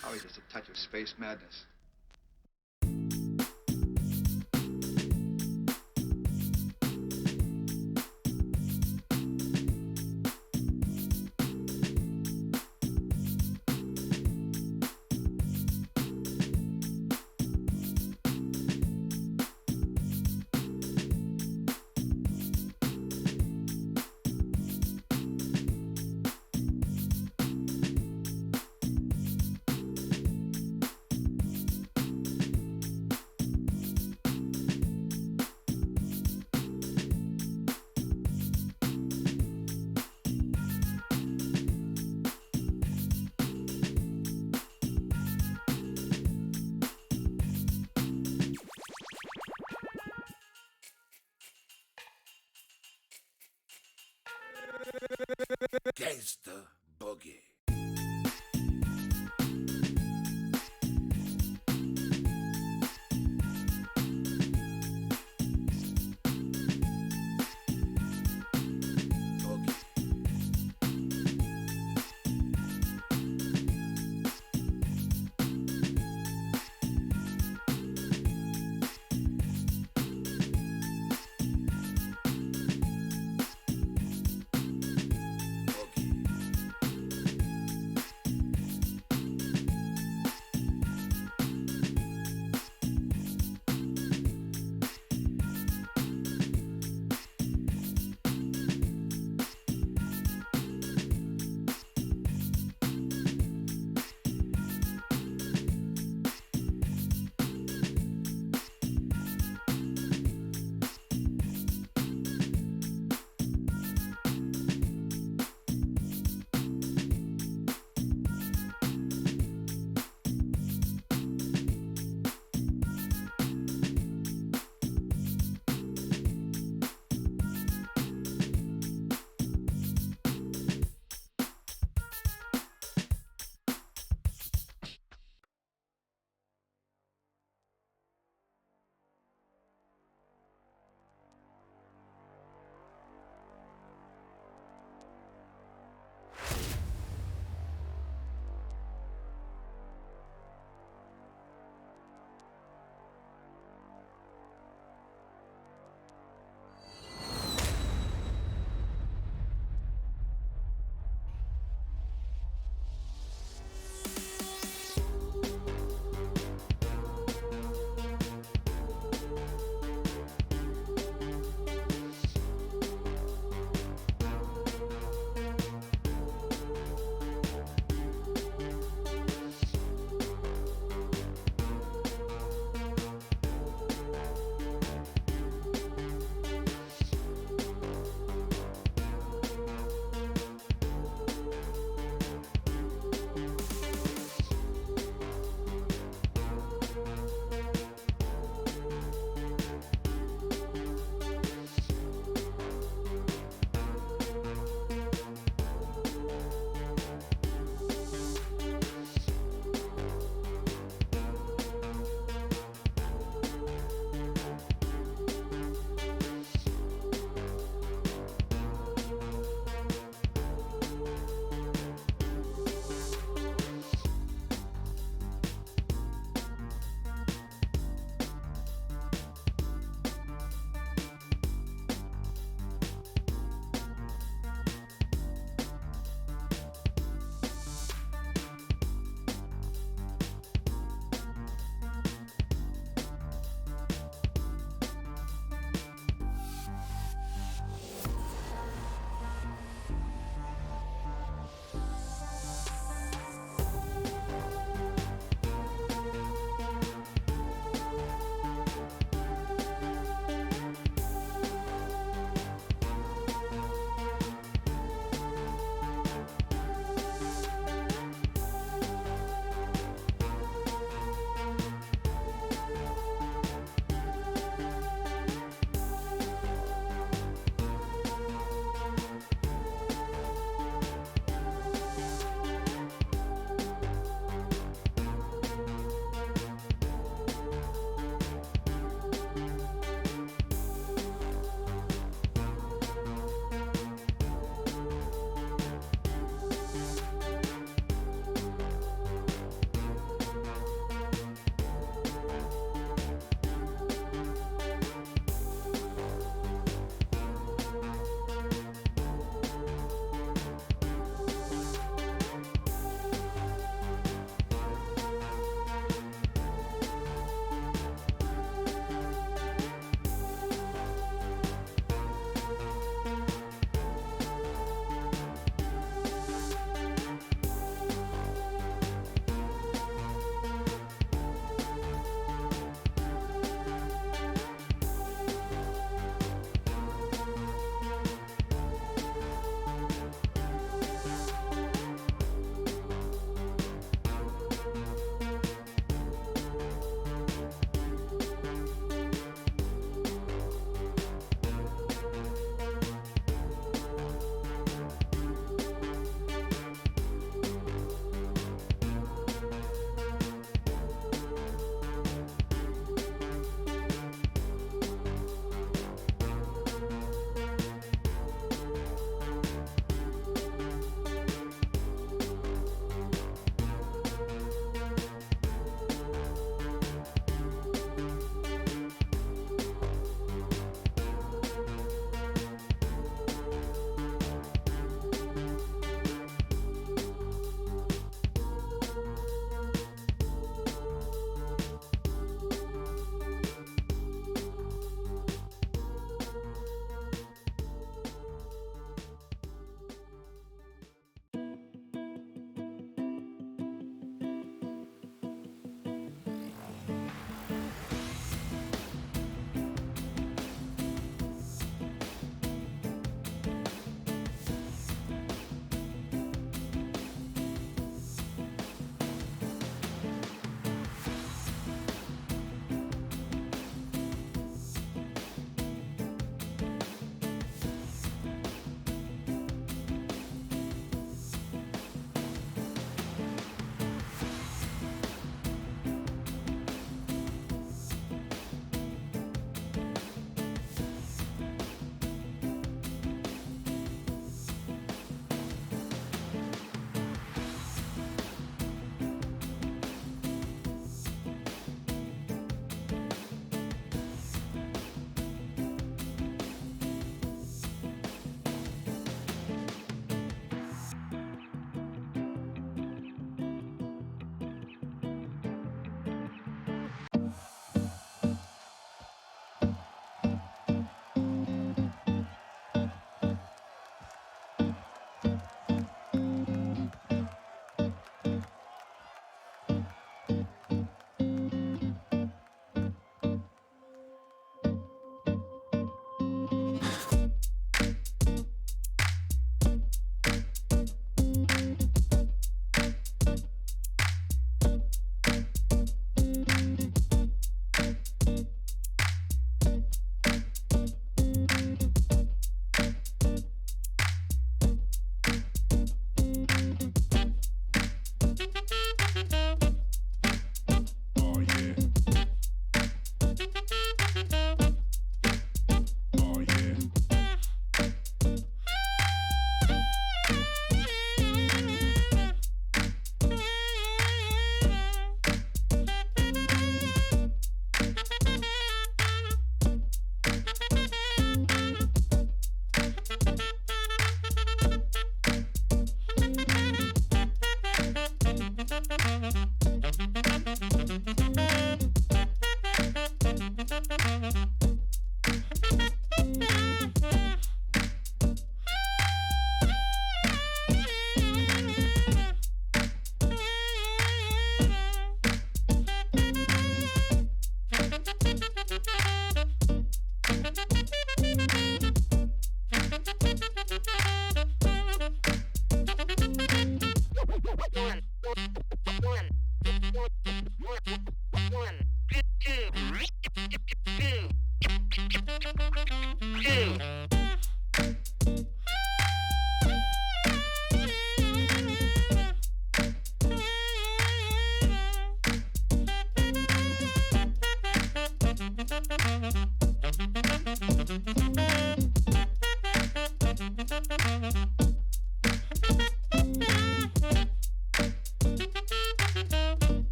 Probably just a touch of space madness. Gangsta Boogie.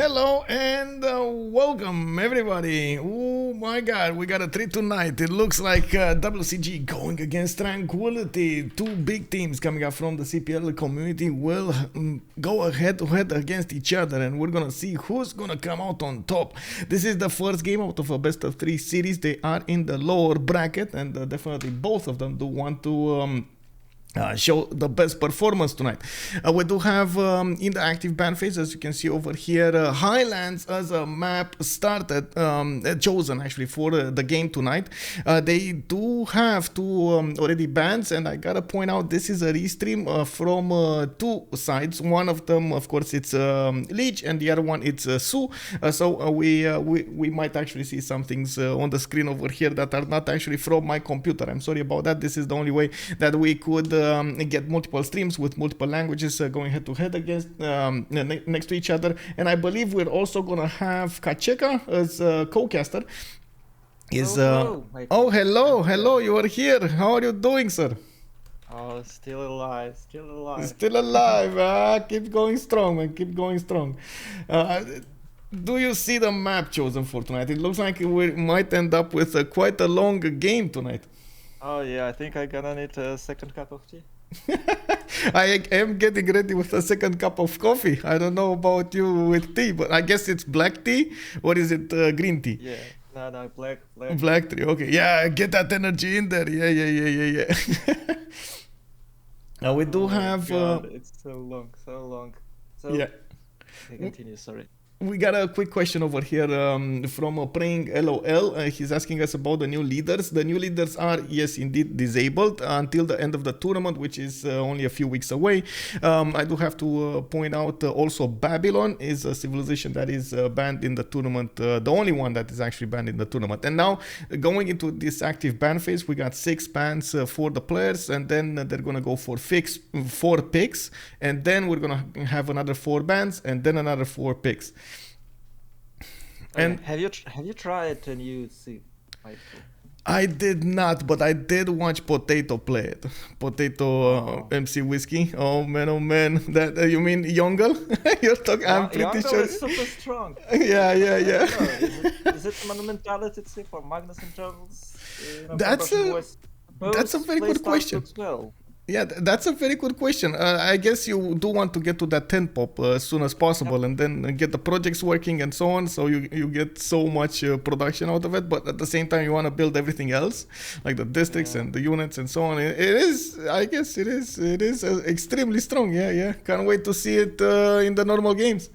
Hello and welcome everybody. Oh my god, we got a treat tonight. It looks like WCG going against Tranquility. Two big teams coming up from the CPL community will go head to head against each other, and we're gonna see who's gonna come out on top. This is the first game out of a best of 3 series. They are in the lower bracket, and definitely both of them do want to show the best performance tonight. We do have in the active ban phase, as you can see over here, Highlands as a map started, chosen actually for the game tonight. They do have two already bans, and I gotta point out this is a restream from two sides. One of them, of course, it's Leech, and the other one it's Su. So we might actually see some things on the screen over here that are not actually from my computer. I'm sorry about that. This is the only way that we could get multiple streams with multiple languages going head to head against next to each other. And I believe we're also gonna have Kacheka as co-caster. Hello, you are here. How are you doing, sir? Oh, still alive. Still alive. Keep going strong, man. Keep going strong. Do you see the map chosen for tonight? It looks like we might end up with quite a long game tonight. Oh yeah, I think I'm gonna need a second cup of tea. I am getting ready with a second cup of coffee. I don't know about you with tea, but I guess it's black tea, or is it green tea? Yeah, no, black. Black tea, okay. Yeah, get that energy in there. Yeah. Now we do have... God, it's so long. So, yeah. Continue, sorry. We got a quick question over here from Praying LOL. He's asking us about the new leaders. The new leaders are, yes, indeed, disabled until the end of the tournament, which is only a few weeks away. I do have to point out also Babylon is a civilization that is banned in the tournament, the only one that is actually banned in the tournament. And now, going into this active ban phase, we got 6 bans for the players, and then they're going to go for 4 picks, and then we're going to have another 4 bans, and then another 4 picks. And have you tried a new C? I did not, but I did watch Potato play it. Potato MC Whiskey. Oh man, that you mean Yongle? You're talking. I'm pretty sure. Is super strong. Yeah. Is it Monumentality C for Magnus and Jones? That's a very good question. Well. Yeah, that's a very good question. I guess you do want to get to that 10 pop as soon as possible, and then get the projects working and so on, so you get so much production out of it, but at the same time you want to build everything else, like the districts and the units and so on. It is extremely strong. Yeah. Can't wait to see it in the normal games.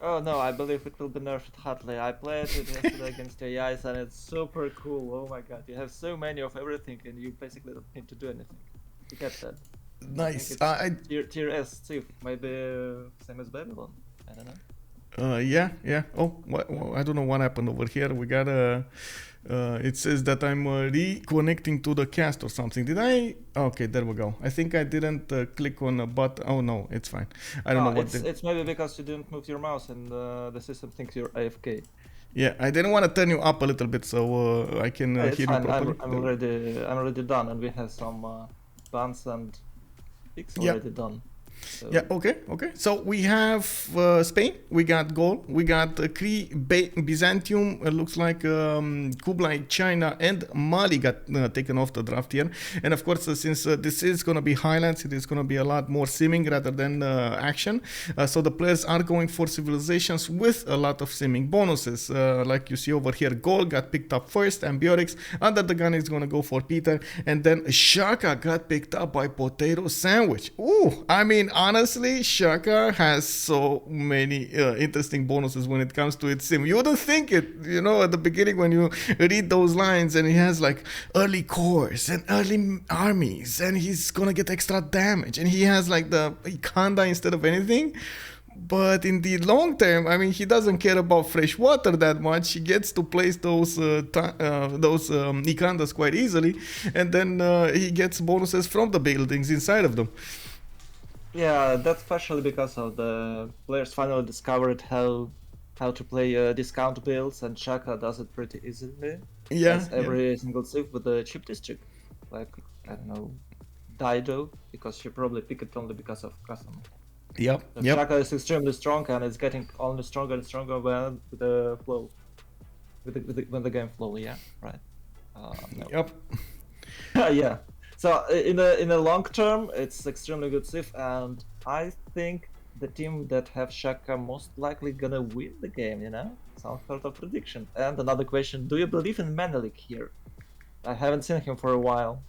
Oh no, I believe it will be nerfed hotly. I played it yesterday against AIs and it's super cool. Oh my god, you have so many of everything and you basically don't need to do anything. You get that. Nice. Tier S too. Maybe same as Babylon. I don't know. Yeah. Oh, I don't know what happened over here. We got a... it says that I'm reconnecting to the cast or something. Did I? Okay, there we go. I think I didn't click on a button. Oh no, it's fine. I don't know what. It's maybe because you didn't move your mouse and the system thinks you're AFK. Yeah, I didn't want to turn you up a little bit so I can hear you properly. I'm already done, and we have some bans and picks already done. So. Yeah, okay. So we have Spain, we got Gaul, we got Cree, Byzantium, it looks like Kublai, China, and Mali got taken off the draft here. And of course, since this is going to be Highlands, it is going to be a lot more simming rather than action. So the players are going for civilizations with a lot of simming bonuses. Like you see over here, Gaul got picked up first, Ambiorix, UnderTheGun is going to go for Peter, and then Shaka got picked up by PotatoSandwich. Ooh, I mean, honestly, Shaka has so many interesting bonuses when it comes to its sim. You wouldn't think it, at the beginning when you read those lines, and he has like early cores and early armies, and he's gonna get extra damage, and he has like the Ikanda instead of anything. But in the long term, I mean, he doesn't care about fresh water that much. He gets to place those Ikandas quite easily, and then he gets bonuses from the buildings inside of them. Yeah, that's partially because of the players finally discovered how to play discount builds, and Shaka does it pretty easily. Yeah. As every single save with the cheap district, like I don't know, Dido, because she probably picked it only because of custom. Yep. The Yep. Shaka is extremely strong and it's getting only stronger and stronger when with the flow, when the game flow. Yeah, right. No. Yep. Yeah. So in the long term, it's extremely good Sif, and I think the team that have Shaka most likely gonna win the game. You know, some sort of prediction. And another question: do you believe in Menelik here? I haven't seen him for a while.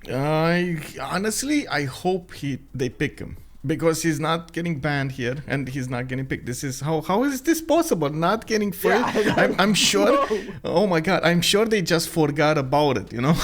I honestly, I hope they pick him because he's not getting banned here and he's not getting picked. This is how is this possible? Not getting first. Yeah, I'm sure. No. Oh my god, I'm sure they just forgot about it. You know,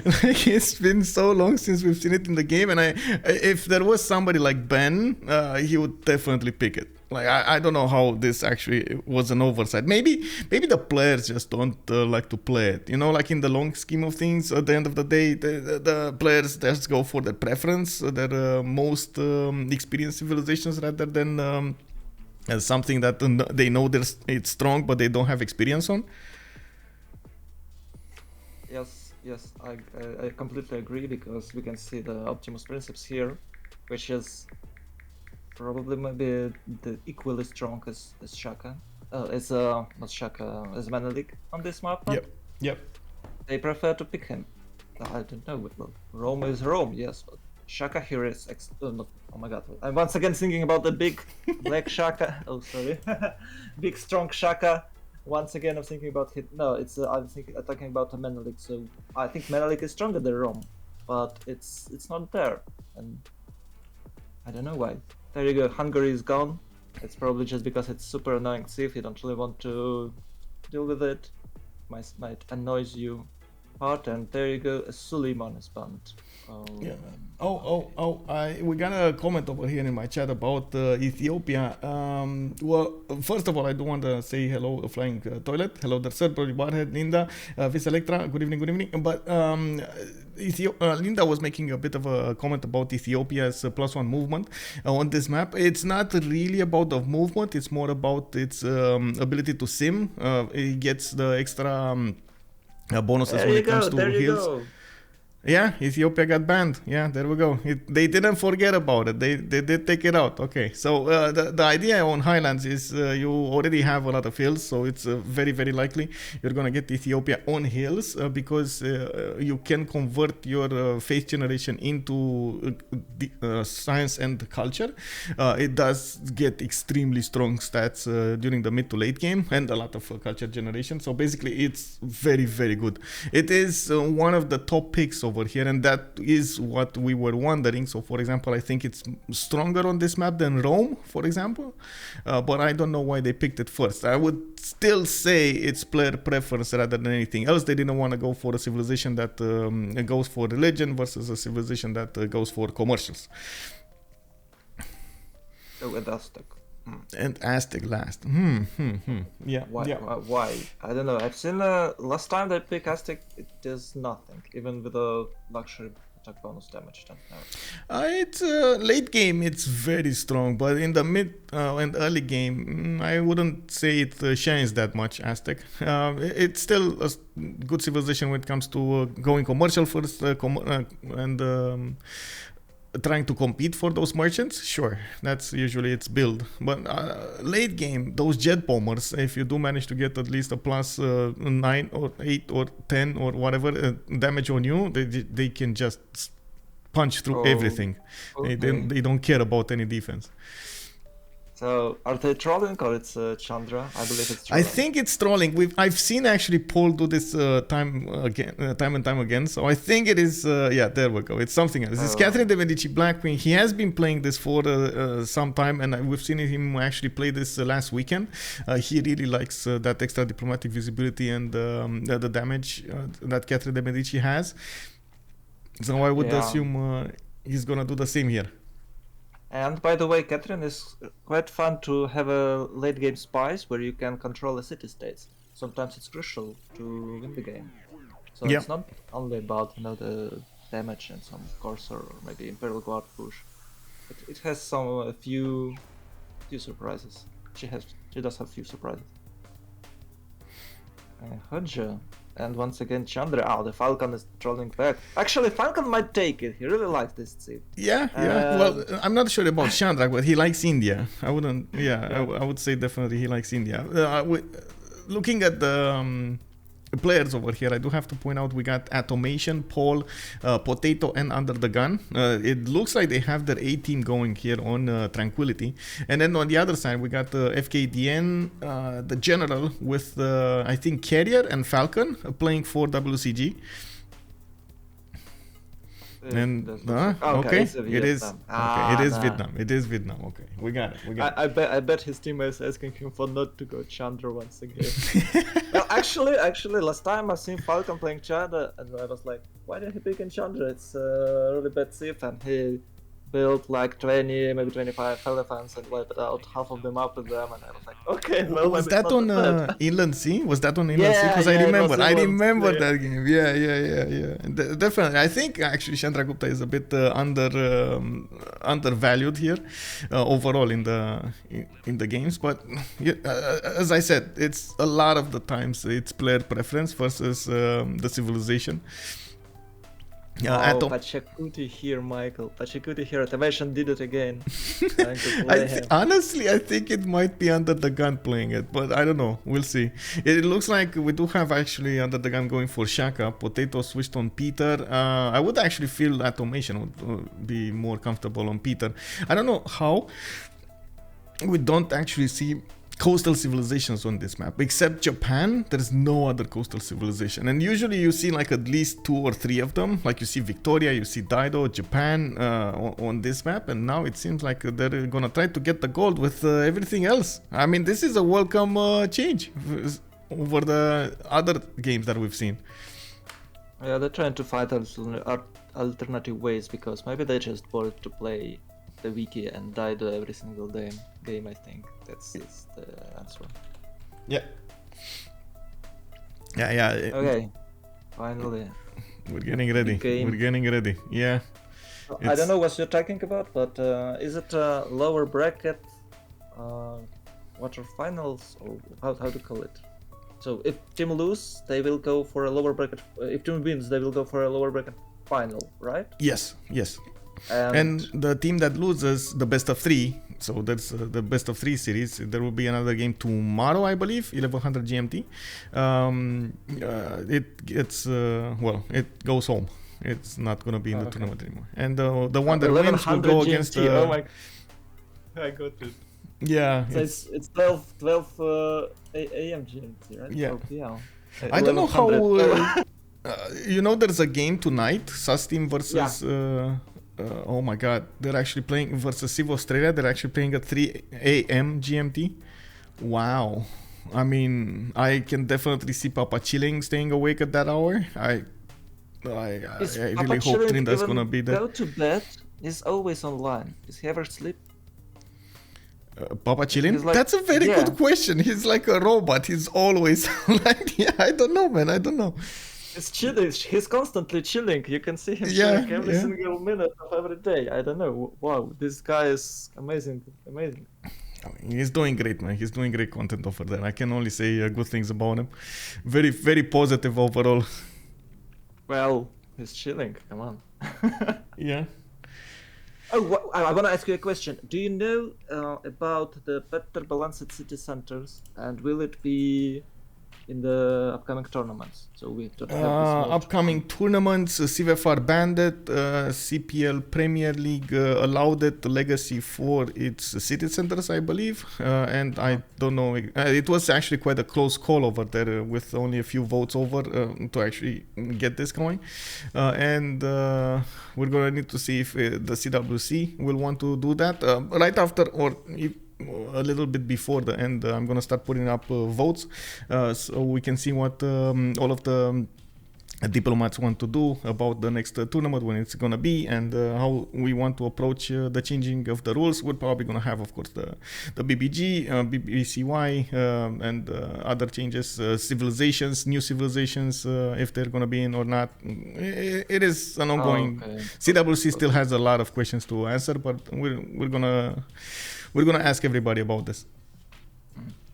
like, it's been so long since we've seen it in the game, and if there was somebody like Ben, he would definitely pick it. Like I don't know how this actually was an oversight. Maybe the players just don't like to play it. You know, like in the long scheme of things, at the end of the day, the players just go for their preference, their most experienced civilizations rather than as something that they know it's strong but they don't have experience on. Yes, I completely agree because we can see the Optimus Principes here, which is probably maybe the equally strong as Shaka. It's not Shaka, as Menelik on this map. Yep. They prefer to pick him. I don't know. Well, Rome is Rome, yes, but Shaka here is not, oh my god! I'm once again thinking about the big black Shaka. Oh, sorry, big strong Shaka. Once again, I'm thinking about him. No, it's I'm talking about the Menelik. So I think Menelik is stronger than Rome, but it's not there, and I don't know why. There you go. Hungary is gone. It's probably just because it's super annoying. See if you don't really want to deal with it. Might annoys you part, and there you go. A Suleiman is banned. Yeah. We got a comment over here in my chat about Ethiopia. Well, first of all, I do want to say hello, Flying Toilet. Hello, there, sir, Brody Barhead, Linda, Vis Electra. Good evening, good evening. But Linda was making a bit of a comment about Ethiopia's +1 movement on this map. It's not really about the movement. It's more about its ability to sim. It gets the extra bonuses when it comes to heals. Go. Yeah, Ethiopia got banned. Yeah, there we go. They didn't forget about it. They did take it out. Okay, so the idea on Highlands is you already have a lot of hills, so it's very, very likely you're going to get Ethiopia on hills because you can convert your faith generation into science and culture. It does get extremely strong stats during the mid to late game and a lot of culture generation. So basically, it's very, very good. It is one of the top picks over here, and that is what we were wondering. So for example, I think it's stronger on this map than Rome, for example, but I don't know why they picked it first. I would still say it's player preference rather than anything else. They didn't want to go for a civilization that goes for religion versus a civilization that goes for commercials. Oh, with Aztec. And Aztec last. Yeah. Why? Yeah. Why? I don't know. I've seen last time they pick Aztec, it does nothing, even with a luxury attack bonus damage. It's late game. It's very strong, but in the mid and early game, I wouldn't say it shines that much. Aztec. It's still a good civilization when it comes to going commercial first and. Trying to compete for those merchants, sure, that's usually its build. But late game, those jet bombers, if you do manage to get at least a plus 9 or 8 or 10 or whatever damage on you, they can just punch through everything. Okay. They don't care about any defense. So are they trolling or it's Chandra? I believe it's trolling. I think it's trolling. I've seen actually Paul do this time and time again. So I think it is. Yeah, there we go. It's something else. It's Catherine de Medici Black Queen. He has been playing this for some time, and we've seen him actually play this last weekend. He really likes that extra diplomatic visibility and the damage that Catherine de Medici has. So I would assume he's gonna do the same here. And by the way, Catherine is quite fun to have a late game spice where you can control the city states. Sometimes it's crucial to win the game. So it's not only about the damage and some Corsair or maybe Imperial Guard push. It has a few surprises. She does have few surprises. Hodja, And once again, Chandra. Oh, the Falcon is trolling back. Actually, Falcon might take it. He really likes this team. Yeah, yeah. Well, I'm not sure about Chandra, but he likes India. I wouldn't. Yeah, Yeah. I would say definitely he likes India. Looking at the players over here, I do have to point out we got Atomation, Paul, Potato, and UnderTheGun. It looks like they have their A team going here on Tranquility, and then on the other side we got Fkdn, the General with I think Carrier and Falcon playing for WCG. And okay, it is okay. It is Vietnam. It is Vietnam. Okay, we got it. We got it. I bet his team is asking him for not to go Chandra once again. Well, actually, last time I seen Falcon playing Chandra, and I was like, why did he pick in Chandra? It's a really bad sip, and he built like 20, maybe 25 elephants and wiped out half of them up with them, and I was like, okay, well, was maybe that it's on not bad. Inland Sea? Was that on Inland Sea? Yeah, Because yeah, I remember yeah. that game. Yeah. Definitely. I think actually Chandragupta is a bit undervalued here overall in the games. But as I said, it's a lot of the times it's player preference versus the civilization. Pachacuti here, Michael. Pachacuti here. Atomation did it again. Trying to play him. Honestly, I think it might be UnderTheGun playing it, but I don't know. We'll see. It looks like we do have actually UnderTheGun going for Shaka. Potato switched on Peter. I would actually feel Atomation would be more comfortable on Peter. I don't know how we don't actually see coastal civilizations on this map. Except Japan, there's no other coastal civilization. And usually you see like at least 2 or 3 of them. Like you see Victoria, you see Dido, Japan on this map. And now it seems like they're gonna try to get the gold with everything else. I mean, this is a welcome change over the other games that we've seen. Yeah, they're trying to find alternative ways because maybe they just bored to play the wiki and Dido every single game. I think that's the answer. Yeah. Okay, finally. We're getting ready. Yeah. I don't know what you're talking about, but is it a lower bracket quarterfinals or how to call it? So if team lose, they will go for a lower bracket. If team wins, they will go for a lower bracket final, right? Yes. And the team that loses the best of 3, so that's the best of 3 series. There will be another game tomorrow, I believe, 1100 GMT. It goes home. It's not gonna be in the tournament anymore. And the one that wins will go GMT. against. Oh my! I got it. Yeah. So it's 12 a.m. GMT, right? Yeah. 12 p.m. I don't know how. There's a game tonight, Sus Team versus. Yeah. Oh my God, they're actually playing versus Civ Australia. They're actually playing at 3 a.m. GMT. Wow. I mean, I can definitely see Papa Chilling staying awake at that hour. I really hope Trinda's gonna be there. Go to bed. He's always online. Does he ever sleep? Papa Chilling? Like, that's a very good question. He's like a robot. He's always like, I don't know, man. I don't know. He's chilling. He's constantly chilling. You can see him chilling every single minute of every day. I don't know. Wow, this guy is amazing. I mean, he's doing great, man. He's doing great content over there. I can only say good things about him. Very, very positive overall. Well, he's chilling. Come on. Yeah. Oh, I want to ask you a question. Do you know about the better balanced city centers, and will it be in the upcoming tournaments? So we don't have upcoming tournaments. CVFR banned it. CPL Premier League allowed it. Legacy for its city centers, I believe. And I don't know. It was actually quite a close call over there, with only a few votes over to actually get this going. And we're gonna need to see if the CWC will want to do that right after, or if a little bit before the end. I'm gonna start putting up votes so we can see what all of the diplomats want to do about the next tournament, when it's gonna be, and how we want to approach the changing of the rules. We're probably gonna have, of course, the BBG, BBCY, and other changes, civilizations, new civilizations, if they're gonna be in or not. It is an ongoing. CWC still has a lot of questions to answer, but we're gonna ask everybody about this.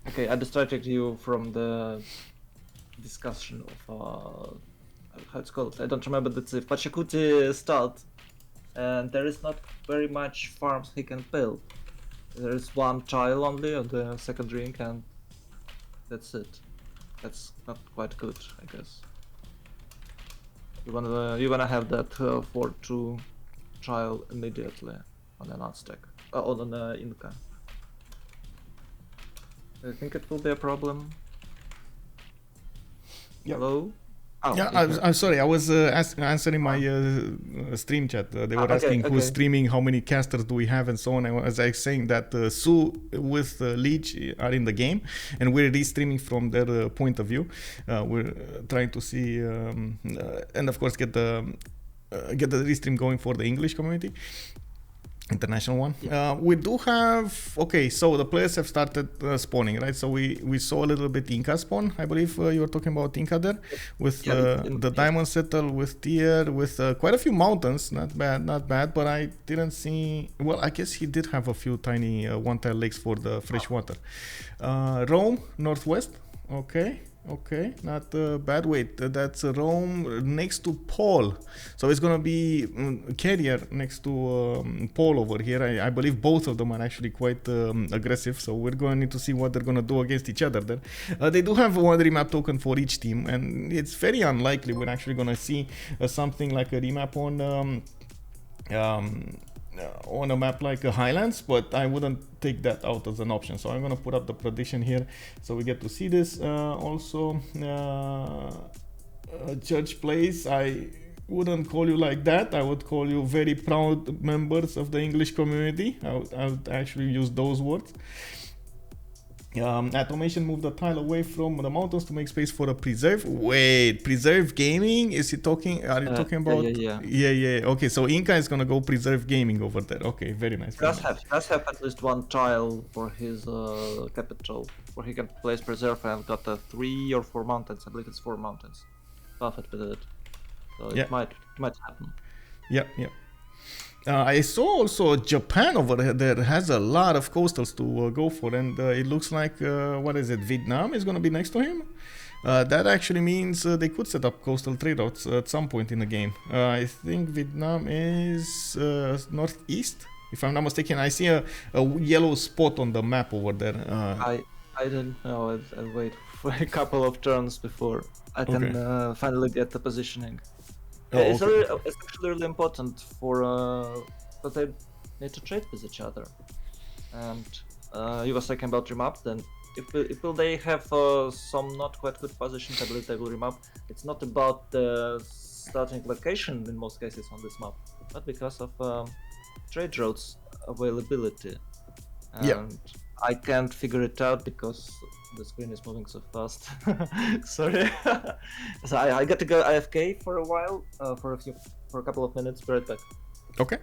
Okay, I distracted you from the discussion of how it's called. I don't remember the Pachacuti start, and there is not very much farms he can build. There is one tile only on the second ring, and that's it. That's not quite good, I guess. You wanna have that for 2 tile immediately on an Aztec, on an Inca. I think it will be a problem. Yep. Hello? Oh, Yeah, I'm sorry. I was answering my stream chat. They were asking who's streaming, how many casters do we have, and so on. As I was saying that Sue with Leech are in the game, and we're re-streaming from their point of view. We're trying to see, and of course get the re-stream going for the English community. International one. Yeah. We do have, okay, so the players have started spawning, right? So we saw a little bit Inca spawn. I believe you were talking about Inca there with the diamond settle, with tier, with quite a few mountains. Not bad, but I didn't see, well, I guess he did have a few tiny one-tile lakes for the fresh water. Rome, northwest, okay, not bad. Wait, that's Rome next to Paul, so it's gonna be carrier next to Paul over here. I believe both of them are actually quite aggressive, so we're going to need to see what they're gonna do against each other then. They do have one remap token for each team, and it's very unlikely we're actually gonna see something like a remap on a map like Highlands, but I wouldn't take that out as an option. So I'm gonna put up the prediction here so we get to see this. Also, Church Place, I wouldn't call you like that. I would call you very proud members of the English community. I would actually use those words. Atomation moved the tile away from the mountains to make space for a preserve. Wait, preserve gaming? Is he talking? Are you talking about? Yeah. Okay, so Inca is gonna go preserve gaming over there. Okay, very nice. Does have at least one tile for his capital where he can place preserve, and got 3 or 4 mountains. I believe it's 4 mountains. Buffett with it, so it might happen. Yeah. I saw also Japan over there has a lot of coastals to go for, and it looks like, what is it, Vietnam is going to be next to him? That actually means they could set up coastal trade routes at some point in the game. I think Vietnam is northeast, if I'm not mistaken. I see a yellow spot on the map over there. I don't know. I'll wait for a couple of turns before I can finally get the positioning. It's actually really important for but they need to trade with each other. And you were talking about remap. Then if they have some not quite good positions, I believe they will remap. It's not about the starting location in most cases on this map, but because of trade routes availability. And I can't figure it out because the screen is moving so fast. Sorry. So I got to go AFK for a while, for a couple of minutes. Be right back. Okay.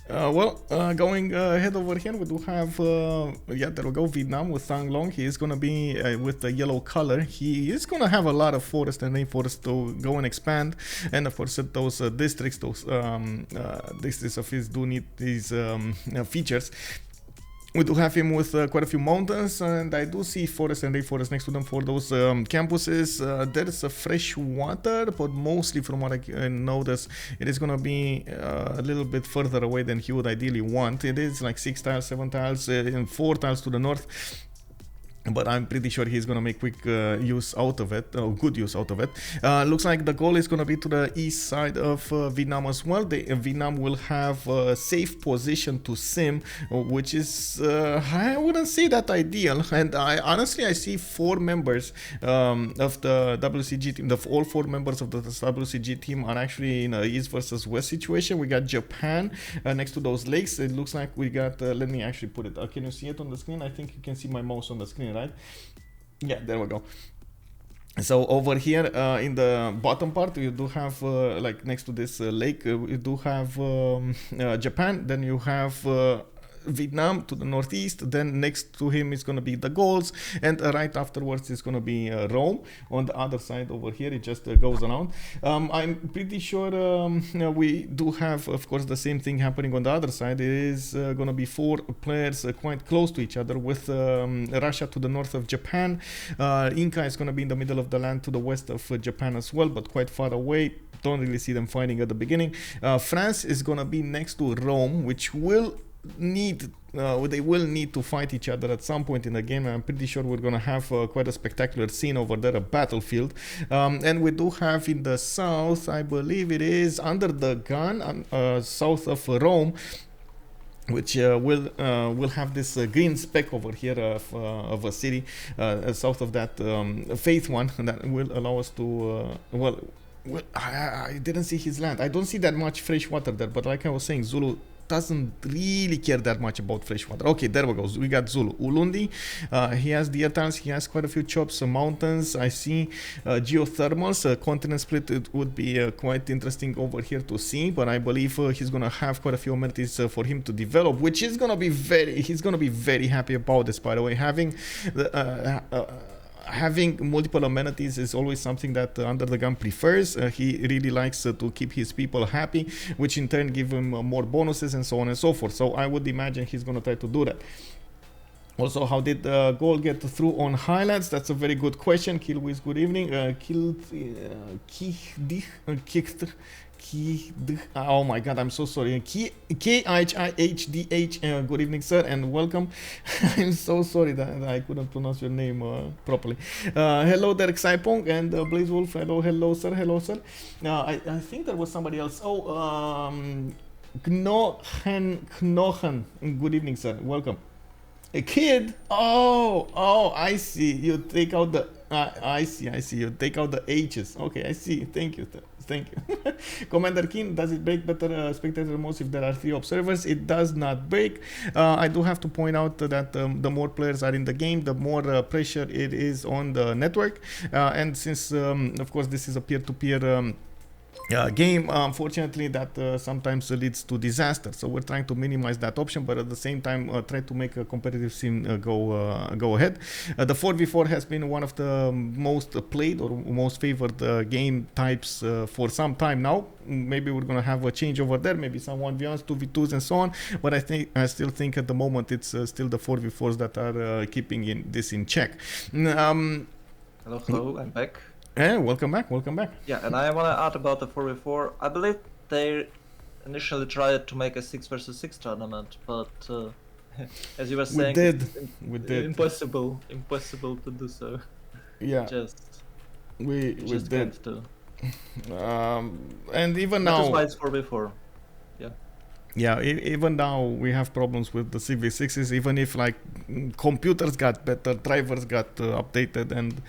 Going ahead over here, we do have, there we go, Vietnam with Thang Long. He is going to be with the yellow color. He is going to have a lot of forest and rainforest to go and expand. And of course, those districts, those districts of his do need these features. We do have him with quite a few mountains, and I do see forest and rainforest next to them for those campuses. There's a fresh water, but mostly from what I notice, it is going to be a little bit further away than he would ideally want. It is like 6 tiles, 7 tiles, and 4 tiles to the north. But I'm pretty sure he's gonna make quick use out of it, good use out of it. Looks like the goal is gonna be to the east side of Vietnam as well. Vietnam will have a safe position to sim, which is, I wouldn't say that ideal. And honestly, I see 4 members of the WCG team. All 4 members of the WCG team are actually in a east versus west situation. We got Japan next to those lakes. It looks like we got, let me actually put it, can you see it on the screen? I think you can see my mouse on the screen, right? Yeah, there we go. So over here in the bottom part, you do have like next to this lake, you do have Japan. Then you have Vietnam to the northeast. Then next to him is going to be the Gauls, and right afterwards is going to be Rome. On the other side over here, it just goes around. I'm pretty sure we do have, of course, the same thing happening on the other side. It is going to be 4 players quite close to each other, with Russia to the north of Japan. Inca is going to be in the middle of the land to the west of Japan as well, but quite far away. Don't really see them fighting at the beginning. France is going to be next to Rome, which will need they will need to fight each other at some point in the game. I'm pretty sure we're gonna have quite a spectacular scene over there, a battlefield. And we do have in the south, I believe it is UnderTheGun, south of Rome, which will have this green speck over here of a city south of that faith one, that will allow us to well, I didn't see his land. I don't see that much fresh water there, but like I was saying, Zulu doesn't really care that much about fresh water. Okay, there we go. We got Zulu. Ulundi, he has deer tiles, he has quite a few chops, mountains. I see geothermals, continent split. It would be quite interesting over here to see, but I believe he's gonna have quite a few amenities for him to develop, which is gonna be he's gonna be very happy about this, by the way. Having multiple amenities is always something that UnderTheGun prefers. He really likes to keep his people happy, which in turn give him more bonuses and so on and so forth. So I would imagine he's going to try to do that. Also, how did Gaul get through on highlights? That's a very good question. Killwiz, good evening. Oh my god, I'm so sorry. KHIHDH, good evening, sir, and welcome. I'm so sorry that I couldn't pronounce your name properly. Hello there, Xaipong and Blaze Wolf. Hello, sir. I think there was somebody else. Oh, Knochen. Good evening, sir. Welcome. A kid? Oh, I see. You take out the. I see. You take out the H's. Okay, I see. Thank you. Commander King, does it break better spectator modes if there are 3 observers? It does not break. I do have to point out that the more players are in the game, the more pressure it is on the network. And since, of course, this is a peer-to-peer game, unfortunately that sometimes leads to disaster, so we're trying to minimize that option, but at the same time try to make a competitive scene go ahead. The 4v4 has been one of the most played or most favored game types for some time now. Maybe we're gonna have a change over there, maybe some 1v1s, 2v2s and so on, but I still think at the moment it's still the 4v4s that are keeping this in check. Hello, I'm back. Yeah, welcome back. Yeah, and I want to add about the 4v4. I believe they initially tried to make a 6 versus 6 tournament, but as you were saying, we did. Impossible to do so. Yeah, we did. And even now. That is why it's 4v4. Yeah, even now we have problems with the CV6s, even if like computers got better, drivers got updated, and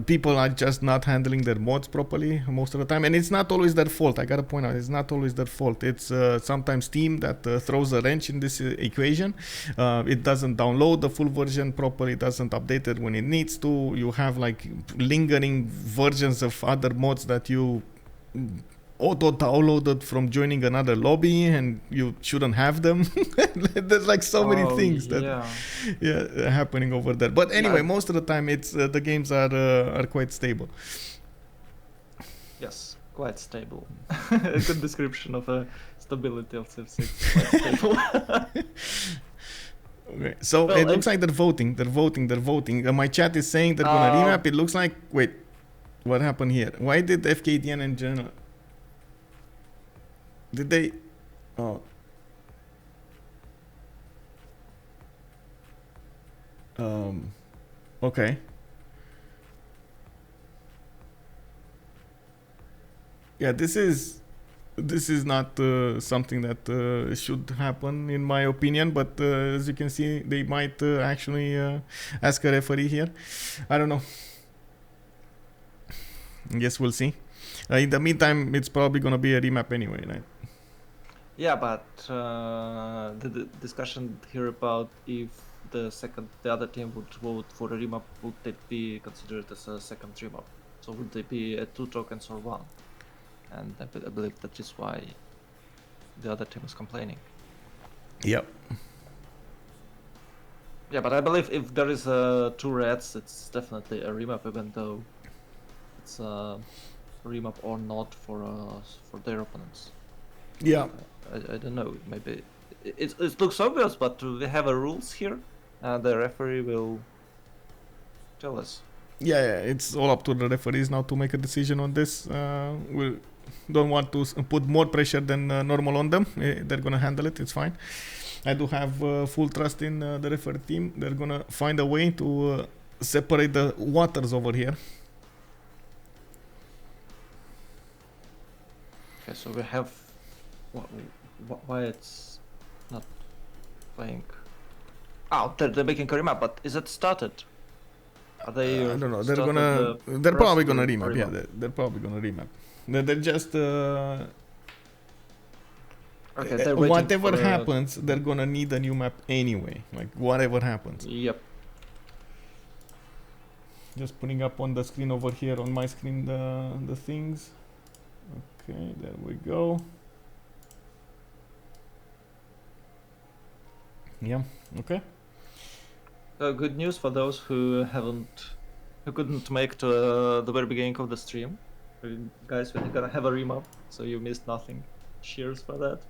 people are just not handling their mods properly most of the time. And it's not always their fault. I gotta point out, it's not always their fault. It's sometimes Steam that throws a wrench in this equation. It doesn't download the full version properly, it doesn't update it when it needs to. You have like lingering versions of other mods that you auto-downloaded from joining another lobby, and you shouldn't have them. There's like so many things that happening over there. But anyway, most of the time it's the games are quite stable. Yes, quite stable. A good description of a stability of Civ 6. Quite stable. Okay, so it looks like they're voting. My chat is saying they're gonna remap. It looks like, wait, what happened here? Why did Fkdn in general? Did they? Oh. Okay. Yeah, this is not something that should happen in my opinion, but as you can see, they might actually ask a referee here. I don't know. I guess we'll see. In the meantime, it's probably gonna be a remap anyway, right? Yeah, but the discussion here about if the other team would vote for a remap, would it be considered as a second remap? So would they be 2 tokens or 1? And I believe that is why the other team is complaining. Yep. Yeah, but I believe if there is two reds, it's definitely a remap, even though it's a remap or not for their opponents. Yeah. I don't know. Maybe it looks obvious, but we have a rules here, and the referee will tell us. Yeah, it's all up to the referees now to make a decision on this. We don't want to put more pressure than normal on them. They're gonna handle it. It's fine. I do have full trust in the referee team. They're gonna find a way to separate the waters over here. Okay, so we have why it's not playing. Oh, they're making a remap, but is it started? Are they? I don't know. They're probably gonna remap. Yeah, they're probably gonna remap. They're just. Okay, they're whatever happens, they're gonna need a new map anyway. Like whatever happens. Yep. Just putting up on the screen over here on my screen the things. Okay, there we go. Yeah. Okay. Good news for those who couldn't make to the very beginning of the stream. Guys, we're gonna have a remap, so you missed nothing. Cheers for that.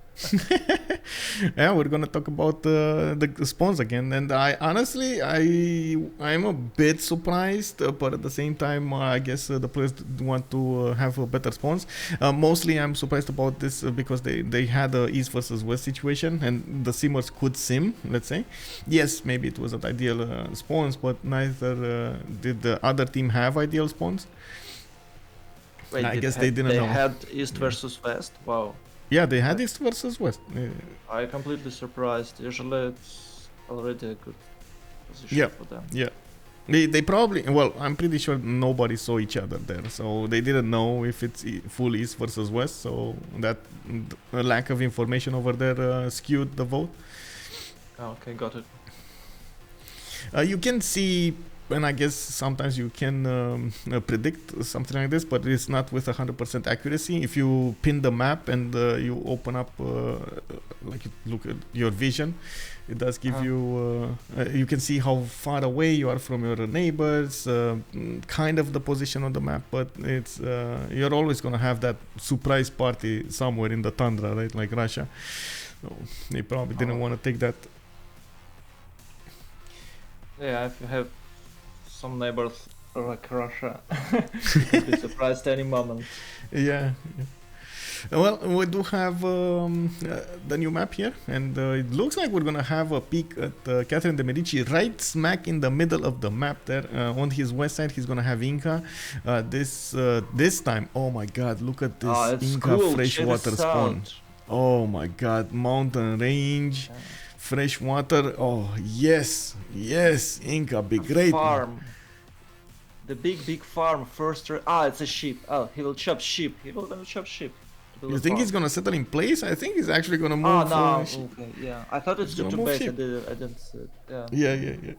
Yeah, we're gonna talk about the spawns again, and I honestly I'm a bit surprised, but at the same time I guess the players want to have better spawns. Mostly I'm surprised about this because they had a East versus West situation, and the simmers could sim. Let's say, yes, maybe it wasn't ideal spawns, but neither did the other team have ideal spawns. Wait, I guess they didn't know. They had East versus West. Wow. Yeah, they had East versus West. I'm completely surprised. Usually it's already a good position for them. Yeah. They probably, well, I'm pretty sure nobody saw each other there, so they didn't know if it's full East versus West, so that lack of information over there skewed the vote. Okay, got it. You can see, and I guess sometimes you can predict something like this, but it's not with 100% accuracy. If you pin the map and you open up, like you look at your vision, it does give you, you can see how far away you are from your neighbors, kind of the position on the map, but it's you're always going to have that surprise party somewhere in the tundra, right, like Russia. So they probably didn't want to take that. Yeah, if you have some neighbors like Russia, you'd be surprised any moment. Yeah. Well, we do have the new map here, and it looks like we're gonna have a peek at Catherine de Medici right smack in the middle of the map there. On his west side, he's gonna have Inca. This time, oh my God, look at this Inca cool. freshwater spawn. Oh my God, mountain range. Fresh water. Oh yes, yes, Inca, be great. Farm. The big farm first. It's a sheep. Oh, he will chop sheep. He will chop sheep. You think he's gonna settle in place? I think he's actually gonna move. Oh no. Okay, yeah. I thought it's to base. I didn't see it. Yeah. Yeah.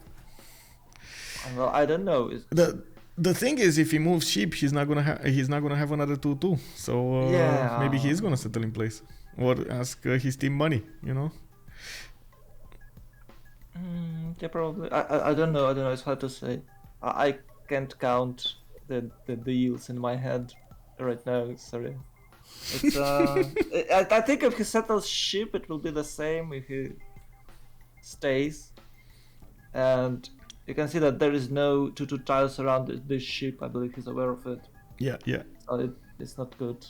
Well, I don't know. The thing is, if he moves sheep, he's not gonna have another 2-2. So maybe he's gonna settle in place or ask his team money. You know. Yeah, probably. I don't know. It's hard to say. I can't count the deals in my head right now. Sorry. It's I think if he settles ship, it will be the same if he stays. And you can see that there is no 2 tiles around this ship. I believe he's aware of it. Yeah. So it's not good.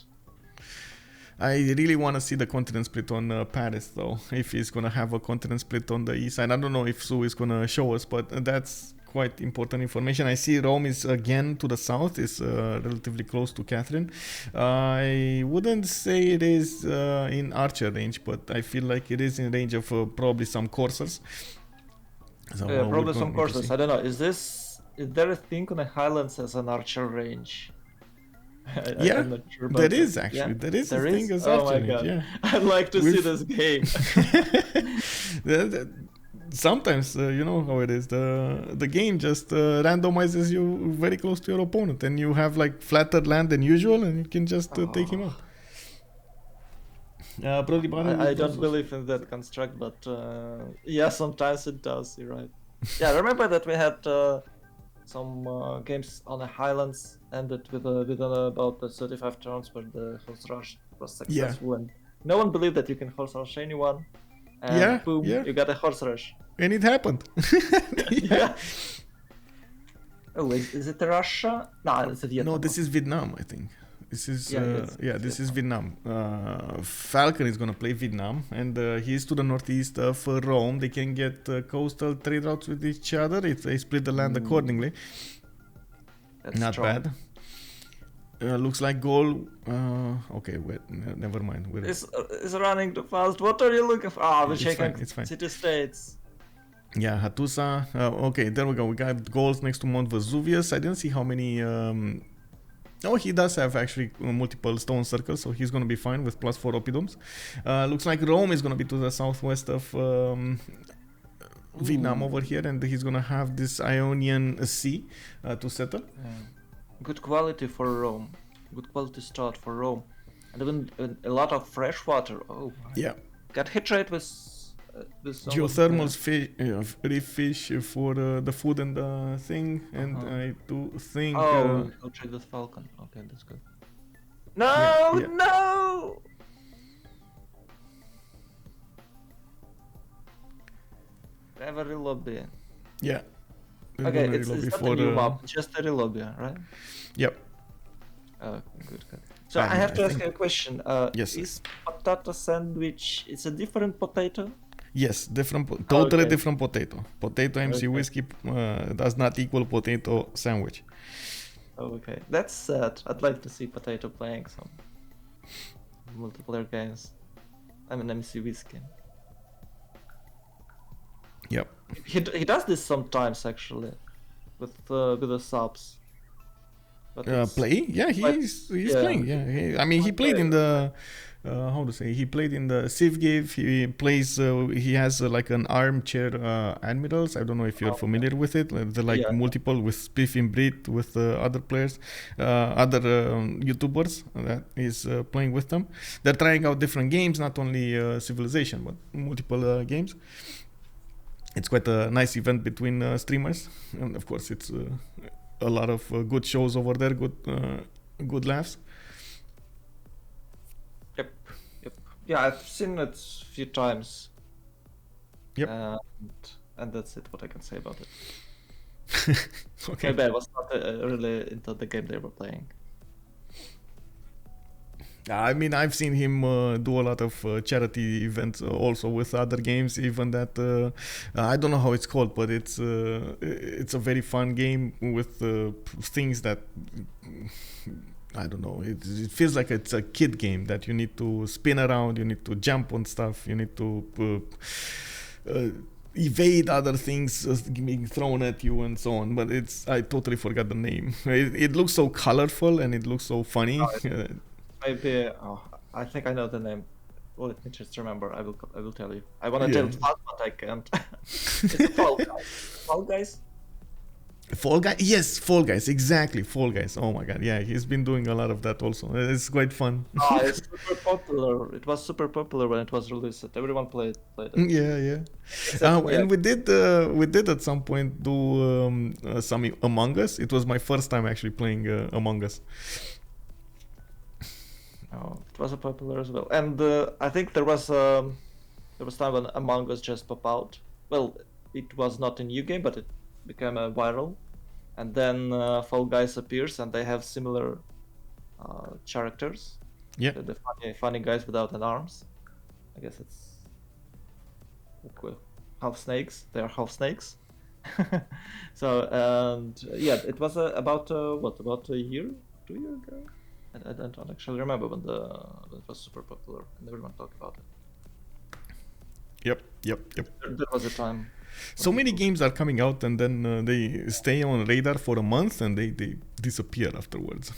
I really want to see the continent split on Paris, though. If he's gonna have a continent split on the east side, I don't know if Sue is gonna show us, but that's quite important information. I see Rome is again to the south, is relatively close to Catherine. I wouldn't say it is in archer range, but I feel like it is in range of probably some coursers. So, probably some coursers. I don't know. Is there a thing on the Highlands as an archer range? I'm not sure about there is actually. Yeah? There is a thing as archer range. Yeah. I'd like to see this game. Sometimes you know how it is. The game just randomizes you very close to your opponent, and you have like flatter land than usual, and you can just take him out. I don't believe in that construct, but yeah, sometimes it does. You're right. Yeah, I remember that we had some games on the Highlands ended with about the 35 turns where the horse rush was successful, and no one believed that you can horse rush anyone. And boom, you got a horse rush. And it happened. Yeah. Oh, is it Russia? No, it's Vietnam. No, this is Vietnam, I think. This is this is Vietnam. Falcon is gonna play Vietnam, and he's to the northeast of Rome. They can get coastal trade routes with each other if they split the land accordingly. That's Not strong. bad. Looks like Gaul. Okay, wait, never mind. Is running too fast. What are you looking for? Ah, we're checking It's fine. city states. Yeah, Hattusa. Okay, there we go. We got goals next to Mount Vesuvius. I didn't see how many. Oh, he does have actually multiple stone circles, so he's going to be fine with +4 oppidums. Looks like Rome is going to be to the southwest of Vietnam over here, and he's going to have this Ionian Sea to settle. Good quality for Rome. Good quality start for Rome. And even a lot of fresh water. Oh, yeah. Got hit rate with some Geothermal reef fish for the food and the thing, and I do think. I'll trade with Falcon. Okay, that's good. No, yeah. no. Every lobby. Yeah. Okay, it's not a new map, just a lobby, right? Yep. Oh, good. So I have to ask you a question. Yes. Is PotatoSandwich? It's a different potato? Yes, totally different potato. Potato MC whiskey does not equal potato sandwich. Okay, that's sad. I'd like to see Potato playing some multiplayer games. I'm an MC whiskey. Yep. He does this sometimes actually, with the subs. Play? Yeah, he's playing. Yeah, I mean he played in the how to say? He played in the Civ. He plays. He has like an armchair admirals. I don't know if you're familiar with it. They're like multiple with Spiff and Brit with other players, other YouTubers that is playing with them. They're trying out different games, not only Civilization, but multiple games. It's quite a nice event between streamers, and of course it's a lot of good shows over there, good laughs. Yep. Yeah, I've seen it a few times. Yep. And that's it. What I can say about it. Okay. Maybe I was not really into the game they were playing. I mean, I've seen him do a lot of charity events also with other games. Even that I don't know how it's called, but it's a very fun game with things that I don't know. It feels like it's a kid game that you need to spin around, you need to jump on stuff, you need to evade other things being thrown at you and so on. But I totally forgot the name. It looks so colorful and it looks so funny. Maybe I think I know the name. Well, let me just remember. I will tell you. I want to tell it fast, but I can't. It's Fall Guys. Fall Guys. Fall Guys. Yes, Fall Guys. Exactly, Fall Guys. Oh my god, yeah, he's been doing a lot of that also. It's quite fun. It's super popular. It was super popular when it was released. Everyone played it. Yeah. And we did at some point do some Among Us. It was my first time actually playing Among Us. Oh, it was popular as well, and I think there was time when Among Us just popped out. Well, it was not a new game, but it became viral, and then Fall Guys appears, and they have similar characters. Yeah, the funny guys without an arms. I guess it's half snakes. They are half snakes. So and yeah, it was about a year, 2 years ago. I don't actually remember when it was super popular and everyone talked about it. Yep. There was a time. So many games are coming out and then they stay on radar for a month and they disappear afterwards.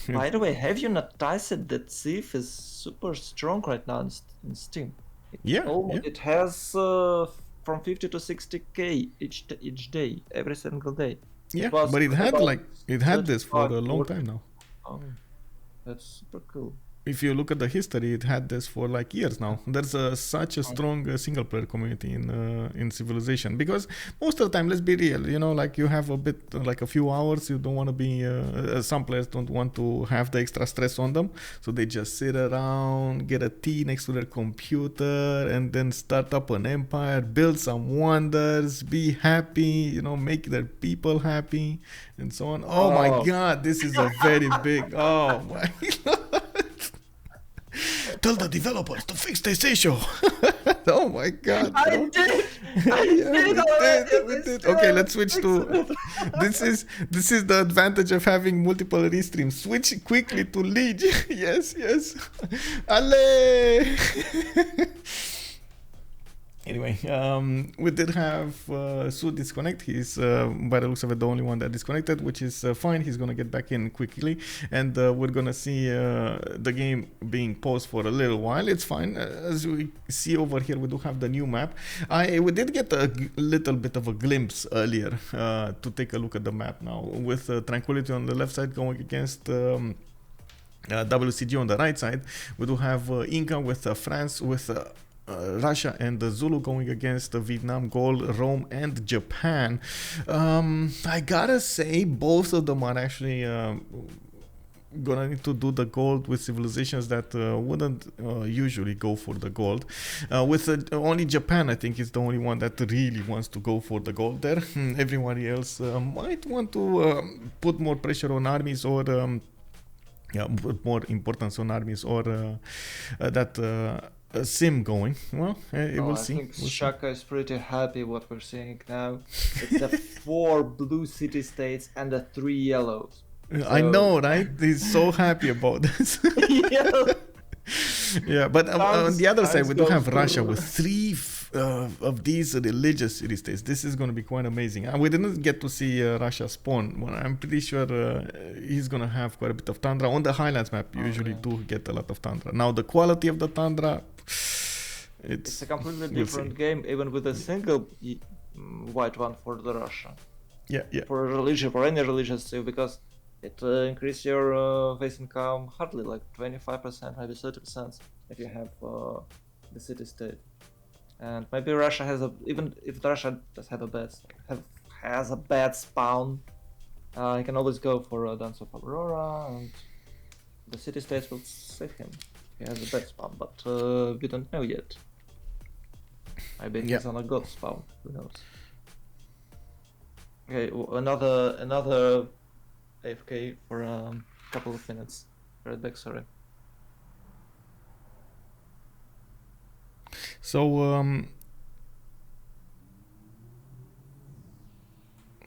By the way, have you noticed that Civ is super strong right now in Steam? It has from 50 to 60k each day, every single day. Yeah, but it had this for a long time now. Oh. That's super cool. if you look at the history, it had this for like years now. There's such a strong single player community in Civilization, because most of the time, let's be real, you know, like you have a bit like a few hours, you don't want to be some players don't want to have the extra stress on them, so they just sit around, get a tea next to their computer, and then start up an empire, build some wonders, be happy, you know, make their people happy, and so on. Oh my god, this is a very big, oh my god. Tell the developers to fix this issue. Oh my god. I did! We did. Okay, let's switch to this is the advantage of having multiple restreams. Switch quickly to League. Yes. Ale. Anyway, we did have Su disconnect. He's, by the looks of it, the only one that disconnected, which is fine. He's going to get back in quickly. And we're going to see the game being paused for a little while. It's fine. As we see over here, we do have the new map. We did get a little bit of a glimpse earlier to take a look at the map now. With Tranquility on the left side going against... WCG on the right side. We do have Inca with France, with... Russia and the Zulu going against Vietnam, Gaul, Rome, and Japan. I gotta say, both of them are actually gonna need to do the gold with civilizations that wouldn't usually go for the gold. With only Japan, I think, is the only one that really wants to go for the gold there. Everybody else might want to put more pressure on armies, or put more importance on armies, or that sim going. Well, we'll see. I think Shaka is pretty happy what we're seeing now. It's the 4 blue city states and the 3 yellows. So... I know, right? He's so happy about this. Yeah, but on the other side, we do have Russia with 3 of these religious city states. This is going to be quite amazing. We didn't get to see Russia spawn. Well, I'm pretty sure he's going to have quite a bit of tundra. On the highlands map, you usually do get a lot of tundra. Now, the quality of the tundra... It's a completely different game, even with a single white one for the Russia. Yeah. For a religion, for any religious too, because it increases your base income hardly, like 25%, maybe 30%, if you have the city-state. And maybe Russia has even if Russia does have has a bad spawn, you can always go for a Dance of Aurora, and the city-states will save him. He has a bad spawn, but we don't know yet. Maybe he's on a god spawn. Who knows? Okay, another AFK for a couple of minutes. Right back, sorry. So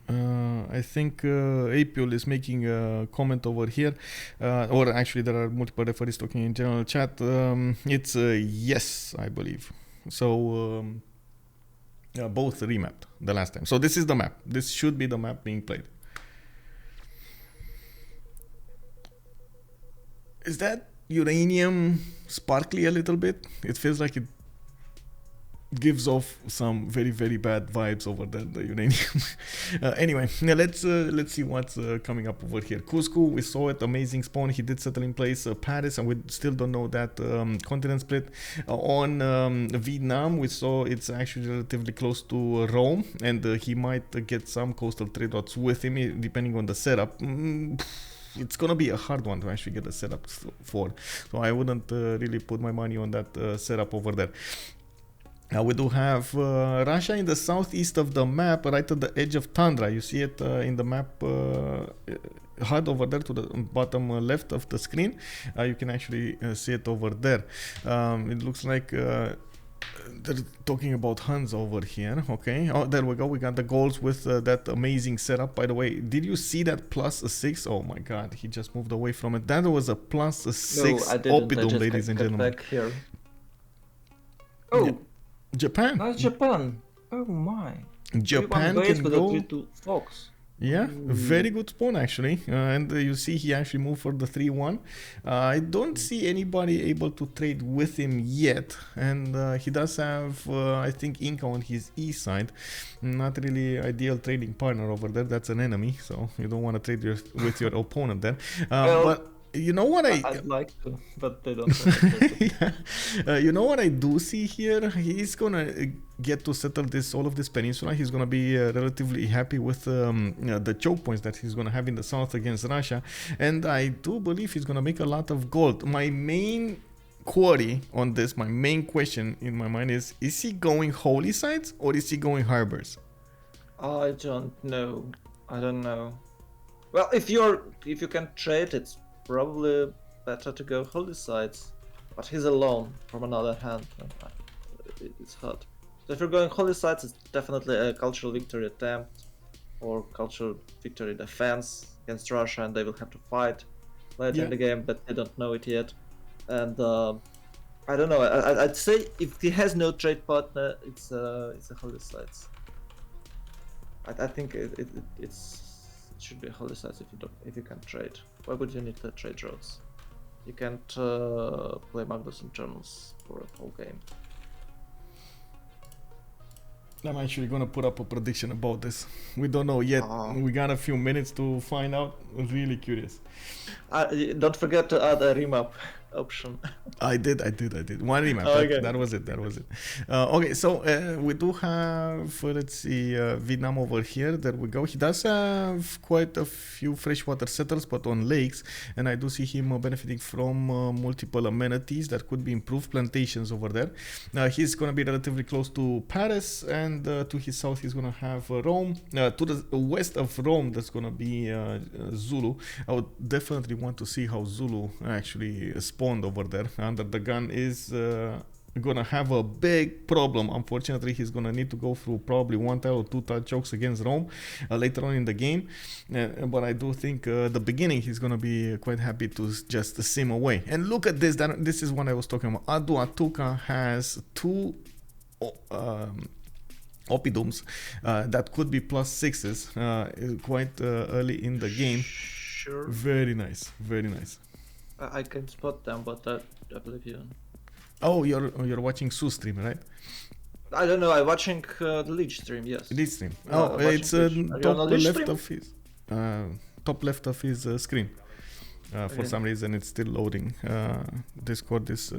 I think Apul is making a comment over here, or actually there are multiple referees talking in general chat. It's yes, I believe. So both remapped the last time. So this is the map. This should be the map being played. Is that uranium sparkly a little bit? It feels like it gives off some very, very bad vibes over there, the uranium. Anyway, let's see what's coming up over here. Cusco, we saw it, amazing spawn. He did settle in place. Paris, and we still don't know that continent split. On Vietnam, we saw it's actually relatively close to Rome, and he might get some coastal trade routes with him, depending on the setup. It's gonna be a hard one to actually get a setup for, so I wouldn't really put my money on that setup over there. Now we do have Russia in the southeast of the map, right at the edge of tundra. You see it in the map HUD over there to the bottom left of the screen. You can actually see it over there. It looks like they're talking about Huns over here. Okay, oh, there we go. We got the goals with that amazing setup. By the way, did you see that +6? Oh my god, he just moved away from it. That was a +6 Oppidum, ladies and gentlemen. Back here. Oh, yeah. Japan. That's Japan. Oh my. Japan can go. 3-2 Fox. Yeah, very good spawn actually, and you see he actually moved for the 3-1. I don't see anybody able to trade with him yet, and he does have, I think, Inca on his east side. Not really ideal trading partner over there. That's an enemy, so you don't want to trade with your opponent there. Well, but You know what I'd like to, but they don't. Have yeah. You know what I do see here? He's gonna get to settle all of this peninsula. He's gonna be relatively happy with the choke points that he's gonna have in the south against Russia, and I do believe he's gonna make a lot of gold. My main query on this, my main question in my mind is he going holy sites or is he going harbors? I don't know. I don't know. Well, if you can trade, it's probably better to go holy sites. But he's alone. From another hand, it's hard. So if you're going holy sites, it's definitely a cultural victory attempt or cultural victory defense against Russia, and they will have to fight later in the game, but they don't know it yet. And I don't know. I'd say if he has no trade partner, it's a holy sites. I think it should be holy sites if you can trade. Why would you need the trade roads? You can't play Magnus and Journals for a whole game. I'm actually gonna put up a prediction about this. We don't know yet. We got a few minutes to find out. I'm really curious. Don't forget to add a remap option. I did. One remap. Okay. That was it. Okay, so we do have, let's see, Vietnam over here. There we go. He does have quite a few freshwater settlers, but on lakes. And I do see him benefiting from multiple amenities that could be improved plantations over there. He's going to be relatively close to Paris, and to his south, he's going to have Rome. To the west of Rome, that's going to be Zulu. I would definitely want to see how Zulu actually spawned over there. UnderTheGun is gonna have a big problem. Unfortunately, he's gonna need to go through probably 1 tile or 2 tile chokes against Rome later on in the game. But I do think the beginning he's gonna be quite happy to just sim away. And look at this. This is what I was talking about. Adu Atuka has 2 Opidums that could be +6s quite early in the game. Sure. Very nice. I can spot them, but I believe you. Oh, you're watching Su stream, right? I don't know. I'm watching the Leech stream. Yes. Leech stream. It's top left of his screen. For some reason, it's still loading. Discord is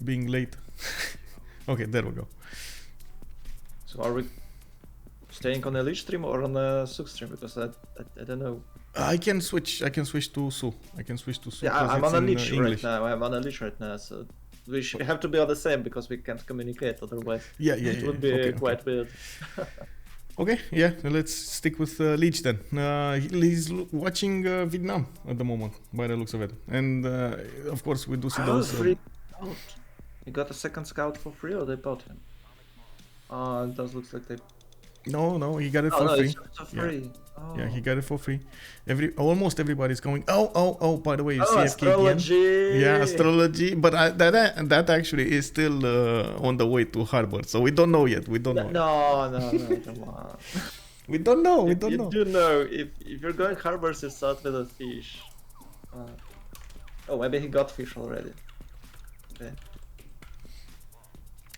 being late. Okay, there we go. So are we staying on a Leech stream or on a Suk stream? Because I don't know. I can switch to Su. Yeah, I'm on a Leech right now. So we have to be on the same because we can't communicate otherwise. Yeah. It would be quite weird. Okay, yeah, let's stick with Leech then. He's watching Vietnam at the moment, by the looks of it. And of course, we do see those. Free out. He got a second scout for free, or they bought him? It does look like they. No, he got it for free. It's for free. Yeah. Oh. Yeah, he got it for free. Almost everybody's going. Oh! By the way, you see astrology. Yeah, astrology. But that actually is still on the way to harbor, so we don't know yet. No, come on. We don't know. You do know if you're going harbors, you start with a fish. Oh, maybe he got fish already. Okay.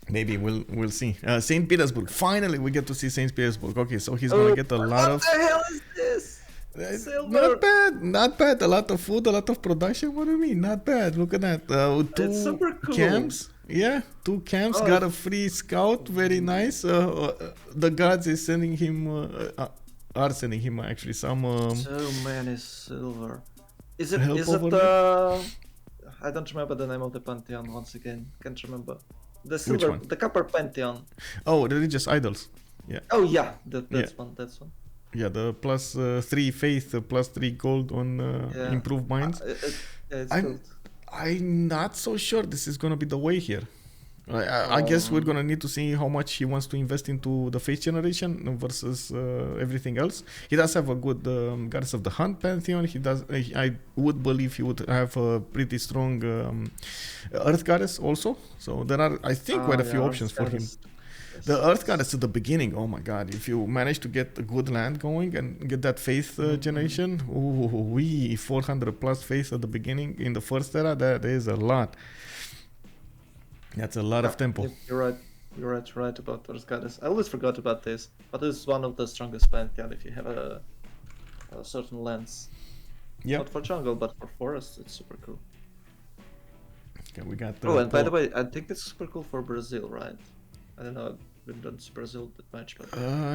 Maybe we'll see. St. Petersburg. Finally, we get to see St. Petersburg. Okay, so he's gonna get a lot of. What the hell is this? Silver. Not bad. A lot of food, a lot of production. What do you mean? Not bad. Look at that. 2 camps. Yeah, 2 camps. Got a free scout. Very nice. The gods is sending him. Are sending him actually some. So many silver. Is it? I don't remember the name of the pantheon once again. Can't remember. The silver, the copper pantheon. Oh, religious idols. Yeah. Oh yeah, that's one. Yeah, the +3 faith, +3 gold on improved minds. I'm not so sure this is gonna be the way here. I guess we're gonna need to see how much he wants to invest into the faith generation versus everything else. He does have a good goddess of the hunt pantheon. I would believe he would have a pretty strong earth goddess also. So there are, I think, quite a few options for him. The earth goddess at the beginning, oh my god, if you manage to get a good land going and get that faith generation, 400+ faith at the beginning in the first era, that is a lot. That's a lot of tempo. You're right about Earth Goddess. I always forgot about this, but this is one of the strongest pantheon if you have a certain lens. Yeah. Not for jungle, but for forest, it's super cool. Okay, we got. Oh, and by the way, I think it's super cool for Brazil, right? I don't know. We don't see Brazil that much, but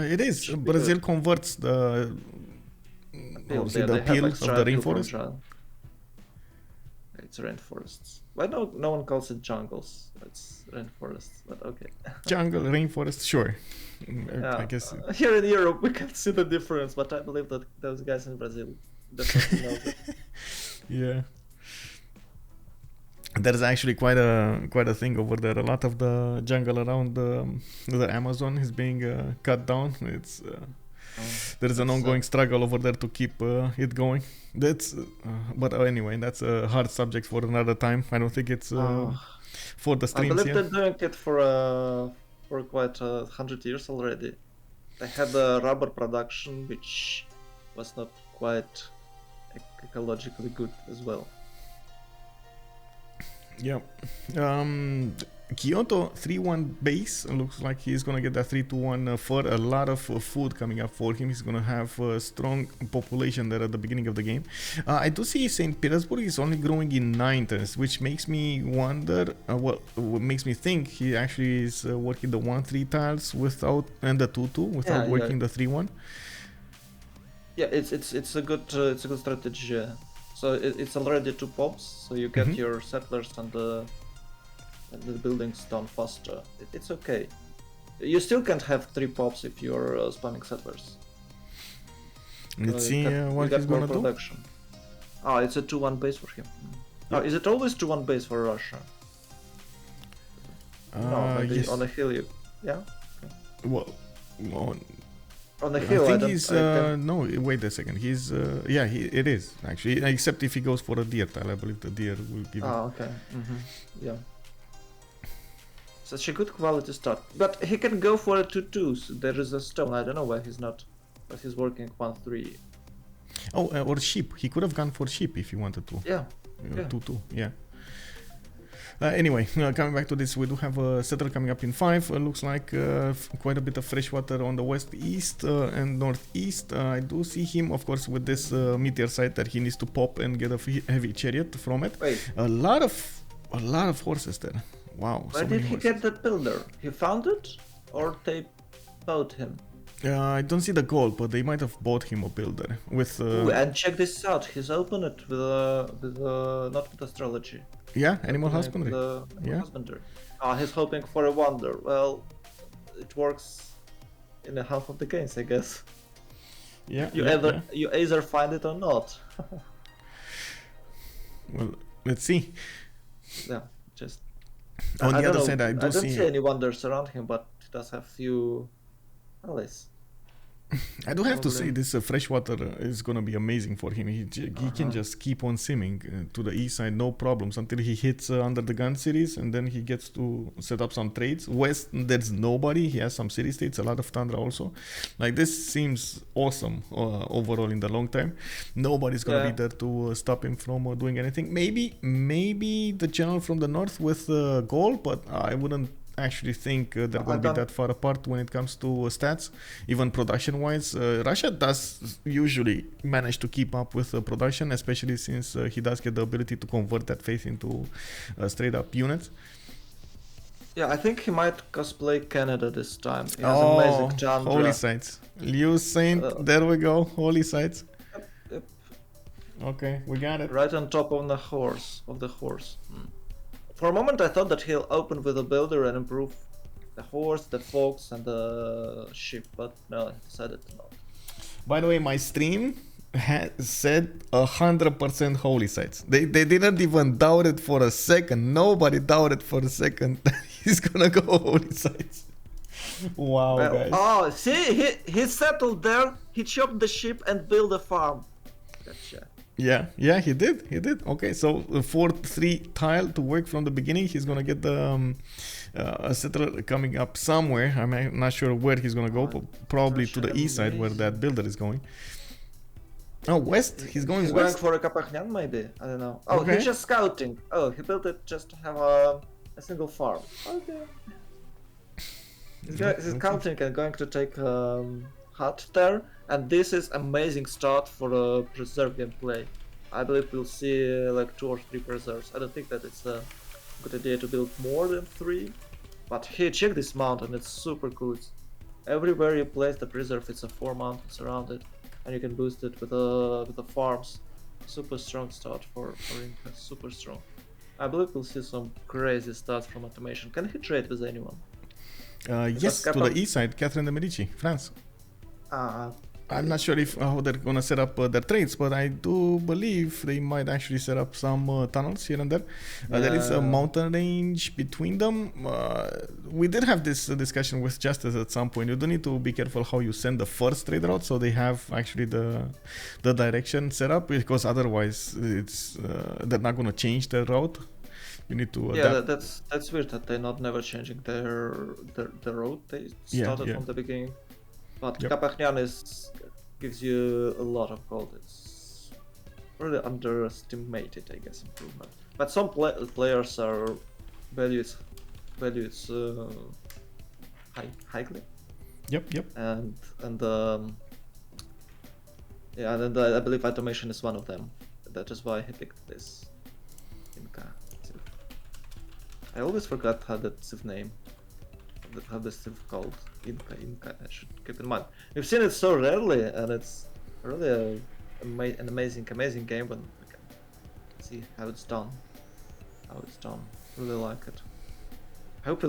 It is. should be Brazil good. converts the. Appeal, The yeah, they have appeal extra of the appeal from rainforest. It's rainforests. Why no one calls it jungles? It's rainforests, but okay. Jungle, rainforest, sure. Yeah. I guess. Here in Europe, we can see the difference, but I believe that those guys in Brazil definitely know it. Yeah. There's actually quite a thing over there. A lot of the jungle around the Amazon is being cut down. It's there's an ongoing struggle over there to keep it going. That's but anyway, that's a hard subject for another time. I don't think it's for the I streams believe yet. they're doing it for quite 100 years already. They had the rubber production, which was not quite ecologically good as well. Yeah. Kyoto 3-1 base looks like he's gonna get that 3-1 for a lot of food coming up for him. He's gonna have a strong population there at the beginning of the game. I do see St. Petersburg is only growing in 9 turns, which makes me wonder, what makes me think he actually is working the 1-3 tiles without, and the 2-2 without working the 3-1. Yeah, it's a good strategy. So it's already 2 pops, so you get your settlers and the buildings done faster. It's okay. You still can't have 3 pops if you're spamming settlers. Let's see what he's gonna do. Oh, it's a 2-1 base for him. Oh, is it always 2-1 base for Russia? No, maybe yes. on a hill you... Yeah? Well, on the hill, I think he's no. Wait a second. He's yeah. It is actually, except if he goes for a deer tile. I believe the deer will give. Oh, okay. Yeah. Such a good quality start, but he can go for a 2-2. So there is a stone. I don't know why he's not. But he's working 1-3. Oh, or sheep. He could have gone for sheep if he wanted to. Yeah. 2-2. Yeah. Anyway, coming back to this, we do have a settler coming up in 5. Looks like quite a bit of fresh water on the west, east, and northeast. I do see him, of course, with this meteor site that he needs to pop and get a heavy chariot from it. Wait. A lot of horses there. Wow. Where did he get that builder? He found it, or they bought him? I don't see the gold, but they might have bought him a builder with. Ooh, and check this out. He's opened it with not with astrology. Yeah, animal husbandry. Husbandry. He's hoping for a wonder. Well, it works in a half of the games, I guess. Yeah. You either find it or not. Well, let's see. Yeah, just. On the other side, I don't see see any wonders around him, but he does have few allies. I do have to say this freshwater is gonna be amazing for him. He can just keep on simming to the east side, no problems, until he hits under the gun cities, and then he gets to set up some trades. West, there's nobody. He has some city states, a lot of tundra also. Like, this seems awesome overall in the long term. Nobody's gonna be there to stop him from doing anything. Maybe the general from the north with Gaul, but I wouldn't actually think they're going to be that far apart when it comes to stats, even production wise. Russia does usually manage to keep up with production, especially since he does get the ability to convert that faith into straight up units. Yeah, I think he might cosplay Canada this time. He has amazing tundra. Holy sites. Liu Saint, there we go, holy sites. Yep. Okay, we got it. Right on top of the horse. For a moment I thought that he'll open with a builder and improve the horse, the fox, and the sheep, but no, I decided not. By the way, my stream said 100% holy sites. They didn't even doubt it for a second. Nobody doubted for a second that he's gonna go holy sites. Wow, guys. Oh, see, he settled there, he chopped the sheep and built a farm. Gotcha. Yeah, he did. Okay, so 4-3 tile to work from the beginning. He's gonna get the a settler coming up somewhere. I'm not sure where he's gonna go, but probably to the east side where that builder is going. Oh, west? He's going west? Going for a Kapachnian, maybe? I don't know. Oh, okay. He's just scouting. Oh, he built it just to have a single farm. Okay. He's scouting and going to take hut there. And this is amazing start for a preserve gameplay. I believe we'll see like 2 or 3 preserves. I don't think that it's a good idea to build more than 3. But hey, check this mountain, it's super cool. Everywhere you place the preserve, it's a 4 mountains around it, and you can boost it with the farms. Super strong start for Inca, super strong. I believe we'll see some crazy stats from Automation. Can he trade with anyone? Yes, to the east side, Catherine de Medici, France. I'm not sure if how they're gonna set up their trades, but I do believe they might actually set up some tunnels here and there. There is a mountain range between them. We did have this discussion with Justice at some point. You do need to be careful how you send the first trade route, so they have actually the direction set up, because otherwise it's they're not gonna change their route. You need to adapt. That's weird that they're not never changing their route they started from the beginning. But Kapachnian gives you a lot of gold. It's really underestimated, I guess, improvement. But some players are value it highly. Yep. And I believe Automation is one of them. That is why he picked this Inca. I always forgot how that civ name. How this civ called Inca. I should keep in mind. We've seen it so rarely, and it's really an amazing game when we can see how it's done. Really like it. Hope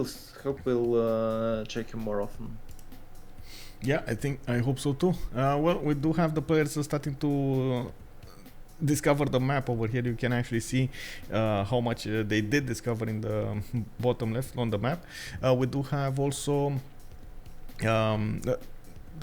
we'll check him more often. Yeah, I hope so too. Well, we do have the players starting to discover the map over here. You can actually see how much they did discover in the bottom left on the map. We do have also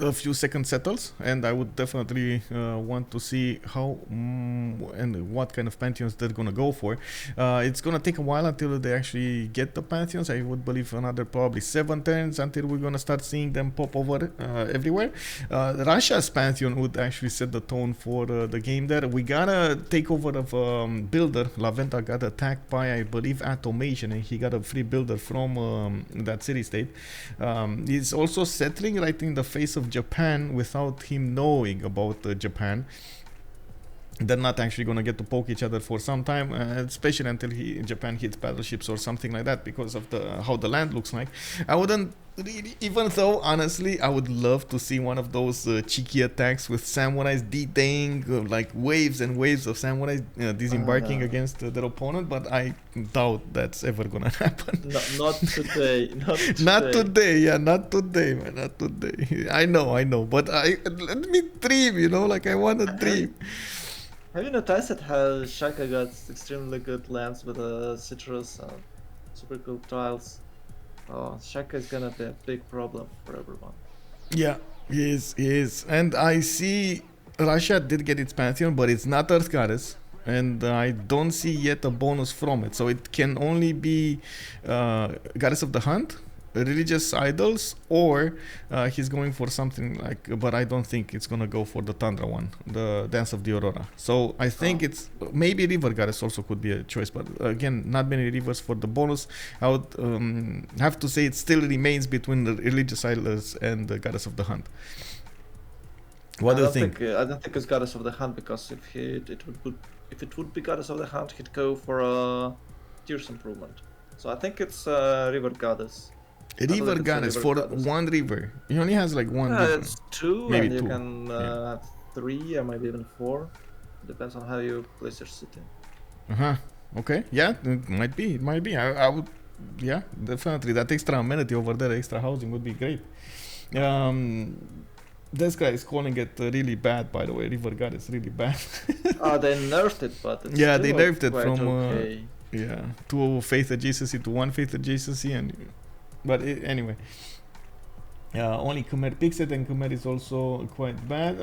a few second settles, and I would definitely want to see how and what kind of pantheons they're gonna go for. It's gonna take a while until they actually get the pantheons. I would believe another probably 7 turns until we're gonna start seeing them pop over everywhere. Russia's pantheon would actually set the tone for the game there. We got a takeover of builder. Laventa got attacked by, I believe, Atomation, and he got a free builder from that city state. He's also settling right in the face of Japan without him knowing about Japan. They're not actually going to get to poke each other for some time, especially until Japan hits battleships or something like that, because of how the land looks like. I wouldn't really, even though honestly I would love to see one of those cheeky attacks with samurais detaining like waves and waves of samurais disembarking against their opponent, but I doubt that's ever gonna happen. Not today. Not today, not today, man, not today. I know, but let me dream, like I want to dream. Have you noticed how Shaka got extremely good lands with citrus and super cool tiles? Oh, Shaka is gonna be a big problem for everyone. Yeah, he is. And I see Russia did get its pantheon, but it's not Earth Goddess. And I don't see yet a bonus from it. So it can only be Goddess of the Hunt, religious idols, or he's going for something like, but I don't think it's gonna go for the Tundra one, the Dance of the Aurora. So I think it's maybe River Goddess also could be a choice, but again, not many rivers for the bonus. I would have to say it still remains between the religious idols and the Goddess of the Hunt. What do you think? I don't think it's Goddess of the Hunt, because if it would be Goddess of the Hunt, he'd go for a Tears improvement. So I think it's River Goddess. River Goddess for one river. He only has like one river. It's 2, maybe and you can have 3 or maybe even 4. Depends on how you place your city. Okay. Yeah, it might be. I would. Yeah, definitely. That extra amenity over there, extra housing would be great. This guy is calling it really bad, by the way. River Goddess really bad. They nerfed it, but it's they nerfed it from okay. 2 faith adjacency to 1 faith adjacency, but anyway, only Khmer picks it, and Khmer is also quite bad.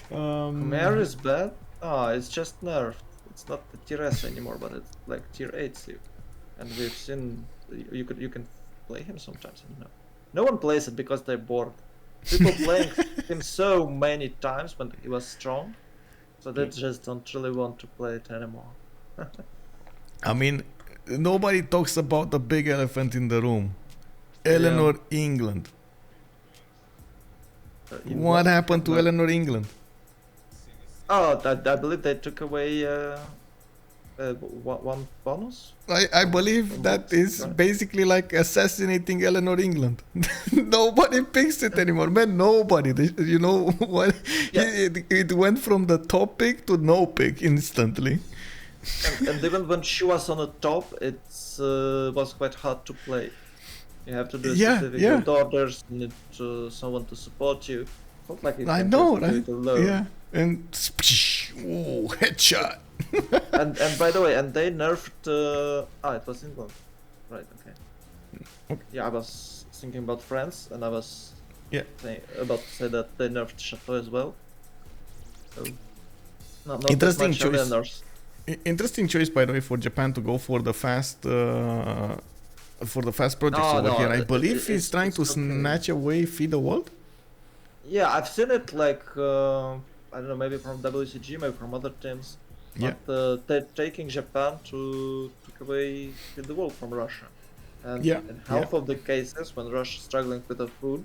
Khmer is bad? It's just nerfed. It's not the tier S anymore, but it's like tier 8 Civ. And we've seen you can play him sometimes. No one plays it because they're bored. People playing him so many times when he was strong, so they just don't really want to play it anymore. I mean, nobody talks about the big elephant in the room. Eleanor England. What happened to Eleanor England? Oh, I believe they took away one bonus. I believe that is Right. basically like assassinating Eleanor England. Nobody picks it anymore, man. Nobody. You know what? Yeah. It went from the top pick to no pick instantly. And even when she was on the top, it was quite hard to play. You have to do Yeah, specific yeah. build orders, you need someone to support you. Felt like it I can know, just do right? it alone. Yeah, and oh, headshot. And by the way, and they nerfed. It was England, right? Okay. Yeah, I was thinking about France, and I was about to say that they nerfed Chateau as well. So, not Interesting that much choice. Eleanor's. Interesting choice, by the way, for Japan to go for the fast projects over here. I believe he's trying to snatch away Feed the World. Yeah, I've seen it like I don't know, maybe from WCG, maybe from other teams. Yeah. But they're taking Japan to take away the world from Russia. And in half of the cases, when Russia is struggling with the food,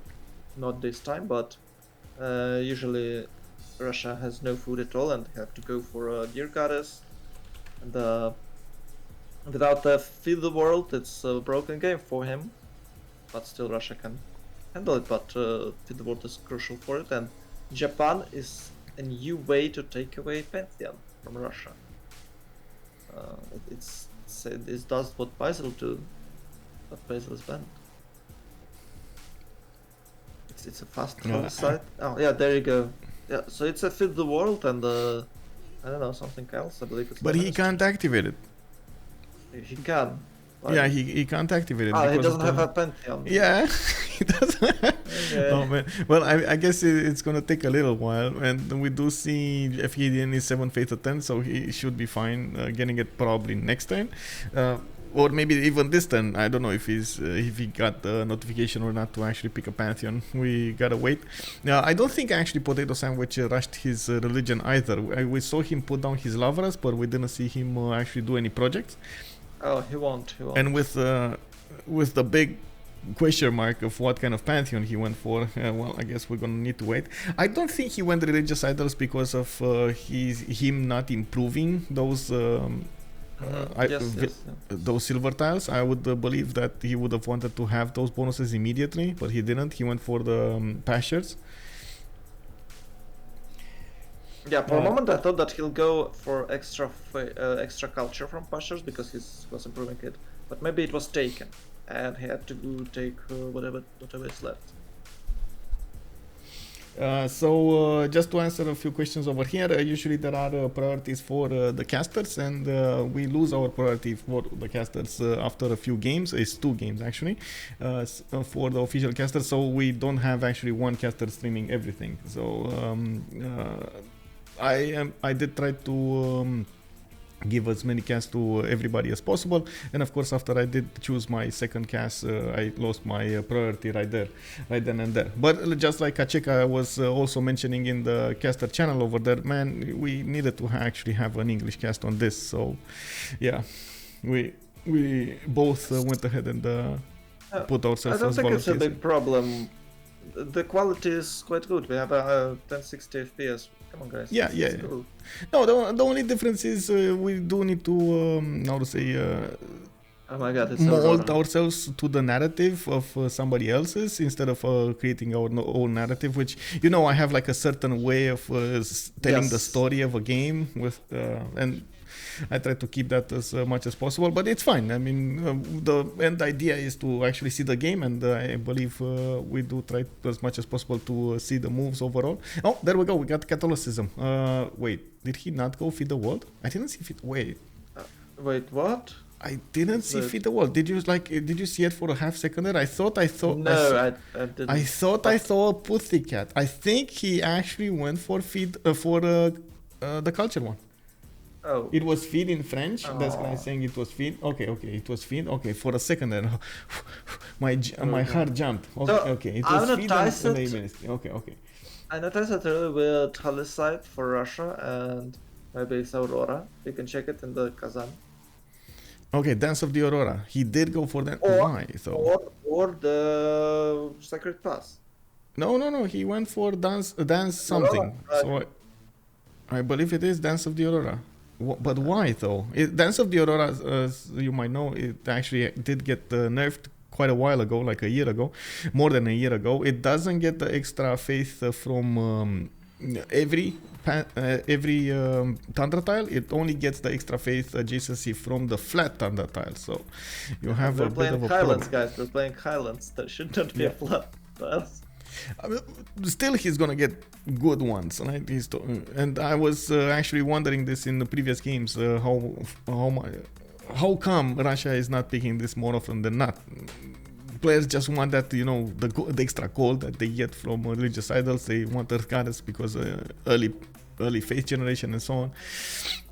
not this time, but usually Russia has no food at all and they have to go for a deer goddess. And without the Feed the World, it's a broken game for him. But still, Russia can handle it. But Feed the World is crucial for it. And Japan is a new way to take away Pantheon from Russia. It does what Basil do, but Basil is banned. It's a fast site. Oh yeah, there you go. Yeah, so it's a Feed the World and I don't know, something else. I believe it's. But he can't activate it. He can. Right? Yeah, he can't activate it. He doesn't have a Pantheon. Yeah, he doesn't. Okay. Oh man. Well, I guess it's gonna take a little while, and we do see Fkdn is 7 Fate of 10, so he should be fine getting it probably next time. Or maybe even this time. I don't know if he got the notification or not to actually pick a Pantheon. We gotta wait. I don't think actually PotatoSandwich rushed his religion either. We saw him put down his Lavras, but we didn't see him actually do any projects. Oh, he won't. And with the big question mark of what kind of Pantheon he went for, well, I guess we're gonna need to wait. I don't think he went religious idols because of him not improving those. Those silver tiles. I would believe that he would have wanted to have those bonuses immediately, but he didn't. He went for the pastures. Yeah, for a moment I thought that he'll go for extra culture from pastures because he was improving it, but maybe it was taken and he had to take whatever is left. So just to answer a few questions over here, usually there are priorities for the casters, and we lose our priority for the casters after a few games. It's 2 games actually for the official casters, so we don't have actually one caster streaming everything. So I did try to give as many casts to everybody as possible, and of course after I did choose my second cast, I lost my priority right then and there. But just like Kacheka was also mentioning in the caster channel over there, man, we needed to actually have an English cast on this. So yeah, we both went ahead and put ourselves as volunteers. I don't think it's a big problem. The quality is quite good. We have a 1060 FPS. Come on, guys. Yeah. Cool. No, the only difference is we do need to how to say oh my God, it's mold ourselves to the narrative of somebody else's instead of creating our own narrative, which, you know, I have like a certain way of telling the story of a game with and I try to keep that as much as possible, but it's fine. I mean, the end idea is to actually see the game, and I believe we do try as much as possible to see the moves overall. Oh, there we go. We got Catholicism. Wait, did he not go Feed the World? I didn't see Feed. Wait, what? I didn't see Feed the World. Did you see it for a half second there? I thought. No, I didn't. I thought I saw a Pussycat. I think he actually went for Feed for the culture one. Oh. It was Feed in French. That's why I'm saying it was Feed. Okay, it was Feed. Okay, for a second then, my heart jumped. Okay, it was Feed and Ministry. Okay. I noticed a really weird holy site for Russia, and maybe it's Aurora. You can check it in the Kazan. Okay, Dance of the Aurora. He did go for that. Why? So. Or the Sacred Pass. No. He went for dance something. So I believe it is Dance of the Aurora. But why though? Dance of the Aurora, as you might know, it actually did get nerfed quite a while ago, like a year ago, more than a year ago. It doesn't get the extra faith from every thunder tile. It only gets the extra faith adjacency from the flat thunder tile. So you have a bit of a Highlands, problem. guys. We're playing Highlands. There should not be a flat tiles. Still, he's gonna get good ones, right? And I was actually wondering this in the previous games. How come Russia is not picking this more often than not? Players just want that, you know, the extra gold that they get from religious idols. They want Earth Goddess because early faith generation and so on.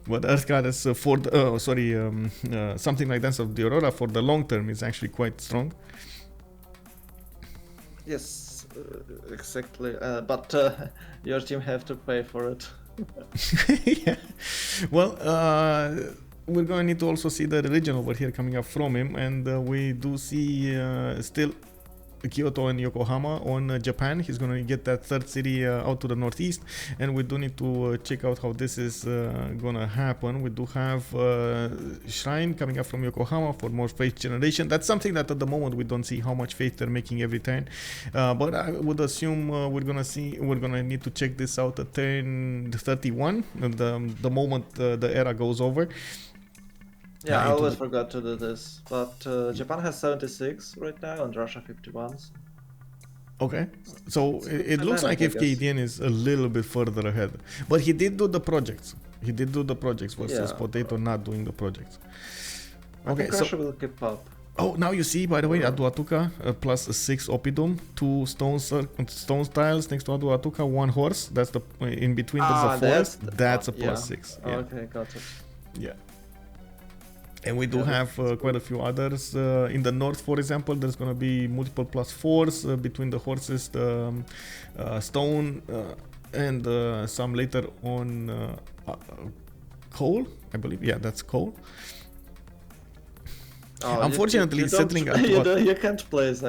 But Earth Goddess for the, something like Dance of the Aurora for the long term is actually quite strong. Yes, exactly. But your team have to pay for it. Yeah. Well, we're going to need to also see the religion over here coming up from him, and we do see still Kyoto and Yokohama on Japan. He's going to get that third city out to the northeast, and we do need to check out how this is going to happen. We do have Shrine coming up from Yokohama for more faith generation. That's something that at the moment we don't see how much faith they're making every turn, but I would assume we're going to need to check this out at turn 31, the moment the era goes over. Yeah, I always forgot to do this, but Japan has 76 right now and Russia 51. Okay, so it looks like Fkdn is a little bit further ahead, but he did do the projects. He did do the projects versus Potato not doing the projects. Okay, I think Russia will keep up. Oh, now you see, by the way, Aduatuca plus 6 Oppidum, 2 stone tiles next to Aduatuca, 1 horse. That's the in between. There's a forest. That's a plus 6. Yeah. Okay, got it. Yeah. And we do have quite a few others. In the north, for example, there's going to be multiple plus 4s between the horses, the stone, and some later on coal, I believe. Yeah, that's coal. Oh, unfortunately, settling at you can't place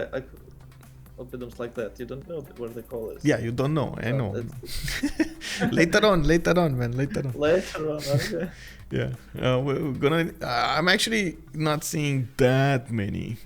Oppidums like that. You don't know where the coal is. Yeah, you don't know. I know. later on, man. Later on. Later on, okay. Yeah, we're gonna. I'm actually not seeing that many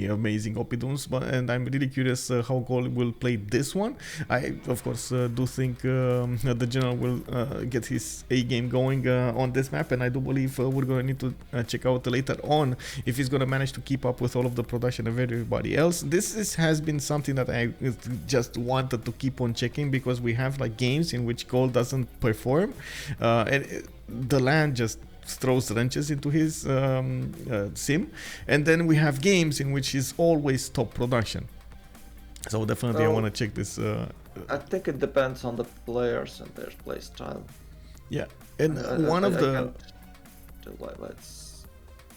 amazing Oppidums, and I'm really curious how Gaul will play this one. I, of course, do think the general will get his A game going on this map, and I do believe we're gonna need to check out later on if he's gonna manage to keep up with all of the production of everybody else. This has been something that I just wanted to keep on checking because we have like games in which Gaul doesn't perform, and the land just throws wrenches into his sim, and then we have games in which he's always top production. So definitely I want to check this. I think it depends on the players and their play style. Yeah, and it's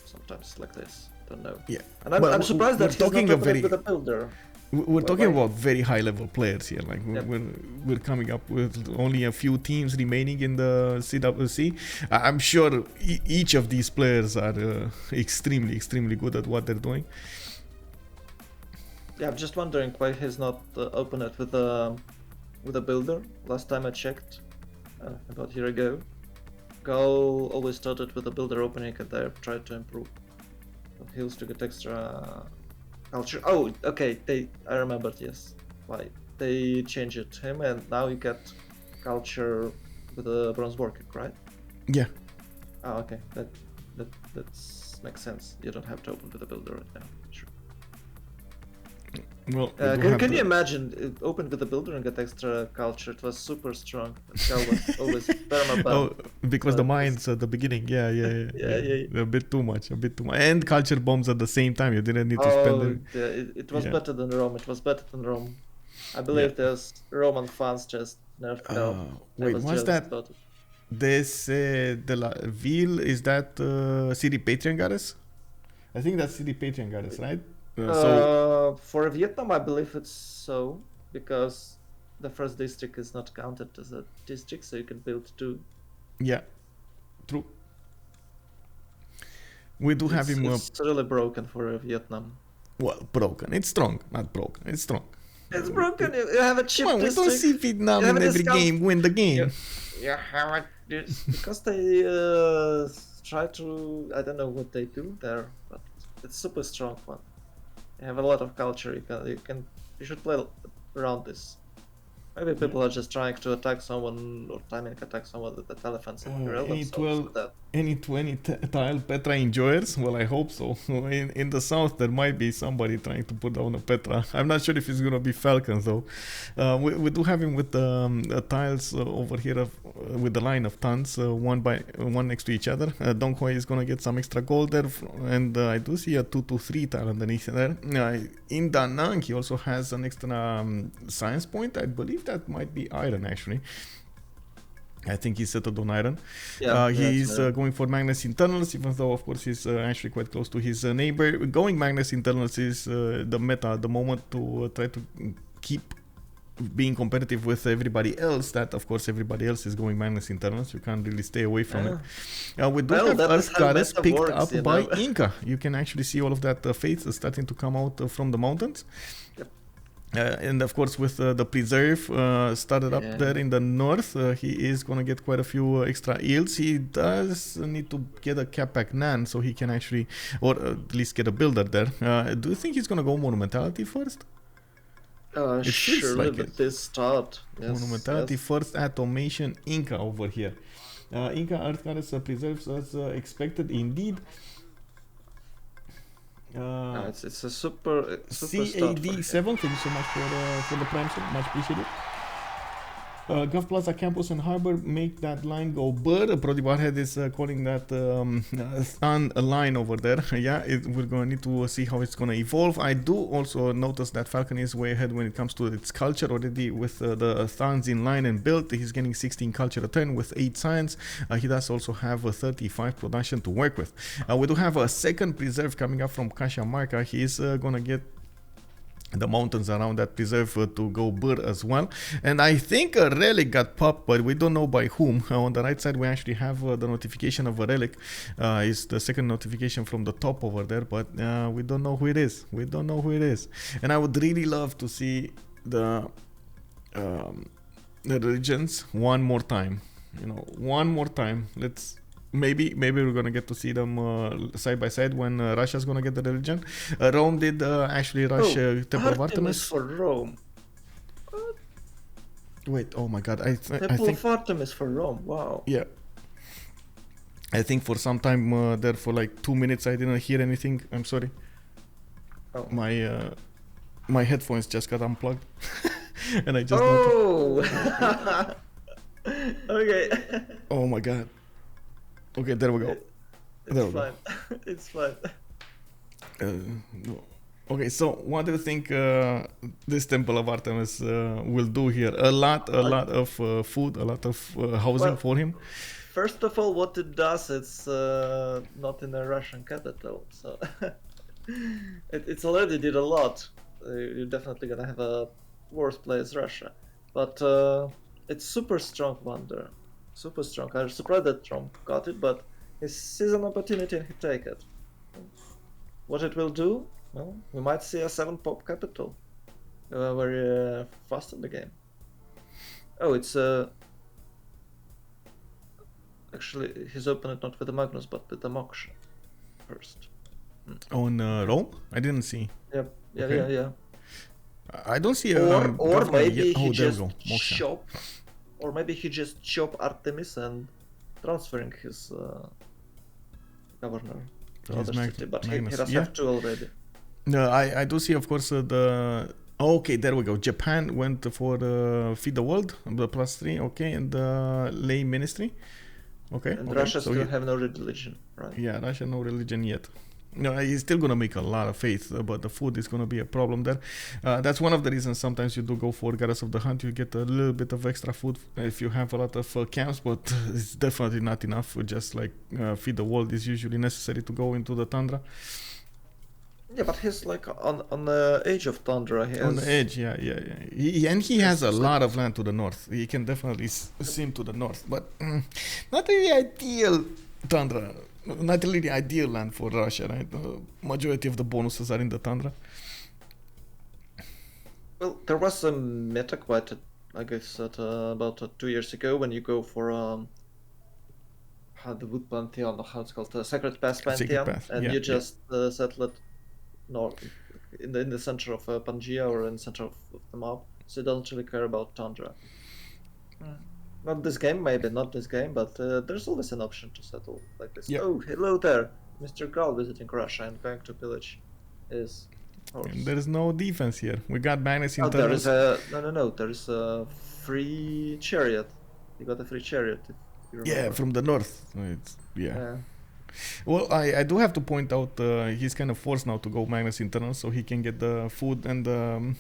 sometimes like this. Don't know. Yeah, and I'm surprised that he's not opening with a builder. We're talking about very high level players here. Like we're coming up with only a few teams remaining in the CWC. I'm sure each of these players are extremely good at what they're doing. Yeah, I'm just wondering why he's not opened it with a builder. Last time I checked, about a year ago, Gaul always started with a builder opening, and they tried to improve heals to get extra culture. Oh, okay. I remembered. Yes, why they changed it him, and now you get culture with a bronze working, right? Yeah. Oh, okay. That makes sense. You don't have to open with a builder right now. Sure. Well, can you imagine open with a builder and get extra culture? It was super strong. Cal was always permaban. Oh, because the mines at the beginning, yeah. A bit too much, and culture bombs at the same time. You didn't need to spend it. It was better than Rome. I believe there's Roman fans just nerfed out. Wait, what's that? This de la Ville, is that City Patreon goddess? I think that's City Patreon goddess, right? For Vietnam, I believe it's so, because the first district is not counted as a district, so you can build 2. Yeah, true. We do have him. It's really broken for Vietnam. Well, broken. It's strong, not broken. It's strong. It's broken. You have a chip district. We don't see Vietnam in every game win the game. You have this. Because they try to, I don't know what they do there, but it's super strong one. They have a lot of culture. You should play around this. Maybe people are just trying to attack someone or timing attack someone with the elephants and grill Any themselves 12, with that. any 20 tile Petra enjoyers? Well, I hope so. In the south, there might be somebody trying to put down a Petra. I'm not sure if it's gonna be Falcons though. We do have him with tiles over here with the line of tons, one next to each other. Donghoi is gonna get some extra gold there, and I do see a 2-3 tile underneath there. In Da Nang, he also has an extra science point. I believe that might be iron actually. I think he's settled on iron. Yeah, he's going for Magnus internals, even though of course he's actually quite close to his neighbor. Going Magnus internals is the meta at the moment to try to keep being competitive with everybody else. That of course everybody else is going Magnus internals. You can't really stay away from it. We do have Earth Goddess picked up by Inca. You can actually see all of that faith starting to come out from the mountains. Yep. And of course with the preserve started up there in the north, he is going to get quite a few extra yields. He does need to get a Capac Nan so he can actually, or at least get a builder there. Do you think he's going to go Monumentality first? Surely like with this start. Yes, Monumentality first, Atomation, Inca over here. Inca Earth Goddess preserves as expected indeed. It's a super CAD7, thank you so much for the prime, much appreciated. Gulf Plaza Campus and Harbor make that line go bird. Brody Barhead is calling that Thun line over there. Yeah, we're going to need to see how it's going to evolve. I do also notice that Falcon is way ahead when it comes to its culture already with the Thuns in line and built. He's getting 16 culture a turn with 8 science. He does also have a 35 production to work with. We do have a second preserve coming up from Cajamarca. He is going to get the mountains around that preserve to go bird as well, and I think a relic got popped, but we don't know by whom. On the right side we actually have the notification of a relic. It's the second notification from the top over there, but we don't know who it is. And I would really love to see the religions one more time. Let's maybe we're gonna get to see them side by side when Russia's gonna get the religion. Rome did actually rush Temple of Artemis for Rome. What? Wait, oh my god, I think of Artemis for Rome. Wow. Yeah, I think for some time there for like 2 minutes I didn't hear anything. I'm sorry. Oh. My headphones just got unplugged and I just Okay. Oh my god. Okay, there we go. It's fine. It's fine. Okay, so what do you think this Temple of Artemis will do here? A lot of food, a lot of housing for him. First of all, what it does, it's not in the Russian capital, so it's already did a lot. You're definitely gonna have a worse place, Russia, but it's super strong wonder. Super strong. I'm surprised that Trump got it, but he sees an opportunity and he take it. What it will do? Well, we might see a 7-pop capital very fast in the game. Oh, it's actually he's opened it not with the Magnus but with the Moksha first. On Rome? I didn't see. Yep. Yeah, okay. yeah. I don't see or maybe he there just we go. Moksha. chop. Or maybe he just chop Artemis and transferring his governor to other city, but he does have 2 already. No, I do see, of course, okay, there we go. Japan went for Feed the World, the +3, okay, and Lay Ministry. Okay. And Russia still have no religion, right? Yeah, Russia no religion yet. No, he's still gonna make a lot of faith, but the food is gonna be a problem there. That's one of the reasons sometimes you do go for Goddess of the Hunt. You get a little bit of extra food if you have a lot of camps, but it's definitely not enough. Just like Feed the World is usually necessary to go into the tundra. Yeah, but he's like on the edge of tundra. On the edge, yeah. He has a lot of land to the north. He can definitely see to the north, but not really ideal tundra. Not really the ideal land for Russia, right? The majority of the bonuses are in the tundra. Well, there was a meta quite I guess that about 2 years ago when you go for the wood pantheon, or how it's called, the sacred pass pantheon, Path, and yeah, you yeah. just settle it north in the center of Pangaea or in the center of the map, so you don't really care about tundra. Not this game, maybe not this game, but there's always an option to settle like this. Yeah. Oh, hello there, Mr. Gaul visiting Russia and going to pillage his horse. And there is no defense here. We got Magnus Oh, there internals. is no. There is a free chariot. You got a free chariot. If you remember. Yeah, from the north. It's, yeah. Yeah. Well, I do have to point out he's kind of forced now to go Magnus internal so he can get the food and the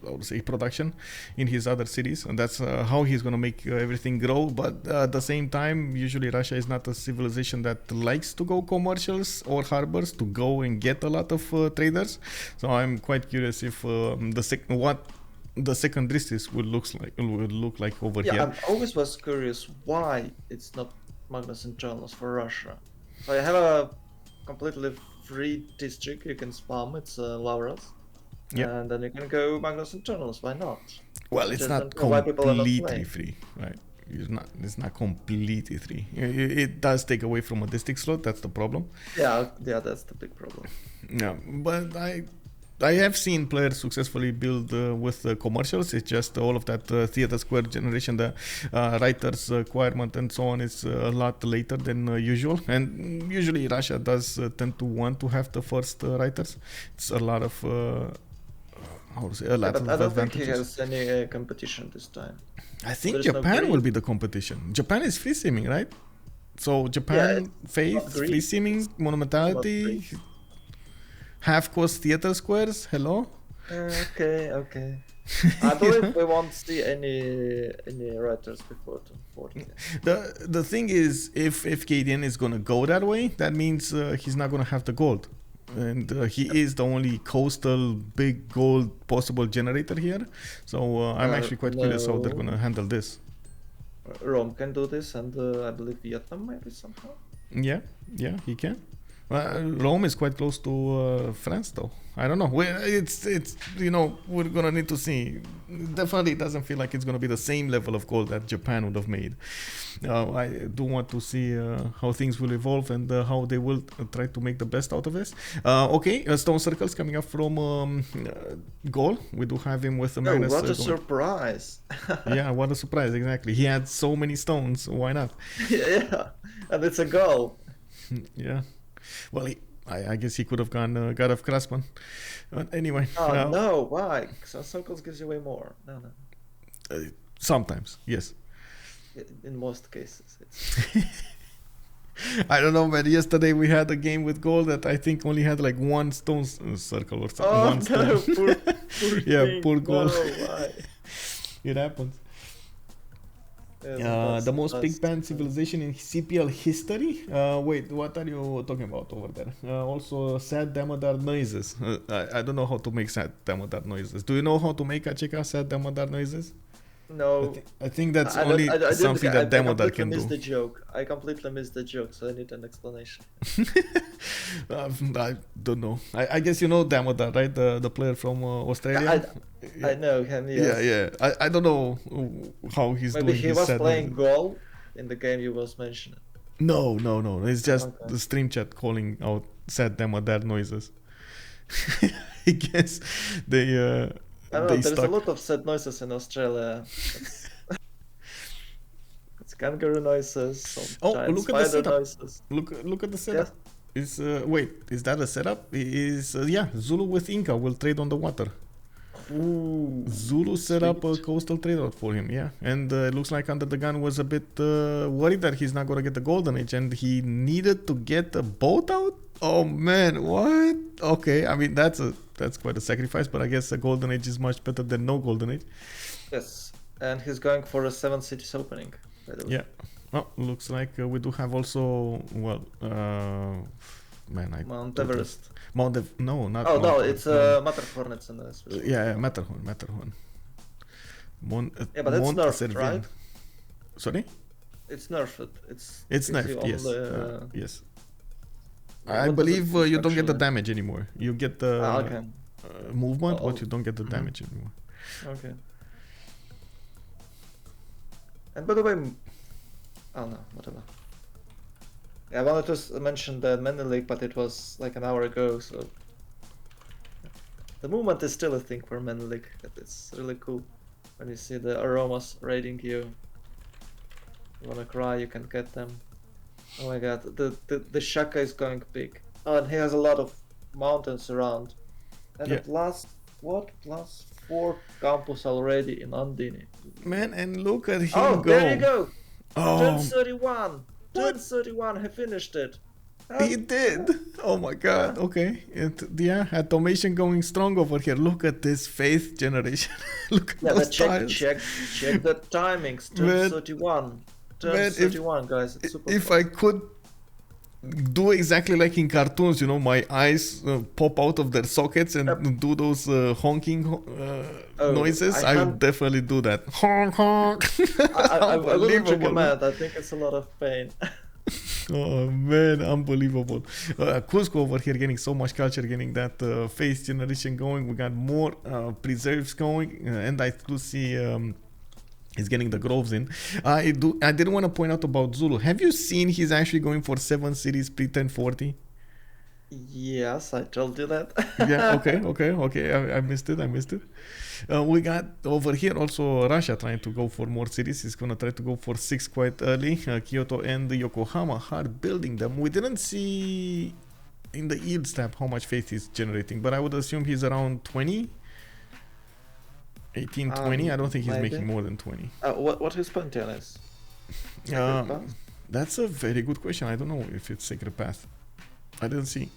I would say production in his other cities, and that's how he's gonna make everything grow. But at the same time, usually Russia is not a civilization that likes to go commercials or harbors to go and get a lot of traders. So I'm quite curious if what the second district would look like over Yeah, here. I always was curious why it's not Magnus internals for Russia. So I have a completely free district you can spam. It's Laurels. Yeah. And then you can go Magnus internals. Why not? Well, it's Just not don't know why people are not completely playing. free, right? It's not completely free. It does take away from a district slot. That's the problem. Yeah, that's the big problem. Yeah, but I have seen players successfully build with commercials. It's just all of that theater square generation, the writers requirement and so on is a lot later than usual. And usually Russia does tend to want to have the first writers. It's a lot of how to say, a lot But of I don't think he advantages. has any competition this time. I think There's no Japan greed. will be the competition. Japan is free simming, right? So Japan, Faith, not greed. free simming, monumentality, greed. half cost theater squares. Hello. Okay. I believe we won't see any writers before 40. The thing is, if Fkdn is gonna go that way, that means he's not gonna have the gold, and he is the only coastal big gold possible generator here. So I'm actually quite curious how they're no. gonna handle this. Rome can do this, and I believe Vietnam maybe somehow. Yeah, he can. Rome is quite close to France, though. I don't know. It's we're gonna need to see. Definitely doesn't feel like it's gonna be the same level of gold that Japan would have made. I do want to see how things will evolve and how they will try to make the best out of this. Okay, Stone Circles coming up from Gaul. We do have him with the Oh, minus. what a gold. surprise! Yeah, what a surprise! Exactly. He had so many stones. Why not? Yeah, and it's a goal. Yeah. Well, I guess he could have gone God of Craftsman. But anyway. Oh no, why? So Circles gives you way more. No. Sometimes, yes. In most cases, it's... I don't know, man. Yesterday we had a game with Gaul that I think only had like one stone circle or something. Oh one stone. no, poor Yeah, thing. poor Gaul. No, why? It happens. Yeah, The most big banned civilization in CPL history. Wait, what are you talking about over there? Also, sad Damodar noises. I don't know how to make sad Damodar noises. Do you know how to make Achika sad Damodar noises? No, I think that's I only didn't- something that Damodar can I do. completely missed the joke. I completely missed the joke, so I need an explanation. I don't know. I guess you know Damodar, right? The player from Australia. I know him. Yes. Yeah. I don't know how he's Maybe doing. he his was sad playing noises. Gaul in the game you was mentioning. No. It's just Okay. the stream chat calling out sad Damodar noises. I guess they. I don't know. They There's stuck. a lot of sad noises in Australia. It's kangaroo noises. Some Oh, giant look at the spider setup. noises. Look at the setup. Is wait, is that a setup? Is yeah, Zulu with Inca will trade on the water. Ooh, Zulu set up a sweet. coastal trade route for him, yeah. And it looks like UnderTheGun was a bit worried that he's not going to get the Golden Age and he needed to get a boat out? Oh man, what? Okay, I mean, that's quite a sacrifice, but I guess a Golden Age is much better than no Golden Age. Yes, and he's going for a 7 cities opening. By the way. Yeah. Oh, looks like we do have also, well, man, Mount Everest. No, not Oh Mount no, Everest, it's Matterhorn. It's in the special. Yeah, Matterhorn. Yeah, but it's Mont nerfed, Cervin. right? Sorry? It's nerfed. It's gives you nerfed, all yes. the- Yes. What I does it believe do you don't get the actually? damage anymore. You get the Okay. movement, Oh, but you don't get the damage anymore. Okay. And by the way, oh no, whatever. Yeah, I wanted to mention the Menelik, but it was like an hour ago, so the movement is still a thing for Menelik. It's really cool when you see the aromas raiding you. You wanna cry, you can get them. Oh my god, the Shaka is going big. Oh, and he has a lot of mountains around. And Yeah. at last, what? Plus 4 campus already in Andini. Man, and look at him Oh, go. there you go! Turn Oh, 31! Turn What? 31, he finished it! he did. Oh my god. Okay. Yeah, Atomation going strong over here. Look at this faith generation. Look at Yeah, those but check tiles. the timings. Turn Man. 31. Turn Man, 31, guys. It's super If fun. I could do exactly like in cartoons, you know, my eyes pop out of their sockets and do those honking noises, I would definitely do that. Honk, honk. I wouldn't Unbelievable. recommend. I think it's a lot of pain. Oh man, unbelievable. Cusco over here getting so much culture, getting that face generation going. We got more preserves going, and I do see he's getting the groves in. I didn't want to point out about Zulu. Have you seen he's actually going for 7 cities pre 1040? Yes, I told you that. Yeah, okay. I missed it. We got over here also Russia trying to go for more cities. He's gonna try to go for 6 quite early. Kyoto and Yokohama hard building them. We didn't see in the yield tab how much faith he's generating, but I would assume he's around 20. 18, 20. I don't think he's maybe. making more than 20. What his pantheon is? Sacred Path? That's a very good question. I don't know if it's Sacred Path. I didn't see.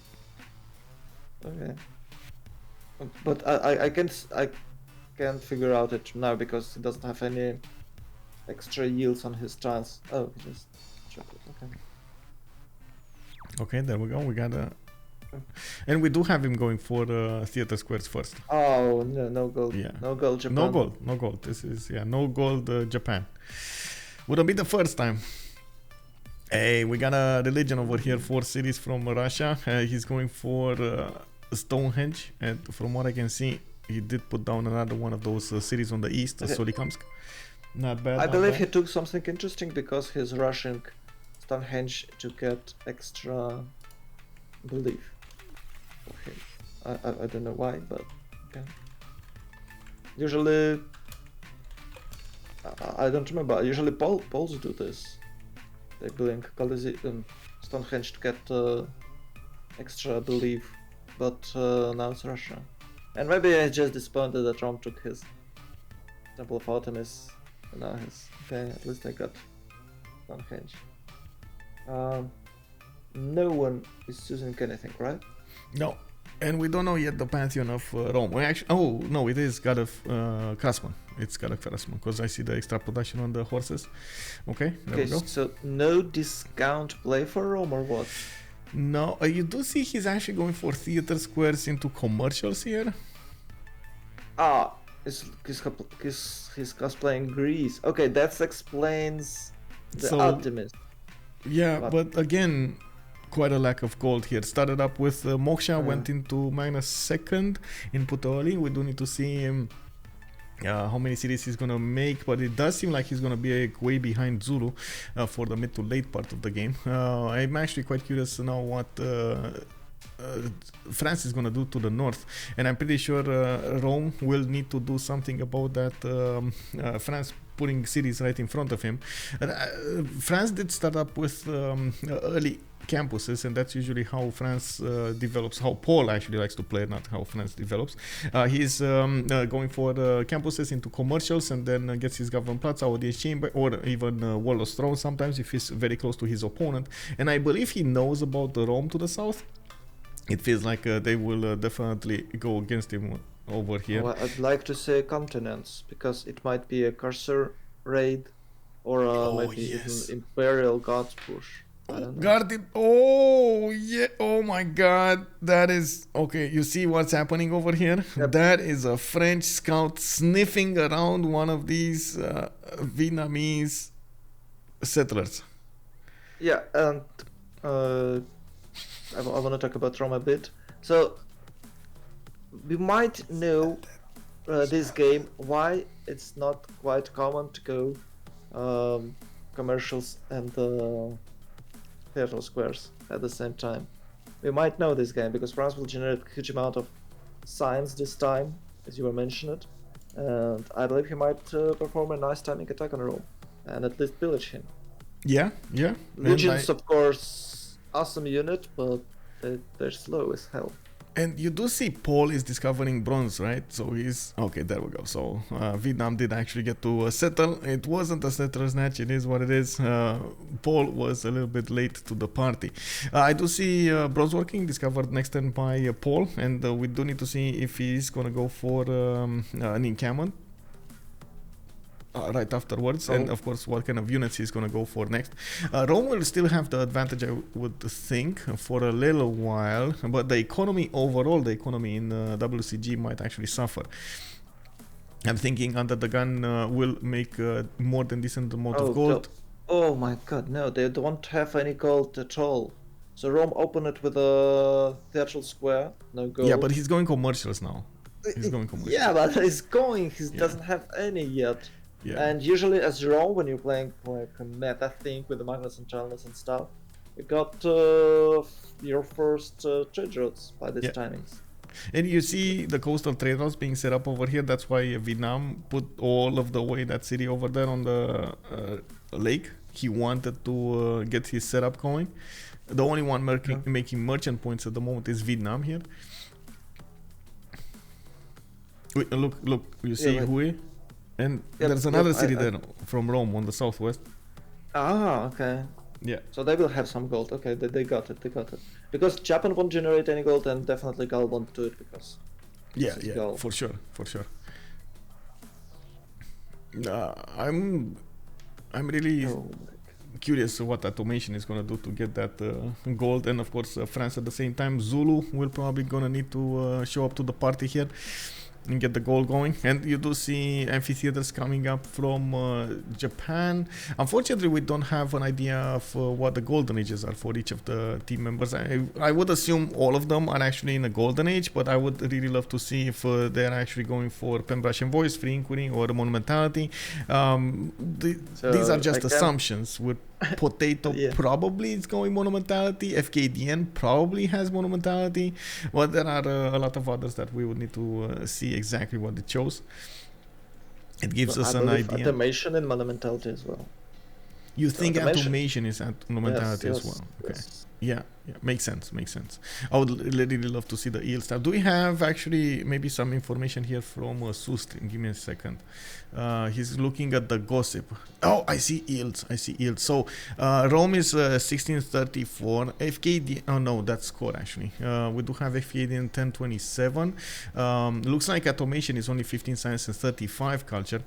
Okay. But I can't figure out it now because he doesn't have any extra yields on his tiles. Oh, he just checked it. Okay. Okay, there we go. We got a... And we do have him going for theater squares first. Oh, no gold. Yeah. No gold Japan. No gold. This is, no gold Japan. Wouldn't be the first time. Hey, we got a religion over here, 4 cities from Russia. He's going for Stonehenge, and from what I can see, he did put down another one of those cities on the east, Okay. Solikamsk. Not bad. I not believe bad. he took something interesting because he's rushing Stonehenge to get extra belief for him. I don't know why, but okay. Usually, I don't remember. Usually Poles do this. They bring Stonehenge to get extra belief, but now it's Russia. And maybe I just disappointed that Rome took his Temple of Artemis. And now his... Okay, at least I got Stonehenge. No one is choosing anything, right? No. And we don't know yet the pantheon of Rome. We actually, oh no, it is God of craftsman. It's God of craftsman because I see the extra production on the horses. Okay, there we go. So no discount play for Rome or what? No, you do see he's actually going for theater squares into commercials here. Ah, he's cosplaying Greece. Okay, that explains the So- Optimist. Yeah, But- but again, quite a lack of gold here. Started up with Moksha, went into minus second in Puteoli. We do need to see how many cities he's gonna make, but it does seem like he's gonna be way behind Zulu for the mid to late part of the game. I'm actually quite curious to know what France is gonna do to the north, and I'm pretty sure Rome will need to do something about that. France putting cities right in front of him. France did start up with early campuses, and that's usually how France develops, how Paul actually likes to play, not how France develops. He's going for campuses into commercials, and then gets his government plaza, audience chamber, or even Wall of Throne sometimes if he's very close to his opponent. And I believe he knows about the Rome to the south. It feels like they will definitely go against him over here. Well, I'd like to say continents because it might be a cursor raid or maybe yes. even Imperial Gods push. I don't know. Guarded. Oh yeah. Oh my God. That is okay. You see what's happening over here? Yep. That is a French scout sniffing around one of these Vietnamese settlers. Yeah, and I want to talk about Rome a bit. So we might know this game why it's not quite common to go commercials and theater squares at the same time. We might know this game because France will generate a huge amount of science this time, as you were mentioned, and I believe he might perform a nice timing attack on Rome and at least pillage him. Yeah. Legions, of course, awesome unit, but they're slow as hell. And you do see Paul is discovering bronze, right? So he's... Okay, there we go. So Vietnam did actually get to settle. It wasn't a settlers match. It is what it is. Paul was a little bit late to the party. I do see bronze working discovered next turn by Paul. And we do need to see if he's going to go for an encampment right afterwards, and of course what kind of units he's gonna go for next. Rome will still have the advantage, I would think, for a little while, but the economy overall, the economy in WCG might actually suffer. I'm thinking UnderTheGun will make more than decent amount of gold. Oh my god, no, they don't have any gold at all. So Rome opened it with a theatrical square, no gold. Yeah, but he's going commercials now. He's going commercials. Yeah, but he's going, he doesn't have any yet. Yeah. And usually as Rome, when you're playing like a meta thing with the Magnus and Charles and stuff, you got your first trade routes by these timings. And you see the coastal trade routes being set up over here. That's why Vietnam put all of the way that city over there on the lake. He wanted to get his setup going. The only one making merchant points at the moment is Vietnam here. Wait, look, you see Hue? And there's another city there from Rome on the southwest. Ah, okay. Yeah. So they will have some gold. Okay, they got it. Because Japan won't generate any gold, and definitely Gaul won't do it because. Yeah, for sure. I'm really curious what Atomation is gonna do to get that gold, and of course France at the same time. Zulu will probably gonna need to show up to the party here and get the goal going. And you do see amphitheaters coming up from Japan. Unfortunately, we don't have an idea of what the golden ages are for each of the team members. I would assume all of them are actually in the golden age, but I would really love to see if they're actually going for pen brush and voice, free inquiry, or monumentality. These are just assumptions. With Potato probably is going monumentality. Fkdn probably has monumentality, but there are a lot of others that we would need to see exactly what they chose. It gives us an idea. Atomation and monumentality as well. You think Atomation is at monumentality as well? Okay. Yes. Yeah, makes sense. I would really love to see the eel stuff. Do we have actually maybe some information here from Sustrin? Give me a second. He's looking at the gossip. Oh, I see eels. So Rome is 1634. Fkdn. Oh no, that's score actually. We do have Fkdn 1027. Looks like Atomation is only 15 science and 35 culture.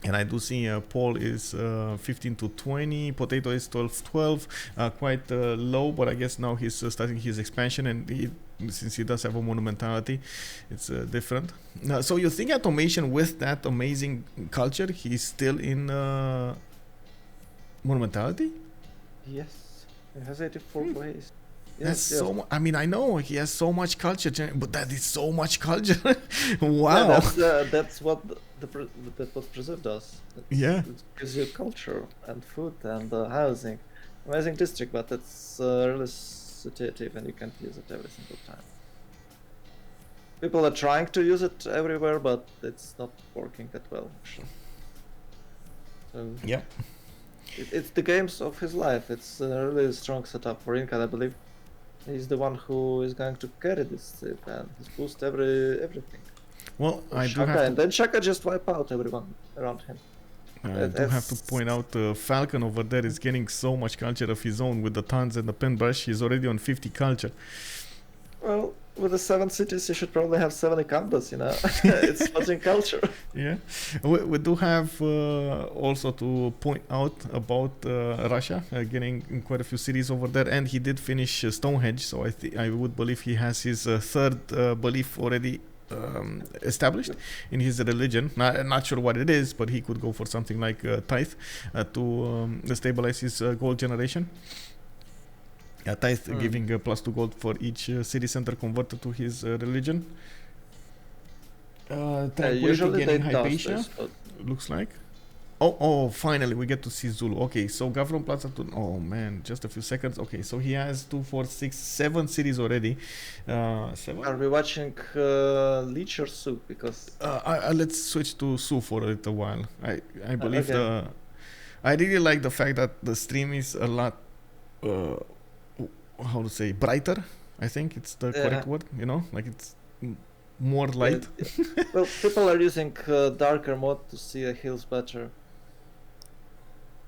And I do see Paul is 15 to 20, Potato is 12, quite low, but I guess now he's starting his expansion, and since he does have a monumentality, it's different. So you think Atomation with that amazing culture, he's still in monumentality? Yes, he has 84 ways. That's so much. I mean, I know he has so much culture, but that is so much culture. Wow. Yeah, that's what that what preserved us. It gives you culture and food and housing. Amazing district, but it's really situative and you can't use it every single time. People are trying to use it everywhere, but it's not working that well. So it's the games of his life. It's a really strong setup for Inca, I believe. He's the one who is going to carry this trip and he's boost everything. Well, I do have and then Shaka just wipe out everyone around him. I do have to point out Falcon over there is getting so much culture of his own with the tons and the pen brush. He's already on 50 culture. Well, with the 7 cities, you should probably have 70 combos, you know. It's splitting culture. Yeah. We do have also to point out about Russia getting quite a few cities over there, and he did finish Stonehenge, so I would believe he has his third belief already established in his religion. Not sure what it is, but he could go for something like tithe to stabilize his gold generation. Tithe giving +2 gold for each city center converted to his religion. Tranquility Usually getting they Hypatia, this, looks like. Oh, finally we get to see Zulu. Okay, so Gavron Plaza to, oh man, just a few seconds. Okay, so he has 2, 4, 6, 7 cities already. 7? Are we watching Leech or Soup? Because Let's switch to Su for a little while. I believe okay. I really like the fact that the stream is a lot, how to say, brighter. I think it's the correct word, you know, like it's more light. Yeah. Well, people are using darker mode to see the hills better.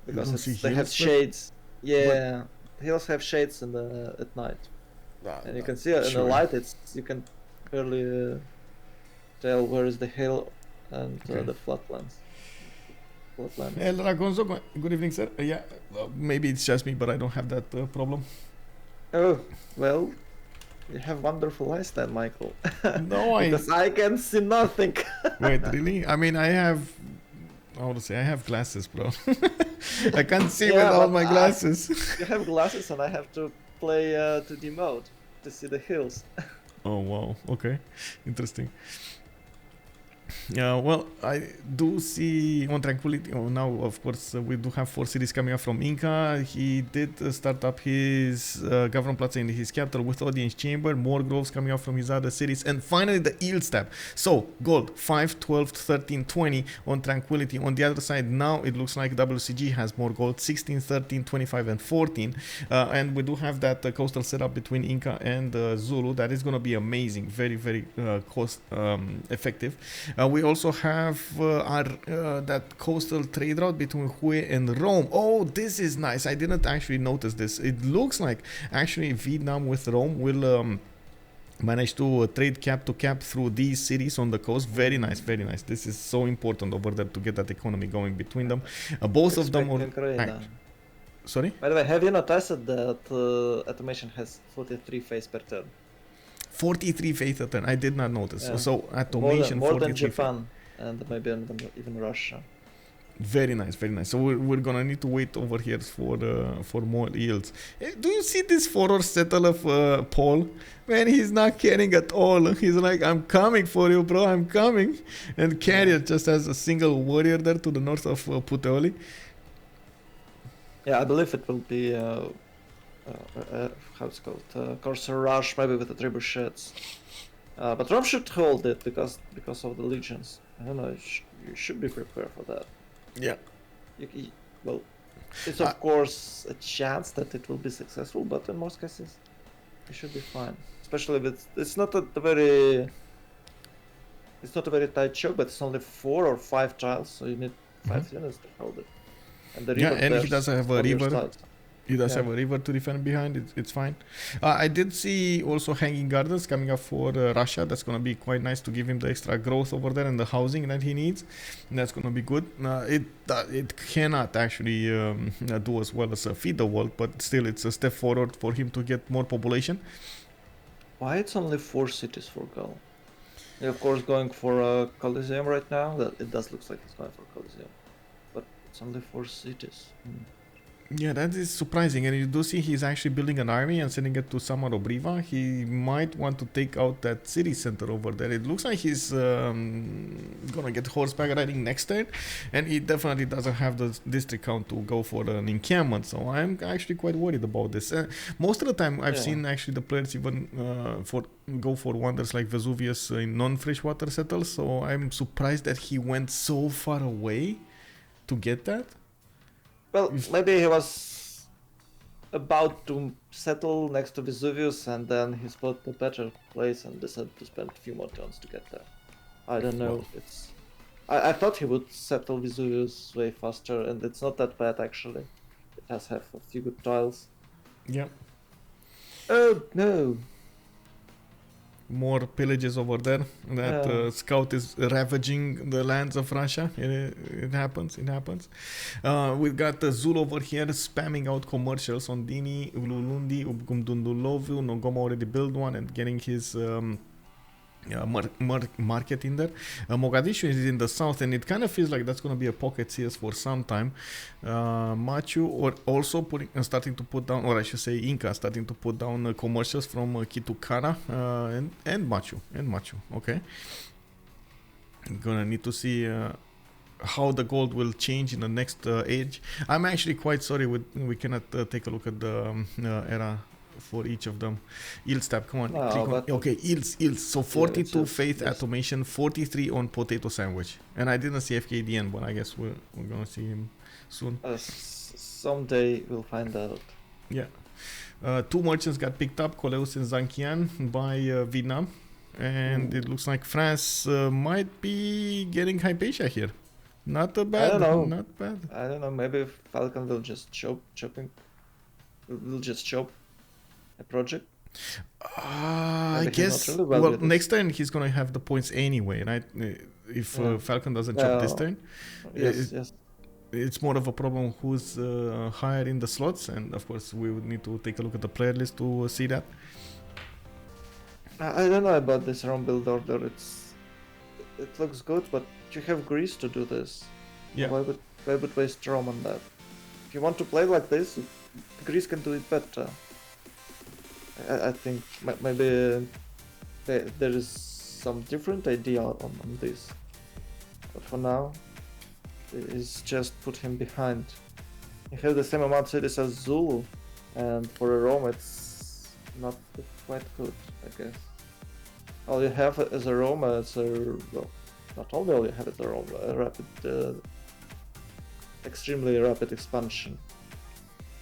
Because they have shades. Yeah, hills have shades in the at night, and you can see it in the light. You can barely tell where is the hill and the flatlands. El Ragonzo, good evening, sir. Yeah, maybe it's just me, but I don't have that problem. Oh, well, you have wonderful eyes then, Michael. No, because I can see nothing. Wait, really? I mean, I have glasses, bro. I can't see without my glasses. You have glasses and I have to play to the mode to see the hills. Oh, wow. Okay. Interesting. Well, I do see on Tranquility. Oh, now, of course, we do have 4 cities coming up from Inca. He did start up his Gavron Plaza in his capital with audience chamber. More groves coming up from his other cities. And finally, the Yields tab. So, gold 5, 12, 13, 20 on Tranquility. On the other side, now it looks like WCG has more gold 16, 13, 25, and 14. And we do have that coastal setup between Inca and Zulu. That is going to be amazing. Very, very cost effective. We also have that coastal trade route between Hue and Rome. Oh, this is nice. I didn't actually notice this. It looks like actually Vietnam with Rome will manage to trade cap to cap through these cities on the coast. Very nice, very nice. This is so important over there to get that economy going between them. Both of them are... Sorry? By the way, have you noticed that Automation has 43 phase per turn? 43 faith a turn. I did not notice. Yeah. So Automation more than Japan and maybe even Russia. Very nice, very nice. So we're gonna need to wait over here for more yields. Do you see this forward settle of Paul? Man, he's not caring at all. He's like, I'm coming for you, bro. I'm coming. And Carrier just has a single warrior there to the north of Puteoli. Yeah, I believe it will be. How it's called? Corsair Rush, maybe with the trebuchets. But Rome should hold it because of the legions. I don't know. You should be prepared for that. Yeah. Well, it's of course a chance that it will be successful, but in most cases, it should be fine. Especially if it's not a very tight choke, but it's only 4 or 5 tiles, so you need 5 units to hold it. And the river and he doesn't have a river. He does have a river to defend behind. It's fine. I did see also Hanging Gardens coming up for Russia. That's going to be quite nice to give him the extra growth over there and the housing that he needs. And that's going to be good. It cannot actually do as well as Feed the World, but still it's a step forward for him to get more population. Why it's only 4 cities for Gaul? They're of course going for a Coliseum right now. It does look like it's going for Coliseum. But it's only 4 cities. Yeah, that is surprising, and you do see he's actually building an army and sending it to Samarobriva. He might want to take out that city center over there. It looks like he's gonna get horseback riding next turn, and he definitely doesn't have the district count to go for an encampment. So I'm actually quite worried about this. Most of the time, I've seen actually the players even go for wonders like Vesuvius in non-freshwater settles. So I'm surprised that he went so far away to get that. Well, maybe he was about to settle next to Vesuvius and then he spotted a better place and decided to spend a few more turns to get there. I don't know. I thought he would settle Vesuvius way faster, and it's not that bad actually. It has a few good tiles. Yeah. Oh no. More pillages over there. That scout is ravaging the lands of Russia. It happens. We've got the Zulu over here spamming out commercials on Dini, Ululundi, Ubgumdundulovu. Nogoma already built one and getting his market in there. Mogadishu is in the south, and it kind of feels like that's going to be a pocket CS for some time. Machu or also starting to put down, or I should say Inca starting to put down commercials from Kitukara and Machu. Okay, I'm gonna need to see how the gold will change in the next age. I'm actually quite sorry we cannot take a look at the era for each of them. Yields tab, come on, No, click on. but- Okay, yields. So 42 just faith this. automation, 43 on PotatoSandwich, and I didn't see Fkdn, but I guess we're gonna see him soon. Someday we'll find out. Yeah. Two merchants got picked up, Coleus and Zankian, by Vietnam, and it looks like France might be getting Hypatia here. Not a bad, don't know. not bad. I don't know. Maybe Falcon will just will just chop a project. I Maybe he's not guess. really well Well, with this. next turn he's gonna have the points anyway, right? If Falcon doesn't chop this Well, turn, Yes. it's more of a problem who's higher in the slots, and of course we would need to take a look at the player list to see that. I don't know about this Rome build order. It looks good, but you have Greece to do this. Yeah. Why would waste Rome on that? If you want to play like this, Greece can do it better. I think maybe there is some different idea on this. But for now, it's just put him behind. You have the same amount of cities as Zulu, and for a Rome it's not quite good, I guess. All you have as a Rome is well, not only all you have as a Rome, a rapid, extremely rapid expansion.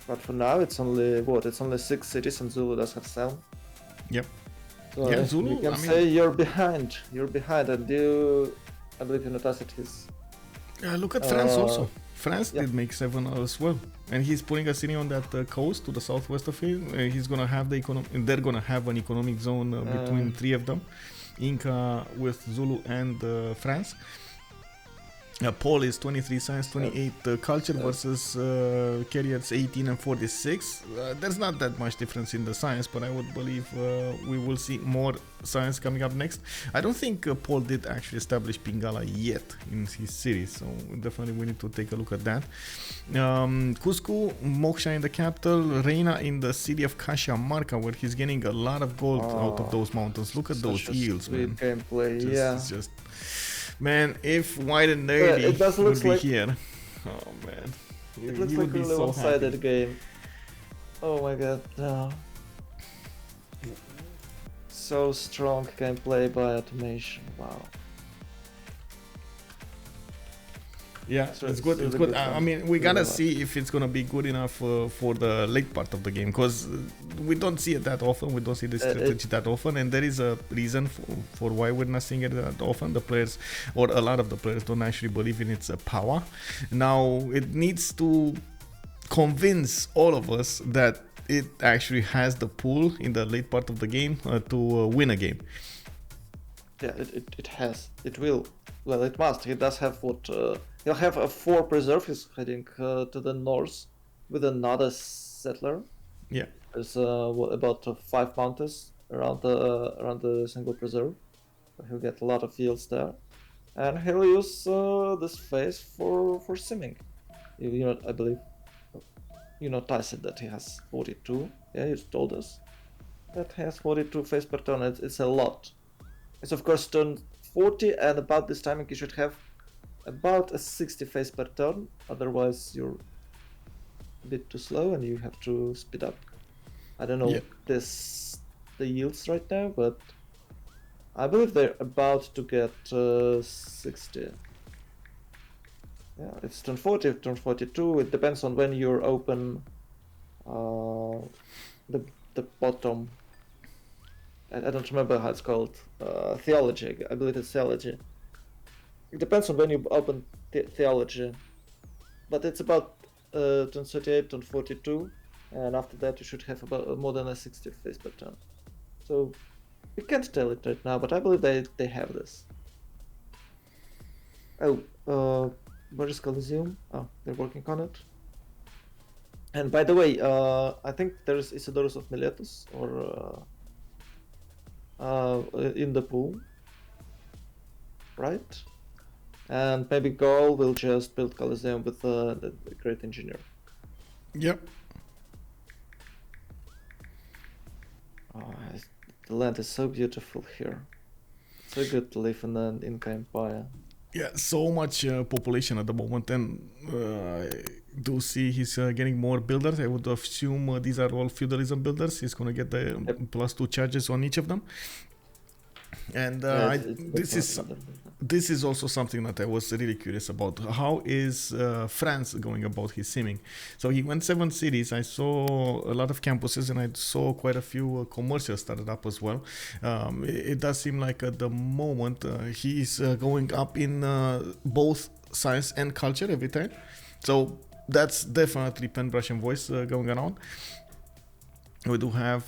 But for now it's only what? It's only 6 cities, and Zulu does have 7. Yep. So Yeah, Zulu, you can I mean- say you're behind. You're behind, and I believe you noticed his. Look at France also. Uh, France yeah. did make 7 as well, and he's putting a city on that coast to the southwest of it. He's gonna have they're gonna have an economic zone between 3 of them, Inca with Zulu and France. Paul is 23 science, 28 culture versus carriers 18 and 46. There's not that much difference in the science, but I would believe we will see more science coming up next. I don't think Paul did actually establish Pingala yet in his series, so definitely we need to take a look at that. Cusco, Moksha in the capital, Reina in the city of Cajamarca, where he's getting a lot of gold out of those mountains. Look at those yields, man. Gameplay, It's just, man, if White and Nerdy it does would look be like- here, oh man, It looks he like would a be really so one-sided happy. game. Oh my god, no. So strong gameplay by Atomation, wow. Yeah, So it's it's good. It's really good. good I fun. mean, we Really gotta like. see if it's gonna be good enough for the late part of the game, because we don't see it that often. We don't see this strategy that often, and there is a reason for why we're not seeing it that often. The players, or a lot of the players, don't actually believe in its power. Now, it needs to convince all of us that it actually has the pull in the late part of the game to win a game. Yeah, it has. It will. Well, it must. He does have what? He'll have a 4 preserve. He's heading to the north with another settler. Yeah. There's about 5 mountains around the single preserve. So he'll get a lot of fields there, and he'll use this phase for simming. You know, I believe. You noticed that he has 42. Yeah, you told us that he has 42 phase per turn. It's a lot. It's of course turn 40, and about this timing you should have about a 60 phase per turn. Otherwise, you're a bit too slow and you have to speed up. I don't know Yeah. the yields right now, but I believe they're about to get 60. Yeah, it's turn 40, turn 42. It depends on when you're open the bottom. I don't remember how it's called. Theology. I believe it's theology. It depends on when you open theology. But it's about turn 38, turn 42. And after that you should have about more than a 60 phase per turn. So we can't tell it right now, but I believe they have this. Oh, where is Coliseum? Oh, they're working on it. And by the way, I think there is Isidorus of Miletus or in the pool, right? And maybe Gaul will just build Coliseum with the great engineer. Yep. Oh, the land is so beautiful here. So good to live in the Inca Empire. Yeah, so much population at the moment, and do see he's getting more builders. I would assume these are all feudalism builders. He's gonna get the +2 charges on each of them. And this is also something that I was really curious about. How is France going about his simming? So he went 7 cities. I saw a lot of campuses, and I saw quite a few commercials started up as well. It does seem like at the moment he's going up in both science and culture every time. So that's definitely pen brush and voice going around. We do have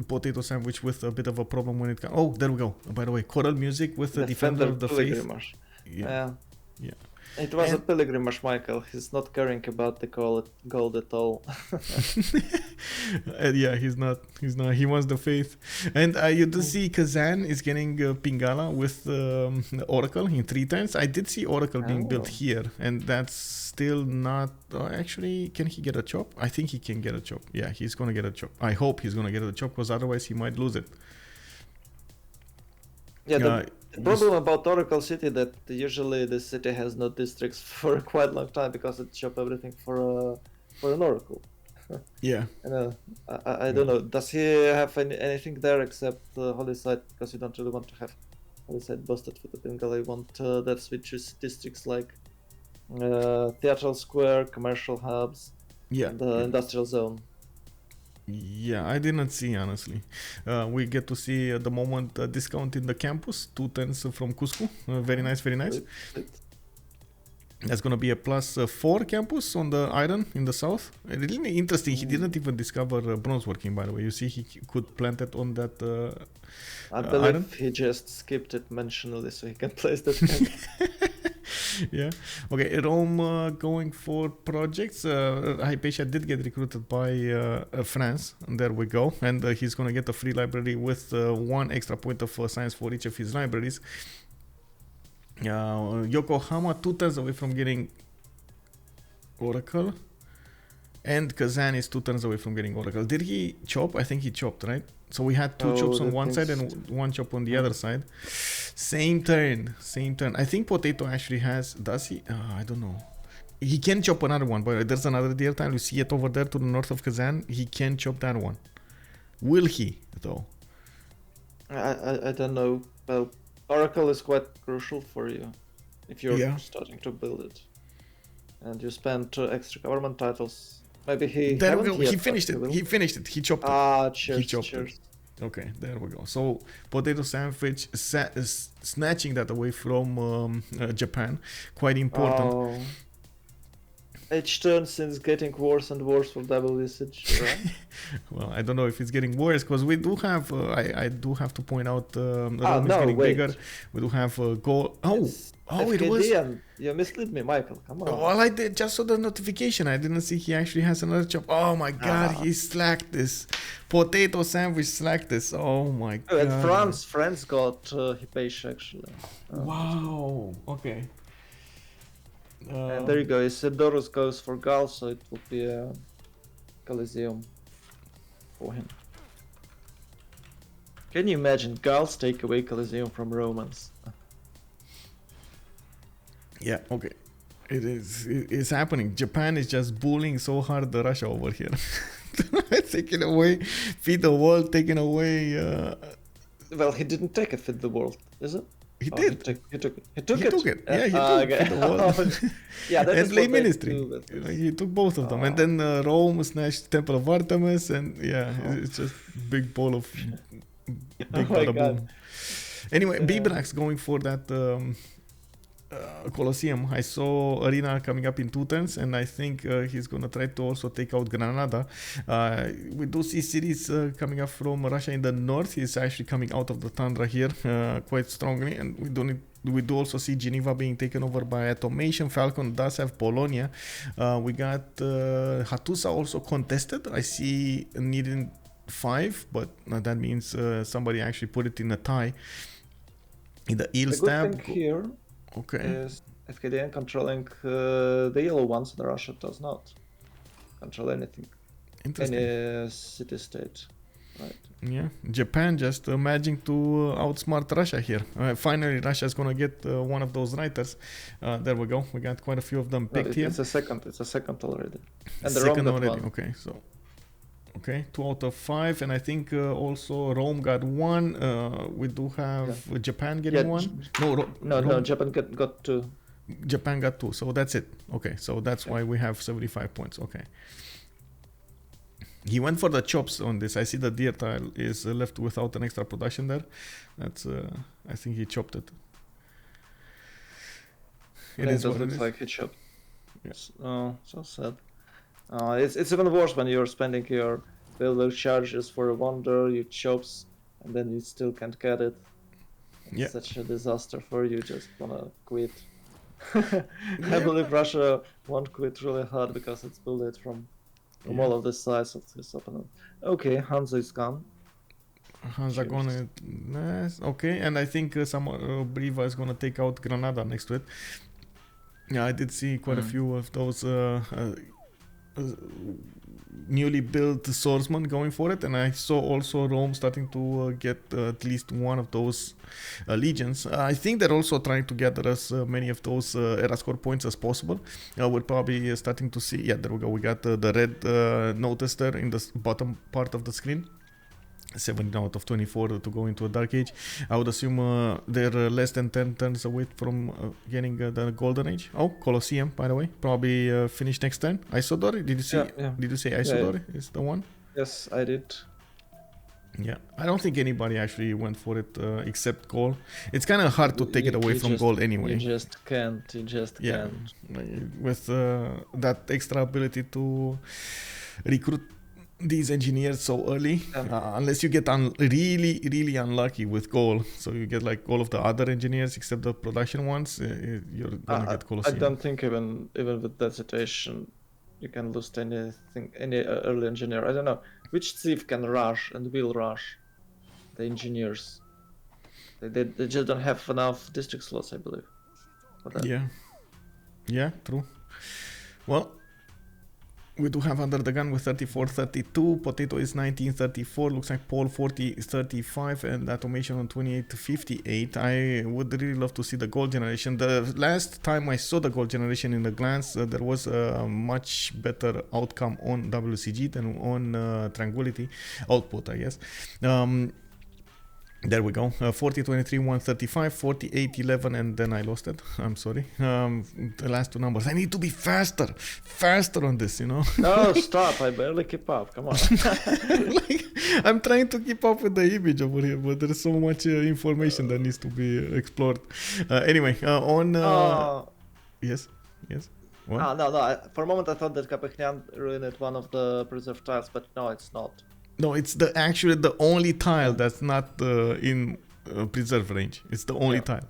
PotatoSandwich with a bit of a problem when it comes. Oh, there we go. By the way, choral music with the Defender of the Faith. Yeah. Yeah. It was a pilgrimage, Michael. He's not caring about the gold at all. Yeah, he's not. He wants the faith. And you do see Kazan is getting Pingala with Oracle in 3 times. I did see Oracle being built here, and that's still not. Actually, can he get a chop? I think he can get a chop. Yeah, he's gonna get a chop. I hope he's gonna get a chop, because otherwise he might lose it. Yeah. The problem about Oracle City that usually the city has no districts for a quite long time because it chop everything for an Oracle. Yeah. And, I don't know. Does he have anything there except Holy Site? Because you don't really want to have Holy Site busted for the Bengal. You want that switches districts like Theatral Square, commercial hubs, and industrial zone. Yeah, I didn't see, honestly. We get to see at the moment a discount in the campus, 2 tens from Cusco. Very nice, very nice. That's gonna be a +4 campus on the iron in the south. Really interesting. He didn't even discover bronze working, by the way. You see, he could plant it on that I believe iron. He just skipped it mentionally so he can place that campus. Yeah. Okay. Rome going for projects. Hypatia did get recruited by France. And there we go. And he's gonna get a free library with 1 extra point of science for each of his libraries. Yokohama 2 turns away from getting Oracle. And Kazan is 2 turns away from getting Oracle. Did he chop? I think he chopped, right? So we had 2 chops on one side and 1 chop on the other side. Same turn. I think Potato actually has... Does he? I don't know. He can chop another one, but there's another deer tile. You see it over there to the north of Kazan. He can chop that one. Will he, though? I don't know. Well, Oracle is quite crucial for you if you're starting to build it. And you spend extra government titles. Maybe he finished it. He finished it. He chopped it. Cheers. It. Okay, there we go. So PotatoSandwich snatching that away from Japan. Quite important. Each turn since getting worse and worse for WCG, right? Well, I don't know if it's getting worse because we do have. I do have to point out. Rome is getting bigger. We do have Gaul. Fkdn. It was. You misled me, Michael. Come on. Well, I did just saw the notification. I didn't see he actually has another job. Oh my god, he slacked this. PotatoSandwich slacked this. Oh my god. And France got Hypatia actually. Wow. Okay. And there you go. Isidorus goes for Gaul, so it will be a Coliseum for him. Can you imagine Gauls take away Coliseum from Romans? Yeah, okay. It's happening. Japan is just bullying so hard the Russia over here. Taking away, feed the world, taking away... Well, he didn't take it, feed the world, is it? He did. He took it. Yeah, he took. Okay. Feed the world. Yeah, that and lay ministry. He took both of them. And then Rome snatched Temple of Artemis, and it's just big bowl of... Big bada boom. Anyway, B-Blacks going for that... Colosseum. I saw Arena coming up in 2 turns, and I think he's gonna try to also take out Granada. We do see cities coming up from Russia in the north. He's actually coming out of the tundra here quite strongly, and we do also see Geneva being taken over by Atomation. Falcon does have Polonia. We got Hattusa also contested. I see needing 5, but that means somebody actually put it in a tie. In the eel stab. Here. Okay. Is Fkdn controlling the yellow ones, and Russia does not control anything. Interesting. Any city-state. Right. Yeah, Japan just managing to outsmart Russia here. Finally, Russia's gonna get one of those writers. There we go. We got quite a few of them picked here. It's a second. It's a second already. And the Second Rome got already. one. Okay, so 2 out of 5, and I think also Rome got 1. We do have Japan getting 1. No, Japan got 2. Japan got 2, so that's it. Okay, so that's why we have 75 points. Okay. He went for the chops on this. I see the deer tile is left without an extra production there. That's I think he chopped it. It is what it looks is. like he chopped. Yes. Oh, so sad. It's even worse when you're spending your builder charges for a wonder, you chops, and then you still can't get it. It's such a disaster for you. Just wanna quit. I believe Russia won't quit really hard because it's built from all of the sides of his opponent. Okay, Hanzo is gone. Hanzo gonna nice. Okay, and I think some Briva is gonna take out Granada next to it. Yeah, I did see quite a few of those newly built swordsmen going for it, and I saw also Rome starting to get at least one of those legions. I think they're also trying to gather as many of those era score points as possible. We're probably starting to see, yeah, there we go, we got the red notice there in the bottom part of the screen. 17 out of 24 to go into a Dark Age. I would assume they're less than 10 turns away from getting the Golden Age. Oh, Colosseum, by the way, probably finish next turn. Isodori, did you see? Did you say Isodori is the one? Yes, I did. Yeah, I don't think anybody actually went for it except Gaul. It's kind of hard to take it away from Gaul anyway. You just can't. You just can't. With that extra ability to recruit these engineers so early, unless you get really unlucky with Gaul, so you get like all of the other engineers except the production ones, you're gonna get Colosseum. I don't think even with that situation you can lose any early engineer. I don't know which thief can rush and will rush the engineers. They just don't have enough district slots, I believe. Yeah, true. Well, we do have UnderTheGun with 34-32, Potato is 19-34, looks like Paul 40-35, and Atomation on 28-58. I would really love to see the gold generation. The last time I saw the gold generation in a glance, there was a much better outcome on WCG than on Tranquility output, I guess. There we go, 40-23, 135, 48-11, and then I lost it. I'm sorry. The last two numbers. I need to be faster on this, you know. No, stop. I barely keep up. Come on. Like, I'm trying to keep up with the image over here, but there's so much information that needs to be explored. Anyway, Yes. What? No. For a moment I thought that Kapechnian ruined one of the preserved tiles, but no, it's not. No, it's actually the only tile that's not in preserve range. It's the only tile.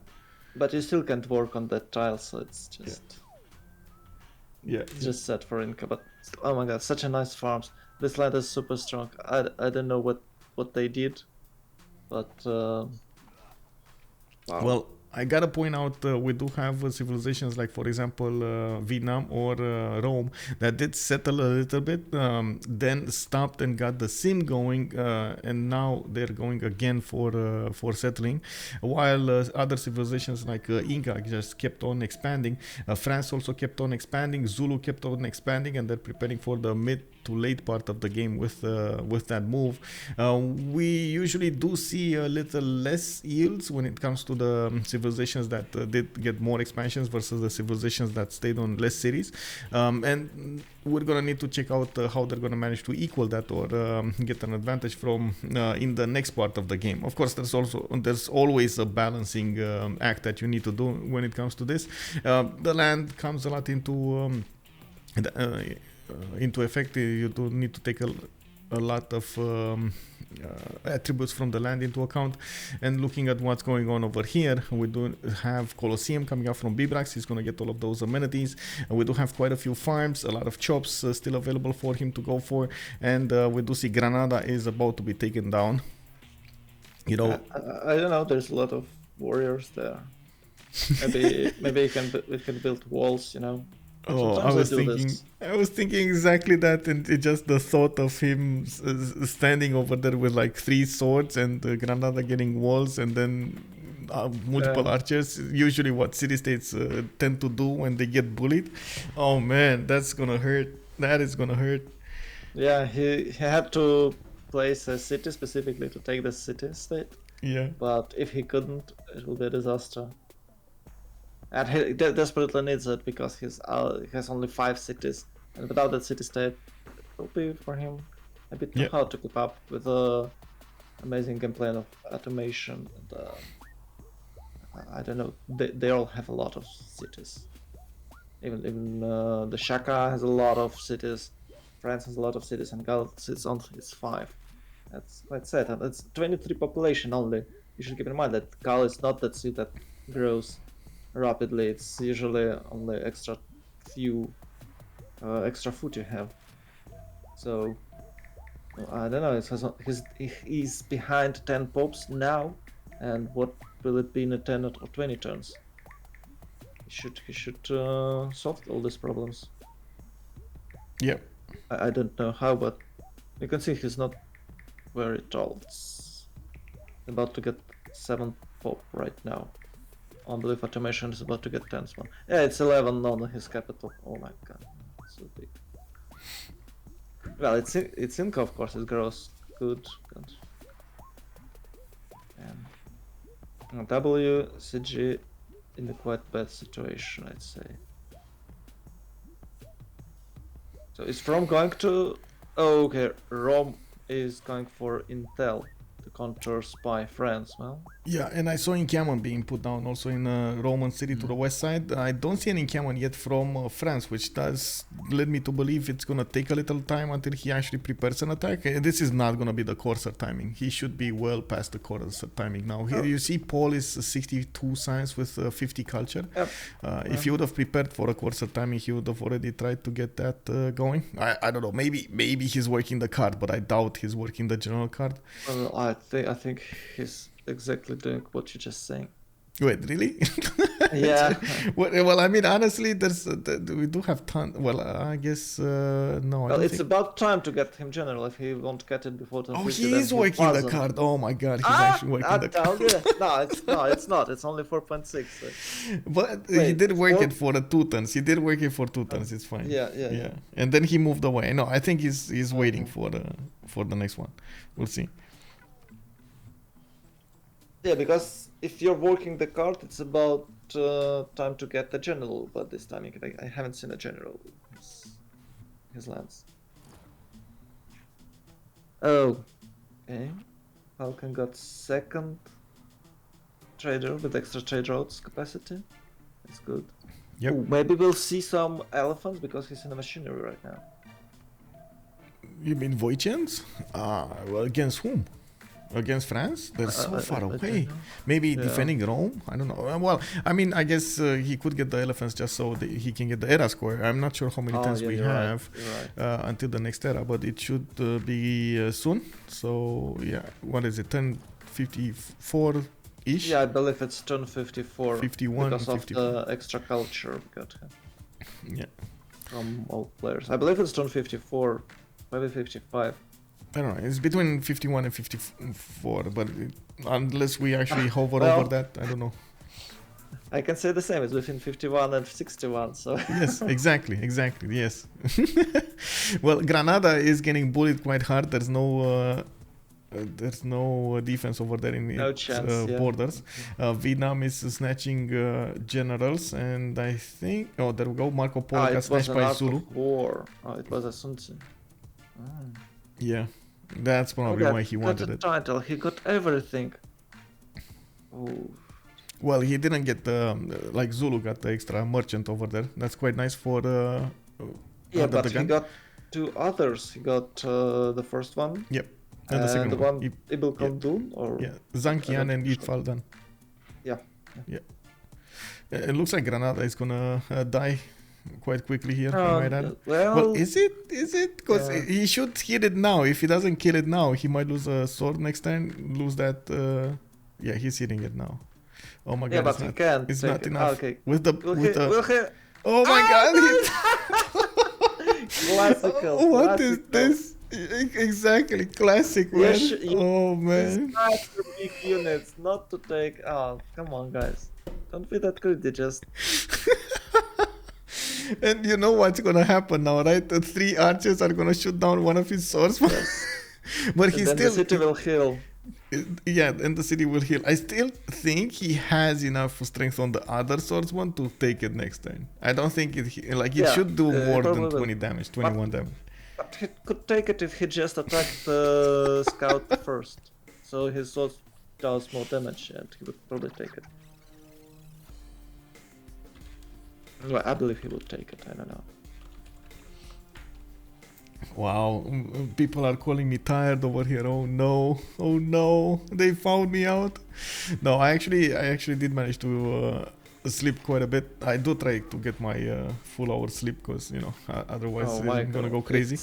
But you still can't work on that tile, so it's just it's just set for Inca. But oh my god, such a nice farms. This land is super strong. I don't know what they did, but wow. Well, I gotta point out we do have civilizations like, for example, Vietnam or Rome that did settle a little bit, then stopped and got the sim going, and now they're going again for settling, while other civilizations like Inca just kept on expanding. France also kept on expanding. Zulu kept on expanding, and they're preparing for the mid to late part of the game with that move. We usually do see a little less yields when it comes to the civilizations that did get more expansions versus the civilizations that stayed on less cities, and we're gonna need to check out how they're gonna manage to equal that or get an advantage from in the next part of the game. Of course, there's always a balancing act that you need to do when it comes to this. The land comes a lot into effect. You do need to take a lot of attributes from the land into account. And looking at what's going on over here, we do have Colosseum coming up from Bibrax. He's going to get all of those amenities. We do have quite a few farms, a lot of chops still available for him to go for, and we do see Granada is about to be taken down. You know, I don't know, there's a lot of warriors there. Maybe we can build walls, you know. Oh, Sometimes I do this. I was thinking exactly that, and it just the thought of him standing over there with like 3 swords and Granada getting walls, and then multiple archers. Usually, what city states tend to do when they get bullied. Oh man, that's gonna hurt. That is gonna hurt. Yeah, he had to place a city specifically to take the city state, Yeah. but if he couldn't, it will be a disaster. And he desperately needs it because he has only 5 cities, and without that city state, it will be for him a bit too hard to keep up with the amazing gameplay of Atomation. And, I don't know, they all have a lot of cities. Even the Shaka has a lot of cities, France has a lot of cities, and Gaul sits on its 5. That's quite sad, and it's 23 population only. You should keep in mind that Gaul is not that city that grows rapidly. It's usually only extra food you have. So I don't know. He's behind 10 popes now, and what will it be in 10 or 20 turns? He should solve all these problems. Yep. I don't know how, but you can see he's not very tall. It's about to get 7th pop right now. I believe Automation is about to get 10th one. Yeah, it's 11 on his capital. Oh my god, so big. Well, it's Inca, of course. It grows good. And WCG in a quite bad situation, I'd say. So is Rome going to? Oh, okay, Rome is going for Intel to counter spy France. Well, Yeah, and I saw encampment being put down also in Roman city to the west side. I don't see an encampment yet from France, which does lead me to believe it's gonna take a little time until he actually prepares an attack. This is not gonna be the Corsair timing. He should be well past the Corsair timing now. Here you see Paul is 62 science with 50 culture. Yep. If he would have prepared for a Corsair timing, he would have already tried to get that going. I don't know. Maybe he's working the card, but I doubt he's working the general card. well, I think he's exactly doing what you're just saying. Wait, really? Yeah. Well, I mean, honestly, we do have ton. Well, I guess no. I Well, don't it's think... about time to get him general. If he won't get it before the Oh, he is working the card. Oh my god, he's actually working the card. No, it's not. It's only 4.6. So. But he Wait, did work four- it for the 2 turns. He did work it for 2 turns. It's fine. Yeah. And then he moved away. No, I think he's waiting for the next one. We'll see. Yeah, because if you're working the card, it's about time to get the general. But this time I haven't seen a general. His lands. Oh, okay. Falcon got 2nd trader with extra trade routes capacity. That's good. Yep. Ooh, maybe we'll see some elephants because he's in the machinery right now. You mean Voichens? Well, against whom? Against France? They're so far away. Maybe defending Rome? I don't know. Well, I mean, I guess he could get the elephants just so he can get the era score. I'm not sure how many turns we have until the next era, but it should be soon. So, yeah, what is it? 10:54-ish? Yeah, I believe it's turn 54. 51, because 54. of the extra culture we got Yeah. from all players. I believe it's turn 54, maybe 55. I don't know. It's between 51 and 54, but unless we actually hover Well, over that, I don't know. I can say the same. It's within 51 and 61. So Yes, exactly, yes. Well, Granada is getting bullied quite hard. There's no defense over there in its borders. Vietnam is snatching generals, and I think there we go. Marco Polo got snatched by Zulu. War. Oh, it was a Sun Tzu. Yeah, that's probably why he wanted it. Title. He got everything. Oh. Well, he didn't get like Zulu got the extra merchant over there. That's quite nice for yeah, but he got 2 others. He got the first one. Yep. And the second one, Ibn Khaldun, or Zankian and Itfaldan. Yeah. It looks like Granada is gonna die quite quickly here. Well, is it? Because he should hit it now. If he doesn't kill it now, he might lose a sword next time. Lose that. Yeah, he's hitting it now. Oh my god! Yeah, but he can't. It's not enough. Okay. With the Oh my god! Classical. What is classical. this? Exactly, classic, man. Oh man. These are big units, not to take. Oh, come on, guys. Don't be that greedy. Just And you know what's gonna happen now, right? The 3 archers are gonna shoot down one of his swords. But and he then still, the city will heal. yeah, and the city will heal. I still think he has enough strength on the other swordsman to take it next turn. I don't think it like it Yeah, should do more than probably will. 20 damage, 21 damage. But he could take it if he just attacked the scout first. So his sword does more damage, and he would probably take it. Well, I believe he would take it. I don't know. Wow, people are calling me tired over here. Oh no, they found me out. No, I actually did manage to sleep quite a bit. I do try to get my full hour sleep because otherwise I'm gonna go crazy.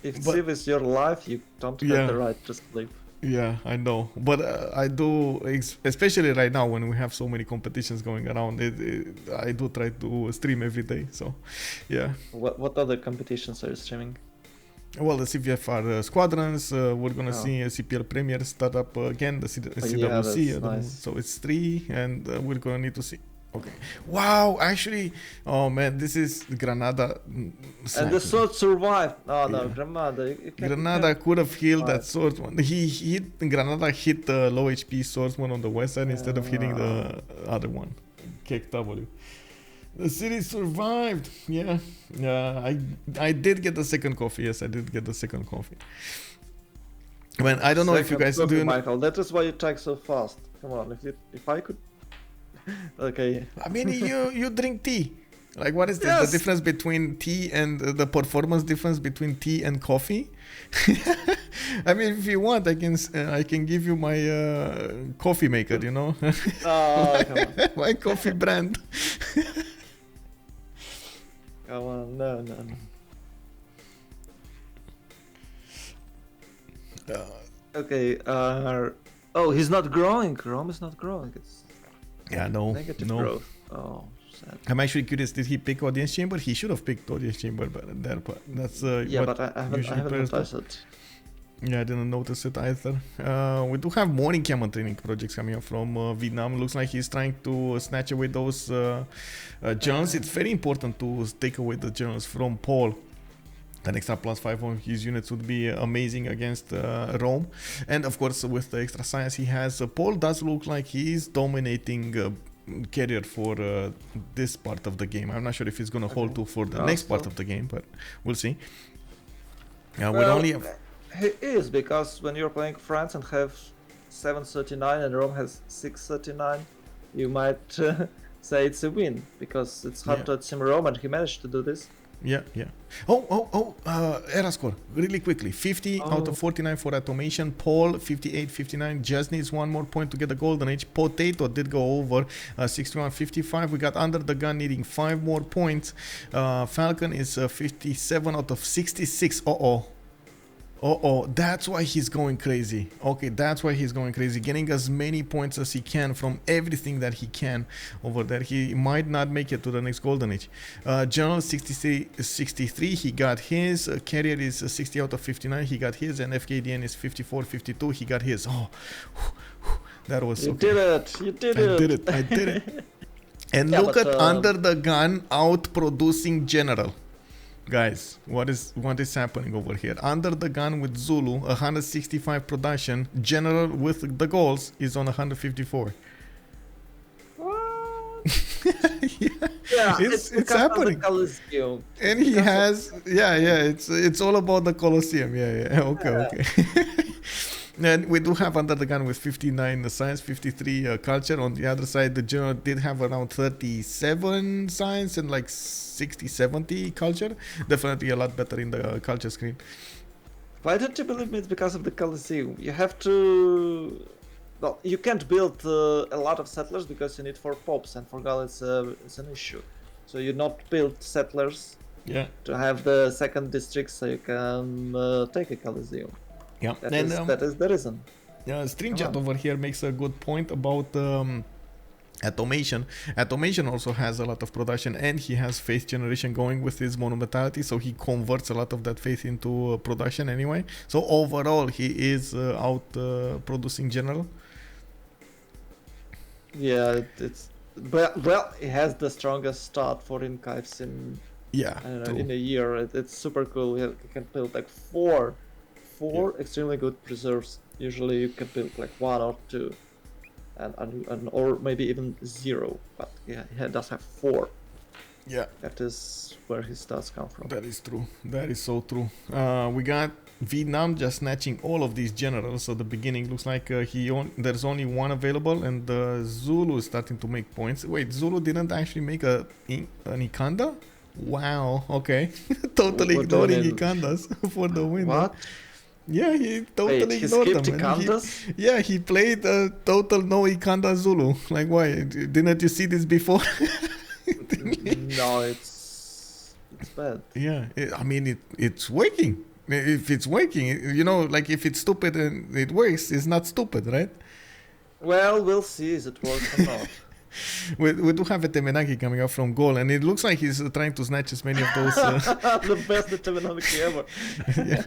If But- Civ is your life, you don't have the right to sleep. Yeah, I know, but I do, especially right now when we have so many competitions going around. I do try to stream every day. So, yeah. What other competitions are you streaming? Well, the CVFR squadrons, we're gonna see a CPL Premier start up again, the CWC, that's nice. so it's 3, and we're gonna need to see. Okay. Wow, actually, oh man, this is Granada. And sniping. the sword survived. Oh no, Yeah. Granada. You can't, Granada could have healed that Right. swordsman. Granada hit the low HP swordsman on the west side instead of hitting the other one. KW. The city survived. Yeah. I did get the second coffee. Yes, I did get the second coffee. Man, I don't know if you guys Second do. coffee, Michael. That is why you type so fast. Come on, if I could. Okay. I mean, you drink tea. Like, what is this? Yes. The difference between tea and the performance difference between tea and coffee? I mean, if you want, I can give you my coffee maker. You know, Oh, come on. my coffee brand. Come on. No. Okay. Oh, he's not growing. Rome is not growing. It's Yeah, no, negative no. growth. Oh, sad. I'm actually curious. Did he pick audience chamber? He should have picked audience chamber, but that's Yeah, what but I haven't players do. noticed it. Yeah, I didn't notice it either. We do have more Inca training projects coming up from Vietnam. Looks like he's trying to snatch away those journals. It's very important to take away the journals from Paul. An extra +5 on his units would be amazing against Rome. And of course, with the extra science he has, Paul does look like he's dominating carrier for this part of the game. I'm not sure if he's going to hold to for the next part of the game, but we'll see. We'll only have... He is, because when you're playing France and have 739 and Rome has 639, you might say it's a win, because it's hard to team Rome and he managed to do this. Yeah. Era score, really quickly. 50 out of 49 for Atomation. Paul, 58, 59. Just needs one more point to get the golden age. Potato did go over 61, 55. We got UnderTheGun needing 5 more points. Falcon is 57 out of 66. That's why he's going crazy. Okay, that's why he's going crazy. Getting as many points as he can from everything that he can over there. He might not make it to the next golden age. General 63, he got his. Carrier is 60 out of 59, he got his. And Fkdn is 54, 52, he got his. That was You okay. did it! You did it! I did it. And Yeah, look but, at UnderTheGun outproducing General. Guys, what is happening over here? UnderTheGun with Zulu, 165 production. General with the goals is on 154. Yeah, It's happening. And he has, it's all about the Colosseum. Okay. And we do have UnderTheGun with 59 science, 53 culture. On the other side, the general did have around 37 science and like 60, 70 culture. Definitely a lot better in the culture screen. Why don't you believe me? It's because of the Colosseum. You have to... Well, you can't build a lot of settlers because you need 4 popes, and for Gaul it's an issue. So you not build settlers to have the second district so you can take a Colosseum. Yeah, that is the reason. Stream chat over here makes a good point about Atomation also has a lot of production, and he has faith generation going with his monumentality, so he converts a lot of that faith into production anyway. So overall, he is out producing general. Yeah, it's well, it has the strongest start for Inca I've seen. Yeah, I don't know, true. in a year. It's super cool. You can build like four extremely good preserves. Usually you can build like one or two, and or maybe even zero. But yeah, he does have four. Yeah, That is where his stats come from. that is true. That is so true. We got Vietnam just snatching all of these generals. So the beginning looks like there's only one available, and Zulu is starting to make points. Wait, Zulu didn't actually make an Ikanda? Wow. Okay. Totally What do you ignoring mean? Ikandas for the win. What? Yeah, he totally Wait, he ignored skipped them. And Ikandas? yeah, he played total no Ikanda Zulu. Like, why? Didn't you see this before? No, it's bad. Yeah, I mean, it's working. If it's working, like if it's stupid and it works, it's not stupid, right? Well, we'll see if it works or not. We do have a Temenaki coming up from Gaul, and it looks like he's trying to snatch as many of those. The best Temenaki ever. Yeah,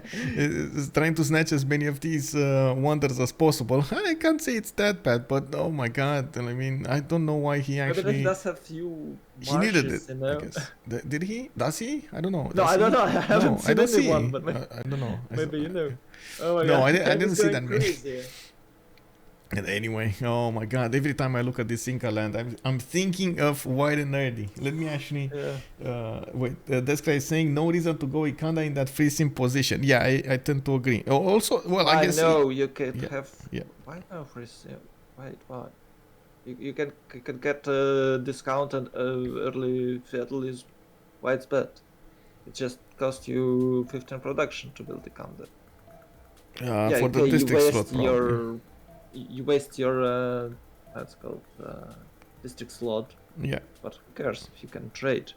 he's trying to snatch as many of these wonders as possible. I can't say it's that bad, but oh my god! I mean, I don't know why he But actually. he does have few He needed it, marshes, you know? I guess. Did he? Does he? I don't know. No, Does I don't he? know. I haven't No, seen I don't see. anyone, but I don't know. maybe you know. Oh my No, god. I didn't He's see going that many. crazy. And anyway, oh my god, every time I look at this Inca land, I'm thinking of White and Nerdy. Let me actually, wait, this guy is saying no reason to go Ikanda in that freezing position. Yeah, I tend to agree. Also, well, I guess... know you could yeah, have... yeah. Why no freeze? Wait, why? You can get a discount and early fiddle is why it's bad. It just costs you 15 production to build the Ikanda. For the district slot, probably. You waste your that's called district slot. Yeah. But who cares if you can trade?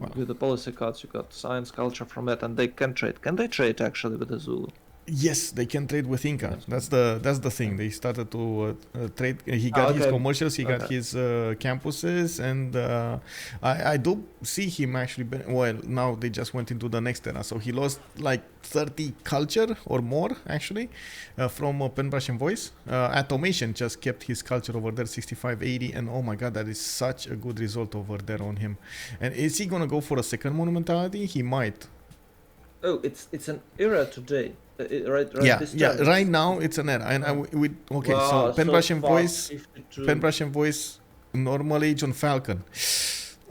Wow. With the policy cards, you got science, culture from that, and they can trade. Can they trade actually with the Zulu? Yes, they can trade with Inca. That's the thing. They started to trade. He got his commercials. He got his campuses, and I do see him actually. Well, now they just went into the next era, so he lost like 30 culture or more actually from Penbrush and Voice. Atomation just kept his culture over there, 65, 80, and oh my god, that is such a good result over there on him. And is he gonna go for a second monumentality? He might. Oh, it's an era today. Right. Yeah. Right now it's an era, and okay. Wow, so Penbrush and Voice, 52. Penbrush and Voice, normal age on Falcon.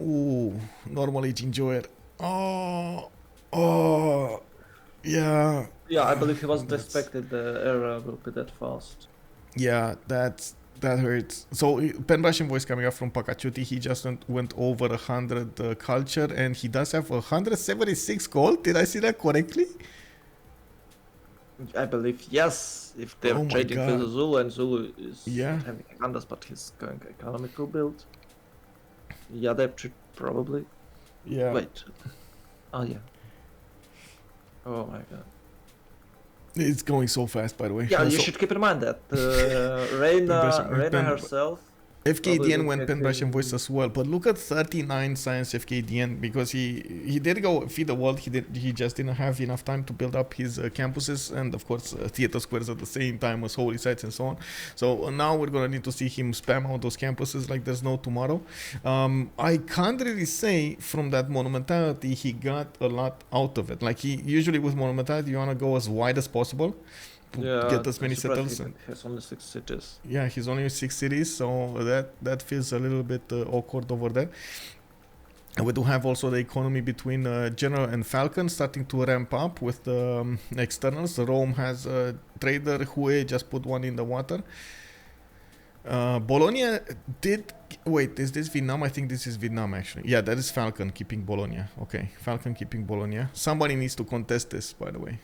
Ooh, normal age enjoyer. Oh, yeah. Yeah, I believe he wasn't expected the era will be that fast. Yeah, that hurts. So Penbrush and Voice coming up from Pakachuti, he just went over 100 culture, and he does have 176 gold. Did I see that correctly? I believe yes. If they're trading with the Zulu, and Zulu is having Ikandas, but he's going economical build. Yeah, they probably. Yeah. Wait. Oh yeah. Oh my god. It's going so fast, by the way. Yeah, you should keep in mind that Reina herself. Fkdn went Penbrush and Voice as well, but look at 39 science Fkdn, because he did go feed the world. He just didn't have enough time to build up his campuses, and of course theater squares at the same time as holy sites and so on. So now we're gonna need to see him spam out those campuses like there's no tomorrow. I can't really say from that monumentality he got a lot out of it. Like he usually with monumentality you wanna go as wide as possible. Get as many settles. He has only 6 cities. Yeah, he's only 6 cities, so that feels a little bit awkward over there. And we do have also the economy between General and Falcon starting to ramp up with the externals. Rome has a trader who just put one in the water. Bologna did... Wait, is this Vietnam? I think this is Vietnam actually. Yeah, that is Falcon keeping Bologna. Okay, Falcon keeping Bologna. Somebody needs to contest this, by the way.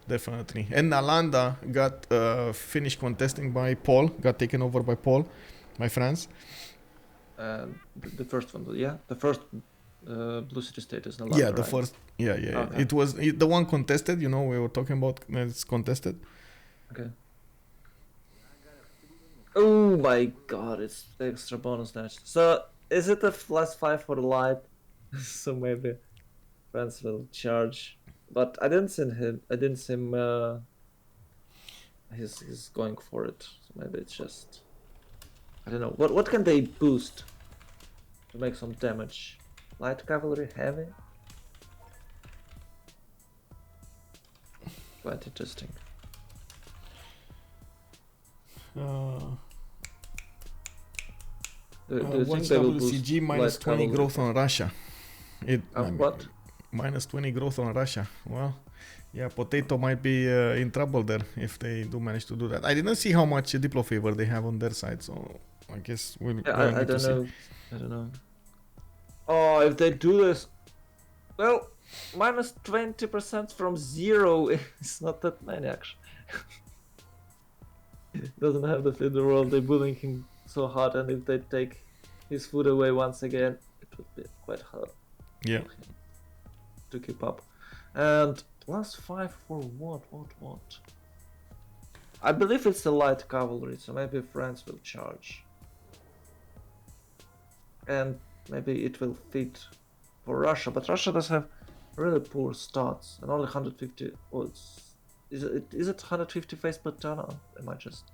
Definitely. And Nalanda got finished contesting by Paul, got taken over by Paul, by France. The first one, yeah? The first Blue City State is Nalanda, Yeah, the right? first, yeah. Okay. It was the one contested, we were talking about, it's contested. Okay. Oh my god, it's the extra bonus match. So is it a +5 for light? So maybe friends will charge. But I didn't see him. He's going for it. So maybe it's just, I don't know. What can they boost to make some damage? Light cavalry, heavy. Quite interesting. Do you What's think they will boost WCG minus light 20 cavalry? growth on Russia? What? Minus 20 growth on Russia. Well, yeah, Potato might be in trouble there if they do manage to do that. I didn't see how much Diplo favor they have on their side, so I guess we'll Yeah, I need to don't see. know. I don't know. Oh, if they do this, well, minus 20% from 0 is not that many actually. Doesn't have the feed the world. They're bullying him so hard, and if they take his food away once again, it would be quite hard. Yeah. To keep up. And +5 for what? I believe it's the light cavalry, so maybe friends will charge. And maybe it will fit for Russia, but Russia does have really poor stats and only 150. Oh, is it 150 face per turn? Or am I just?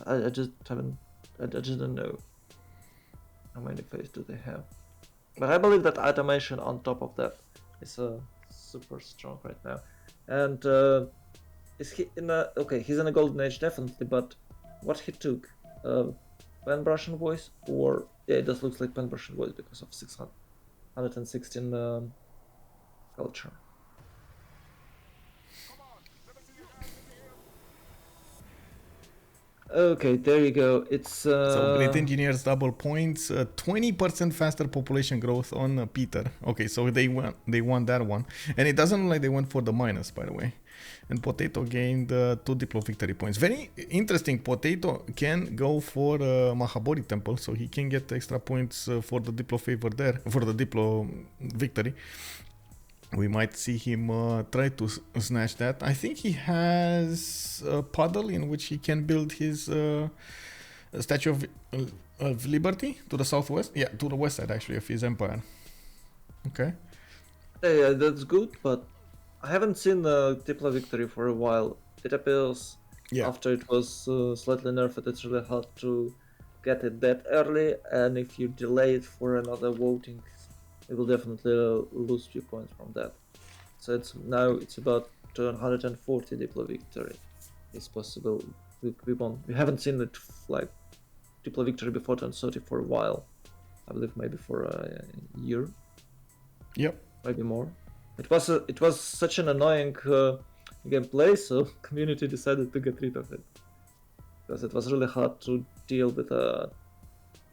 I just haven't. I just don't know how many face do they have. But I believe that Atomation on top of that is super strong right now. And is he in a... Okay, he's in a golden age definitely, but what he took? Pen Russian voice or... Yeah, it does look like Pen Russian voice because of 616 culture. Okay, there you go. It's So great engineers double points, 20% faster population growth on Peter. Okay, so they won that one, and it doesn't look like they went for the minus, by the way. And Potato gained 2 Diplo victory points. Very interesting. Potato can go for Mahabori Temple, so he can get extra points for the Diplo favor there, for the Diplo victory. We might see him try to snatch that. I think he has a puddle in which he can build his Statue of Liberty to the southwest. Yeah, to the west side actually of his empire. Okay. Yeah, that's good, but I haven't seen the Diplo victory for a while. It appears after it was slightly nerfed, it's really hard to get it that early, and if you delay it for another voting, we will definitely lose few points from that. So it's about 140 Diplo victory. It's possible we won. We haven't seen it like Diplo victory before turn 30 for a while. I believe maybe for a year. Yep. Maybe more. It was such an annoying gameplay, so community decided to get rid of it because it was really hard to deal with a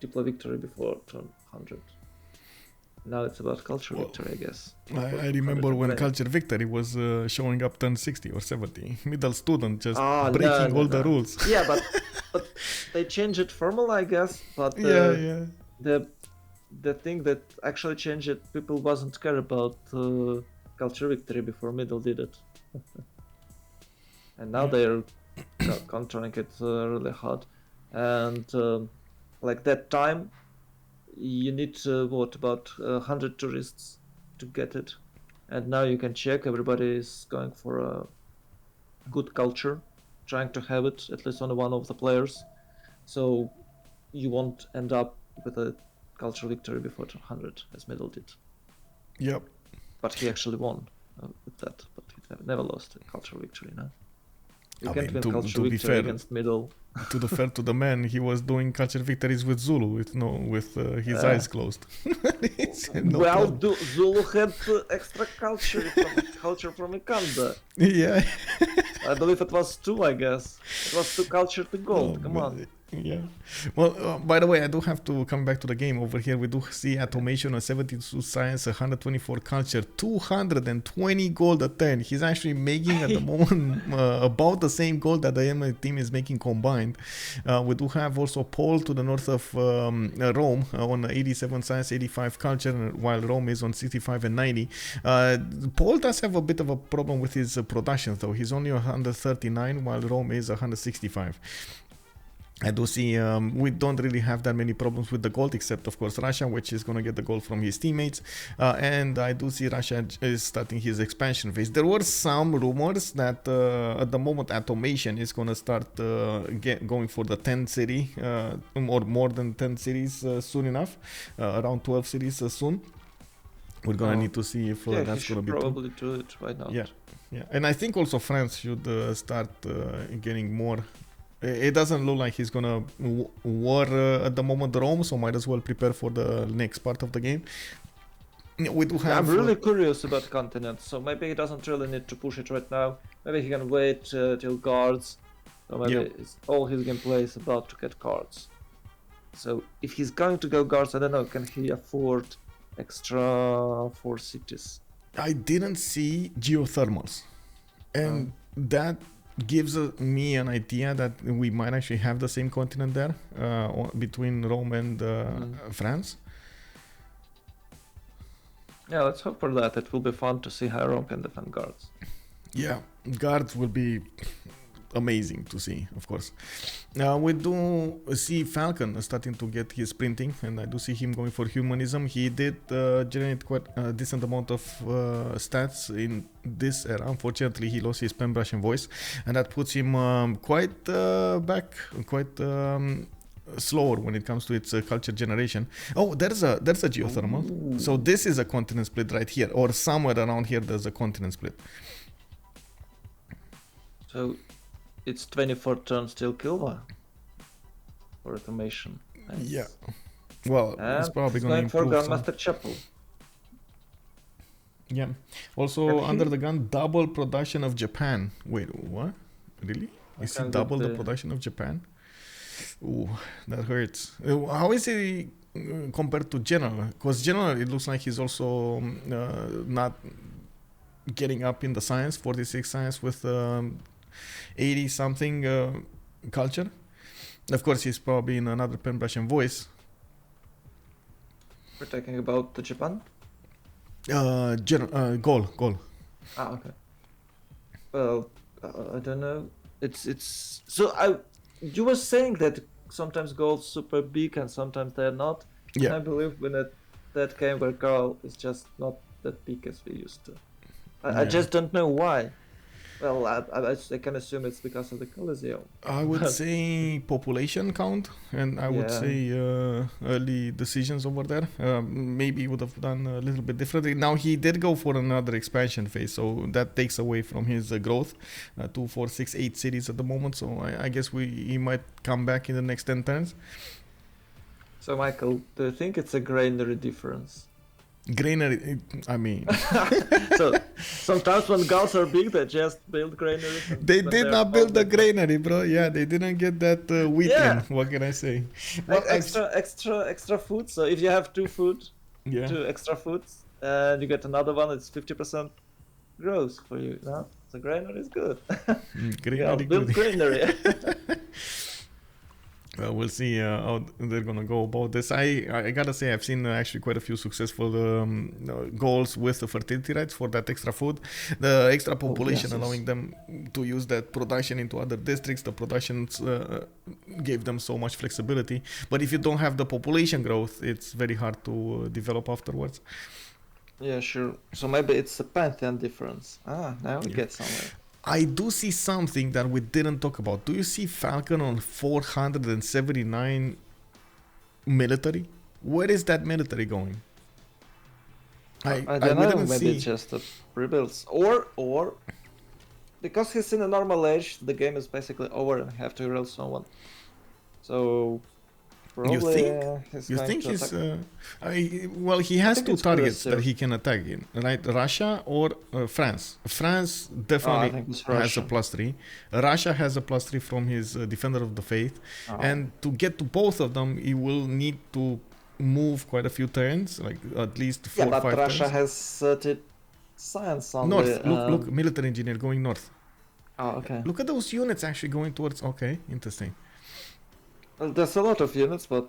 Diplo victory before turn 100. Now it's about culture victory, I guess. I remember when culture victory was showing up turn 60 or 70. Middle student just breaking all the rules. Yeah, but they changed it formula, I guess. But the thing that actually changed it, people wasn't care about culture victory before Middle did it. And now they're countering it really hard. And like that time, you need about 100 tourists to get it, and now you can check everybody is going for a good culture, trying to have it at least on one of the players, so you won't end up with a culture victory before 100 as Middle did. Yep. But he actually won with that, but he never lost a culture victory. No, you can't win culture victory against Middle. To the fair to the man, he was doing culture victories with Zulu with his eyes closed. Zulu had extra culture from Inca. Yeah. I believe it was 2, I guess. It was 2 culture to gold. Come on. Yeah. Well, by the way, I do have to come back to the game over here. We do see Atomation on 72 science, 124 culture, 220 gold a turn. He's actually making at the moment about the same gold that the enemy team is making combined. We do have also Paul to the north of Rome on 87 science, 85 culture, while Rome is on 65 and 90. Paul does have a bit of a problem with his production, though. He's only 139, while Rome is 165. I do see we don't really have that many problems with the gold, except of course Russia, which is going to get the gold from his teammates. And I do see Russia is starting his expansion phase. There were some rumors that at the moment Atomation is going to start going for the 10 city or more than 10 cities soon enough, around 12 cities soon. We're going to need to see if that's going to be probably do it. Why not? Yeah, and I think also France should start getting more. It doesn't look like he's gonna war at the moment Rome, so might as well prepare for the next part of the game. We do have. I'm really curious about continent, so maybe he doesn't really need to push it right now. Maybe he can wait till guards. So maybe all his gameplay is about to get cards. So if he's going to go guards, I don't know, can he afford extra 4 cities? I didn't see geothermals, and that gives me an idea that we might actually have the same continent there between Rome and France. Yeah, let's hope for that. It will be fun to see how Rome can defend guards. Yeah, guards will be amazing to see, of course. We do see Falcon starting to get his printing, and I do see him going for humanism. He did generate quite a decent amount of stats in this era. Unfortunately, he lost his pen brush and voice, and that puts him quite back, quite slower when it comes to its culture generation. Oh, there's a geothermal. Ooh. So this is a continent split right here, or somewhere around here there's a continent split. So it's 24 turns till kill for automation. Nice. Yeah. Well, and it's probably going to for improve Grandmaster Chapel. Yeah. Also, under the gun, double production of Japan. Wait, what? Really? Is it double the production of Japan? Ooh, that hurts. How is he compared to General? Because General, it looks like he's also not getting up in the science, 46 science with 80 something culture. Of course, he's probably in another pen brush and voice. We're talking about the Japan? Gaul. Ah, okay. Well, I don't know. It's so you were saying that sometimes Gaul's super big and sometimes they're not. Yeah. I believe when that came where Gaul is just not that big as we used to. I just don't know why. Well, I can assume it's because of the Coliseum. I would say population count, and I would say early decisions over there. Maybe he would have done a little bit differently. Now he did go for another expansion phase, so that takes away from his growth. 2, 4, 6, 8 cities at the moment. So I guess he might come back in the next 10 turns. So Michael, do you think it's a granary difference? Granary, I mean. So sometimes when Gauls are big, they just build granaries. They did not build the granary, bro. Yeah, they didn't get that wheat in. What can I say? Well, extra food. So if you have 2 extra foods, and you get another one, it's 50% growth for you. No? So granary is good. Granary build granary. We'll see how they're gonna go about this. I gotta say I've seen actually quite a few successful goals with the fertility rights for that extra food, the extra population, allowing them to use that production into other districts. The productions gave them so much flexibility, but if you don't have the population growth, it's very hard to develop afterwards. Yeah, sure. So maybe it's a Pantheon difference. Now we get somewhere. I do see something that we didn't talk about. Do you see Falcon on 479 military? Where is that military going? I don't know, maybe it's just a rebuilds. Or because he's in a normal age, the game is basically over and you have to rebuild someone. So probably you think he's well, he has 2 targets that he can attack in, right? Russia or France. France definitely has a +3. Russia has a +3 from his Defender of the Faith, and to get to both of them, he will need to move quite a few turns, like at least 4 or 5 turns. But Russia has 30 science on north. Look, military engineer going north. Oh, okay. Look at those units actually going towards. Okay, interesting. Well, there's a lot of units, but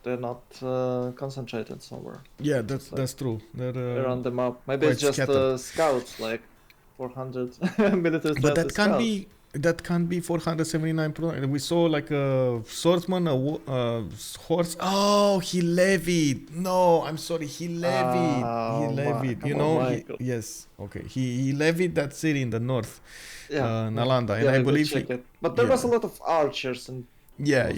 they're not concentrated somewhere. Yeah, that's true. They're on the map. Maybe it's just scouts, like 400 military. But that can't be That can't be 479 pro. We saw like a swordsman, horse. Oh, he levied. No, I'm sorry. He levied. He levied. You know. Yes. Okay. He levied that city in the north, Nalanda, and I believe he. But there was a lot of archers and. Yeah.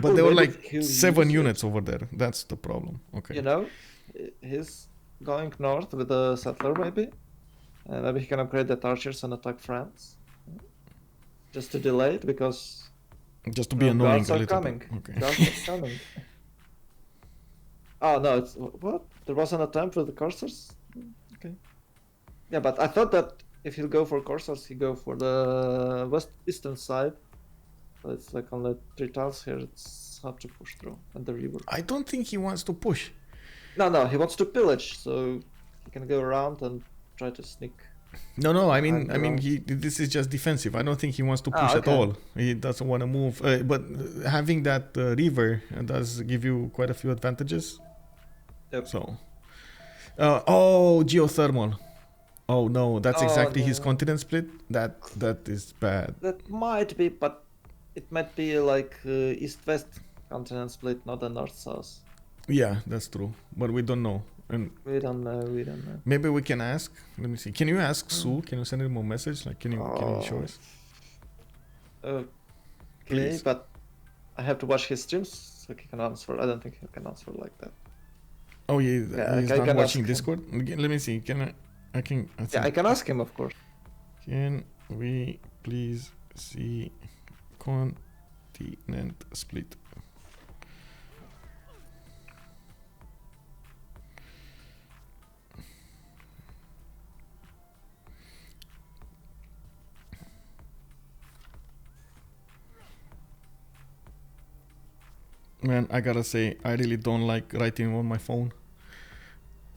But there were like 7 units over there. That's the problem. Okay. You know, he's going north with a settler maybe. Maybe he can upgrade that archers and attack France. Just to delay it because just to be annoying a little coming. bit. Okay. Guards are coming. Oh no, it's what? There was an attempt with the coursers? Okay. Yeah, but I thought that if he'll go for coursers, he'll go for the eastern side. But it's like only 3 tiles here, it's hard to push through and the river. I don't think he wants to push. No, he wants to pillage, so he can go around and try to sneak. No. I mean, this is just defensive. I don't think he wants to push at all. He doesn't want to move. But having that river does give you quite a few advantages. Yep. So, geothermal. Oh no, that's exactly his continent split. That is bad. That might be, but it might be like east-west continent split, not a north-south. Yeah, that's true. But we don't know. And we don't know. Maybe we can ask. Let me see. Can you ask Sue? Can you send him a message? Like, can you show us? Okay, Please. But I have to watch his streams so he can answer. I don't think he can answer like that. Oh, he's not watching Discord. Let me see. I think I can ask him, of course. Can we please see continent split? Man, I gotta say, I really don't like writing on my phone.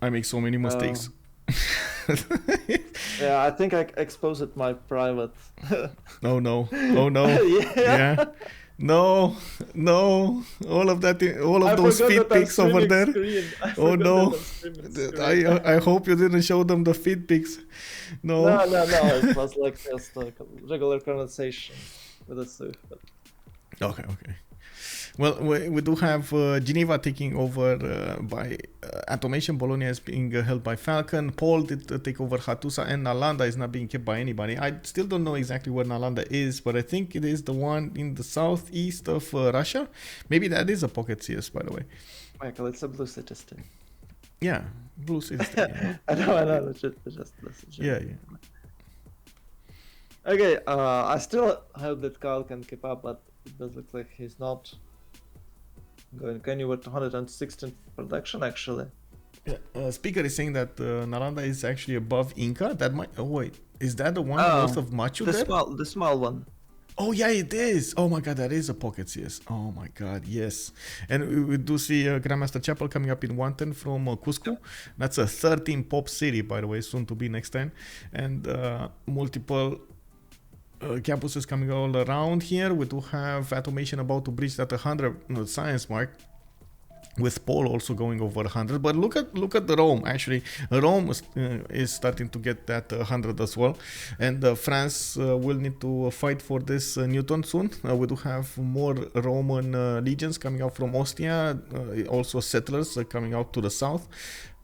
I make so many mistakes. Yeah, I think I exposed my private. Oh no. Yeah. No. All of those feed pics over there. Oh no. I hope you didn't show them the feed pics. No. No. It was like just like a regular conversation with a Sue. Okay. Well, we do have Geneva taking over by Atomation. Bologna is being held by Falcon. Paul did take over Hattusa, and Nalanda is not being kept by anybody. I still don't know exactly where Nalanda is, but I think it is the one in the southeast of Russia. Maybe that is a pocket CS, by the way. Michael, it's a blue city still. Yeah, blue city still. Yeah. I know. Just listen. Yeah. Okay, I still hope that Gaul can keep up, but it does look like he's not. Going anywhere to 116 production actually. Yeah, Speaker is saying that Nalanda is actually above Inca. That might. Oh wait, is that the one north of Machu? The small one. Oh yeah, it is. Oh my god, that is a pocket CS. Oh my god, yes. And we do see Grandmaster Chapel coming up in 110 from Cusco. That's a 13 pop city, by the way, soon to be next 10, and multiple. Campuses coming all around here. We do have Atomation about to breach that 100 science mark, with Paul also going over 100. But look at the Rome. Actually, Rome is starting to get that 100 as well, and France will need to fight for this Newton soon. We do have more Roman legions coming out from Ostia, also settlers coming out to the south.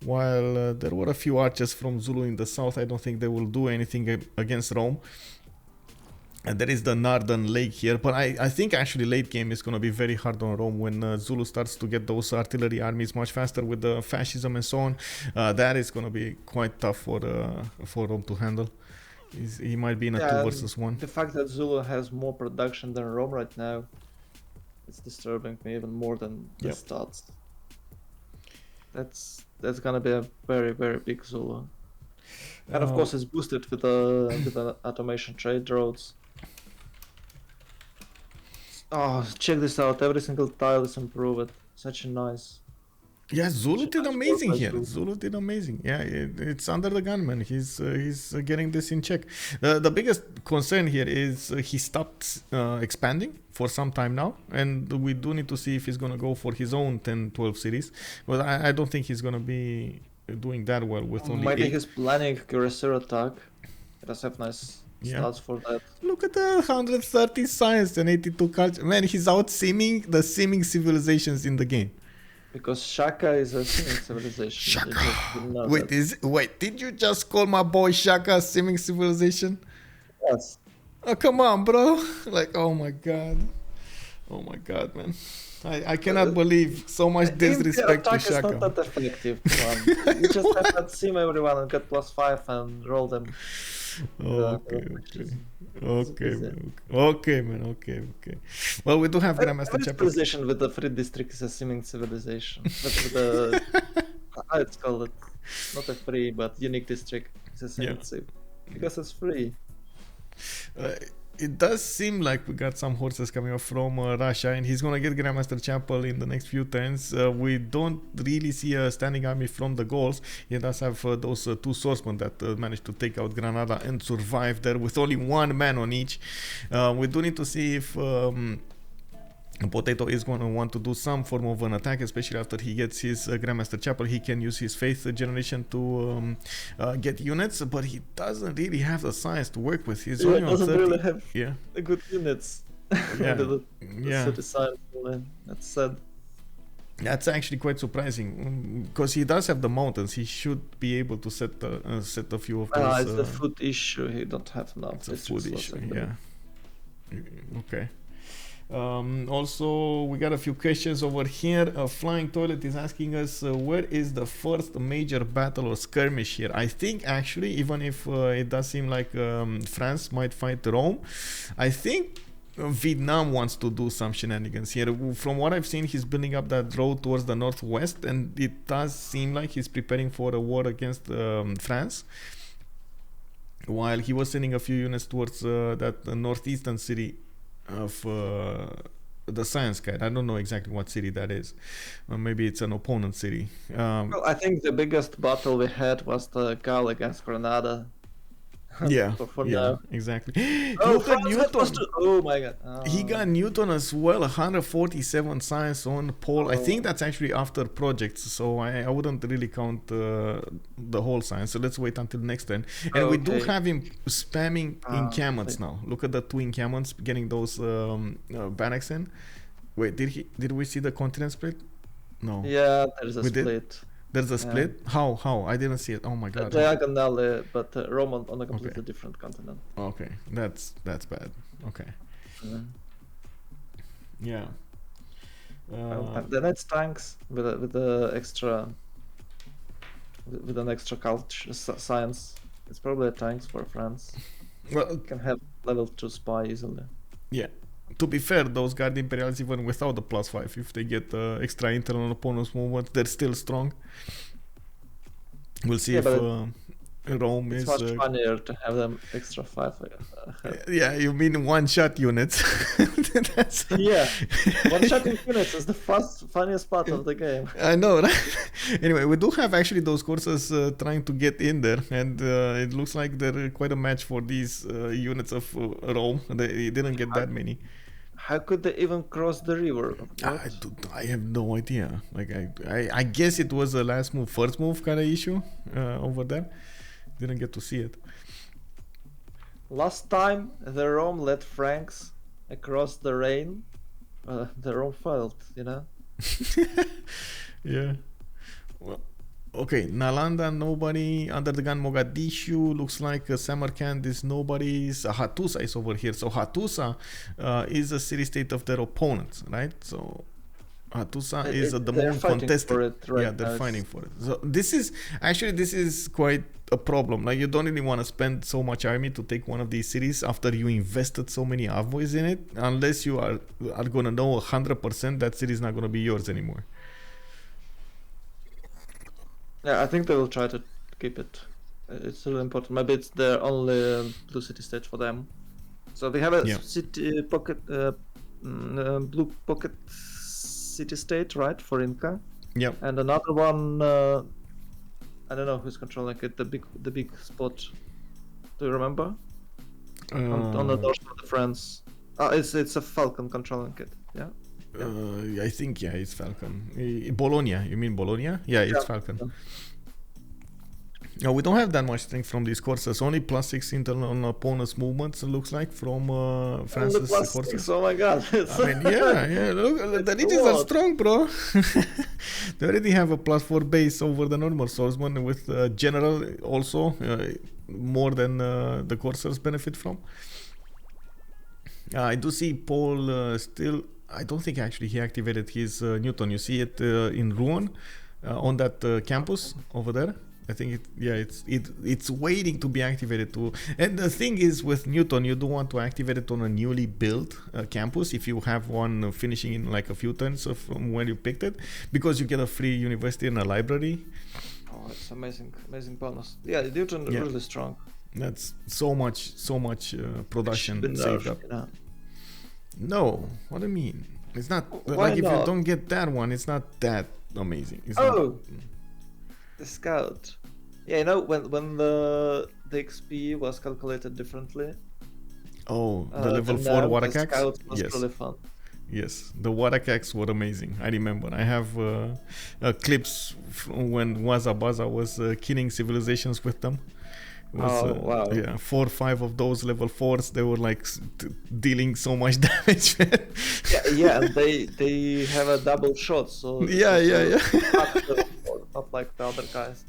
While there were a few archers from Zulu in the south, I don't think they will do anything against Rome. And there is the Northern Lake here, but I think actually late game is going to be very hard on Rome when Zulu starts to get those artillery armies much faster with the fascism and so on. That is going to be quite tough for Rome to handle. He might be in a 2 versus 1. The fact that Zulu has more production than Rome right now, it's disturbing me even more than the stats. That's going to be a very, very big Zulu. And of course it's boosted with the automation trade roads. Oh, check this out. Every single tile is improved. Such a nice. Yeah, Zulu did amazing here. Zulu did amazing. Yeah, it's under the gun, man. He's getting this in check. The biggest concern here is he stopped expanding for some time now, and we do need to see if he's gonna go for his own 10-12 cities. But I don't think he's gonna be doing that well with only Maybe 8. he's planning cuirassier attack. It does have nice Yeah. stats for that. Look at the 130 science and 82 culture. Man, he's out simming the simming civilizations in the game. Because Shaka is a simming civilization. You just didn't know Wait, that. did you just call my boy Shaka a simming civilization? Yes. Oh, come on, bro. Like, oh my god, man. I cannot believe so much disrespect to Attack is Shaka. not that effective. Come on. You just have to sim everyone and get +5 and roll them. Okay, man. Well, we do have Grandmaster Every Chapel. civilization with the free district is a simming civilization. But with the how it's called, not a free but unique district. It's a simming civ because it's free. It does seem like we got some horses coming up from Russia, and he's gonna get Grandmaster Chapel in the next few turns. We don't really see a standing army from the Gauls. He does have those two swordsmen that managed to take out Granada and survive there with only one man on each. We do need to see if Potato is going to want to do some form of an attack, especially after he gets his Grandmaster Chapel. He can use his Faith generation to get units, but he doesn't really have the science to work with. He's only on 30. Doesn't really have Yeah. good units. Yeah. The science, that's sad. That's actually quite surprising because he does have the mountains. He should be able to set a few of those. It's a food issue. He don't have enough. It's a food issue. Yeah. Okay. Also, we got a few questions over here. Flying Toilet is asking us where is the first major battle or skirmish here. I think actually, even if it does seem like France might fight Rome, I think Vietnam wants to do some shenanigans here. From what I've seen, he's building up that road towards the northwest, and it does seem like he's preparing for a war against France, while he was sending a few units towards that northeastern city of the Science Guide. I don't know exactly what city that is. Maybe it's an opponent city. Well, I think the biggest battle we had was the Gaul against Granada. Yeah, for yeah, now. exactly. Oh, Newton. Oh my god. He got Newton as well, 147 science on Paul. I think that's actually after projects, so I wouldn't really count the whole science. So let's wait until next turn. And we do have him spamming encampments now. Look at the two encampments, getting those barracks in. Wait, did we see the continent split? No. Yeah, there's a split. There's a split? How? I didn't see it. Oh my god. Diagonally, but Rome on a completely different continent. Okay, that's bad. Okay. Yeah. Then it's tanks with the extra with an extra culture science. It's probably tanks for France. Well, you can have level 2 spy easily. Yeah. To be fair, those Guard Imperials, even without the +5, if they get extra internal opponents movement, they're still strong. We'll see if Rome is... It's much funnier to have them extra 5. Yeah, you mean one-shot units. Yeah, one-shot units is the funniest part of the game. I know, right? Anyway, we do have actually those courses trying to get in there, and it looks like they're quite a match for these units of Rome. They didn't get that many. How could they even cross the river? I have no idea. Like I guess it was a last move, first move kind of issue over there. Didn't get to see it. Last time the Rome led Franks across the Rhine, the Rome failed, you know? Yeah. Well, okay, Nalanda, nobody. UnderTheGun, Mogadishu, looks like Samarkand is nobody's. Hattusa is over here. So Hattusa is a city-state of their opponents, right? So Hattusa is the most contested. Yeah, they're fighting for it. So this is quite a problem. Like, you don't really want to spend so much army to take one of these cities after you invested so many envoys in it, unless you are going to know 100% that city is not going to be yours anymore. Yeah, I think they will try to keep it. It's really important. Maybe it's the only blue city state for them. So they have a city pocket, blue pocket city state, right, for Inca. Yep. And another one, I don't know who's controlling it. The big spot. Do you remember? On the doorstep of the France. It's a Falcon controlling it. Yeah. I think it's Falcon. Bologna, you mean Bologna? Yeah, it's Falcon. No, we don't have that much strength from these courses. Only +6 internal on opponent's movements, it looks like, from France's courses. Oh my god. I mean, yeah, look, the legions are strong, bro. They already have a +4 base over the normal swordsman with general also more than the coursers benefit from. I do see Paul still. I don't think actually he activated his Newton. You see it in Ruin on that campus over there. I think it's waiting to be activated too. And the thing is with Newton, you don't want to activate it on a newly built campus if you have one finishing in like a few turns from when you picked it, because you get a free university and a library. Oh, it's amazing bonus. Yeah, Newton really strong. That's so much production saved up. No, what do you mean? It's not like if you don't get that one, it's not that amazing. It's not, the scout. Yeah, you know when the XP was calculated differently. Oh, the level 4 Warakaks? Scout was Yes. really fun. Yes, the Warakaks were amazing. I remember. I have clips from when Wazabaza was killing civilizations with them. Wow. Yeah, 4 or 5 of those level 4s, they were like dealing so much damage. yeah, and they have a double shot, so yeah. not like the other guys.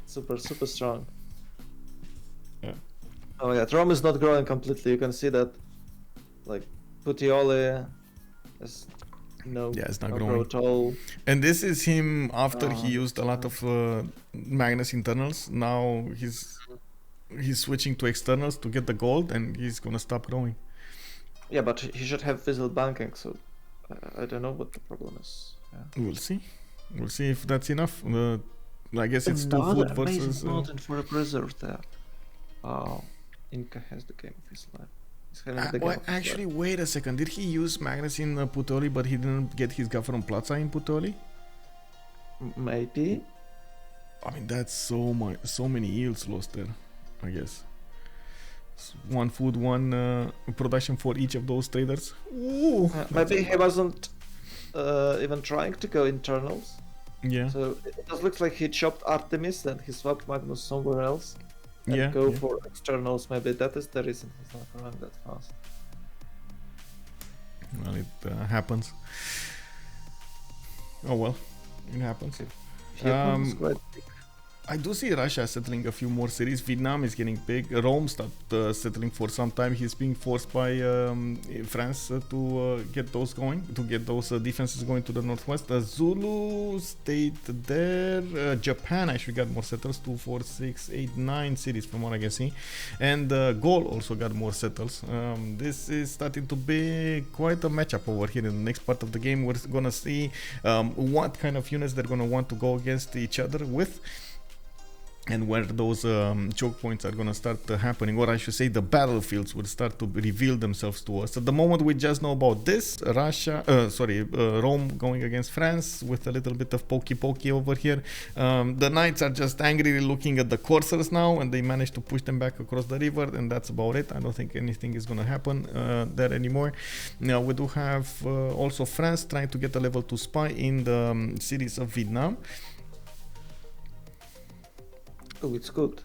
Super strong. Yeah. Oh my god, Rome is not growing completely. You can see that, like Puteoli is it's not grow growing at all. And this is him after he used a lot of Magnus internals. Now he's switching to externals to get the gold, and he's gonna stop growing. Yeah, but he should have fizzle banking, so I don't know what the problem is. Yeah. We'll see if that's enough. I guess it's 2 food versus mountain for a preserve there. Oh, Inca has the game of his life. He's having the game of his actually, life. wait a second. Did he use Magnus in Puteoli, but he didn't get his guy from Plaza in Puteoli? Maybe. I mean, that's so many yields lost there, I guess. 1 food, 1 production for each of those traders. Ooh, maybe he wasn't even trying to go internals. Yeah. So it just looks like he chopped Artemis and he swapped Magnus somewhere else. And go for externals. Maybe that is the reason he's not growing that fast. Well, it happens. Oh well, it happens. Vietnam quite big. I do see Russia settling a few more cities. Vietnam is getting big. Rome stopped settling for some time. He's being forced by France to get those going, to get those defenses going to the northwest. Zulu stayed there. Japan actually got more settlers, 2, 4, 6, 8, 9 cities from what I can see. And Gaul also got more settlers. This is starting to be quite a matchup over here. In the next part of the game, we're gonna see what kind of units they're gonna want to go against each other with, and where those choke points are going to start happening, or I should say the battlefields will start to reveal themselves to us. At the moment we just know about this, Rome going against France with a little bit of pokey over here. The knights are just angrily looking at the coursers now, and they managed to push them back across the river, and that's about it. I don't think anything is going to happen there anymore. Now we do have also France trying to get a level 2 spy in the cities of Vietnam. Oh, it's good.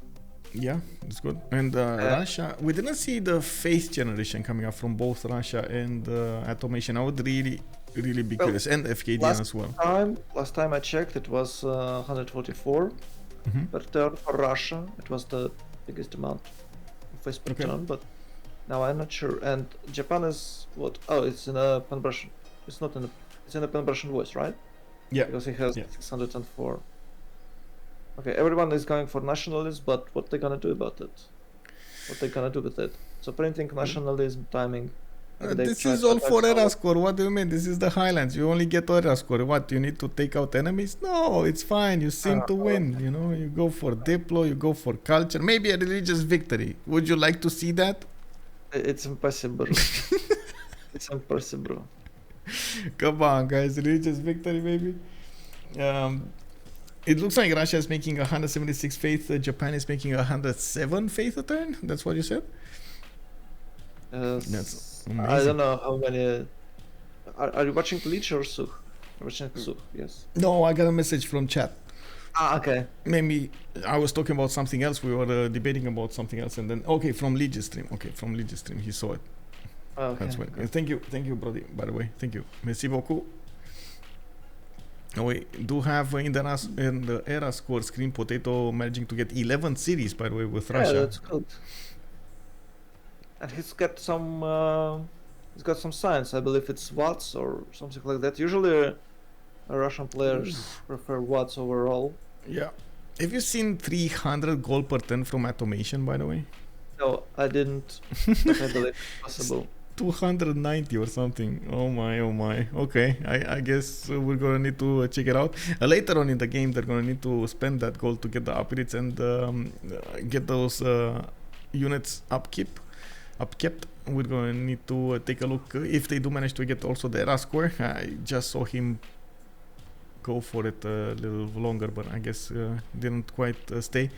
Yeah, it's good. And Russia, we didn't see the faith generation coming up from both Russia and Atomation. I would really be curious, and Fkdn as well. Last time I checked, it was 144 per turn for Russia. It was the biggest amount of face per turn, but now I'm not sure. And Japan is what? Oh, it's in a Pan-Russian. It's not in a. It's in a Pan-Russian voice, right? Yeah. Because he has 604. Okay, everyone is going for nationalism, but what they gonna do about it? What they gonna do with it? So printing nationalism, timing. This is all for era score. What do you mean? This is the Highlands. You only get era score. What? You need to take out enemies? No, it's fine. You seem to win. You know, you go for Diplo, you go for culture. Maybe a religious victory. Would you like to see that? It's impossible. It's impossible. Come on, guys. Religious victory, maybe. It looks like Russia is making 176 faith. Japan is making 107 faith a turn. That's what you said? That's amazing. I don't know how many. Are you watching Bleach or Sukh? Watching Sukh, yes. No, I got a message from chat. Ah, okay. Maybe I was talking about something else. We were debating about something else, and then okay, from Legis stream. Okay, from Legis stream, he saw it. Okay. That's why. Thank you, Brody. By the way, thank you. Merci beaucoup. We do have in the era score screen Potato managing to get 11 series, by the way, with Russia. Yeah, that's good. And he's got some science. I believe it's watts or something like that. Usually, Russian players prefer watts overall. Yeah. Have you seen 300 goal per turn from Atomation, by the way? No, I didn't. But I believe it's possible. 290 or something. Oh my. Okay, I guess we're gonna need to check it out. Later on in the game, they're gonna need to spend that gold to get the upgrades and get those units upkept. We're gonna need to take a look if they do manage to get also the era score. I just saw him go for it a little longer, but I guess didn't quite stay.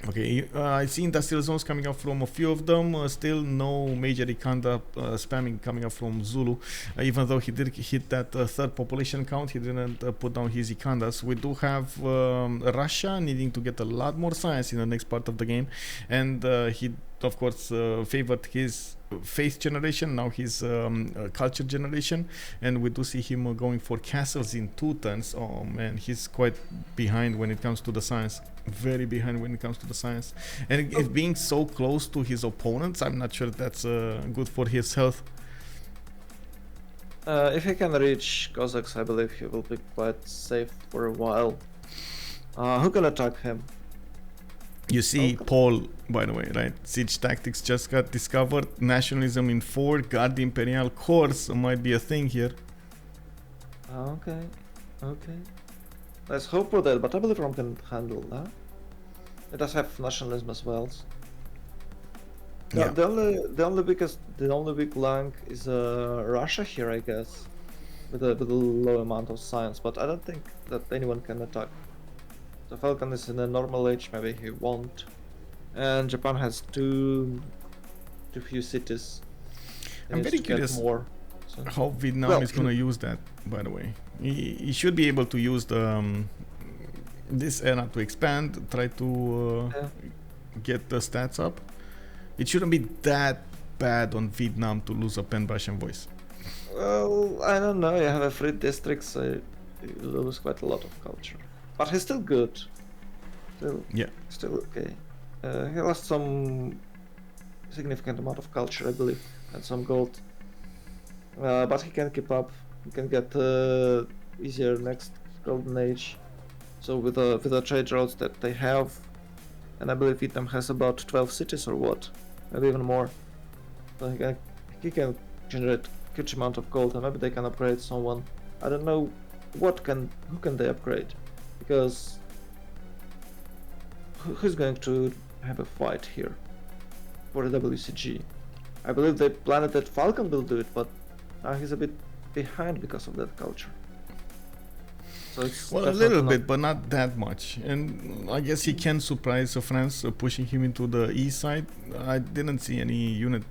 Okay, I see industrial zones coming up from a few of them. Still no major Ikanda spamming coming up from Zulu. Even though he did hit that third population count, he didn't put down his Ikandas. We do have Russia needing to get a lot more science in the next part of the game. And he, of course, favored his faith generation, now his culture generation. And we do see him going for castles in 2 turns. Oh man, he's quite behind when it comes to the science. Very behind when it comes to the science, and if being so close to his opponents, I'm not sure that's good for his health. If he can reach Cossacks, I believe he will be quite safe for a while. Who can attack him? You see, Paul, by the way, right? Siege tactics just got discovered. Nationalism in 4, guard the imperial course might be a thing here. Okay. Let's hope for that, but I believe Rome can handle that. It does have nationalism as well. Yeah. The only weak link is Russia here, I guess, with a low amount of science. But I don't think that anyone can attack. The Falcon is in a normal age, maybe he won't. And Japan has too few cities. I'm very curious more. So. How Vietnam is gonna use that. By the way, he should be able to use the this era to expand, try to get the stats up. It shouldn't be that bad on Vietnam to lose a Pan-Russian voice. Well, I don't know. You have a free district, so you lose quite a lot of culture. But he's still good. Still okay. He lost some significant amount of culture, I believe, and some gold. But he can keep up. He can get easier next golden age. So with the trade routes that they have, and I believe Vietnam has about 12 cities or what, maybe even more. So he can generate huge amount of gold, and maybe they can upgrade someone. I don't know who can they upgrade, because who's going to have a fight here for the WCG? I believe they planned that Falcon will do it, but now he's a bit behind because of that culture. So it's well, a little bit, but not that much. And I guess he can surprise France, pushing him into the east side. I didn't see any unit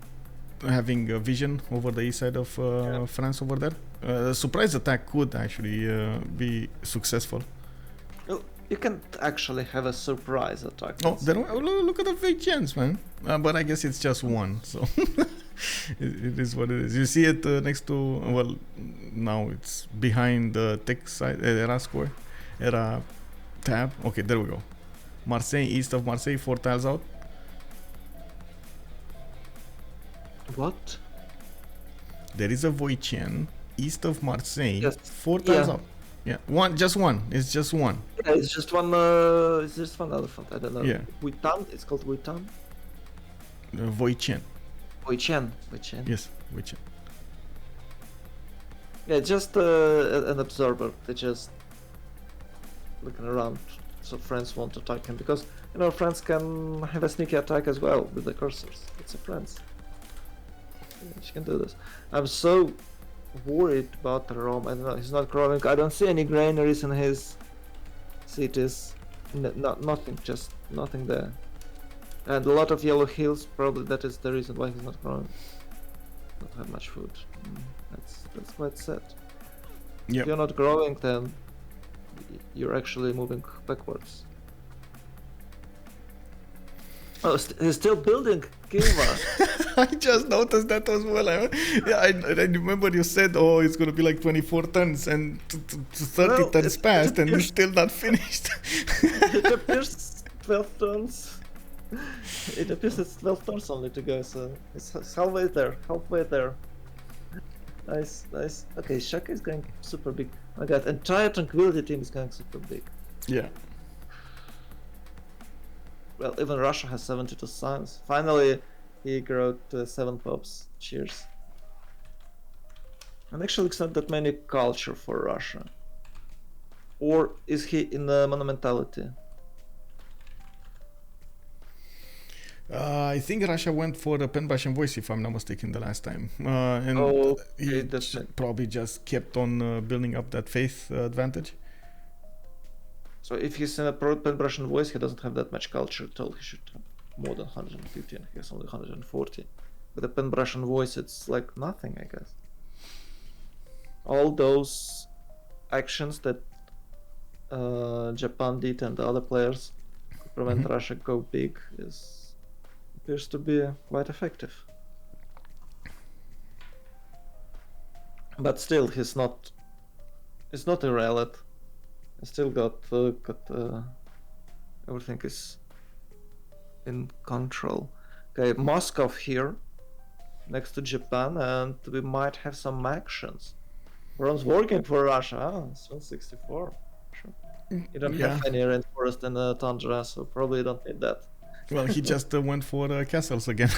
having a vision over the east side of France over there. Surprise attack could actually be successful. Well, you can't actually have a surprise attack. Oh, then look at the fake chance, man. But I guess it's just one, so it is what it is. You see it next to, well, now it's behind the tech side, era score, era tab. Okay, there we go. Marseille, east of Marseille, 4 tiles out. What? There is a Voichen east of Marseille, yes. 4 tiles out. Yeah, just one. It's just one. Yeah, it's just one. It's just one elephant. I don't know. Yeah. Witan. It's called Witan. Voichen. Voichen. Yes, Voichen. Yeah, just an observer. They're just looking around, so France won't attack him, because France can have a sneaky attack as well with the cursors. It's a France. Yeah, she can do this. I'm so worried about Rome. I don't know. He's not growing. I don't see any granaries in his cities. Nothing. Just nothing there. And a lot of yellow hills. Probably that is the reason why he's not growing. Not have much food. That's quite sad. Yep. If you're not growing, then you're actually moving backwards. Oh, he's still building Kiva. I just noticed that as well. I remember you said, oh, it's going to be like 24 tons and 30 tons passed and it's still not finished. It appears 12 tons. It appears it's 12 tons only to go, so it's halfway there. Nice. Okay, Shaka is going super big. Oh my god, entire Tranquility team is going super big. Yeah. Well, even Russia has 72 science. Finally, he grew to 7 pops. Cheers. And actually, it's not that many culture for Russia. Or is he in the monumentality? I think Russia went for the pen brush and voice, if I'm not mistaken, the last time. And he probably just kept on building up that faith advantage. So if he's in a pen brush and voice, he doesn't have that much culture at all. He should have more than 150, and he has only 140. With a pen brush and voice, it's like nothing, I guess. All those actions that Japan did and the other players to prevent Russia go big appears to be quite effective. But still, he's not a relic. He still got everything is in control. Okay, Moscow here, next to Japan, and we might have some actions. Bronze working for Russia. Ah, it's 164. Sure. You don't have any rainforest in the tundra, so probably you don't need that. Well, he just went for castles again.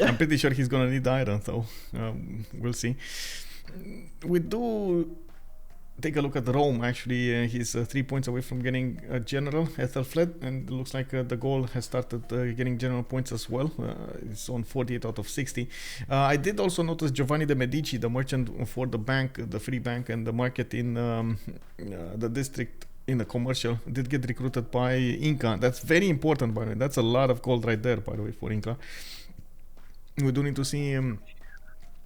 I'm pretty sure he's gonna need iron, so we'll see. We do take a look at Rome. Actually, he's 3 points away from getting a general. Ethelfled, and it looks like the Gaul has started getting general points as well. It's on 48 out of 60. I did also notice Giovanni de Medici, the merchant for the bank, the free bank, and the market in the district in the commercial, did get recruited by Inca. That's very important, by the way. That's a lot of gold right there, by the way, for Inca. We do need to see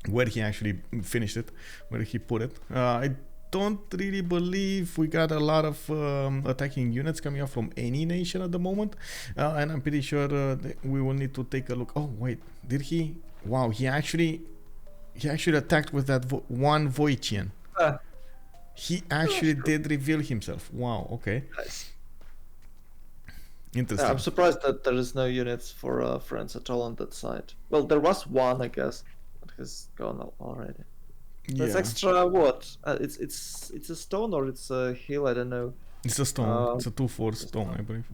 where he actually finished it, where he put it. I don't really believe we got a lot of attacking units coming up from any nation at the moment, and I'm pretty sure we will need to take a look. Oh wait, did he? Wow, he actually attacked with that one Voitian. He actually did reveal himself. Wow, okay. Nice. Interesting. I'm surprised that there is no units for France at all on that side. Well, there was one, I guess, but has gone already. That's extra what? It's a stone or it's a hill? I don't know. It's a stone. It's a 2/4 stone, I believe.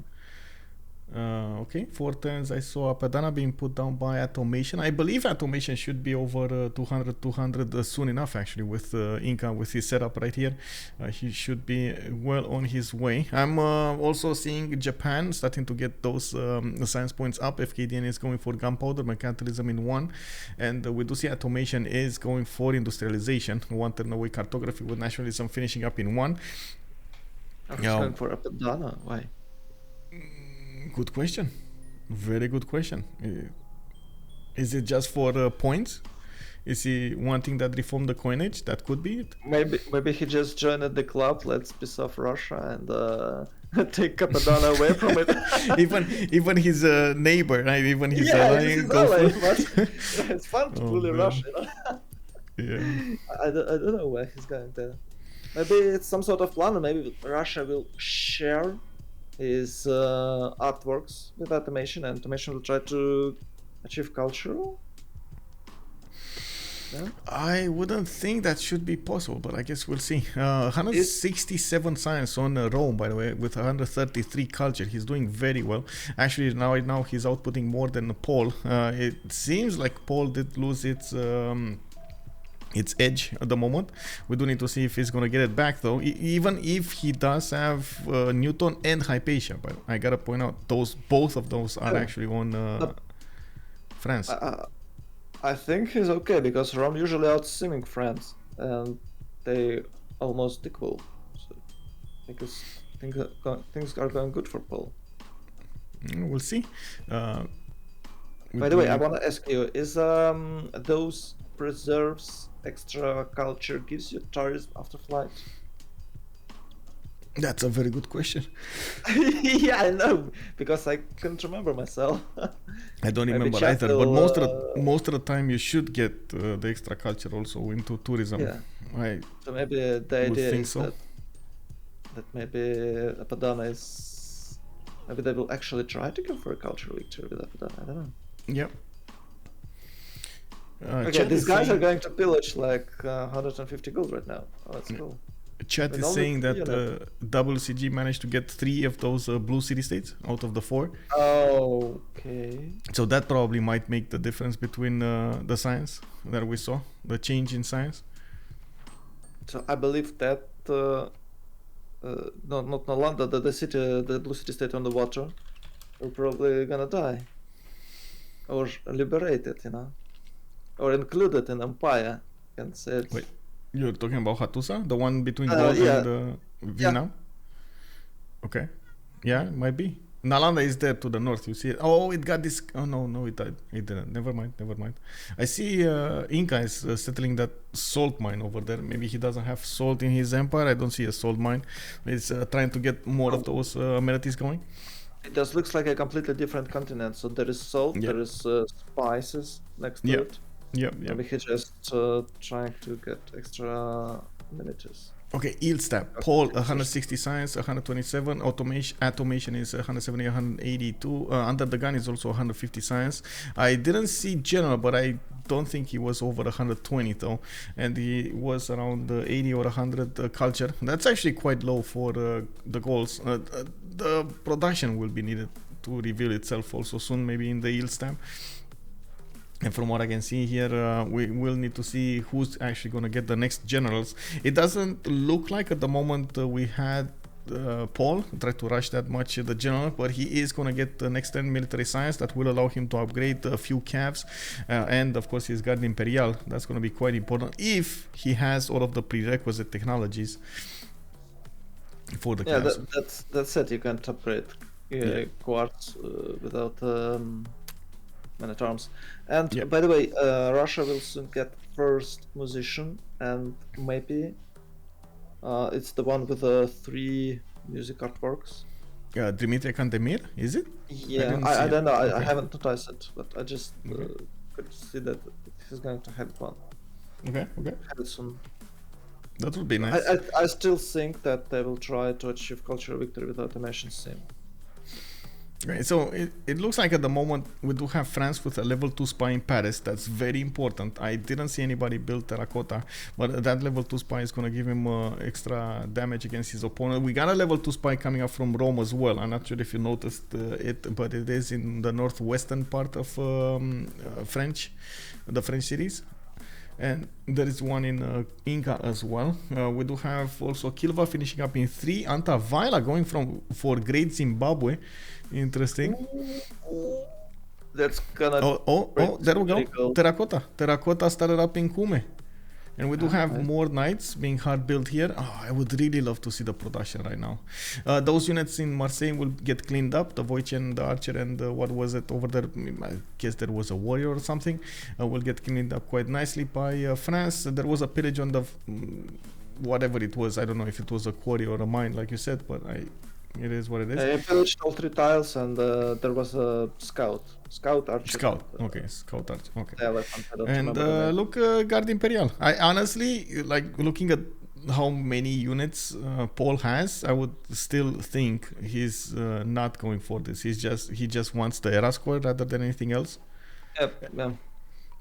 Okay, 4 turns. I saw Padana being put down by Atomation. I believe Atomation should be over 200 soon enough, actually, with Inca, with his setup right here. He should be well on his way. I'm also seeing Japan starting to get those science points up. Fkdn is going for gunpowder, mercantilism in 1, and we do see Atomation is going for industrialization. 1 turn away cartography, with nationalism finishing up in 1. He's going for Padana. Why? Good question. Very good question. Is it just for points? Is he wanting that reform the coinage? That could be it. Maybe he just joined the club. Let's piss off Russia and take Capadonna away from it. even his neighbor, right? Even his ally. It's fun to bully Russia. You know? Yeah. I don't know where he's going there. Maybe it's some sort of plan. Maybe Russia will share his artworks with Atomation, and Atomation will try to achieve cultural. Yeah. I wouldn't think that should be possible, but I guess we'll see. 167 science on Rome, by the way, with 133 culture. He's doing very well. Actually, right now he's outputting more than Paul. It seems like Paul did lose its edge at the moment. We do need to see if he's gonna get it back, though. Even if he does have Newton and Hypatia, but I gotta point out both of those are actually on France. I think he's okay, because Rome usually outswimming France, and they almost equal. So I think things are going good for Paul. We'll see. By the way, I want to ask you: is those preserves extra culture gives you tourism after flight? That's a very good question. Yeah, I know, because I couldn't remember myself. I don't Maybe remember chat either, but will, most of the time you should get the extra culture also into tourism. Yeah. I So maybe the would idea think is so. that maybe Apadana is, maybe they will actually try to go for a cultural victory with Apadana. I don't know. Yep. Okay, Chat these is guys are saying, going to pillage like 150 gold right now. Oh, that's cool. Chat With is only saying 3 that units. WCG managed to get 3 of those blue city states out of the 4. Okay. So that probably might make the difference between the science that we saw, the change in science. So I believe that not Nalanda, the city, the blue city state on the water, are probably gonna die or liberated, or included in empire. Can say it. Wait, you're talking about Hattusa, the one between Gaul Yeah, and yeah. Vietnam? Okay. Yeah, it might be. Nalanda is there to the north. You see it. Oh, it got this. Oh no, it died. It didn't. Never mind. I see. Inca is settling that salt mine over there. Maybe he doesn't have salt in his empire. I don't see a salt mine. It's trying to get more of those amenities going. It just looks like a completely different continent. So there is salt, Yep. there is spices next to Yep. it. Yep. Maybe he's just trying to get extra amenities. Okay, yield stat. Paul 160 science, 127. Automation is 170, 182. Under the gun is also 150 science. I didn't see general, but I don't think he was over 120 though, and he was around 80 or 100 culture. That's actually quite low for the goals. The production will be needed to reveal itself also soon, maybe in the yield stamp. And from what I can see here, we will need to see who's actually going to get the next generals. It doesn't look like at the moment we had Paul try to rush that much the general, but he is going to get the next 10 military science that will allow him to upgrade a few calves, and of course his Guard Imperial. That's going to be quite important if he has all of the prerequisite technologies for the calves. That's it. You can't upgrade quartz without man at arms. And by the way, Russia will soon get first musician, and maybe it's the one with the 3 music artworks. Dimitri Cantemir, is it? Yeah, I don't know. I haven't noticed it, but I just could see that he's going to have one. Okay. Have it soon. That would be nice. I still think that they will try to achieve cultural victory with Automation sim. Okay, so it looks like at the moment we do have France with a level 2 spy in Paris. That's very important. I didn't see anybody build terracotta, but that level 2 spy is going to give him extra damage against his opponent. We got a level 2 spy coming up from Rome as well. I'm not sure if you noticed it, but it is in the northwestern part of the French cities. And there is one in Inca as well. We do have also Kilva finishing up in 3. Anta Vaila going for Great Zimbabwe. Interesting. That's gonna. Oh, there we go. Terracotta started up in Kume. And we do have more knights being hard built here. Oh, I would really love to see the production right now. Those units in Marseille will get cleaned up. The Voichen, the Archer, and what was it over there? I guess there was a warrior or something. Will get cleaned up quite nicely by France. There was a pillage on the whatever it was. I don't know if it was a quarry or a mine, like you said, but it is what it is. I pillaged all 3 tiles, and there was a scout archer. Scout archer. Okay. Yeah, and look, Guard Imperial. I honestly like looking at how many units Paul has. I would still think he's not going for this. He just wants the era score rather than anything else. Yep. Yeah.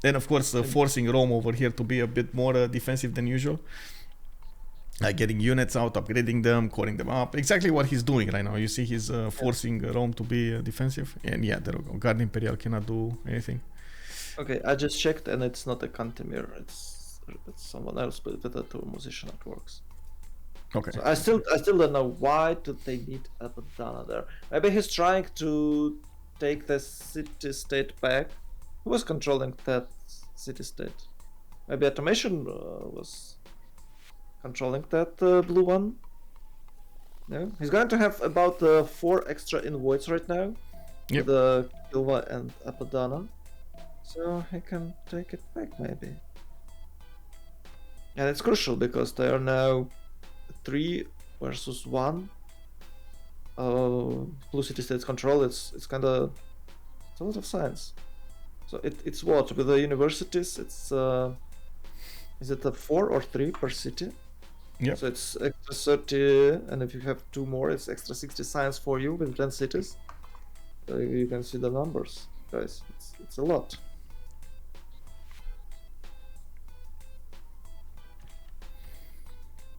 And of course, forcing Rome over here to be a bit more defensive than usual. Like getting units out, upgrading them, coring them up. Exactly what he's doing right now. You see he's forcing Rome to be defensive. And yeah, there we go. Guard Imperial cannot do anything. Okay, I just checked and it's not a Cantemir. It's someone else with the 2 musician artworks. Okay. So I still don't know why do they need Apadana there. Maybe he's trying to take the city-state back. Who was controlling that city-state? Maybe Atomation was controlling that blue one. Yeah, he's going to have about 4 extra invoids right now. Yep. With Kilva and Apadana. So he can take it back maybe. And it's crucial because they are now 3 versus 1. Blue city states control. It's a lot of science. So it's what with the universities? It's is it a 4 or 3 per city? Yeah. So it's extra 30, and if you have 2 more, it's extra 60 science for you with 10 cities. So you can see the numbers, guys. It's a lot.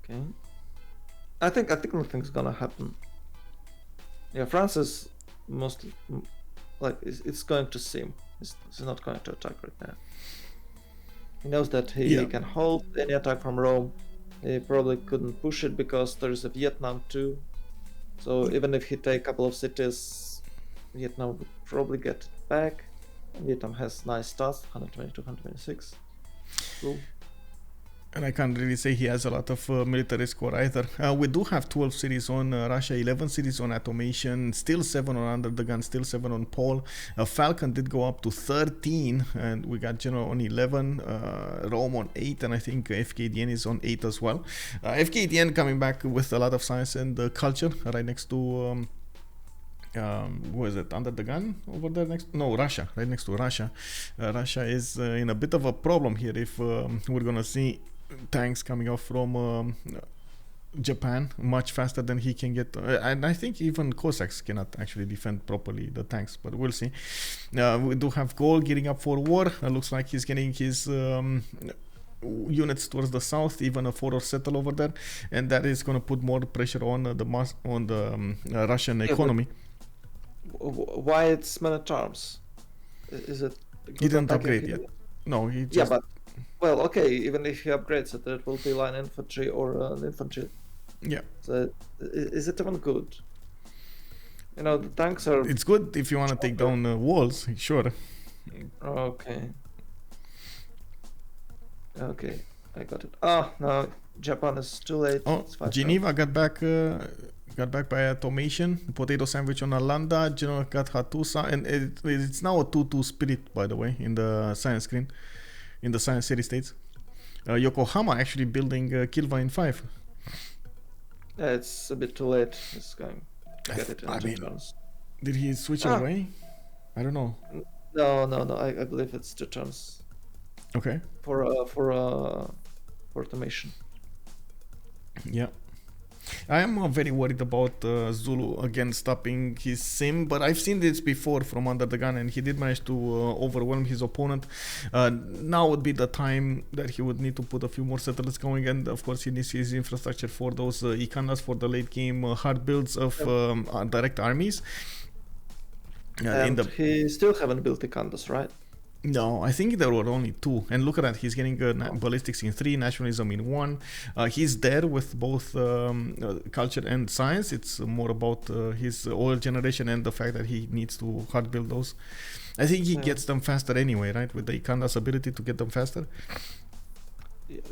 Okay. I think nothing's gonna happen. Yeah, France is mostly like it's going to sim. It's not going to attack right now. He knows that he can hold any attack from Rome. He probably couldn't push it because there is a Vietnam too. So even if he take a couple of cities, Vietnam would probably get it back. And Vietnam has nice stats, 122, 126. Cool. And I can't really say he has a lot of military score either. We do have 12 cities on Russia, 11 cities on Atomation, still 7 on UnderTheGun, still 7 on Paul. Falcon did go up to 13, and we got General on 11, Rome on 8, and I think Fkdn is on 8 as well. Fkdn coming back with a lot of science and culture right next to... who is it? UnderTheGun over there next? No, Russia, right next to Russia. Russia is in a bit of a problem here if we're gonna see tanks coming off from Japan much faster than he can get, and I think even Cossacks cannot actually defend properly the tanks, but we'll see. We do have Gaul gearing up for war. Looks like he's getting his units towards the south, even a forward settle over there, and that is going to put more pressure on the Russian economy. Why it's men at arms? Is it? He didn't upgrade yet. No, he just... Yeah, but well, okay. Even if he upgrades it, it will be line infantry or an infantry. Yeah. So is it even good? You know, the tanks are... It's good if you want to take down walls, sure. Okay. Okay, I got it. Oh, no, Japan is too late. Oh, Geneva got back by Automation. PotatoSandwich on Alanda. General got Hattusa. And it's now a 2-2 spirit, by the way, in the science screen. In the science city states. Yokohama actually building Kilva in 5. Yeah, it's a bit too late. It's going to get it in turns. Did he switch away? I don't know. No. I believe it's 2 turns. Okay. For automation. Yeah. I am very worried about Zulu again stopping his sim, but I've seen this before from UnderTheGun, and he did manage to overwhelm his opponent. Now would be the time that he would need to put a few more settlers going, and of course he needs his infrastructure for those Ikandas for the late game hard builds of direct armies. And he still haven't built Ikandas, right? No, I think there were only 2. And look at that, he's getting ballistics in 3, nationalism in 1. He's there with both culture and science. It's more about his oil generation and the fact that he needs to hard build those. I think he gets them faster anyway, right? With the Ikanda's ability to get them faster.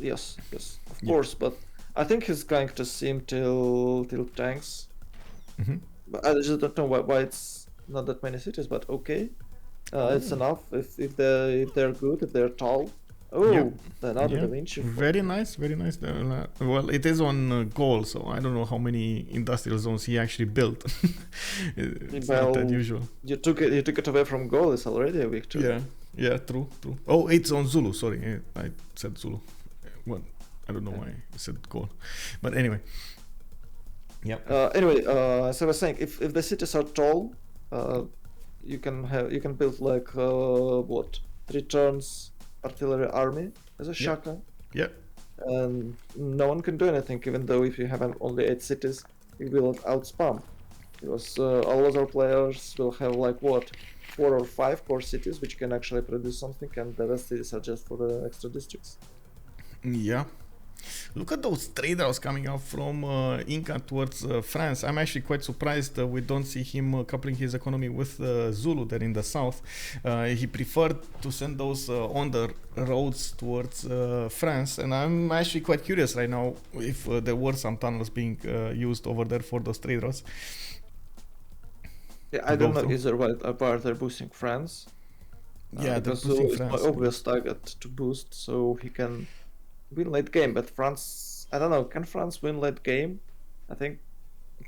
Yes, of course. But I think he's going to sim till tanks. But I just don't know why it's not that many cities, but okay. It's enough if they're good, if they're tall. Oh, another Da Vinci. Very nice. Well, it is on Gaul, so I don't know how many industrial zones he actually built. It's not that usual. You took it away from Gaul. It's already a victory. Yeah, true. Oh, it's on Zulu. Sorry, I said Zulu. Well, I don't know why I said Gaul, but anyway. Yeah. Anyway, as I was saying, if the cities are tall, you can build like 3 turns artillery army as a shaka. Yeah. And no one can do anything, even though if you have only 8 cities, you will outspam. Because all other players will have like 4 or 5 core cities which can actually produce something, and the rest cities are just for the extra districts. Yeah. Look at those trade routes coming out from Inca towards France. I'm actually quite surprised we don't see him coupling his economy with Zulu there in the south. He preferred to send those on the roads towards France, and I'm actually quite curious right now if there were some tunnels being used over there for those trade routes. Yeah, I don't know either why they're boosting France. Yeah, because Zulu is my obvious target to boost, so he can win late game. But France, I don't know, can France win late game I think.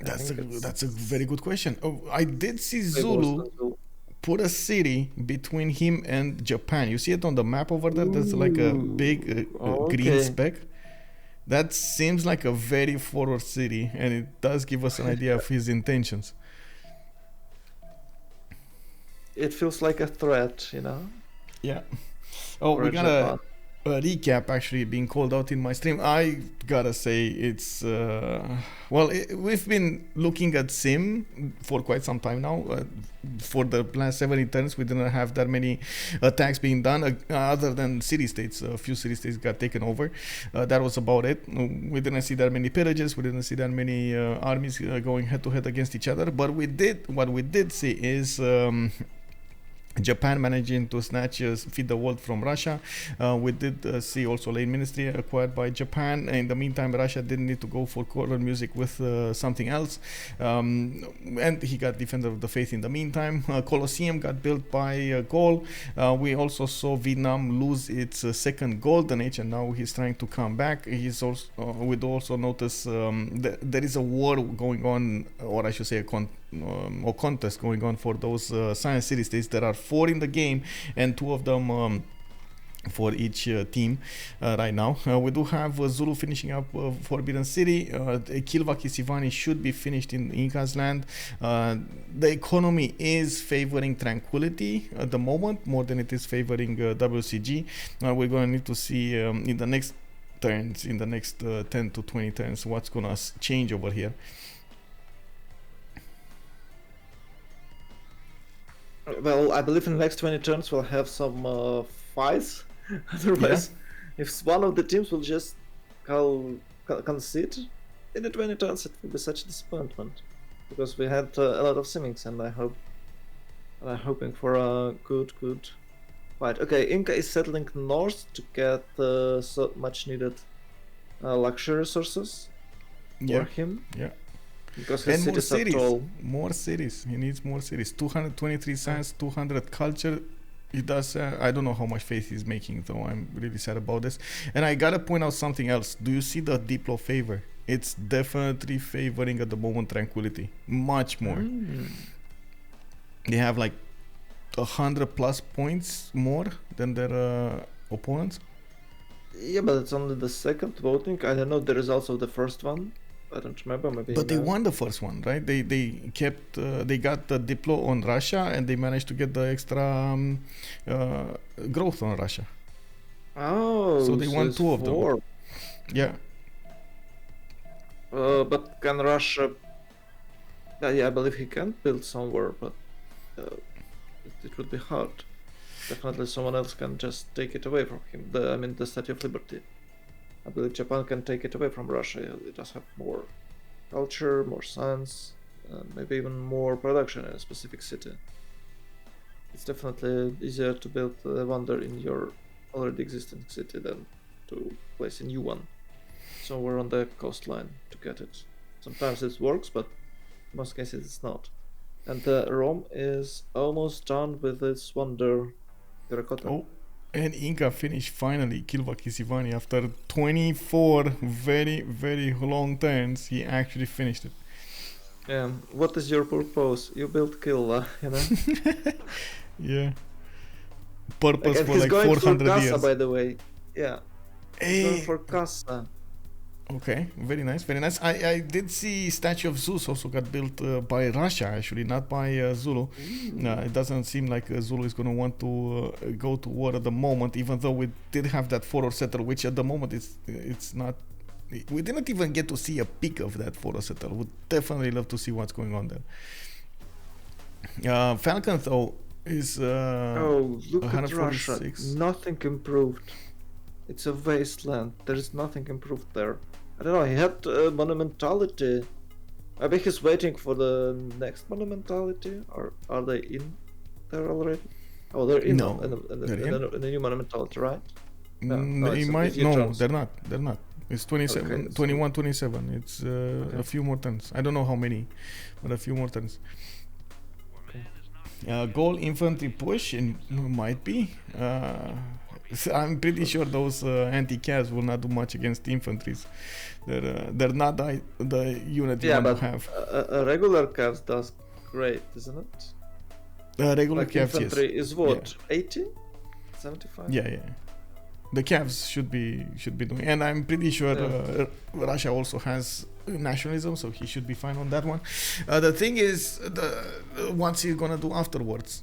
That's a very good question. Oh, I did see way worse Zulu than Zulu. put a city between him and Japan. You see it on the map over there? There's like a big green Okay. speck. That seems like a very forward city, and it does give us an idea of his intentions. It feels like a threat, you know. Yeah. Oh, we for got a Japan. recap actually being called out in my stream. I gotta say it's well, we've been looking at sim for quite some time now. For the last 70 turns, we didn't have that many attacks being done other than city states. A few city states got taken over. That was about it. We didn't see that many pillages. We didn't see that many armies going head to head against each other. But what we did see is Japan managing to snatch feed the world from Russia. We did see also lane ministry acquired by Japan. In the meantime, Russia didn't need to go for choral music with something else, and he got Defender of the Faith in the meantime. Colosseum got built by Gaul. We also saw Vietnam lose its second golden age, and now he's trying to come back. He's also we'd also notice there is a war going on, or I should say a contest going on for those science city states. There are 4 in the game, and 2 of them for each team right now. We do have Zulu finishing up Forbidden City. Kilva Kisivani should be finished in Inca's land. The economy is favoring Tranquility at the moment more than it is favoring WCG. We're going to need to see in the next turns, in the next 10 to 20 turns, what's going to change over here. Well, I believe in the next 20 turns we'll have some fights. Otherwise, if one of the teams will just concede in the 20 turns, it will be such a disappointment. Because we had a lot of simmings, and I'm hoping for a good fight. Okay, Inca is settling north to get so much needed luxury resources for him. Yeah. Because his and more cities cities. He needs more cities. 223 science, 200 culture. He does. I don't know how much faith he's making, though. I'm really sad about this. And I gotta point out something else. Do you see the Diplo favor? It's definitely favoring at the moment Tranquility. Much more. They have like 100+ points more than their opponents. Yeah, but it's only the second voting. I don't know the results of the first one. I don't remember, maybe. But they won the first one, right? They kept they got the Diplo on Russia, and they managed to get the extra growth on Russia. Oh, so they won 2 of them. Yeah. But can Russia? Yeah, I believe he can build somewhere, but it would be hard. Definitely, someone else can just take it away from him. The Statue of Liberty. I believe Japan can take it away from Russia. It does have more culture, more science, maybe even more production in a specific city. It's definitely easier to build a wonder in your already existing city than to place a new one somewhere on the coastline to get it. Sometimes it works, but in most cases it's not. And Rome is almost done with its wonder terracotta. Oh. And Inca finished finally Kilva Kisivani after 24 very, very long turns. He actually finished it. Yeah. What is your purpose? You built Kilva, you know? Yeah. Purpose like, for like 400 Casa, years. by the way. Yeah. Hey. Going for Casa. Okay, very nice, very nice. I did see Statue of Zeus also got built by Russia, actually, not by Zulu. It doesn't seem like Zulu is going to want to go to war at the moment, even though we did have that forward setter, which at the moment it's not. We didn't even get to see a peek of that forward setter. Would definitely love to see what's going on there. Falcon, though, is look at 146. Russia. Nothing improved. It's a wasteland. There is nothing improved there. I don't know. He had monumentality. I bet he's waiting for the next monumentality. Or are they in there already? Oh, they're in. No, in the new monumentality, right? They might. No, they're not. They're not. It's 27, okay, 21, 27. It's a few more turns. I don't know how many, but a few more turns. Okay. Gaul infantry push, and might be. So I'm pretty sure those anti-cavs will not do much against infantries. They're not the unit you Yeah, want but to have. a regular cav does great, isn't it? Regular Like cavs, infantry yes. is what, 80? 75? Yeah. The Cavs should be doing, and I'm pretty sure Russia also has nationalism, so he should be fine on that one. The thing is, what's he gonna do afterwards,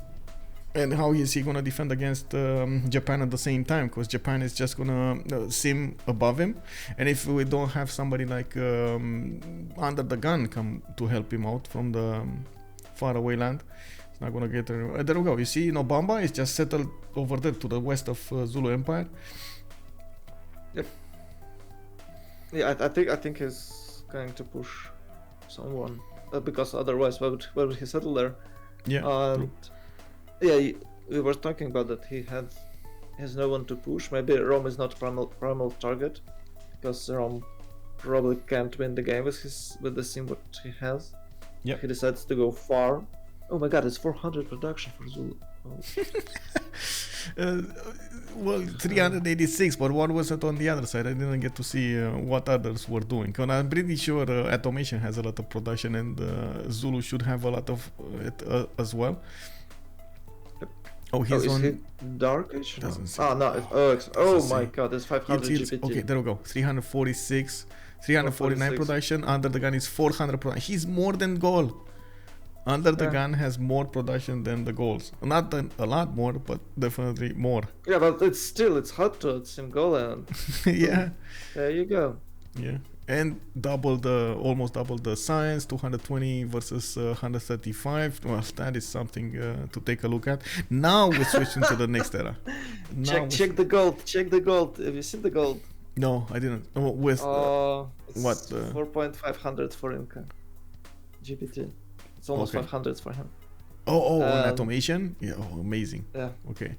and how is he gonna defend against Japan at the same time? Because Japan is just gonna sim above him, and if we don't have somebody like UnderTheGun come to help him out from the faraway land, it's not gonna get there. There we go. You see, Bamba is just settled over there to the west of Zulu Empire. Yep. Yeah, I think he's going to push someone because otherwise, why would he settle there? Yeah. And we were talking about that. He has no one to push. Maybe Rome is not primal target because Rome probably can't win the game with the sim what he has. Yeah. He decides to go far. Oh my god, it's 400 production for Zulu. Oh. Well, 386, but what was it on the other side? I didn't get to see what others were doing. And I'm pretty sure Atomation has a lot of production, and Zulu should have a lot of it as well. Oh, he's on. Is he Dark Age? Doesn't say. Oh my god, it's 500 GPT. Okay, there we go. 346, 349 production. UnderTheGun is 400 production. He's more than Gaul. UnderTheGun has more production than the Gauls. Not a lot more, but definitely more. Yeah, but it's hot to sim Gaul and yeah. There you go. Yeah. And almost double the science, 220 versus 135. Well, that is something to take a look at. Now we're switching to the next era. Check the gold. Check the gold. Have you seen the gold? No, I didn't. With what? 4,500 for Inca. GPT. It's almost 500 for him. On Atomation? Yeah, amazing. Yeah. Okay.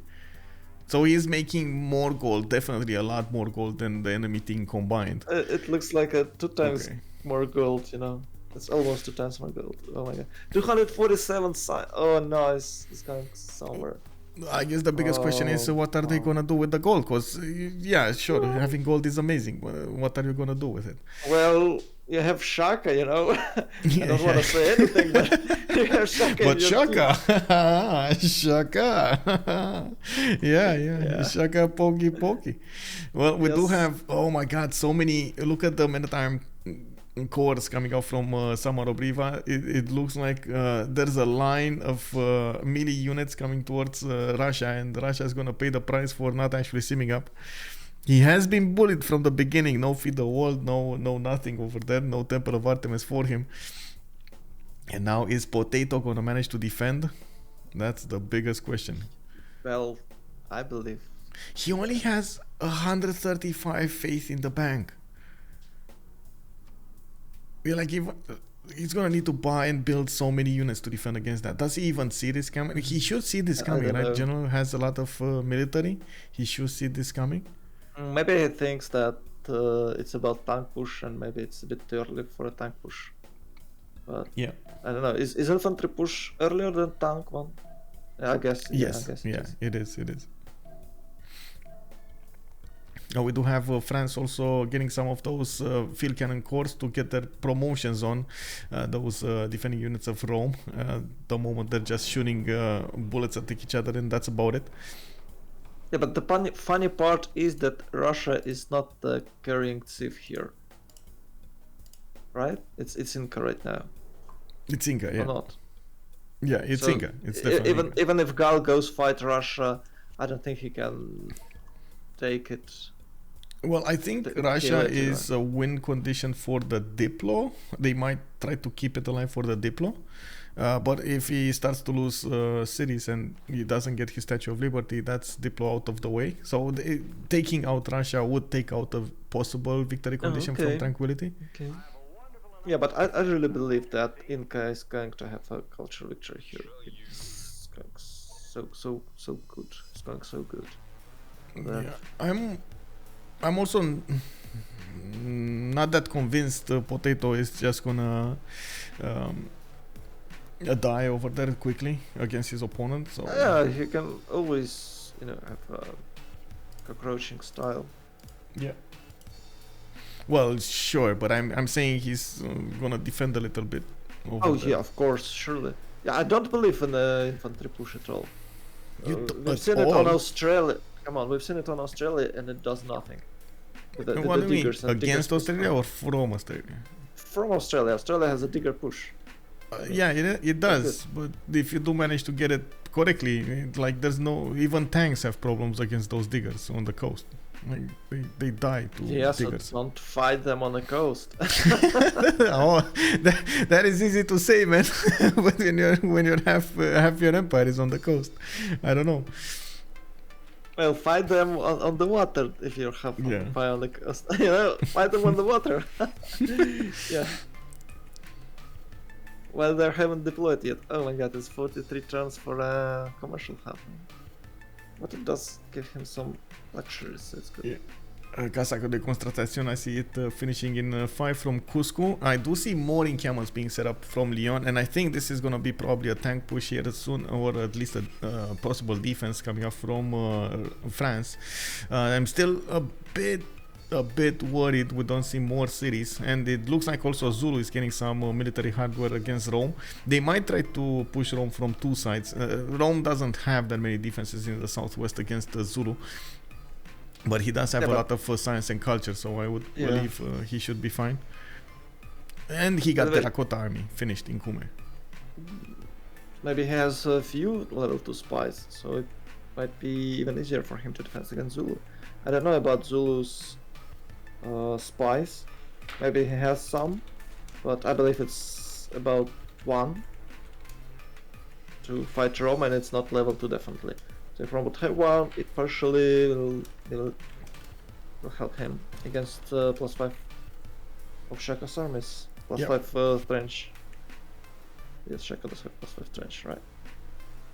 So he's making more gold, definitely a lot more gold than the enemy team combined. It looks like a 2 times more gold, It's almost 2 times more gold. Oh my god. 247 Oh no, it's going somewhere. I guess the biggest question is what are they gonna do with the gold? Because having gold is amazing. What are you gonna do with it? Well, you have Shaka, I don't want to say anything, but you have Shaka. But Shaka, Shaka, yeah, Shaka, pokey. Well, we do have. Oh my God, so many. Look at the maritime cores coming out from Samarobriva. It looks like there's a line of melee units coming towards Russia, and Russia is gonna pay the price for not actually simming up. He has been bullied from the beginning. No feed the wall, no nothing over there, no Temple of Artemis for him. And now is Potato gonna manage to defend? That's the biggest question. Well, I believe he only has 135 faith in the bank. We're like, he's gonna need to buy and build so many units to defend against that. Does he even see this coming? He should see this coming, right? General has a lot of military. He should see this coming. Maybe he thinks that it's about tank push, and maybe it's a bit too early for a tank push. But yeah, I don't know. Is infantry push earlier than tank one? Yeah, I guess. Yes. It is. We do have France also getting some of those field cannon cores to get their promotions on those defending units of Rome. The moment they're just shooting bullets at each other, and that's about it. Yeah, but the funny part is that Russia is not carrying Civ here, right? It's Inca right now. It's Inca, yeah. Or not? Yeah, it's Inca. It's definitely even if Gaul goes fight Russia, I don't think he can take it. Well, I think Russia is a win condition for the Diplo. They might try to keep it alive for the Diplo. But if he starts to lose cities and he doesn't get his Statue of Liberty, that's Diplo out of the way. So taking out Russia would take out a possible victory condition from Tranquility. Okay. Yeah, but I really believe that Inca is going to have a cultural victory here. It's going so good. It's going so good. Yeah, I'm also not that convinced Potato is just gonna die over there quickly against his opponent. So yeah, he can always have cockroaching style. Yeah. Well, sure, but I'm saying he's gonna defend a little bit. Oh yeah, of course, surely. Yeah, I don't believe in the infantry push at all. We've seen it on Australia. Come on, we've seen it on Australia, and it does nothing. With the What do you mean? diggers and Against diggers Australia or from Australia? from Australia. Australia has a digger push. Yeah, it does. But if you do manage to get it correctly, like there's no even tanks have problems against those diggers on the coast. Like they die to diggers. So don't fight them on the coast. Oh, that is easy to say, man. But when you have your empire is on the coast, I don't know. Well, fight them on the water if you have empire on the coast. Fight them on the water. Yeah. Well, they haven't deployed yet. Oh my god, it's 43 turns for a commercial hub. But it does give him some luxuries, so it's good. Yeah. Casa de Constatación, I see it finishing in 5 from Cusco. I do see more encampments being set up from Lyon, and I think this is going to be probably a tank push here soon, or at least a possible defense coming up from France. I'm still a bit worried we don't see more cities, and it looks like also Zulu is getting some military hardware against Rome. They might try to push Rome from two sides. Rome doesn't have that many defenses in the southwest against Zulu, but he does have a lot of science and culture, so I would believe he should be fine. And he got Terracotta Army finished in Kume. Maybe he has a few level 2 spies, so it might be even easier for him to defend against Zulu. I don't know about Zulu's spies. Maybe he has some, but I believe it's about 1 to fight Rome, and it's not level 2 definitely. So if Rome would have 1, it partially will help him against +5 of Shaka's armies. +5 trench. Yes, Shaka does have +5 trench, right?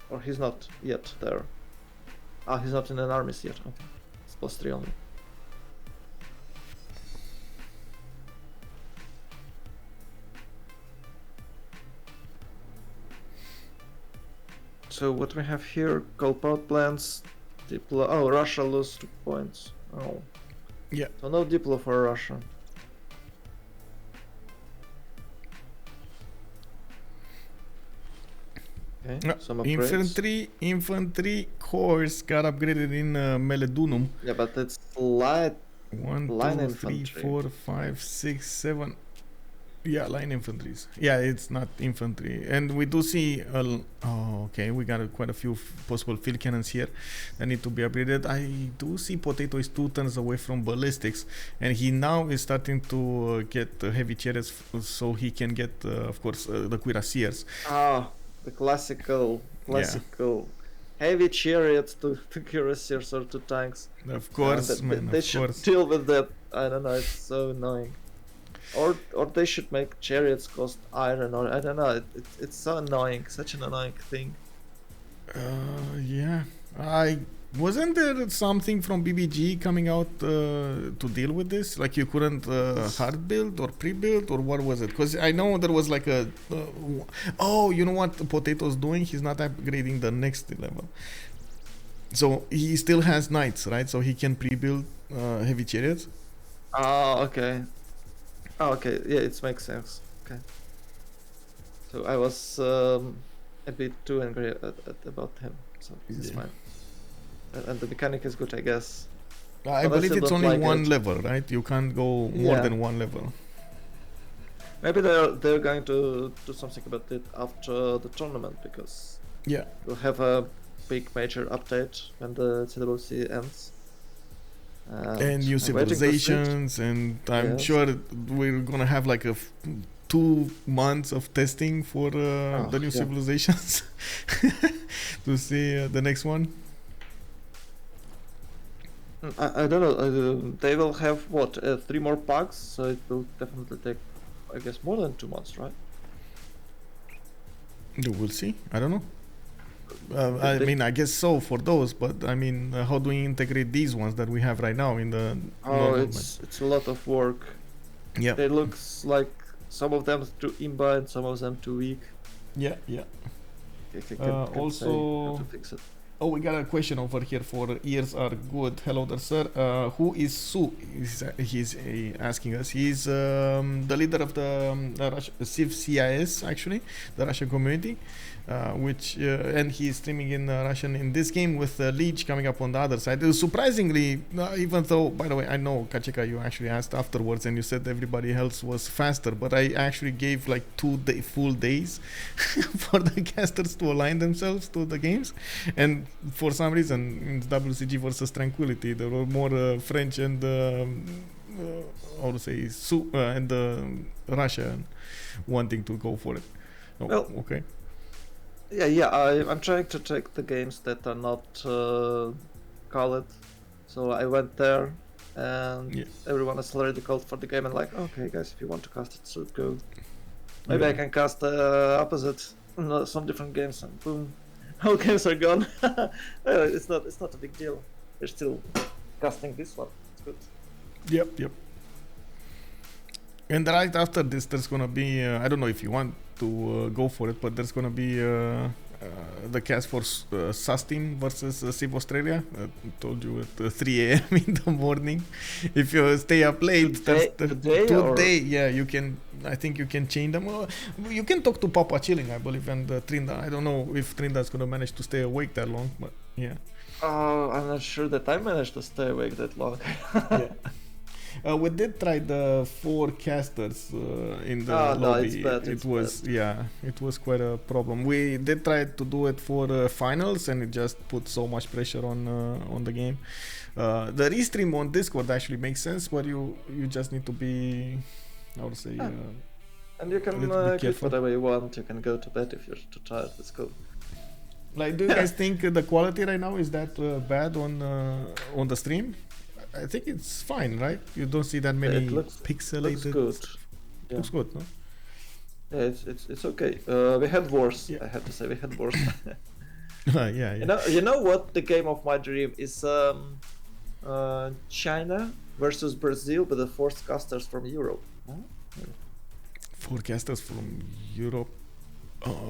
Or he's not yet there. Ah, he's not in an armies yet. Okay, it's +3 only. So what we have here, coal power plants, Diplo. Oh, Russia lost 2 points. Oh. Yeah. So no Diplo for Russia. Okay, some upgrades. Infantry corps got upgraded in Meledunum. Yeah, but it's light. 1, 2, 3, 4, 5, 6, 7. Yeah, line infantries. Yeah, it's not infantry. And we do see okay, we got quite a few possible field cannons here that need to be upgraded. I do see Potato is 2 turns away from ballistics, and he now is starting to get heavy chariots, so he can get of course the cuirassiers. Ah, the classical heavy chariots to cuirassiers or to tanks. Of course, they should deal with that. I don't know, it's so annoying. Or they should make chariots cost iron, or I don't know. It's so annoying, such an annoying thing. Yeah, wasn't there something from BBG coming out to deal with this? Like you couldn't hard build or pre-build, or what was it? Because I know there was like a you know what Potato's doing? He's not upgrading the next level, so he still has knights, right? So he can pre-build heavy chariots. Oh, okay. Oh, okay, yeah, it makes sense. Okay. So I was a bit too angry about him, so this is fine. And the mechanic is good, I guess. I believe it's only one level, right? You can't go more than one level. Maybe they're going to do something about it after the tournament, because we'll have a big major update when the CWC ends. And new civilizations, and I'm sure we're gonna have like 2 months of testing for the new civilizations to see the next one. I don't know. They will have what 3 more packs, so it will definitely take, I guess, more than 2 months, right? We'll see. I don't know. I mean, I guess so for those, but I mean, how do we integrate these ones that we have right now in the? It's a lot of work. Yeah. It looks like some of them too imba and some of them too weak. Yeah. Also, how to fix it. Oh, we got a question over here for ears are good. Hello there, sir. Who is Su? He's asking us. He's the leader of the CWC, actually, the Russian community, and he's streaming in Russian in this game with Leech coming up on the other side. Surprisingly, even though, by the way, I know Kacheka, you actually asked afterwards and you said everybody else was faster, but I actually gave like full days for the casters to align themselves to the games, and for some reason in WCG versus Tranquility there were more French and how to say and Russia wanting to go for it. Oh, Well, okay. I'm trying to take the games that are not called. So I went there, and everyone is already called for the game, and like, okay, guys, if you want to cast it, so go. Maybe I can cast the opposite, some different games, and boom, all games are gone. It's not a big deal. We're still casting this one. It's good. Yep. And right after this, there's gonna be I don't know if you want to go for it, but there's gonna be the cast for Sustin versus Civ Australia. I told you at 3 a.m. in the morning. If you stay up late, today, yeah, you can. I think you can change them. You can talk to Papa Chilling, I believe, and Trinda. I don't know if Trinda is gonna manage to stay awake that long, but yeah. I'm not sure that I managed to stay awake that long. Yeah. We did try the 4 casters in the lobby. No, it's bad. It was quite a problem. We did try to do it for finals, and it just put so much pressure on the game. The restream on Discord actually makes sense, but you just need to be, I would say, and you can quit whatever you want. You can go to bed if you're too tired. Let's go. Like, do you guys think the quality right now is that bad on the stream? I think it's fine, right? You don't see that many pixelated. Looks good. Yeah. Looks good, no? Yeah, it's okay. We had wars. Yeah. I have to say we had wars. Yeah. You know what? The game of my dream is China versus Brazil, but the 4 casters from Europe. Huh? 4 casters from Europe.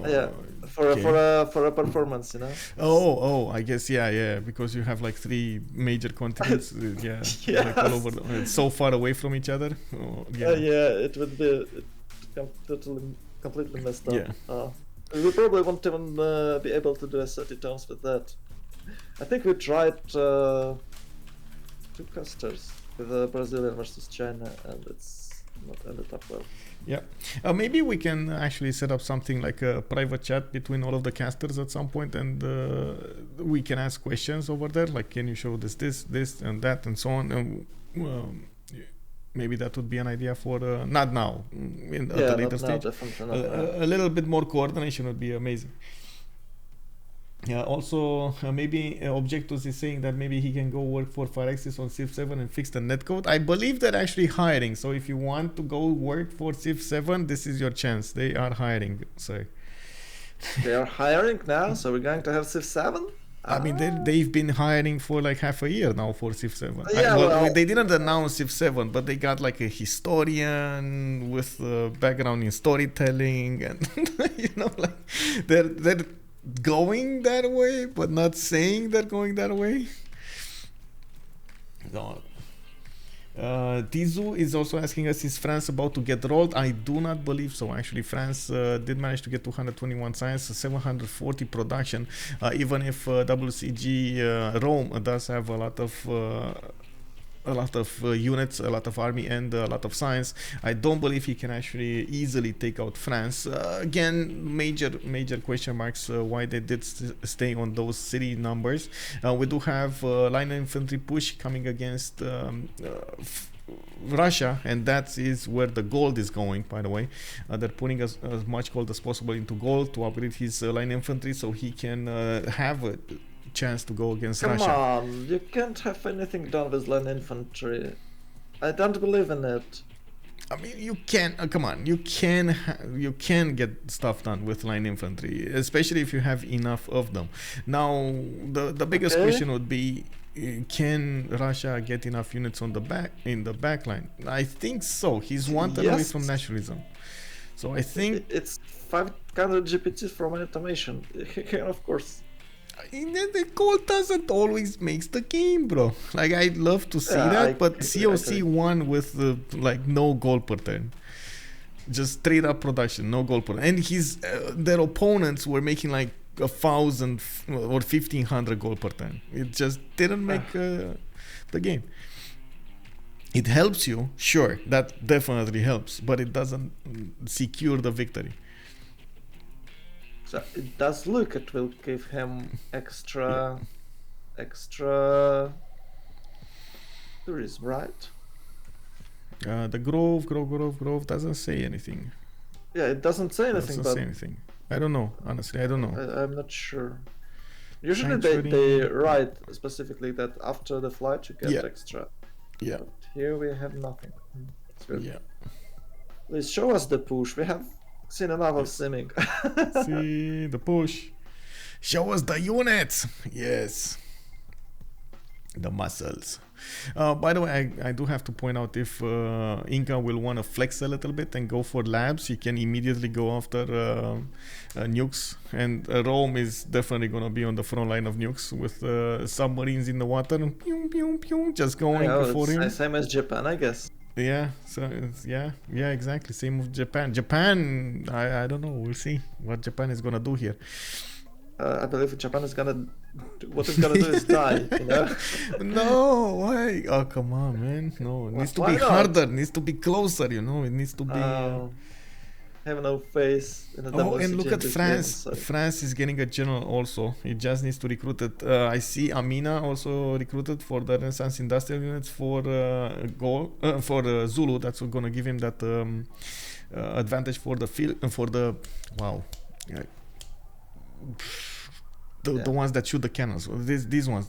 Yeah, for a performance, you know. Oh, I guess yeah, because you have like 3 major continents, Yes. like all over. It's so far away from each other. It would be completely messed up. Yeah. We probably won't even be able to do a 30 tones with that. I think we tried 2 casters with Brazilian versus China, and it's not ended up well. Yeah, maybe we can actually set up something like a private chat between all of the casters at some point, and we can ask questions over there, like, can you show this, and that, and so on. And maybe that would be an idea for not now, at a later stage. A little bit more coordination would be amazing. Yeah. Also, maybe Objectus is saying that maybe he can go work for Phyrexis on Civ 7 and fix the netcode. I believe they're actually hiring. So if you want to go work for Civ 7, this is your chance. They are hiring. So they are hiring now. So we're going to have Civ 7. I mean, they've been hiring for like half a year now for Civ 7. Yeah, they didn't announce Civ 7, but they got like a historian with background in storytelling, and you know, like they're going that way, but not saying they're going that way. No. Tizu is also asking us, is France about to get rolled? I do not believe so. Actually, France did manage to get 221 science, 740 production, even if WCG Rome does have a lot of units, a lot of army, and a lot of science. I don't believe he can actually easily take out France. Again, major question marks why they did stay on those city numbers. We do have line infantry push coming against Russia, and that is where the gold is going, by the way. They're putting as much gold as possible into gold to upgrade his line infantry so he can have a chance to go against Russia. Come on, you can't have anything done with line infantry. I don't believe in it. I mean, you can. Come on, you can get stuff done with line infantry, especially if you have enough of them. Now, the biggest question would be, can Russia get enough units on the back line? I think so. He's one turn away from nationalism. So I think it's 500 GPTs from Atomation. Of course. The goal doesn't always makes the game, bro. Like, I'd love to see that, but COC won with like no goal per turn. Just straight up production, no goal per turn. And their opponents were making like 1,000 or 1,500 goal per turn. It just didn't make the game. It helps you, sure, that definitely helps, but it doesn't secure the victory. So it does look it will give him extra tourism, right? The Grove doesn't say anything. Yeah, it doesn't say anything. Doesn't say anything. I don't know, honestly, I don't know. I'm not sure. Usually they write specifically that after the flight you get extra. Yeah. But here we have nothing. It's good. Yeah. Please show us the push. We have seen enough of simming. See the push. Show us the units. Yes. The muscles. By the way, I do have to point out, if Inca will want to flex a little bit and go for labs, he can immediately go after nukes, and Rome is definitely going to be on the front line of nukes with submarines in the water, pew, pew, pew, just going for him. Same as Japan, I guess. Yeah, so yeah, exactly, same with Japan. I don't know, we'll see what Japan is going to do here. I believe Japan is gonna what it's gonna do is die, you know? No, why? Oh, come on, man. No, it needs to be harder, it needs to be closer, you know? It needs to be... have no face in a WCG. And look at France. Game, France is getting a general also. It just needs to recruit it. I see Amina also recruited for the Renaissance Industrial Units for Gaul, for Zulu. That's gonna give him that advantage for the field, for the... Wow. The ones that shoot the cannons. These ones.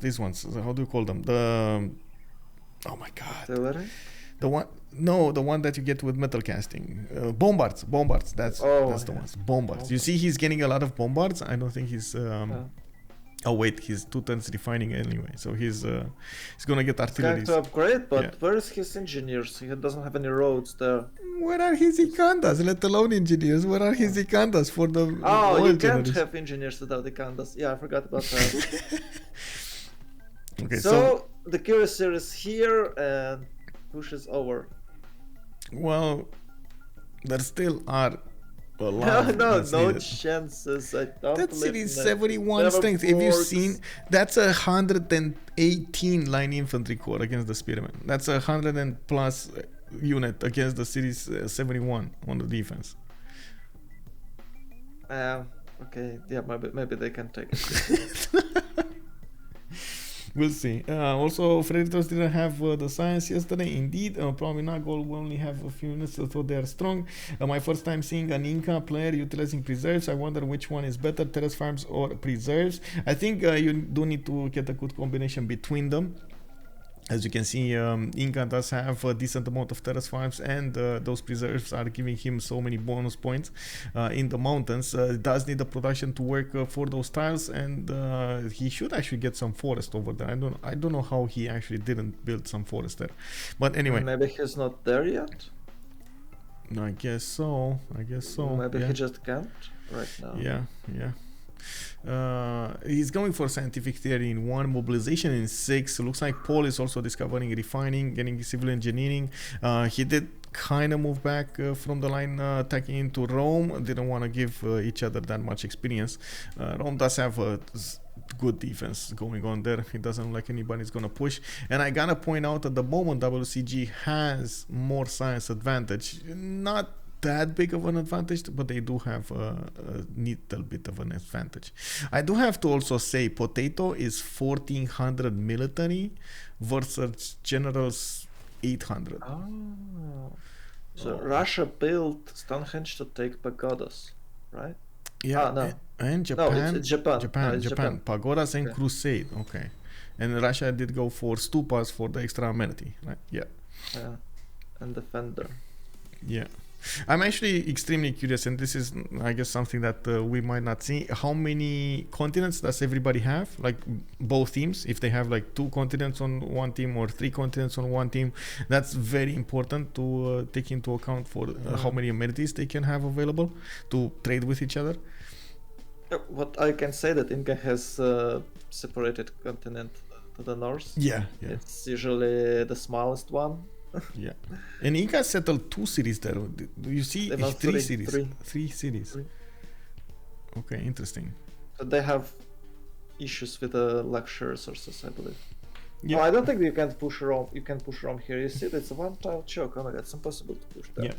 How do you call them? Oh my god. The one that you get with metal casting. Bombards. That's the ones. Bombards. Okay. You see, he's getting a lot of bombards. I don't think he's. Oh wait, he's 2 turns refining anyway, so he's gonna get artillery. He's going to upgrade, but where is his engineers? He doesn't have any roads there. Where are his Ikandas? Let alone engineers. Where are his Ikandas for the you can't have engineers without Ikandas. Yeah, I forgot about that. Okay, so the Curious Series here and pushes over. Well, there still are a lot. No chances. I don't that's series 71 strength. If you've seen, that's 118 line infantry corps against the spearmen. That's 100 and plus unit against the series 71 on the defense. Okay, yeah, maybe they can take it. We'll see. Also, Predators didn't have the science yesterday. Indeed, probably not. Gaul will only have a few units, so they are strong. My first time seeing an Inca player utilizing preserves. I wonder which one is better, terrace farms or preserves. I think you do need to get a good combination between them. As you can see, Inca does have a decent amount of terrace farms, and those preserves are giving him so many bonus points in the mountains. It does need the production to work for those tiles, and he should actually get some forest over there. I don't know how he actually didn't build some forest there, but anyway. Maybe he's not there yet. I guess so. Maybe he just can't right now. Yeah. He's going for scientific theory in 1, mobilization in 6. Looks like Paul is also discovering refining, getting civil engineering. He did kind of move back from the line, attacking into Rome. Didn't want to give each other that much experience. Rome does have a good defense going on there. It doesn't look like anybody's gonna push, and I gotta point out at the moment WCG has more science advantage. Not that big of an advantage, but they do have a little bit of an advantage. I do have to also say Potato is 1400 military versus General's 800. So Russia built Stonehenge to take pagodas, right? Yeah, no. And Japan. No, it's Japan. Pagodas and Crusade. Okay, and Russia did go for stupas for the extra amenity, right? Yeah. And Defender. Yeah. I'm actually extremely curious, and this is, I guess, something that we might not see. How many continents does everybody have? Like both teams, if they have like 2 continents on one team or 3 continents on one team, that's very important to take into account for how many amenities they can have available to trade with each other. What I can say that Inca has separated continent to the north. Yeah, yeah, It's usually the smallest one. yeah. And Inca settled 2 cities there. Do you see About 3 cities? three. 3 cities. Three. Okay, interesting. So they have issues with the luxury resources, I believe. Yeah. No, I don't think you can push Rome. You can push Rome here. You see, it's a one-tile choke. Oh my god, it's impossible to push that. Yeah.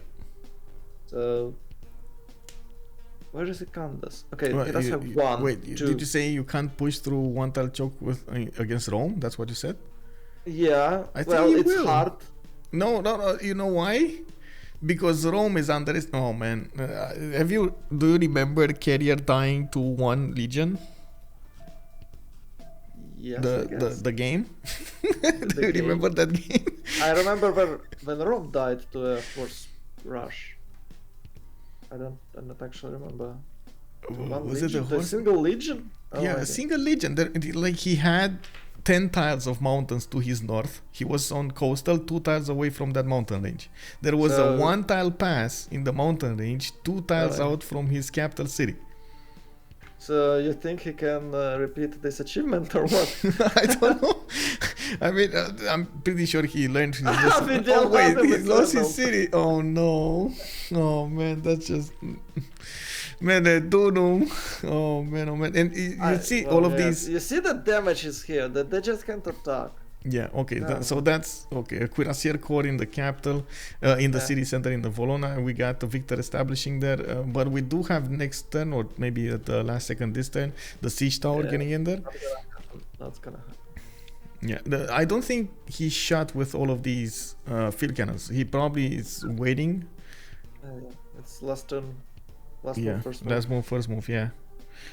So where is it Candace? Okay, Well, it does have one. Wait, two. did you say you can't push through one tile choke with against Rome? That's what you said? Yeah. I think well, you it's will. hard. No, no, no. You know why? Because Rome is under. Oh man, do you remember Carrier dying to 1 legion? Yes, I guess. The game. Do you game. remember that game? I remember when Rome died to a force rush. I don't actually remember. Was it a The horse? single legion? Oh, Yeah, I a see. single legion. Like he had 10 tiles of mountains to his north. He was on coastal, 2 tiles away from that mountain range. There was a So- 1 tile pass in the mountain range, 2 tiles Alright. out from his capital city. So you think he can repeat this achievement or what? I don't know. I mean, I'm pretty sure he learned his lesson. Fidel Oh wait, Lando he was lost Arnold. his city. Oh no. Oh man, that's just. Man, I don't know. Oh man, oh man. And you see all of these. You see the damage is here, that they just can't attack. Yeah, okay. Yeah. So that's okay. A cuirassier corps in the capital, in the Yeah. city center in the Volona, and we got the victor establishing there. But we do have next turn, or maybe at the last second this turn, the siege tower Yeah. getting in there. Not gonna happen. Yeah, I don't think he shot with all of these field cannons. He probably is waiting. It's last turn. Last Yeah, move, first move. last move, first move. Yeah,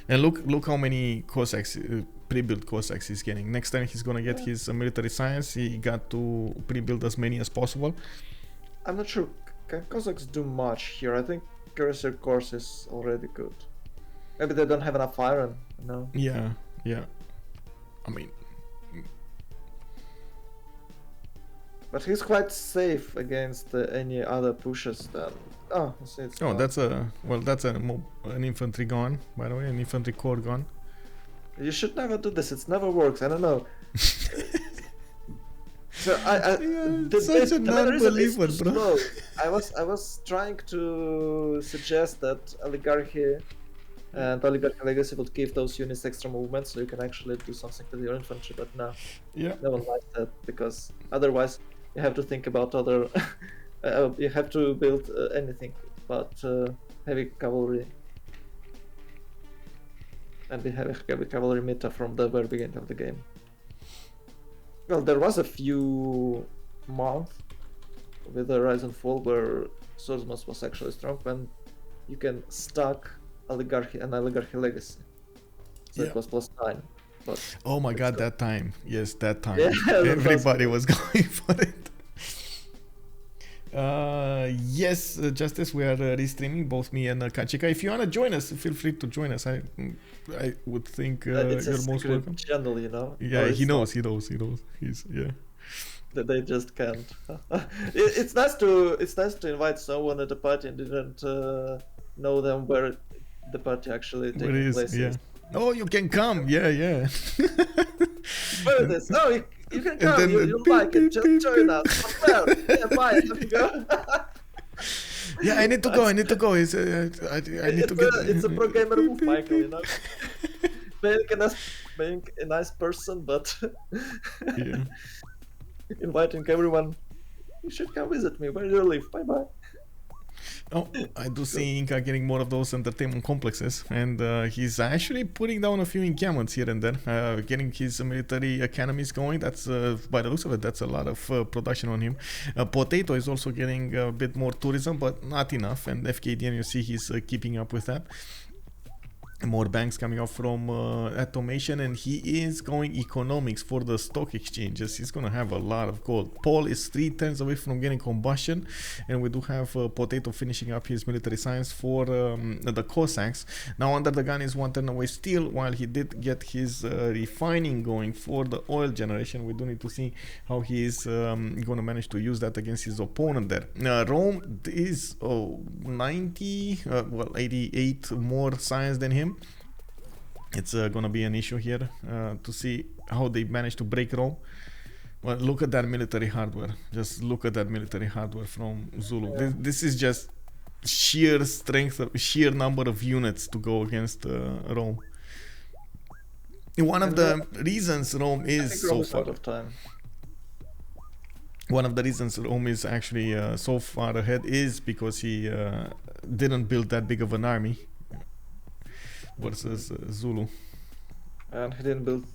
and look how many Cossacks, pre-built Cossacks he's getting. Next time he's gonna get his military science. He got to pre-build as many as possible. I'm not sure. Can Cossacks do much here? I think Cuirassier course is already good. Maybe they don't have enough iron. No. Yeah, yeah. I mean, But he's quite safe against any other pushes than. Oh, I see it's oh, gone. that's an infantry gun, by the way, an infantry corps gun. You should never do this. It never works. I don't know. So the such a main reason is non-believer, too bro. slow. I was trying to suggest that oligarchy and oligarchy legacy would give those units extra movement, so you can actually do something with your infantry. But no, Yeah. no one likes that because otherwise you have to think about other. You have to build anything but heavy cavalry. And we have a heavy cavalry meta from the very beginning of the game. Well, there was a few months with the Rise and Fall where Swordsmith was actually strong when you can stack Oligarchy and Oligarchy Legacy. So Yeah. it was +9. But Oh my it's god, still- that time. Yes, that time. Yeah, that was Everybody was going for it. Yes, Justice, we are restreaming, both me and Kachika. If you want to join us, feel free to join us. I would think it's a you're most secret welcome. channel, you know? Yeah, Or he it's knows. He's, yeah. that they just can't. It's nice to invite someone at the party and didn't know them where the party actually Where taking is, place. yeah. Oh, you can come. Yeah, yeah. Where it is? Oh, you can And come. then You'll like it. Just join us. Well, yeah, bye. Have you go. Yeah, I need to go. I need to go. I need to get. It's a pro gamer move, Michael. You know, being a nice person, but Yeah. inviting everyone. You should come visit me. Where do you live? Bye bye. Oh, I do see Inca getting more of those entertainment complexes, and he's actually putting down a few encampments here and there, getting his military academies going. That's, by the looks of it, that's a lot of production on him. Potato is also getting a bit more tourism, but not enough, and Fkdn, you see he's keeping up with that. More banks coming up from Atomation, and he is going economics for the stock exchanges. He's gonna have a lot of gold. Paul is 3 turns away from getting combustion, and we do have Potato finishing up his military science for the Cossacks. Now UnderTheGun is 1 turn away still, while he did get his refining going for the oil generation. We do need to see how he is gonna manage to use that against his opponent there. Rome is 90, well 88 more science than him. it's gonna be an issue here to see how they manage to break Rome. Well, look at that military hardware. Just look at that military hardware from Zulu. This is just sheer strength, sheer number of units to go against Rome. One of the reasons Rome is so far out of time. One of the reasons Rome is actually so far ahead is because he didn't build that big of an army versus Zulu. And he didn't build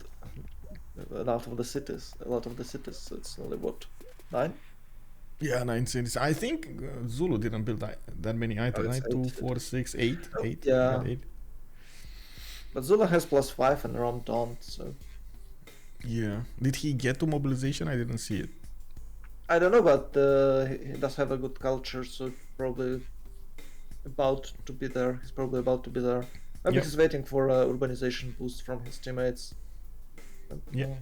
a lot of the cities. So it's only what, 9? Yeah, 9 cities. I think Zulu didn't build that many either. it's 9, 2, 8. 4, 6, 8. 8. Yeah. He had 8. But Zulu has +5 and Rome don't, so... Yeah. Did he get to mobilization? I didn't see it. I don't know, but he does have a good culture, so probably about to be there. He's probably about to be there. Maybe Yep. he's waiting for a urbanization boost from his teammates. Yeah.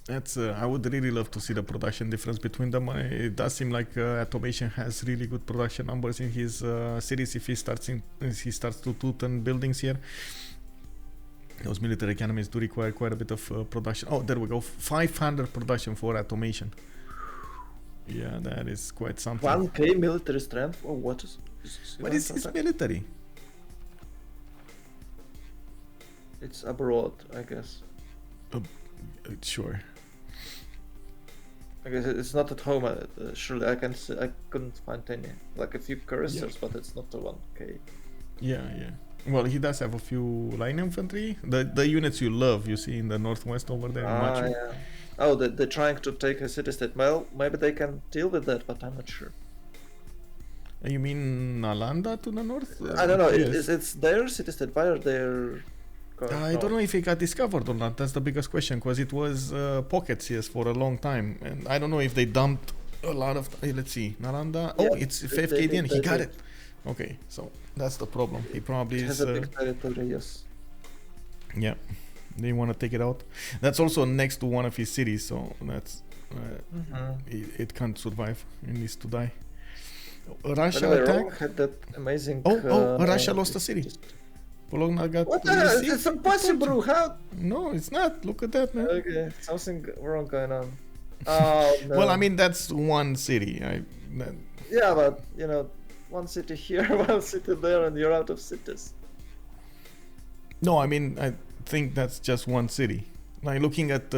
That's I would really love to see the production difference between them. It does seem like Atomation has really good production numbers in his series. If he starts to turn buildings here, those military economies do require quite a bit of production. Oh, there we go. 500 production for Atomation. Yeah, that is quite something. 1k military strength? Oh, what is What is his military? It's abroad, I guess. Sure. I guess it's not at home. Surely I couldn't find any. Like a few choristers, but it's not a 1k. Yeah. Well, he does have a few line infantry. The units you love, you see in the northwest over there. Yeah. Oh, they're trying to take a city-state. Well, maybe they can deal with that, but I'm not sure. You mean Nalanda to the north? I don't know. Yes. It's their city-state. Why are they? I don't know if it got discovered or not. That's the biggest question, because it was pockets, yes, for a long time, and I don't know if they dumped a lot of. Let's see, Nalanda. Oh, it's Fkdn. He got it. Okay, so that's the problem. He probably has a big territory. Yes. Yeah, they want to take it out. That's also next to one of his cities, so that's it can't survive. It needs to die. Russia Rome attack. had that amazing. Russia lost a city. Bologna got. What the hell? It's impossible. How? No, it's not. Look at that, man. Okay, something wrong going on. Oh no. Well, I mean that's one city. Yeah, but you know, one city here, one city there, and you're out of cities. No, I mean I think that's just one city. Like looking at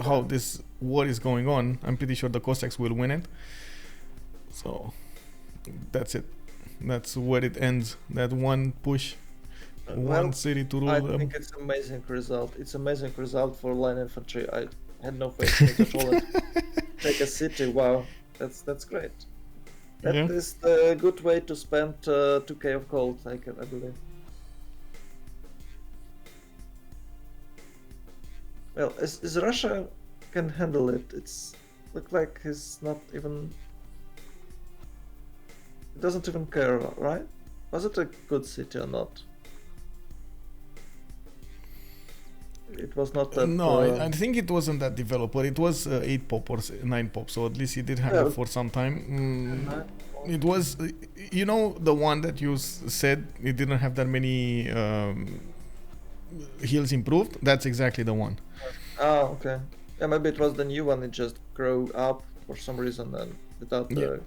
how this war is going on, I'm pretty sure the Cossacks will win it. So that's it. That's where it ends. That one push. One city to rule them. I think it's amazing result. It's amazing result for line infantry. I had no faith in it. Take a city. Wow, that's great. That is the good way to spend 2k of gold. I believe. Well, is Russia can handle it? It's look like he's not even. He doesn't even care, right? Was it a good city or not? It was not that... No, I think it wasn't that developed, but it was 8 pop or 9 pop, so at least he did have it for some time. It was, you know, the one that you said it didn't have that many hills improved? That's exactly the one. Oh, okay. Yeah, maybe it was the new one, it just grew up for some reason and without a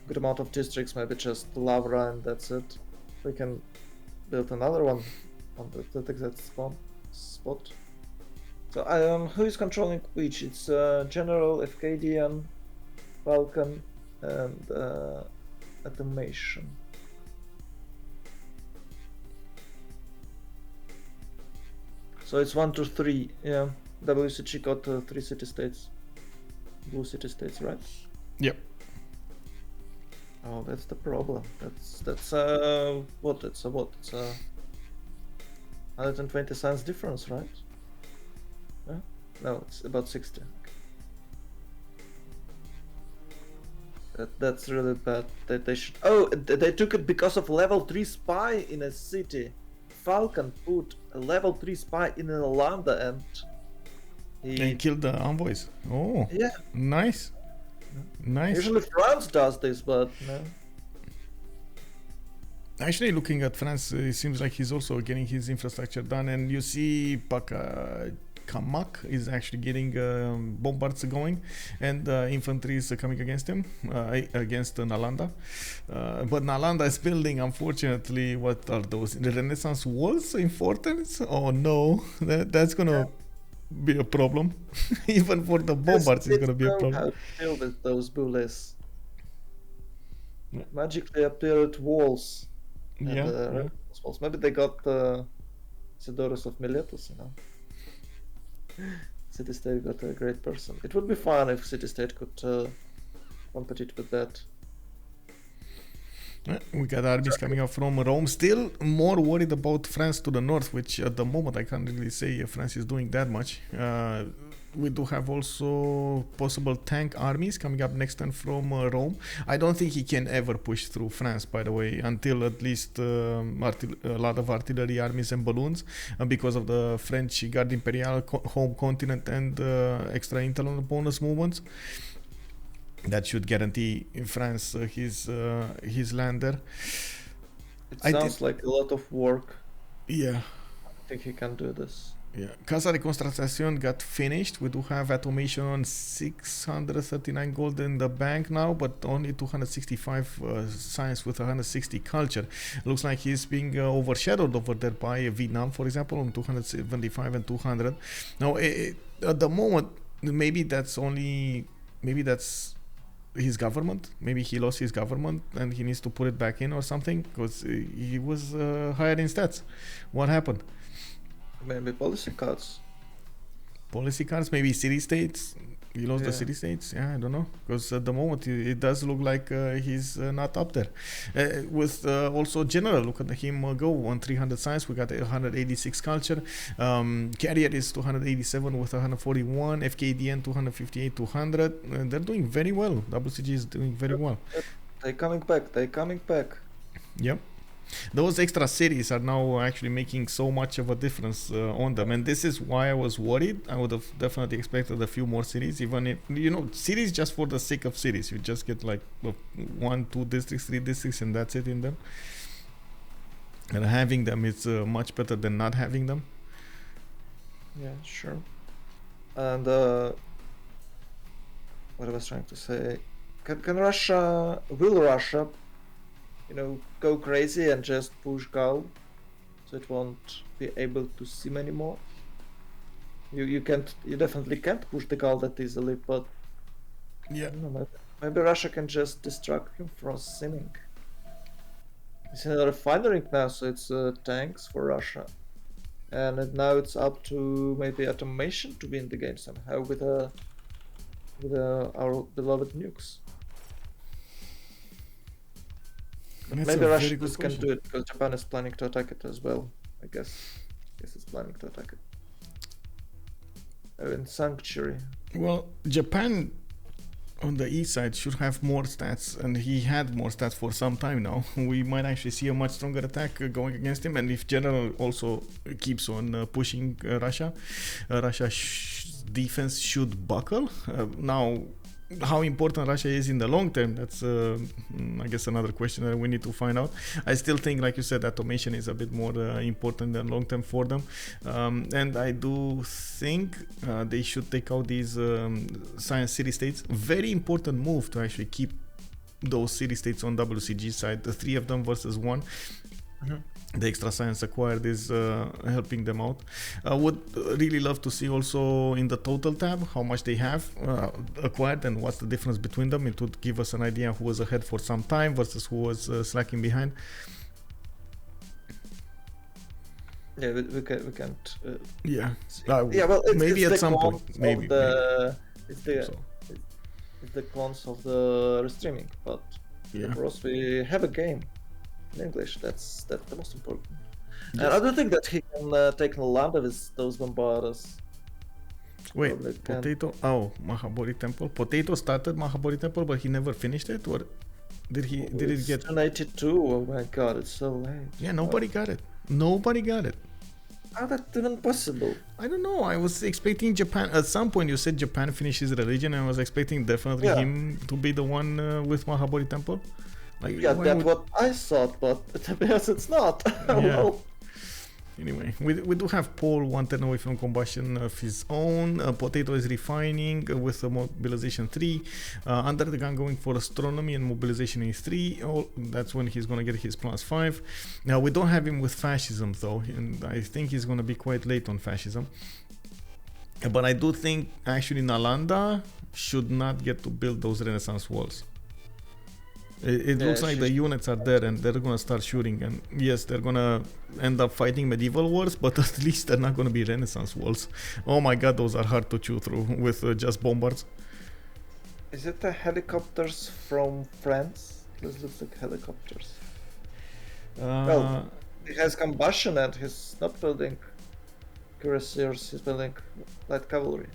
good amount of districts, maybe just lava and that's it. We can build another one on that exact spot. So who is controlling which? It's General, Fkdn, Falcon, and Atomation. So it's 1 to 3. Yeah, WCG got 3 city-states, blue city-states, right? Yep. Oh, that's the problem. That's what? It's a what? It's a 120 cents difference, right? Yeah? No, it's about 60. That's really bad. That they should. Oh, they took it because of level 3 spy in a city. Falcon put a level 3 spy in an Alanda and he killed the envoys. Oh, yeah, nice. Nice. Usually France does this, but no. Actually, looking at France, it seems like he's also getting his infrastructure done, and you see Kamak is actually getting bombards going, and infantry is coming against him, against Nalanda. But Nalanda is building, unfortunately, what are those? The Renaissance walls in fortress? Oh no, that's gonna be a problem. Even for the bombards, it's gonna be a problem. How to deal with those bullies. Magically appeared walls. And, Yeah. walls. Maybe they got Isidorus of Miletus, you know. City State got a great person. It would be fun if City State could compete with that. We got armies coming up from Rome. Still more worried about France to the north, which at the moment I can't really say France is doing that much. We do have also possible tank armies coming up next turn from Rome. I don't think he can ever push through France, by the way, until at least a lot of artillery armies and balloons, because of the French Garde Imperiale home continent and extra intel bonus movements. That should guarantee France his land there. It sounds like a lot of work. Yeah. I think he can do this. Yeah, Casa Reconstrucción got finished. We do have Atomation on 639 gold in the bank now, but only 265 science with 160 culture. Looks like he's being overshadowed over there by Vietnam, for example, on 275 and 200. Now, at the moment, maybe that's his government. Maybe he lost his government and he needs to put it back in or something, because he was higher in stats. What happened? Maybe policy cuts. Policy cards, maybe city states. He lost the city states. Yeah, I don't know, because at the moment it does look like he's not up there. With also general, look at him go on 300 science. We got 186 culture. Carrier is 287 with 141. Fkdn 258 200. They're doing very well. WCG is doing very well. They're coming back. Yep. Those extra cities are now actually making so much of a difference on them, and this is why I was worried. I would have definitely expected a few more cities, even if, cities just for the sake of cities. You just get like 1, 2 districts, 3 districts, and that's it in them. And having them is much better than not having them. Yeah, sure. And what I was trying to say, will Russia go crazy and just push Gaul, so it won't be able to sim anymore? You definitely can't push the Gaul that easily, but yeah, I don't know, maybe Russia can just distract him from simming. It's in a refinery now, so it's tanks for Russia, and now it's up to maybe Atomation to win the game somehow with our beloved nukes. Maybe Russia just can do it because Japan is planning to attack it as well. I guess it's planning to attack it. Oh, in Sanctuary. Well, Japan on the east side should have more stats, and he had more stats for some time now. We might actually see a much stronger attack going against him, and if General also keeps on pushing Russia, Russia's defense should buckle. Now, how important Russia is in the long term, that's I guess another question that we need to find out. I still think, like you said, Atomation is a bit more important than long term for them, and I do think they should take out these science city states. Very important move to actually keep those city states on WCG side, the 3 of them versus 1. The extra science acquired is helping them out. Would really love to see also in the total tab how much they have acquired and what's the difference between them. It would give us an idea who was ahead for some time versus who was slacking behind. Yeah, we can't. Yeah. Well, maybe at some point. Maybe. It's the clones of the restreaming, but for us we have a game in English. That's the most important. Yes. And I don't think that he can take Nalanda with those bombarders. Wait, Potato? Oh, Mahabodhi Temple. Potato started Mahabodhi Temple, but he never finished it, or did he? Did it get 92? Oh my God, it's so late. Yeah, nobody got it. Nobody got it. How that even possible? I don't know. I was expecting Japan. At some point, you said Japan finishes religion, and I was expecting definitely him to be the one with Mahabodhi Temple. Like, Yeah, why that's would- what I thought, but to be honest, it's not. Yeah. Well, Anyway, we do have Paul one turn away from combustion of his own. Potato is refining with mobilization 3. Under the gun going for astronomy and mobilization is 3. Oh, that's when he's gonna get his +5. Now we don't have him with fascism though, and I think he's gonna be quite late on fascism. But I do think actually Nalanda should not get to build those Renaissance walls. It looks like the units are there and they're gonna start shooting, and yes, they're gonna end up fighting medieval wars, but at least they're not gonna be Renaissance walls. Oh my god, those are hard to chew through with just bombards. is it the helicopters from France? This looks like helicopters. Well, he has combustion and he's not building cuirassiers, he's building light cavalry.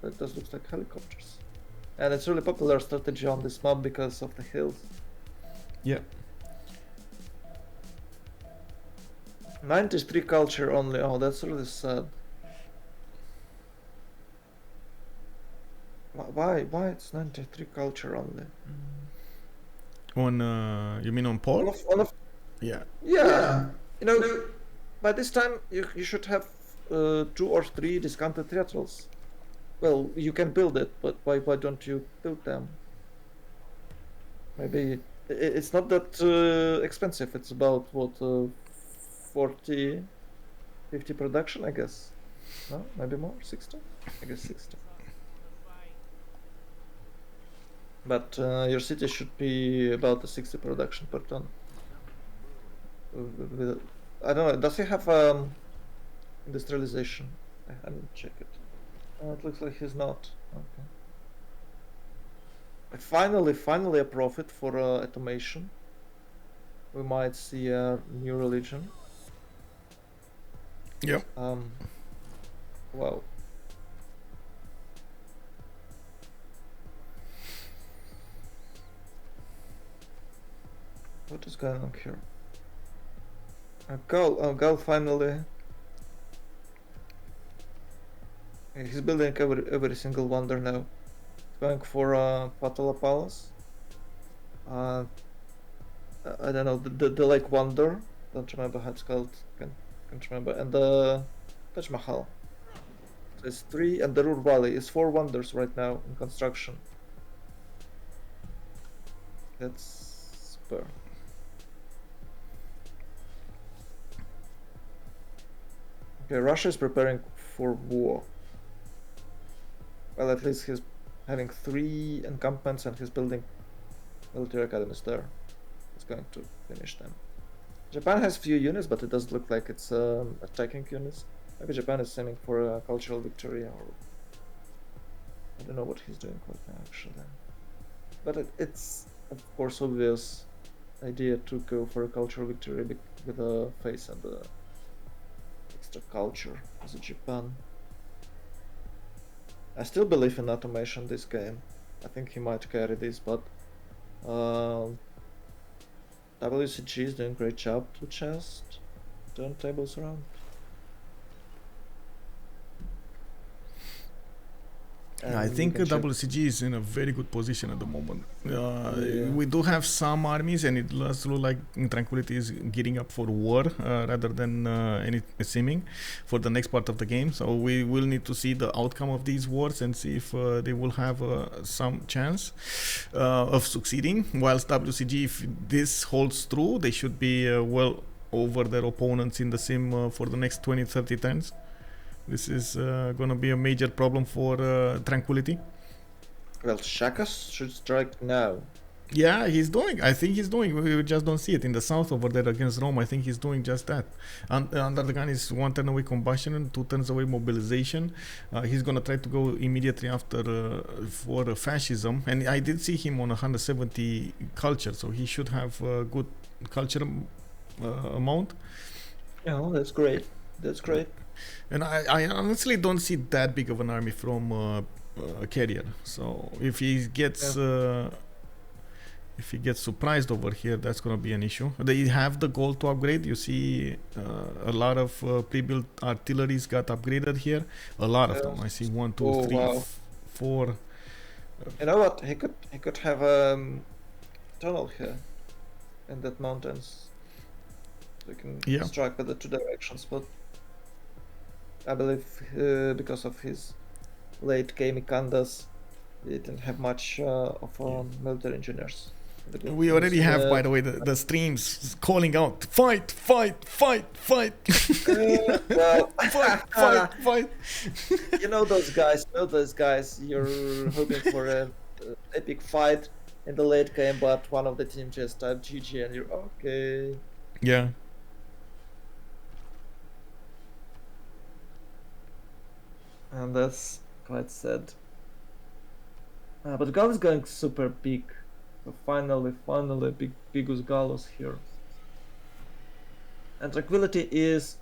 That does look like helicopters. And it's really popular strategy on this map because of the hills. Yeah. 93 culture only. Oh, that's really sad. Why it's 93 culture only? On you mean on Paul? Yeah. Yeah. You know, by this time you should have 2 or 3 discounted theatrals. Well, you can build it, but why don't you build them? Maybe it's not that expensive. It's about what 40, 50 production, I guess. No, maybe more, 60. I guess 60. But your city should be about a 60 production per ton. I don't know. Does he have industrialization? I haven't checked it. It looks like he's not. Okay. Finally a profit for Atomation. We might see a new religion. Yep. Wow. What is going on here? Gaul finally. He's building every single wonder now. Going for Patala Palace. I don't know, the Lake Wonder. Don't remember how it's called. Can't remember. And the Taj Mahal. So it's 3, and the Ruhr Valley is 4 wonders right now in construction. That's super. Okay, Russia is preparing for war. Well, at least he's having 3 encampments and he's building military academies there. He's going to finish them. Japan has few units, but it doesn't look like it's attacking units. Maybe Japan is aiming for a cultural victory, or I don't know what he's doing right now actually. But it's of course obvious idea to go for a cultural victory with a face and the extra culture as a Japan. I still believe in Automation this game. I think he might carry this, but WCG is doing a great job to just turn tables around. I think WCG is in a very good position at the moment. We do have some armies, and it does look like Tranquility is gearing up for war rather than any simming for the next part of the game. So we will need to see the outcome of these wars and see if they will have some chance of succeeding. Whilst WCG, if this holds true, they should be well over their opponents in the sim for the next 20-30 turns. This is gonna be a major problem for Tranquility. Well, Shaka should strike now. Yeah, he's doing. I think he's doing. We just don't see it in the south over there against Rome. I think he's doing just that. Under the gun is 1 turn away combustion and 2 turns away mobilization. He's gonna try to go immediately after for fascism. And I did see him on 170 culture, so he should have a good culture amount. Oh, that's great. That's great. And I honestly don't see that big of an army from Carrier. So if he gets surprised over here, that's gonna be an issue. They have the gold to upgrade. You see a lot of pre-built artilleries got upgraded here. A lot of them. I see 1, 2, 3, 4. You know what? He could have a tunnel here. in that mountains. We can Yeah. strike with the 2 directions, but I believe because of his late game Icandas, he didn't have much of military engineers. We already have, by the way, the streams calling out, fight, fight, fight, fight. Well, fight. you know those guys. You're hoping for an epic fight in the late game, but one of the team just typed GG and you're okay. Yeah. And that's quite sad. But Gaul is going super big. So finally, big Bigus Galus here. And Tranquility is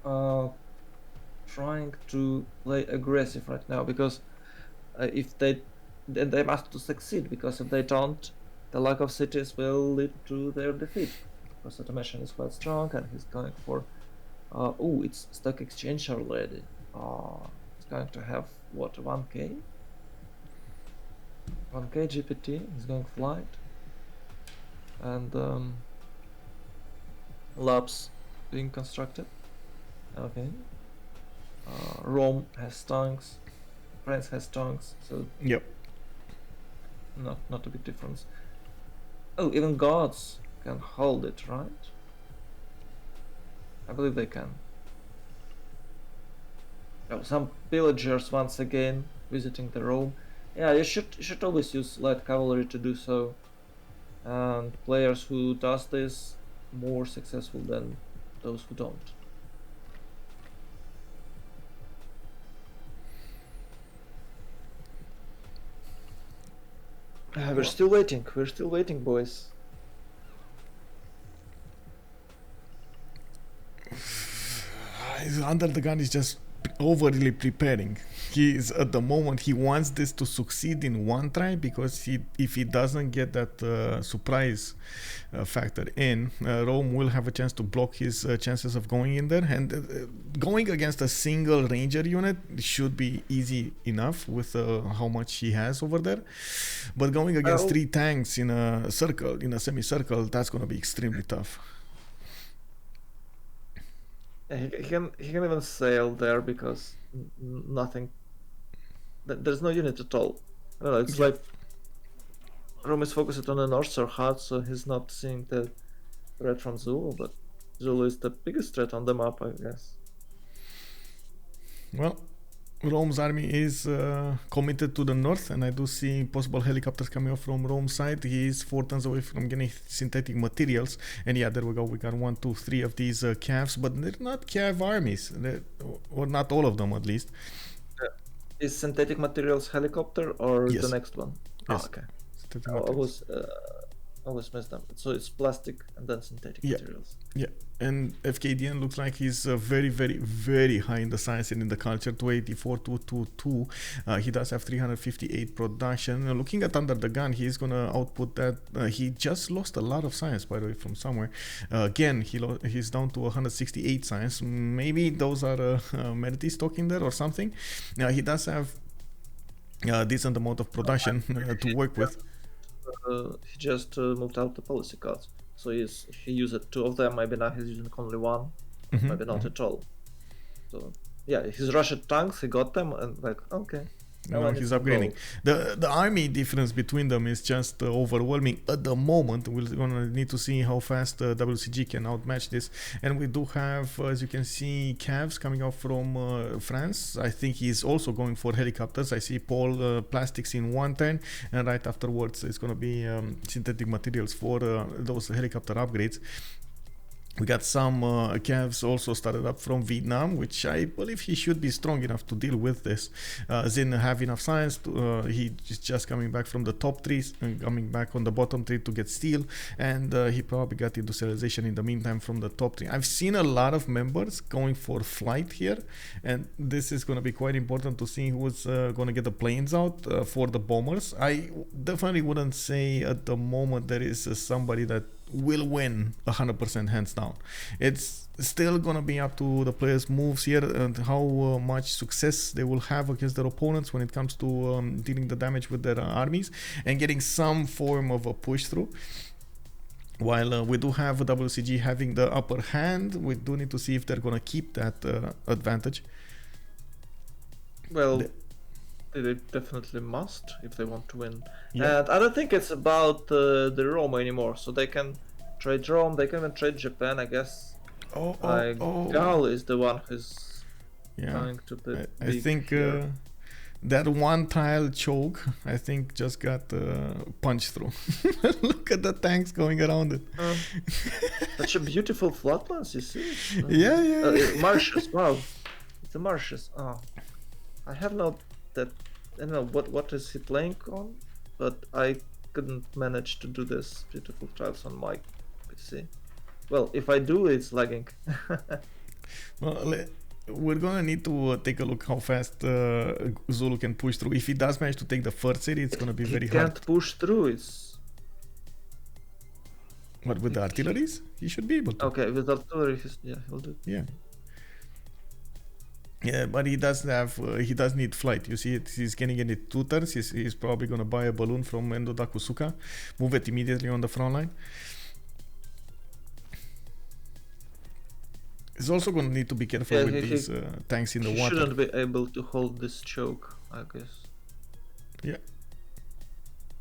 trying to play aggressive right now, because if they must to succeed, because if they don't, the lack of cities will lead to their defeat. Because Automation is quite strong and he's going for oh, it's stock exchange already. It's going to have what, 1k? 1k GPT, he's going flight. And labs being constructed. Okay. Rome has tanks, France has tanks, so Yep. not a big difference. Oh, even gods can hold it, right? I believe they can. Oh, some villagers once again visiting the Rome. Yeah, you should always use light cavalry to do so. And players who does this more successful than those who don't. We're still waiting. We're still waiting, boys. UnderTheGun is just overly preparing. He is at the moment, he wants this to succeed in one try, because if he doesn't get that surprise factor in, Rome will have a chance to block his chances of going in there. And going against a single ranger unit should be easy enough with how much he has over there. But going against 3 tanks in a circle, in a semicircle, that's going to be extremely tough. He can even sail there, because nothing. There's no unit at all. I don't know. It's like Rome is focused on the north so hard, so he's not seeing the threat from Zulu. But Zulu is the biggest threat on the map, I guess. Well, Rome's army is committed to the north, and I do see possible helicopters coming off from Rome's side. He is 4 tons away from getting synthetic materials, and yeah, there we go. We got 1, 2, 3 of these calves, but they're not calf armies, or not all of them at least. Is synthetic materials helicopter or Yes. the next one? Yes. Oh, okay. Synthetic I materials. always missed them. So it's plastic and then synthetic materials. Yeah, and Fkdn looks like he's very, very, very high in the science and in the culture. 284, 222. He does have 358 production. Looking at UnderTheGun, he's gonna output that. He just lost a lot of science, by the way, from somewhere. Again, he's down to 168 science. Maybe those are Merity stock in there or something. He does have a decent amount of production to work with. He just moved out the policy cards. So he used 2 of them, maybe now he's using only 1, maybe not at all. So yeah, his Russian tanks, he got them, and like, okay. No, he's upgrading. The army difference between them is just overwhelming at the moment. We're gonna need to see how fast WCG can outmatch this. And we do have, as you can see, calves coming out from France. I think he's also going for helicopters. I see Paul plastics in 1 turn, and right afterwards it's gonna be synthetic materials for those helicopter upgrades. We got some calves also started up from Vietnam, which I believe he should be strong enough to deal with this. Zin have enough science. He is just coming back from the top 3, coming back on the bottom 3 to get steel, and he probably got industrialization in the meantime from the top 3. I've seen a lot of members going for flight here, and this is going to be quite important to see who's going to get the planes out for the bombers. I definitely wouldn't say at the moment there is somebody that will win 100% hands down. It's still gonna be up to the players' moves here and how much success they will have against their opponents when it comes to dealing the damage with their armies and getting some form of a push through. While we do have WCG having the upper hand, we do need to see if they're gonna keep that advantage. Well, they definitely must if they want to win. Yeah. And I don't think it's about the Rome anymore. So they can trade Rome, they can even trade Japan, I guess. Gaul is the one who's going to be I think that one tile choke, I think, just got punched through. Look at the tanks going around it. Such a beautiful floodlands, you see. Yeah. Marshes, wow. It's the marshes. Oh, I have not that. I don't know what is he playing on, but I couldn't manage to do this beautiful tiles on my PC. Well, if I do, it's lagging. Well, we're gonna need to take a look how fast Zulu can push through. If he does manage to take the first city, it's gonna be very hard. He can't push through. It's what with the artilleries? He should be able to. okay with artillery. He'll do. Yeah, but he does have. He does need flight. You see, he's getting it in 2 turns. He's probably gonna buy a balloon from Endo Dakusuka, move it immediately on the front line. He's also going to need to be careful with these tanks in the water. He shouldn't be able to hold this choke, I guess. Yeah.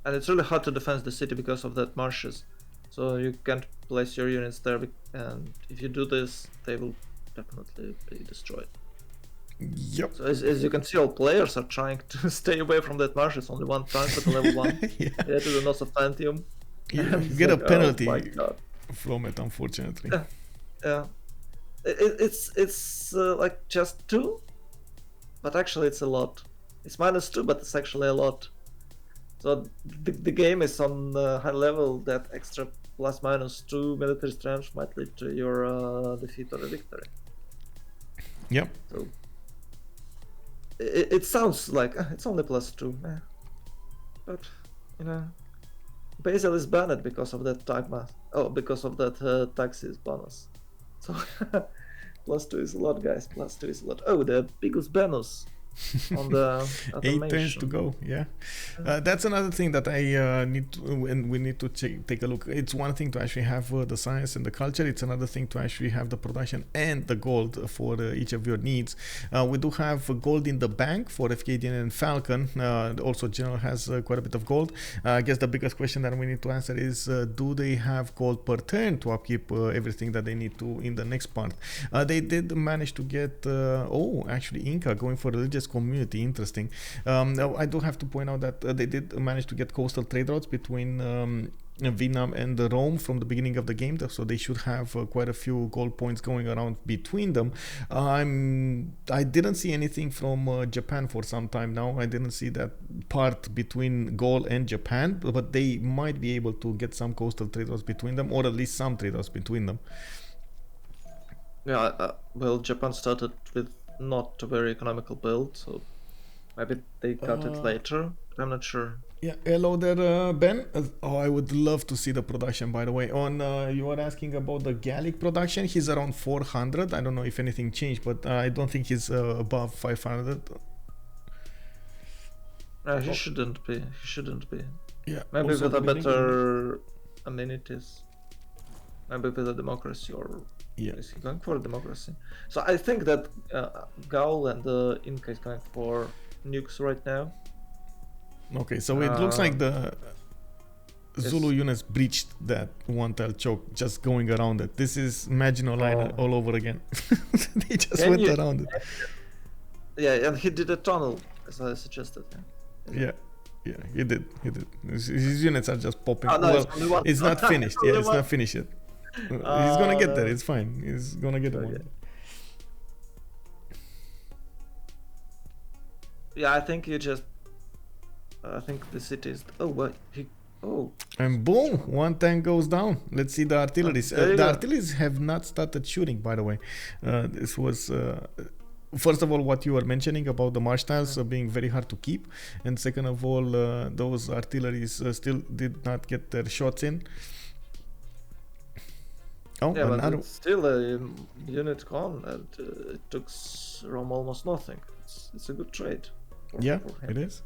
And it's really hard to defend the city because of that marshes. So you can't place your units there, and if you do this, they will definitely be destroyed. Yep. So as you can see, all players are trying to stay away from that marshes. Only one tank at the level 1. Yeah. To the north of Tantium. You get a penalty oh from it, unfortunately. Yeah. It's like just 2, but actually it's a lot. It's -2, but it's actually a lot. So the game is on a high level that extra ±2 military strength might lead to your defeat or a victory. Yep. So it sounds like it's only +2, but you know, Basil is banned because of that type math. Oh, because of that taxes bonus. So +2 is a lot, guys. +2 is a lot. Oh, the biggest bonus on the 8 turns to go. Yeah, that's another thing that I need to, and we need to take a look. It's one thing to actually have the science and the culture. It's another thing to actually have the production and the gold for each of your needs. We do have gold in the bank for Fkdn and Falcon. Also, General has quite a bit of gold. I guess the biggest question that we need to answer is, do they have gold per turn to upkeep everything that they need to in the next part? They did manage to get, actually Inca going for religious community. Interesting. I do have to point out that they did manage to get coastal trade routes between Vietnam and Rome from the beginning of the game, so they should have quite a few gold points going around between them. I didn't see anything from Japan for some time now. I didn't see that part between Gaul and Japan, but they might be able to get some coastal trade routes between them, or at least some trade routes between them. Yeah, well, Japan started with not a very economical build, so maybe they got it later. I'm not sure. Yeah, hello there, Ben. I would love to see the production, by the way. You were asking about the Gallic production. He's around 400. I don't know if anything changed, but I don't think he's above 500. He shouldn't be. He shouldn't be. Yeah. Maybe also with a better amenities. Maybe with a democracy, or is he going for a democracy? So I think that Gaul and Inca is going for nukes right now. Okay, so it looks like the Zulu units breached that one tile choke, just going around it. This is Maginot Line all over again. They just went around it. Yeah, and he did a tunnel, as I suggested. Yeah, he did. His units are just popping. Oh, no, well, it's not finished. Yeah, it's not finished yet. He's gonna get there. It's fine. He's gonna get one. Yeah, I think you just. I think the city is. Oh, what? And boom! One tank goes down. Let's see the artilleries. The artilleries have not started shooting, by the way. This was. First of all, what you were mentioning about the marsh tiles being very hard to keep, and second of all, those artilleries still did not get their shots in. Oh, yeah, but it's still a unit gone, and it took Rome almost nothing. It's a good trade. Yeah, it is.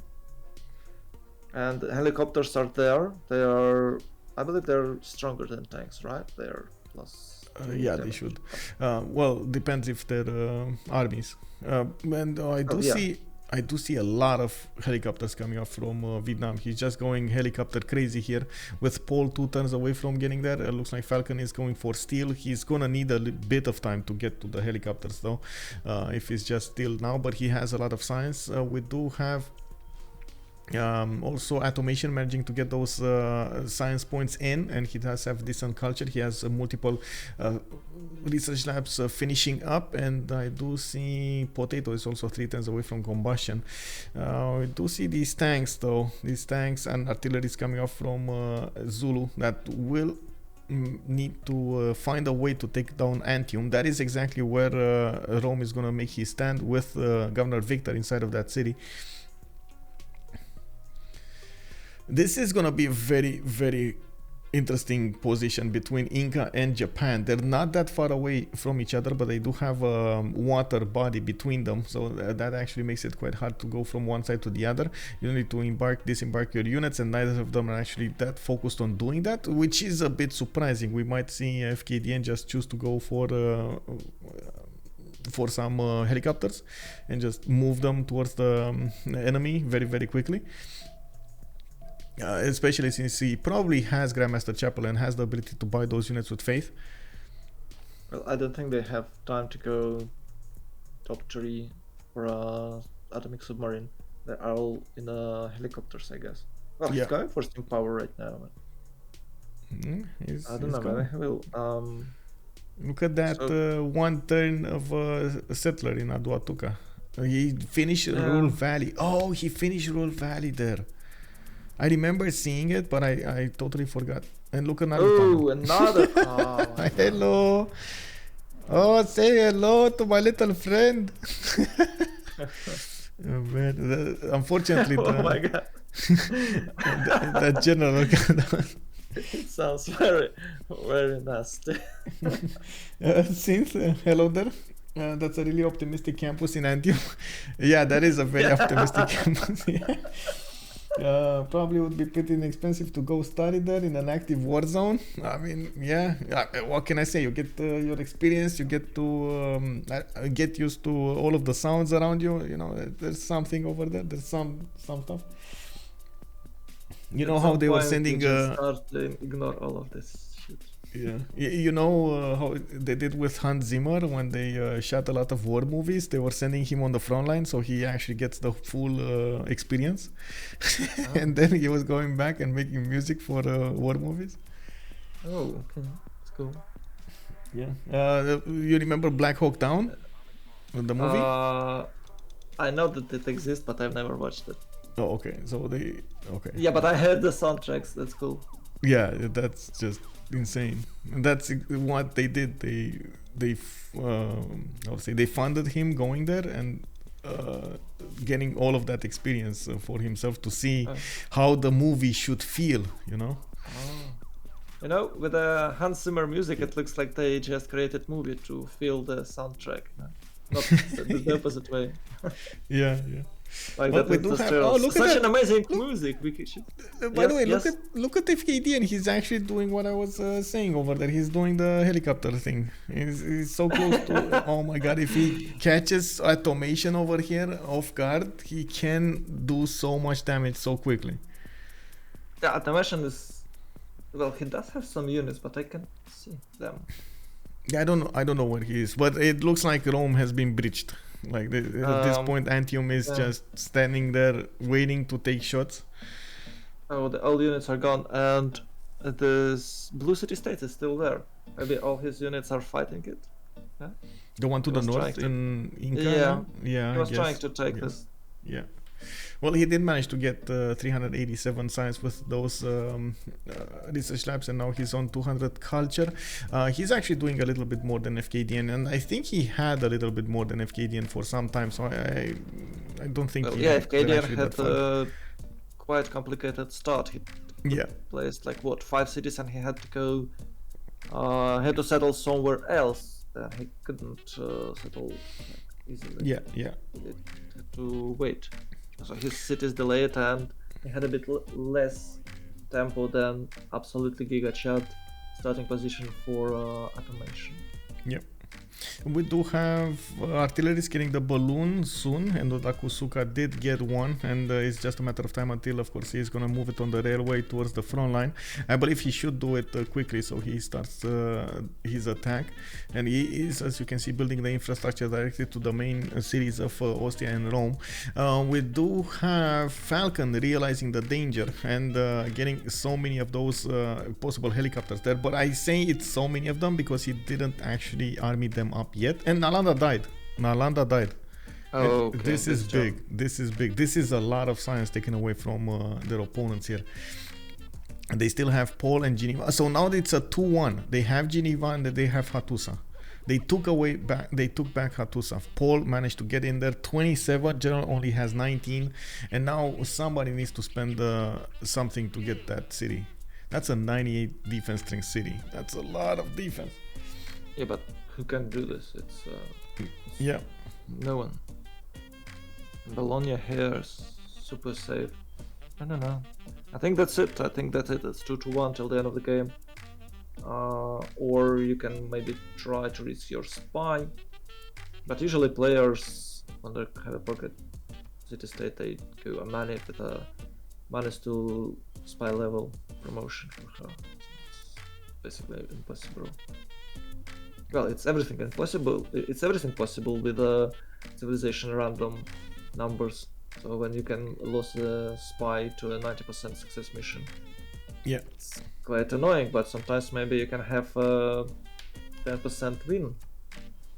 And the helicopters are there. They are I believe they're stronger than tanks, right? They're plus. Yeah, they should. Well, depends if they're armies. And I do see a lot of helicopters coming up from Vietnam. He's just going helicopter crazy here with Paul 2 turns away from getting there. It looks like Falcon is going for steel. He's gonna need a bit of time to get to the helicopters though, if he's just steel now, but he has a lot of science. We do have also Atomation managing to get those science points in, and he does have decent culture. He has multiple research labs finishing up, and I do see Potato is also 3 turns away from combustion. We do see these tanks though, these tanks and artillery is coming up from Zulu that will need to find a way to take down Antium. That is exactly where Rome is gonna make his stand with Governor Victor inside of that city. This is gonna be a very, very interesting position between Inca and Japan. They're not that far away from each other, but they do have a water body between them, so that actually makes it quite hard to go from one side to the other. You need to disembark your units, and neither of them are actually that focused on doing that, which is a bit surprising. We might see Fkdn just choose to go for some helicopters and just move them towards the enemy very, very quickly. Especially since he probably has Grandmaster Chapel and has the ability to buy those units with faith. Well, I don't think they have time to go top 3 for a atomic submarine. They're all in helicopters, I guess. Well, he's going for steam power right now. I don't know, maybe he will. Look at that one turn of a settler in Aduatuca. He finished Rural Valley. Oh, he finished Rural Valley there. I remember seeing it, but I totally forgot. And look, another tunnel. Another. Hello. Oh, say hello to my little friend. Oh, man. Unfortunately, oh my god. that general. It sounds very, very nasty. Since hello there. That's a really optimistic campus in Antioch. Yeah, that is a very optimistic campus. Yeah. Probably would be pretty inexpensive to go study there in an active war zone. I mean, yeah. What can I say? You get your experience. You get to get used to all of the sounds around you. You know, there's something over there. There's some stuff. You know how they were sending. Start to ignore all of this shit. Yeah, you know how they did with Hans Zimmer when they shot a lot of war movies. They were sending him on the front line, so he actually gets the full experience. And then he was going back and making music for war movies. Oh, okay, that's cool. Yeah. You remember Black Hawk Down, the movie? I know that it exists, but I've never watched it. Oh, okay. So Yeah, but I heard the soundtracks. That's cool. Yeah, that's just insane. And that's what they did. They funded him going there and getting all of that experience for himself to see how the movie should feel. You know. You know, with the Hans Zimmer music, it looks like they just created movie to feel the soundtrack, not the opposite way. Yeah. Like but we do have such an amazing music. By the way, look at Fkdn. He's actually doing what I was saying over there. He's doing the helicopter thing. He's so close to. Oh my god! If he catches Automation over here off guard, he can do so much damage so quickly. The Automation is. Well, he does have some units, but I can't see them. Yeah, I don't know where he is, but it looks like Rome has been breached. Like at this point, Antium is just standing there waiting to take shots. Oh, all units are gone, and the Blue City State is still there. Maybe all his units are fighting it. Yeah? The one to the north in Inca. Yeah. He was trying to take this. Yeah. Well, he did manage to get 387 science with those research labs, and now he's on 200 culture. He's actually doing a little bit more than Fkdn, and I think he had a little bit more than Fkdn for some time, so I don't think Fkdn had a quite complicated start. He placed like 5 cities, and he had to go had to settle somewhere else. He couldn't settle easily. Yeah. He had to wait. So his cities delayed, and he had a bit less tempo, then absolutely giga chat starting position for Atomation. Yep. We do have artillery getting the balloon soon, and Otakusuka did get one, and it's just a matter of time until, of course, he's gonna move it on the railway towards the front line. I believe he should do it quickly, so he starts his attack, and he is, as you can see, building the infrastructure directly to the main cities of Ostia and Rome. We do have Falcon realizing the danger and getting so many of those possible helicopters there, but I say it's so many of them because he didn't actually army them up yet, and Nalanda died. Oh, okay. This is big. This is a lot of science taken away from their opponents here. And they still have Paul and Geneva, so now it's a 2-1. They have Geneva and they have Hattusa. They took back Hattusa. Paul managed to get in there. 27. General only has 19, and now somebody needs to spend something to get that city. That's a 98 defense strength city. That's a lot of defense. Yeah, but who can do this? It's yeah, no one. Bologna here is super safe. I don't know. I think that's it. It's 2-1 till the end of the game. Or you can maybe try to reach your spy. But usually players, when they have a pocket city-state, they go a mani with a -2 spy level promotion for her. It's basically impossible. Well, it's everything impossible. It's everything possible with civilization random numbers. So when you can lose the spy to a 90% success mission, yeah, it's quite annoying. But sometimes maybe you can have a 10% win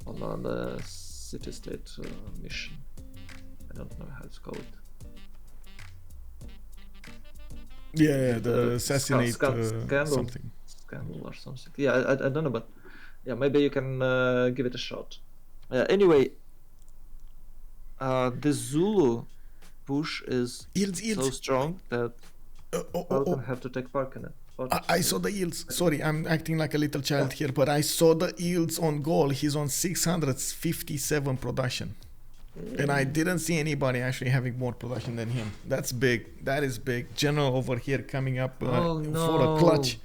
on the city-state mission. I don't know how it's called. Yeah, the assassinate scandal. something. Scandal or something. Yeah, I don't know, but yeah, maybe you can give it a shot. Anyway, the Zulu push is so strong that Falcon have to take part in it. I saw the yields. Sorry, I'm acting like a little child here, but I saw the yields on Gaul. He's on 657 production. And I didn't see anybody actually having more production than him. That's big. That is big. General over here coming up for a clutch.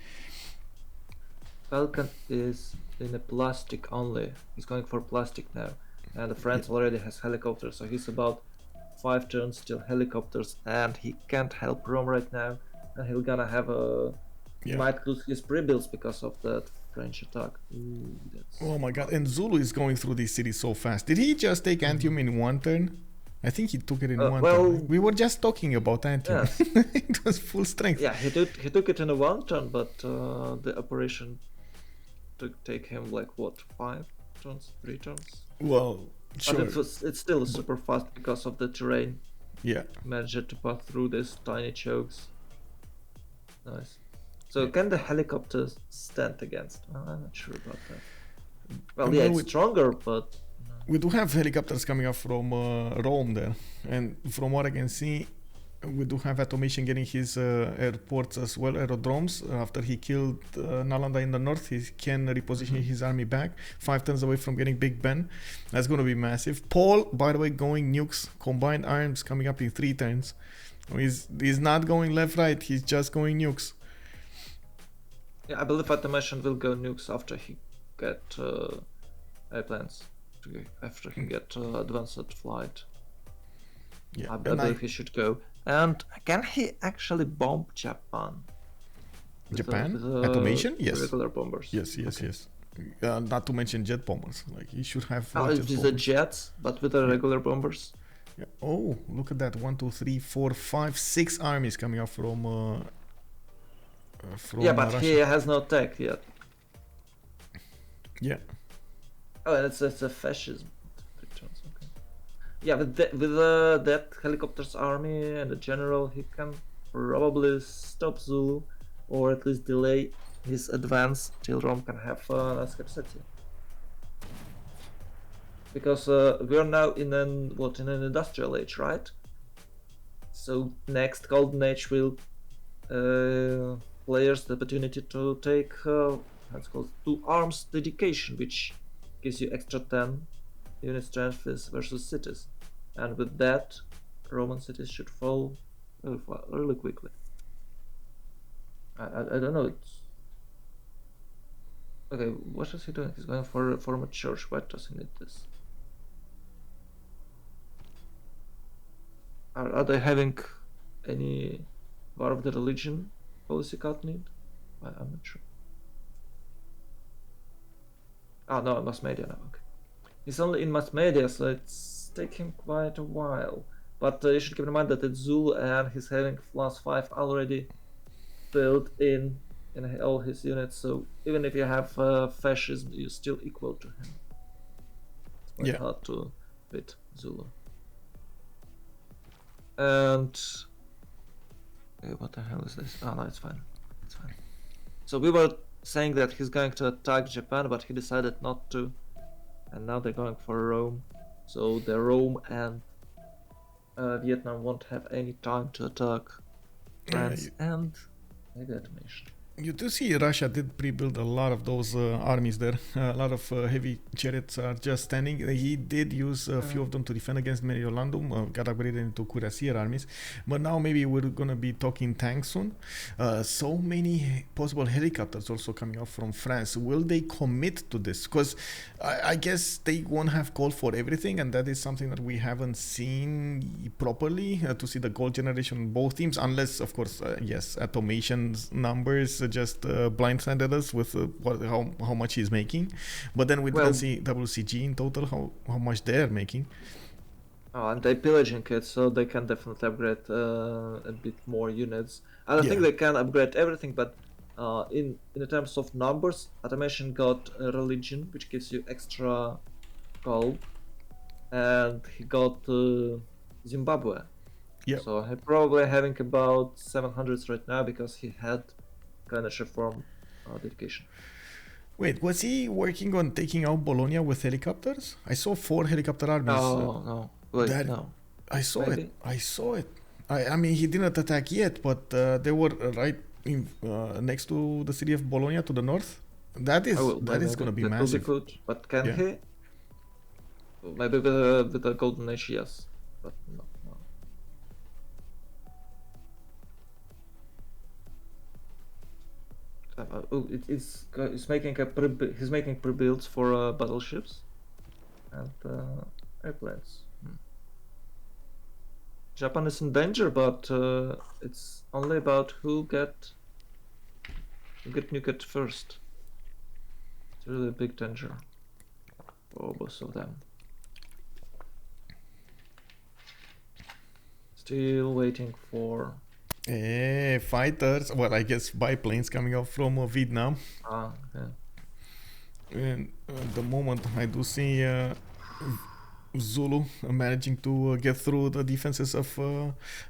Falcon is in a plastic only. He's going for plastic now. And the France already has helicopters, so he's about 5 turns till helicopters, and he can't help Rome right now. And he's gonna have he might lose his pre-builds because of that French attack. Ooh, oh my god, and Zulu is going through this city so fast. Did he just take Antium in 1 turn? I think he took it in 1 turn. We were just talking about Antium. Yeah. It was full strength. Yeah, he took it in a 1 turn, but the operation take him like what, 5 turns, 3 turns? Well, sure. But it's still super fast because of the terrain. Yeah. Managed to pass through these tiny chokes. Nice. So can the helicopters stand against? I'm not sure about that. Well, yeah, it's stronger, but we do have helicopters coming up from Rome there, and from what I can see, we do have Atomation getting his airports as well, aerodromes. After he killed Nalanda in the north, he can reposition his army back 5 turns away from getting Big Ben. That's going to be massive. Paul, by the way, going nukes, combined arms coming up in 3 turns. He's not going left-right, he's just going nukes. Yeah, I believe Atomation will go nukes after he get airplanes, after he get advanced flight. Yeah, I believe he should go. And can he actually bomb Japan? Japan? Atomation? Yes. Regular bombers. Yes. Not to mention jet bombers. Like he should have. These are jets, but with the regular bombers. Yeah. Oh, look at that! 1, 2, 3, 4, 5, 6 armies coming up from. Yeah, but Russia. He has no tech yet. Yeah. Oh, and it's a fascism. Okay. Yeah, with that helicopters army and the general, he can probably stop Zulu, or at least delay his advance till Rome can have an escape city. Because we are now in an industrial age, right? So next golden age will players the opportunity to take what's called 2 arms dedication, which gives you extra 10 unit strength versus cities, and with that Roman cities should fall really quickly. I don't know. Okay, what is he doing? He's going for a church. Why does he need this? Are they having any War of the Religion policy card need? I'm not sure. Oh no, mass media now. Okay, he's only in mass media, so it's taking quite a while. But you should keep in mind that it's Zulu and he's having +5 already built in all his units. So even if you have fascism, you're still equal to him. It's quite hard to beat Zulu. And what the hell is this? Oh no, it's fine. It's fine. So we were saying that he's going to attack Japan, but he decided not to. And now they're going for Rome. So the Rome and Vietnam won't have any time to attack France and maybe Atomation. You do see Russia did pre-build a lot of those armies there. A lot of heavy chariots are just standing. He did use a few of them to defend against Mediolandum, got upgraded into cuirassier armies. But now maybe we're going to be talking tanks soon. So many possible helicopters also coming up from France. Will they commit to this? Because I guess they won't have called for everything, and that is something that we haven't seen properly to see the gold generation on both teams, unless, of course, yes, Atomation's numbers just blindsided us with how much he's making, but then we didn't see WCG in total how much they're making. Oh, and they're pillaging it, so they can definitely upgrade a bit more units. I don't think they can upgrade everything, but in the terms of numbers, Atomation got a religion, which gives you extra gold, and he got Zimbabwe. Yeah. So he's probably having about 700 right now because he had kind of reform dedication. Wait, was he working on taking out Bologna with helicopters? I saw 4 helicopter armies. No. Wait, no. I saw it. I mean, he didn't attack yet, but they were right in, next to the city of Bologna to the north. That is going to be massive. Good, but can he? Maybe with the Golden Age, yes, but no. He's making pre-builds for battleships and airplanes. Japan is in danger, but it's only about who get nuked first. It's really a big danger for both of them. Still waiting for fighters. Well, I guess biplanes coming up from Vietnam. And at the moment, I do see Zulu managing to get through the defenses of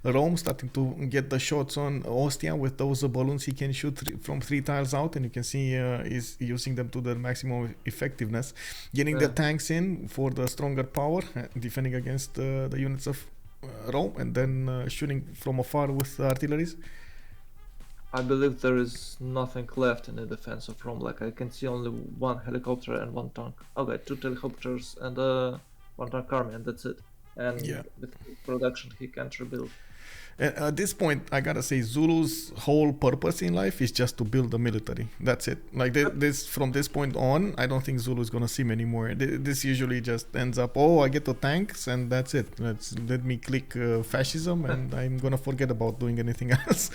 Rome, starting to get the shots on Ostia with those balloons he can shoot from 3 tiles out, and you can see he's using them to their maximum effectiveness, getting the tanks in for the stronger power, defending against the units of Rome, and then shooting from afar with artilleries. I believe there is nothing left in the defense of Rome. Like I can see only 1 helicopter and 1 tank. Okay, 2 helicopters and 1 tank army, and that's it. And with production, he can't rebuild. At this point, I gotta say, Zulu's whole purpose in life is just to build a military. That's it. Like from this point on, I don't think Zulu is gonna sim anymore. This usually just ends up, I get the tanks and that's it. Let me click fascism and I'm gonna forget about doing anything else.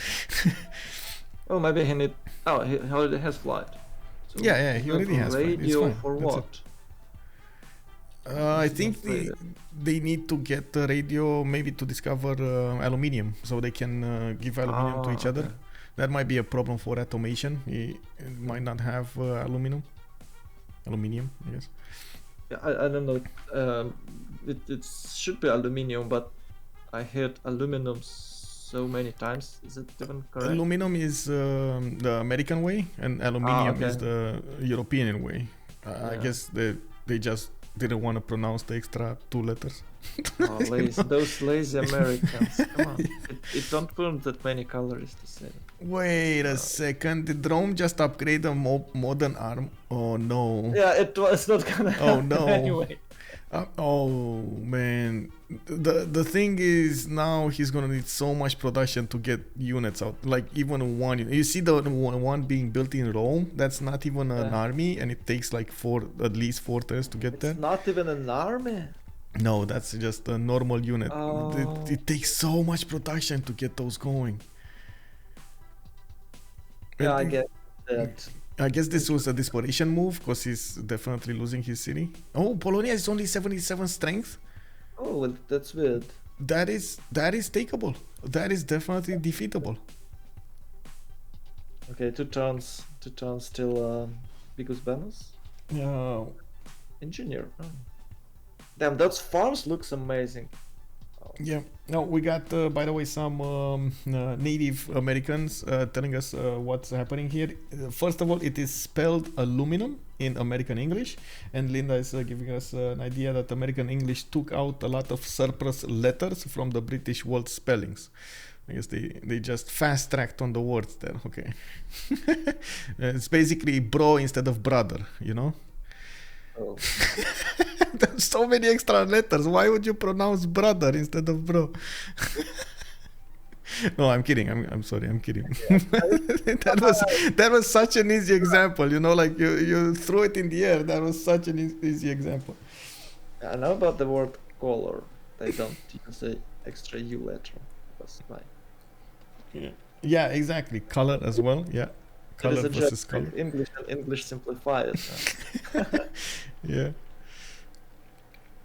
Maybe he need. He already has flight. So he already has flight. Radio for what? I think they need to get the radio maybe to discover aluminium, so they can give aluminium to each other. That might be a problem for Atomation. It might not have aluminium, I guess. Yeah, I don't know. It should be aluminium, but I heard aluminum so many times. Is it even correct? Aluminum is the American way, and aluminium is the European way. I guess they just didn't want to pronounce the extra 2 letters. Those lazy Americans. Come on. It don't put that many calories to say that. Wait a second. Did Rome just upgrade a modern arm? Oh no. Yeah, it's not gonna happen anyway. Oh man, the thing is now he's gonna need so much production to get units out. Like even one, you see the one being built in Rome. That's not even an army, and it takes like at least 4 turns to get there. It's not even an army. No, that's just a normal unit. Oh. It takes so much production to get those going. Yeah, I And get that. I guess this was a desperation move because he's definitely losing his city. Oh, Polonia is only 77 strength. Oh, well, that's weird. That is takeable. That is definitely defeatable. Okay, 2 turns till Bigus Banus. Yeah. Engineer. Oh. Damn, those farms looks amazing. Yeah. No, we got, by the way, some Native Americans telling us what's happening here. First of all, it is spelled aluminum in American English, and Linda is giving us an idea that American English took out a lot of surplus letters from the British word spellings. I guess they just fast tracked on the words there. Okay. It's basically bro instead of brother, you know? Oh. There's so many extra letters. Why would you pronounce brother instead of bro? No, I'm kidding. I'm sorry. I'm kidding. that was such an easy example. You know, like you threw it in the air. That was such an easy example. I know about the word color. They don't use the extra U letter. That's why. Yeah, exactly. Color as well. Yeah. Color versus color. English simplified. Yeah.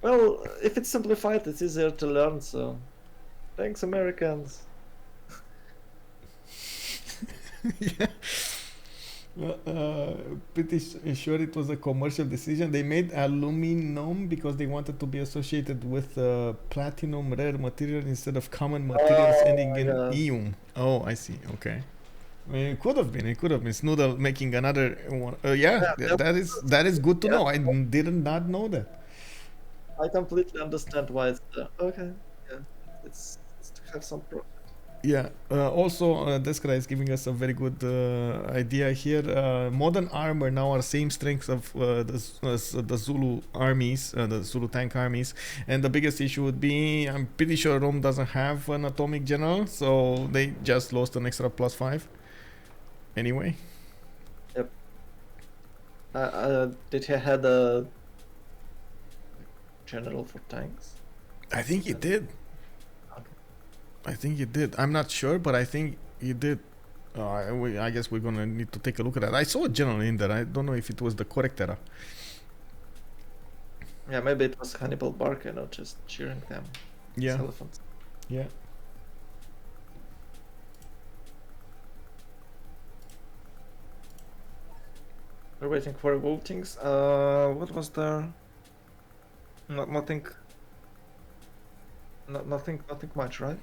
Well, if it's simplified, it's easier to learn. So, thanks, Americans. Yeah. Pretty sure it was a commercial decision. They made aluminum because they wanted to be associated with platinum rare material instead of common materials ending in eum. Oh, I see. Okay. I mean, it could have been. Snoodle making another one. That is good to know. I did not know that. I completely understand why it's there. Okay. Yeah. It's to have some profit. Yeah. Also, this guy is giving us a very good idea here. Modern armor now are same strengths of the Zulu armies, the Zulu tank armies, and the biggest issue would be I'm pretty sure Rome doesn't have an atomic general, so they just lost an extra +5. Anyway. Yep. Did he had a general for tanks? I think he did. I think he did. I'm not sure, but I think he did. I guess we're gonna need to take a look at that. I saw a general in there. I don't know if it was the correct era. Yeah, maybe it was Hannibal Barca, not just cheering them. Yeah. Elephants. Yeah. We're waiting for votings. What was there? Nothing much, right?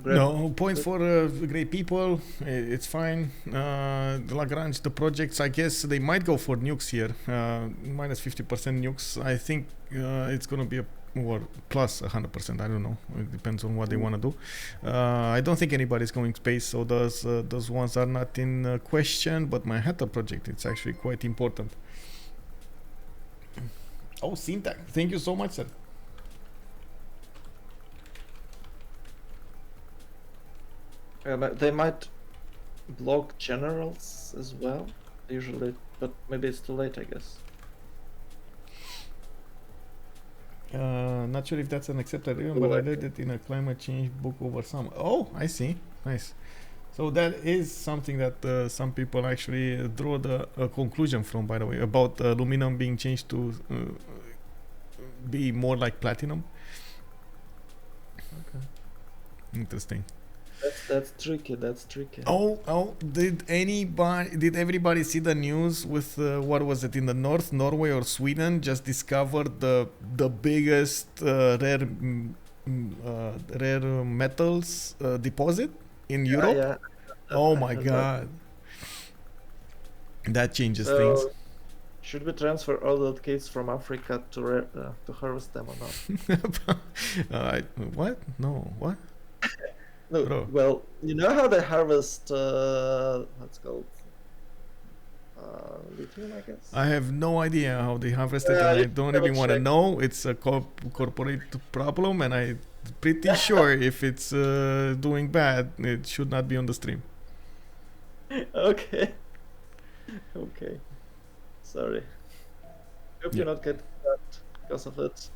No, points for great people. It's fine. Lagrange, the projects, I guess they might go for nukes here. Minus 50% nukes. I think it's going to be or plus 100%. I don't know. It depends on what they want to do. I don't think anybody's going space, so those ones are not in question. But Manhattan project, it's actually quite important. Oh, Syntax. Thank you so much, sir. They might block generals as well, usually, but maybe it's too late, I guess. Not sure if that's an accepted event, but I read it in a climate change book over summer. Oh, I see. Nice. So that is something that some people actually draw the conclusion from, by the way, about aluminum being changed to be more like platinum. Okay. Interesting. That's tricky. Oh! Did everybody see the news with what was it in the north, Norway or Sweden? Just discovered the biggest rare metals deposit in Europe. Yeah. Oh my God! That changes things. Should we transfer all the kids from Africa to harvest them or not? What? No. What? No, Bro. well, you know how they harvest what's called lithium, I guess. I have no idea how they harvest it, Yeah, and I you don't never even want to check. know. It's a corporate problem, and I'm pretty sure if it's doing bad, it should not be on the stream. Okay. Okay. Sorry. Hope Yeah. you not get hurt because of it.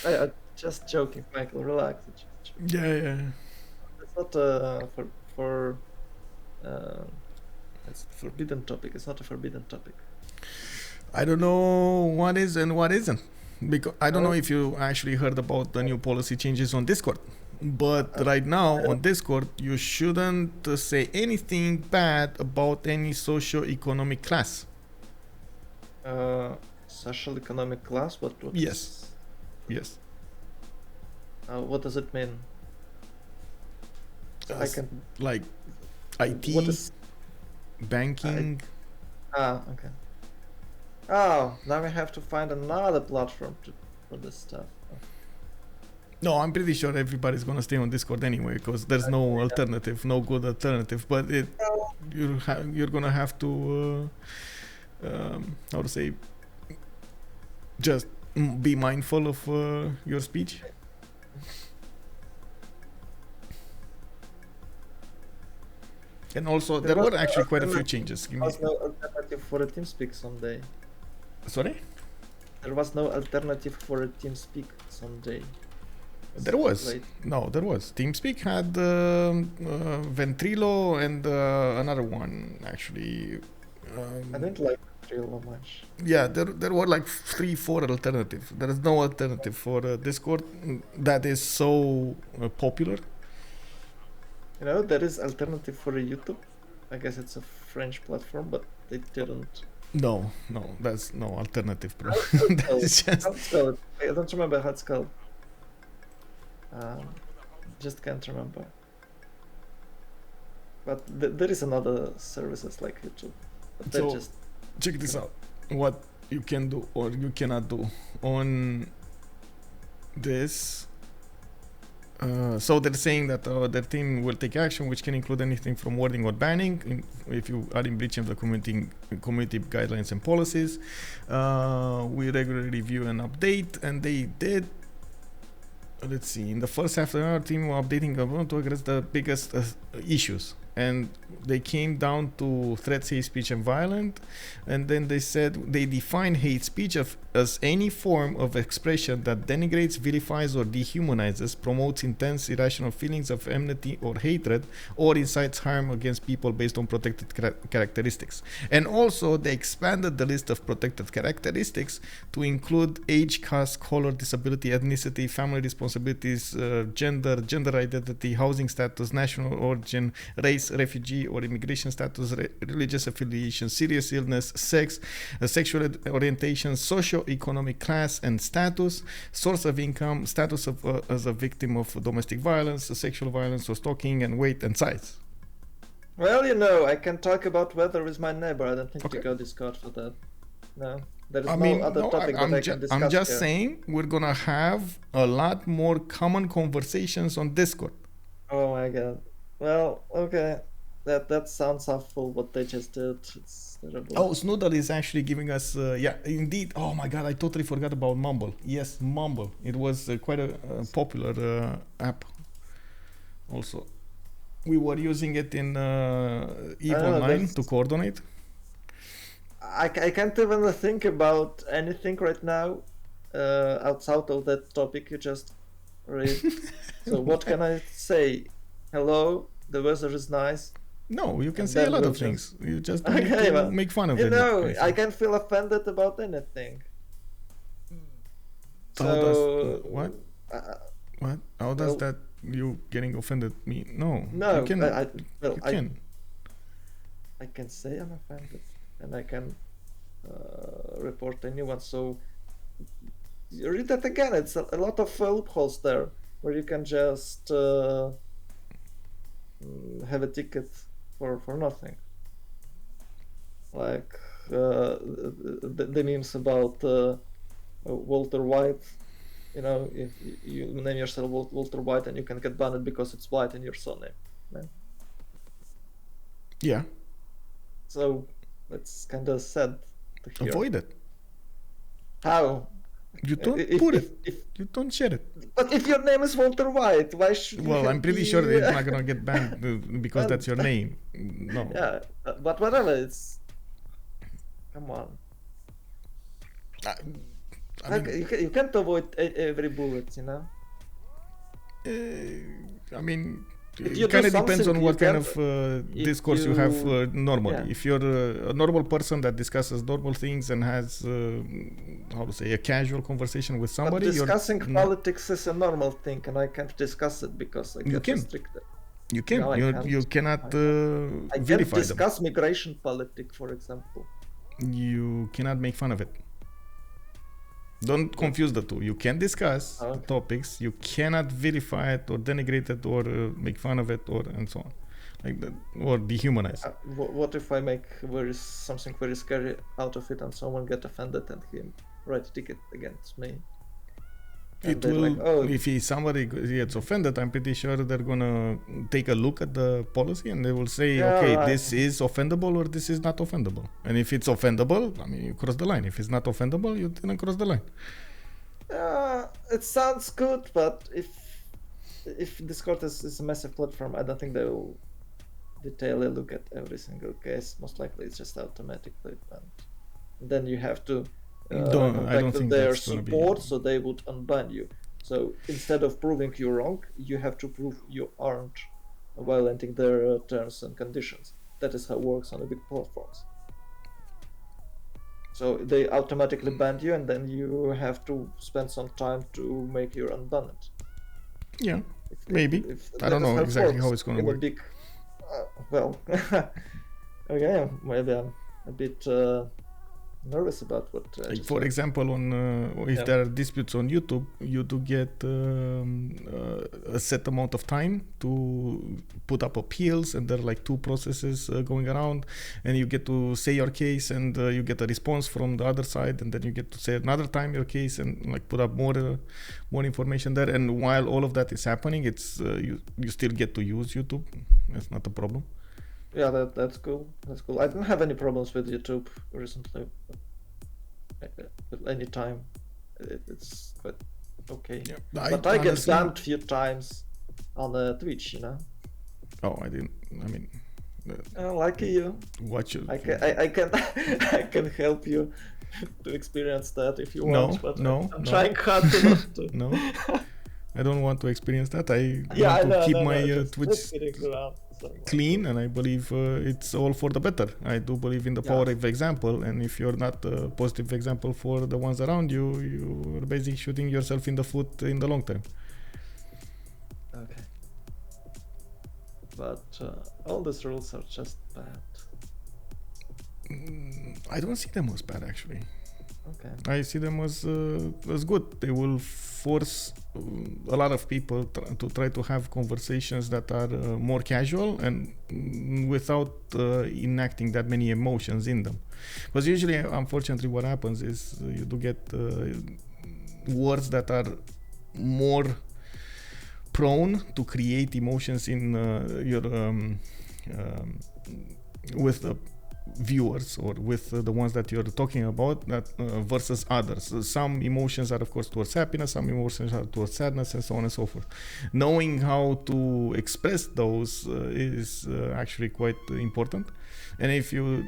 I just joking, Michael. Relax. It's just joking. Yeah. It's not for it's a forbidden topic. It's not a forbidden topic. I don't know what is and what isn't, because I don't know Oh. if you actually heard about the new policy changes on Discord. But right now on Discord, you shouldn't say anything bad about any socio-economic class. Social economic class. What? Yes. Yes. What does it mean? I can. Like IT, What is? banking. Okay. Oh, now we have to find another platform for this stuff. No, I'm pretty sure everybody's gonna stay on Discord anyway, because there's no alternative, no good alternative. But you're gonna have to, how to say, just be mindful of your speech. And also, there were actually quite a few changes. There was no alternative for a TeamSpeak someday. Sorry? There was no alternative for a TeamSpeak someday. There was. Right. No, there was. TeamSpeak had Ventrilo and another one, actually. I didn't like Trello much. Yeah, there were like 3-4 alternatives. There is no alternative for Discord that is so popular. You know, there is alternative for a YouTube. I guess it's a French platform, but they didn't. No, that's no alternative, bro. How That's just... it's called? I don't remember how it's called. Just can't remember. But there is another services like YouTube. But So, just check this out. What you can do or you cannot do on this. So they're saying that their team will take action, which can include anything from warding or banning if you are in breach of the community guidelines and policies. We regularly review and update, and they did. Let's see. In the first half of our team, were updating to address the biggest issues, and they came down to threats, hate speech, and violent. And then they said they define hate speech as any form of expression that denigrates, vilifies, or dehumanizes, promotes intense, irrational feelings of enmity or hatred, or incites harm against people based on protected characteristics. And also, they expanded the list of protected characteristics to include age, caste, color, disability, ethnicity, family responsibilities, gender identity, housing status, national origin, race, refugee or immigration status, religious affiliation, serious illness, sex, sexual orientation, socio-economic class and status, source of income, status of as a victim of domestic violence, sexual violence or stalking, and weight and size. well, you know, I can talk about weather with my neighbor. I don't need Okay. to go Discord for that. No, there is I no mean, other no, topic that I can discuss. I'm just here. saying we're gonna have a lot more common conversations on Discord. Oh my god. Well, okay. That sounds awful. What they just did. It's terrible. Oh, Snoodle is actually giving us, yeah, indeed. Oh my god, I totally forgot about Mumble. Yes, Mumble. It was quite a popular app. Also, we were using it in EVE I know, Online that's- to coordinate. I can't even think about anything right now outside of that topic you just read. So what can I say? Hello, the weather is nice. No, you can And say a then lot we'll of things. You just don't need Okay, to well, make fun of You it. know, I can feel offended about anything. How does So what? uh, What? How does well- that you getting offended mean? No, no, you can. well, You can. I can say I'm offended, and I can report anyone. So you read that again. It's a lot of loopholes there where you can just have a ticket for nothing. Like the memes about Walter White. You know, if you name yourself Walter White and you can get banned because it's white in your surname. Man. Yeah. So that's kind of sad to hear. Avoid it. How? You don't put it. You don't share it. But if your name is Walter White, why should you Well, have I'm pretty the- sure that it's not gonna get banned because that's your name. No. Yeah, but whatever, it's... Come on. I Like, mean, you can't avoid every bullet, you know? I mean, If you it do kind of depends something, on you what kind can- of if discourse you have you- normally. yeah. If you're a normal person that discusses normal things and has, how to say, a casual conversation with somebody, But discussing you're not, politics is a normal thing, and I can't discuss it because I You get can. restricted. you can, No, I you, can't. you cannot I can't verify them. discuss migration politics, for example. You cannot make fun of it. Don't confuse the two. You can discuss Okay. topics. You cannot verify it or denigrate it or make fun of it or and so on, like that, or dehumanize. What if I make something very scary out of it and someone get offended and he write a ticket against me? And It they're will. like, oh, If somebody gets offended, I'm pretty sure they're gonna take a look at the policy and they will say, Yeah, okay, right. this is offendable or this is not offendable. And if it's offendable, I mean, you cross the line. If it's not offendable, you didn't cross the line. it sounds good, but if Discord is a massive platform, I don't think they will detailedly look at every single case. Most likely, it's just automatically, and then you have to I don't contact think their that's gonna be- support, so they would unban you. So instead of proving you're wrong, you have to prove you aren't violating their terms and conditions. That is how it works on the big platforms. So they automatically ban you, and then you have to spend some time to make your unbanned. Yeah, maybe. I don't that is know it exactly works how it's gonna in a work. big, well, okay, maybe I'm a bit nervous about what. I Like just for read. example, on if Yeah. there are disputes on YouTube, you do get a set amount of time to put up appeals, and there are like two processes going around, and you get to say your case, and you get a response from the other side, and then you get to say another time your case, and like put up more information there. And while all of that is happening, it's you still get to use YouTube. That's not a problem. Yeah, that's cool. That's cool. I didn't have any problems with YouTube recently. But any time, it's quite okay. Yeah, But I get honestly- banned few times on Twitch, you know. Oh, I didn't. I mean, Lucky you. watch it. I can I can help you to experience that if you No, want. But no, I'm no. trying hard to not to. No, I don't want to experience that. I Yeah, I want know. to keep no, my just Twitch kidding around. So, clean, and I believe it's all for the better. I do believe in the power of example, and if you're not a positive example for the ones around you, you're basically shooting yourself in the foot in the long term. Okay. But all these rules are just bad. I don't see them as bad, actually. Okay. I see them as good. They will force a lot of people to try to have conversations that are more casual and without enacting that many emotions in them. Because usually, unfortunately, what happens is you do get words that are more prone to create emotions in your with the viewers or with the ones that you're talking about that versus others. Some emotions are of course towards happiness, some emotions are towards sadness, and so on and so forth. Knowing how to express those is actually quite important, and if you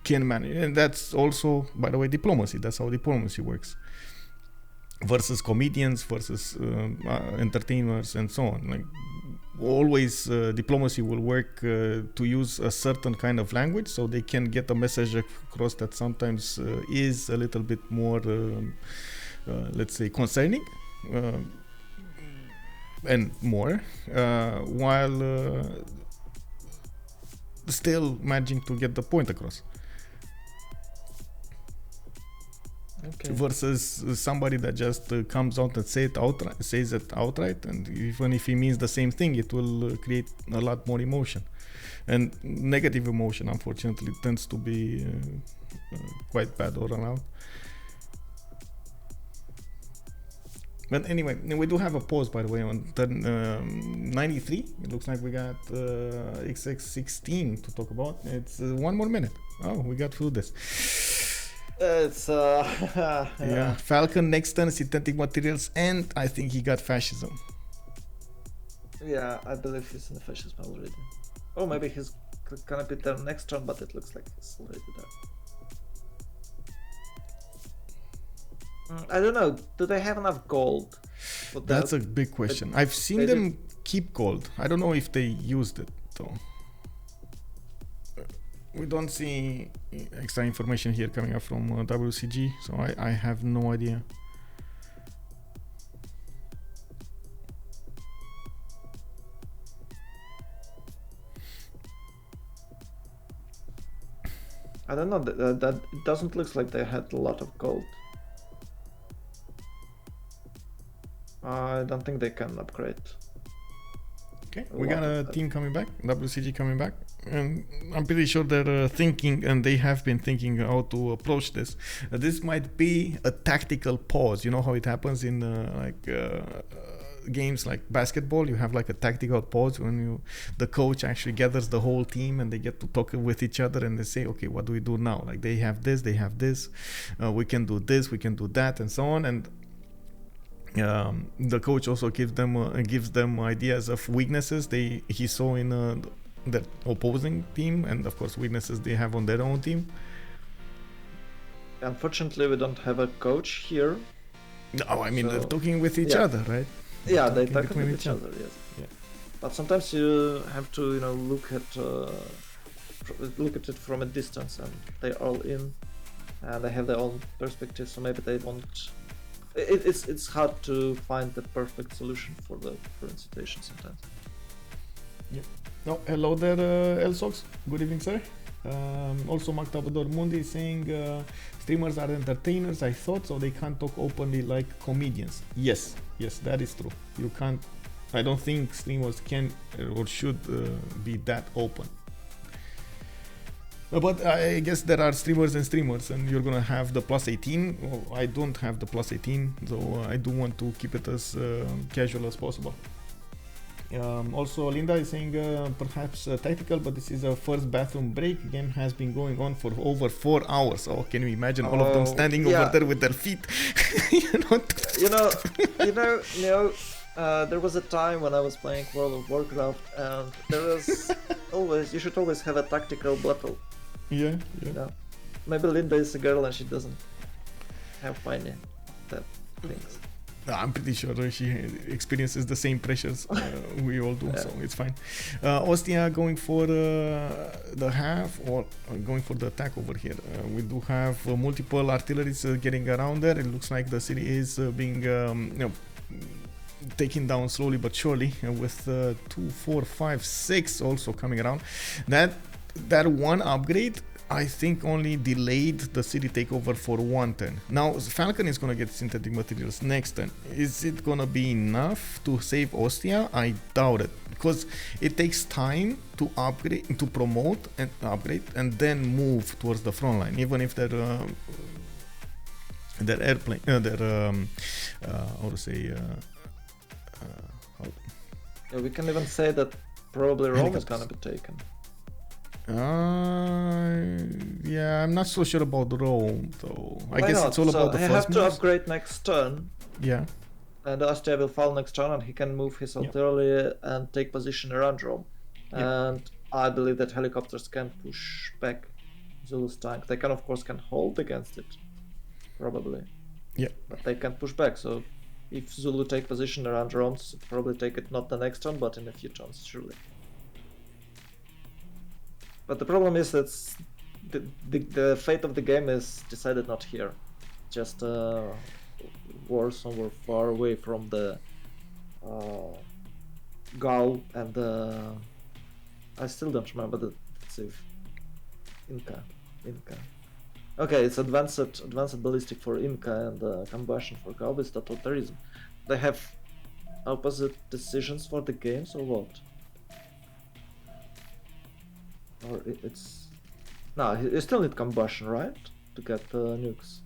can manage, and that's also, by the way, diplomacy. That's how diplomacy works versus comedians, versus entertainers, and so on. Like always, diplomacy will work to use a certain kind of language so they can get a message across that sometimes is a little bit more let's say concerning and more while still managing to get the point across. Okay. Versus somebody that just comes out and says it outright, and even if he means the same thing, it will create a lot more emotion. And negative emotion, unfortunately, tends to be quite bad all around. But anyway, we do have a pause, by the way, on turn 93. It looks like we got XX16 to talk about. It's 1 more minute. Oh, we got through this. It's Yeah, Falcon next turn, synthetic materials, and I think he got fascism. Yeah, I believe he's in the fascism already. Or maybe he's gonna be there next turn, but it looks like he's already there. I don't know. Do they have enough gold? For That's that? a big question. I've seen them keep gold. I don't know if they used it though. We don't see extra information here coming up from WCG, so I have no idea. I don't know. That it doesn't look like they had a lot of gold. I don't think they can upgrade. Okay, we got a team coming back, WCG coming back, and I'm pretty sure they're thinking, and they have been thinking how to approach this. This might be a tactical pause. You know how it happens in games like basketball? You have like a tactical pause when the coach actually gathers the whole team and they get to talk with each other and they say, okay, what do we do now? Like they have this, we can do this, we can do that, and so on. And the coach also gives them ideas of weaknesses he saw in the opposing team, and of course weaknesses they have on their own team. Unfortunately, we don't have a coach here. No, I mean they're talking with each other, right? Yeah, they talk between with each other. Yes. Yeah. But sometimes you have to, look at it from a distance, and they're all in, and they have their own perspective. So maybe they won't. It's hard to find the perfect solution for the current situation sometimes. Yeah. No, hello there, Elsox. Good evening, sir. Also, Maktabador Mundi is saying streamers are entertainers, I thought, so they can't talk openly like comedians. Yes, that is true. You can't. I don't think streamers can or should be that open. But I guess there are streamers, and you're gonna have the plus 18. Well, I don't have the plus 18, so I do want to keep it as casual as possible. Also, Linda is saying perhaps tactical, but this is a first bathroom break. Game has been going on for over 4 hours. Oh, can you imagine all of them standing over there with their feet? There was a time when I was playing World of Warcraft, and you should always have a tactical battle. Yeah. Maybe Linda is a girl and she doesn't have finding that things. I'm pretty sure she experiences the same pressures we all do, so it's fine. Ostia going for the half, or going for the attack over here. We do have multiple artilleries getting around there. It looks like the city is being taken down slowly but surely, with 2, 4, 5, 6 also coming around. That one upgrade, I think, only delayed the city takeover for 1 turn. Now Falcon is gonna get synthetic materials next turn. Is it gonna be enough to save Ostia? I doubt it, because it takes time to upgrade, to promote and upgrade, and then move towards the front line. Even if their airplane, we can even say that probably Rome is gonna be taken. Yeah, I'm not so sure about Rome though. I guess not? it's all about the he first have to moves. upgrade next turn. Yeah. And Ostia will fall next turn, and he can move his artillery and take position around Rome. Yeah. And I believe that helicopters can push back Zulu's tank. They can, of course, hold against it, probably. Yeah. But they can push back. So if Zulu take position around Rome, probably take it not the next turn, but in a few turns, surely. But the problem is that the fate of the game is decided not here. Just war somewhere far away from the Gaul and I still don't remember the Inca. Okay, it's advanced ballistic for Inca and combustion for Gaul is totalitarianism. They have opposite decisions for the games or what? Or it's... No, you still need combustion, right? To get nukes.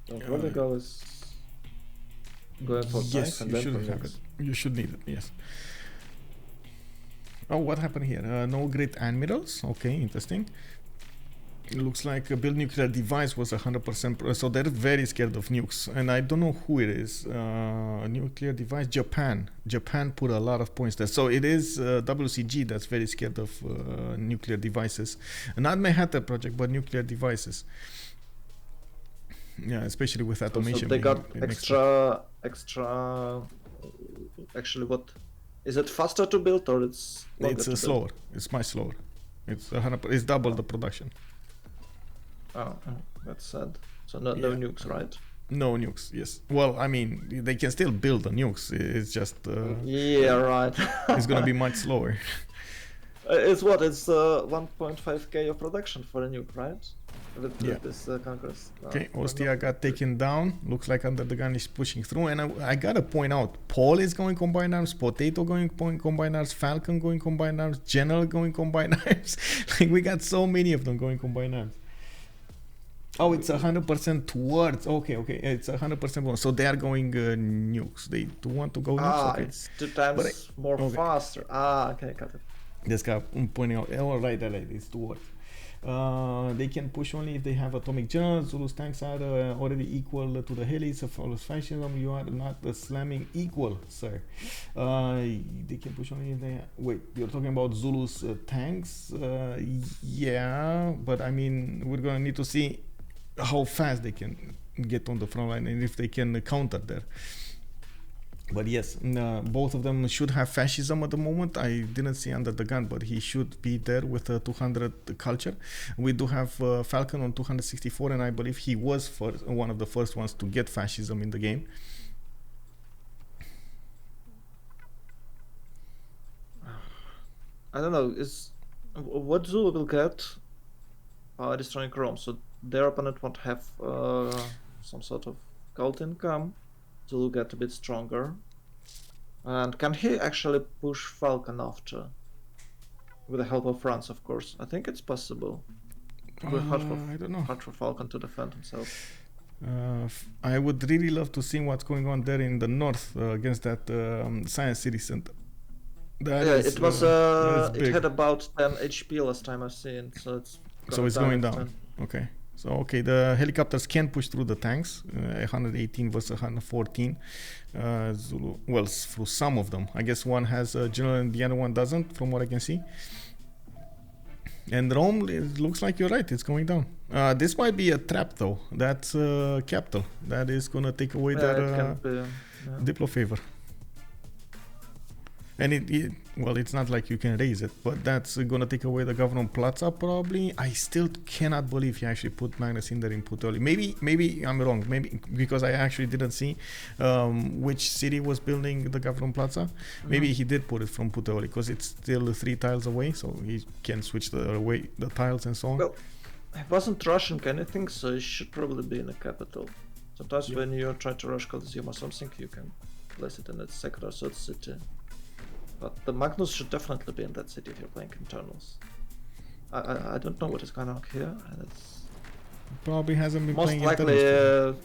So probably Gaul is... going for Yes, tanks and you then should for have it. nukes. You should need it, yes. Oh, what happened here? No great admirals. Okay, interesting. It looks like a build nuclear device was 100%. So they're very scared of nukes. And I don't know who it is. Nuclear device, Japan. Japan put a lot of points there. So it is WCG that's very scared of nuclear devices. Not Manhattan Project, but nuclear devices. Yeah, especially with automation. So they got extra. Actually, what is it faster to build or it's? It's slower. It's much slower. It's 100. It's double the production. Oh, that's sad. So no nukes, right? No nukes. Yes. Well, I mean, they can still build the nukes. It's just. Yeah, right. It's gonna be much slower. It's what? It's 1.5k of production for a nuke, right? With this Congress. Okay, Ostia got taken down. Looks like UnderTheGun is pushing through. And I gotta point out, Paul is going combined arms, Potato going combined arms, Falcon going combined arms, General going combined arms. Like, we got so many of them going combined arms. Oh, it's 100% towards. Okay, it's 100%. So they are going nukes. They do want to go nukes. Okay. It's 2 times more faster. Okay, got it. This guy pointing out. Oh, right. It's towards. They can push only if they have atomic generals. Zulu's tanks are already equal to the helis of Flawless Fascism. You are not slamming equal, sir. They can push only if they... Wait, you're talking about Zulu's tanks? Yeah, but I mean, we're gonna need to see how fast they can get on the front line and if they can counter there. But yes, both of them should have fascism at the moment. I didn't see UnderTheGun, but he should be there with a 200 culture. We do have Falcon on 264, and I believe he was one of the first ones to get fascism in the game. I don't know. Is what Zulu will get destroying Rome, so their opponent won't have some sort of gold income. Zulu get a bit stronger. And can he actually push Falcon after? With the help of France, of course. I think it's possible. I don't know. Hard for Falcon to defend himself. I would really love to see what's going on there in the north against that Science City Center. It was. It had about 10 HP last time I've seen, so it's. So it's going down. Okay. So the helicopters can push through the tanks. 118 versus 114. Zulu, well, through some of them. I guess one has a general and the other one doesn't, from what I can see. And Rome, it looks like you're right. It's going down. This might be a trap, though. That's capital. That is gonna take away their Diplo favor. And it's not like you can raise it, but that's gonna take away the government plaza probably. I still cannot believe he actually put Magnus in there in Puteoli. Maybe I'm wrong. Maybe because I actually didn't see which city was building the government plaza. Maybe he did put it from Puteoli because it's still 3 tiles away, so he can switch the tiles and so on. Well, it wasn't rushing anything, so it should probably be in the capital. Sometimes when you're trying to rush Coliseum or something, you can place it in its second or third city. But the Magnus should definitely be in that city if you're playing internals. I don't know what is going on here. And it's probably hasn't been most playing likely internals.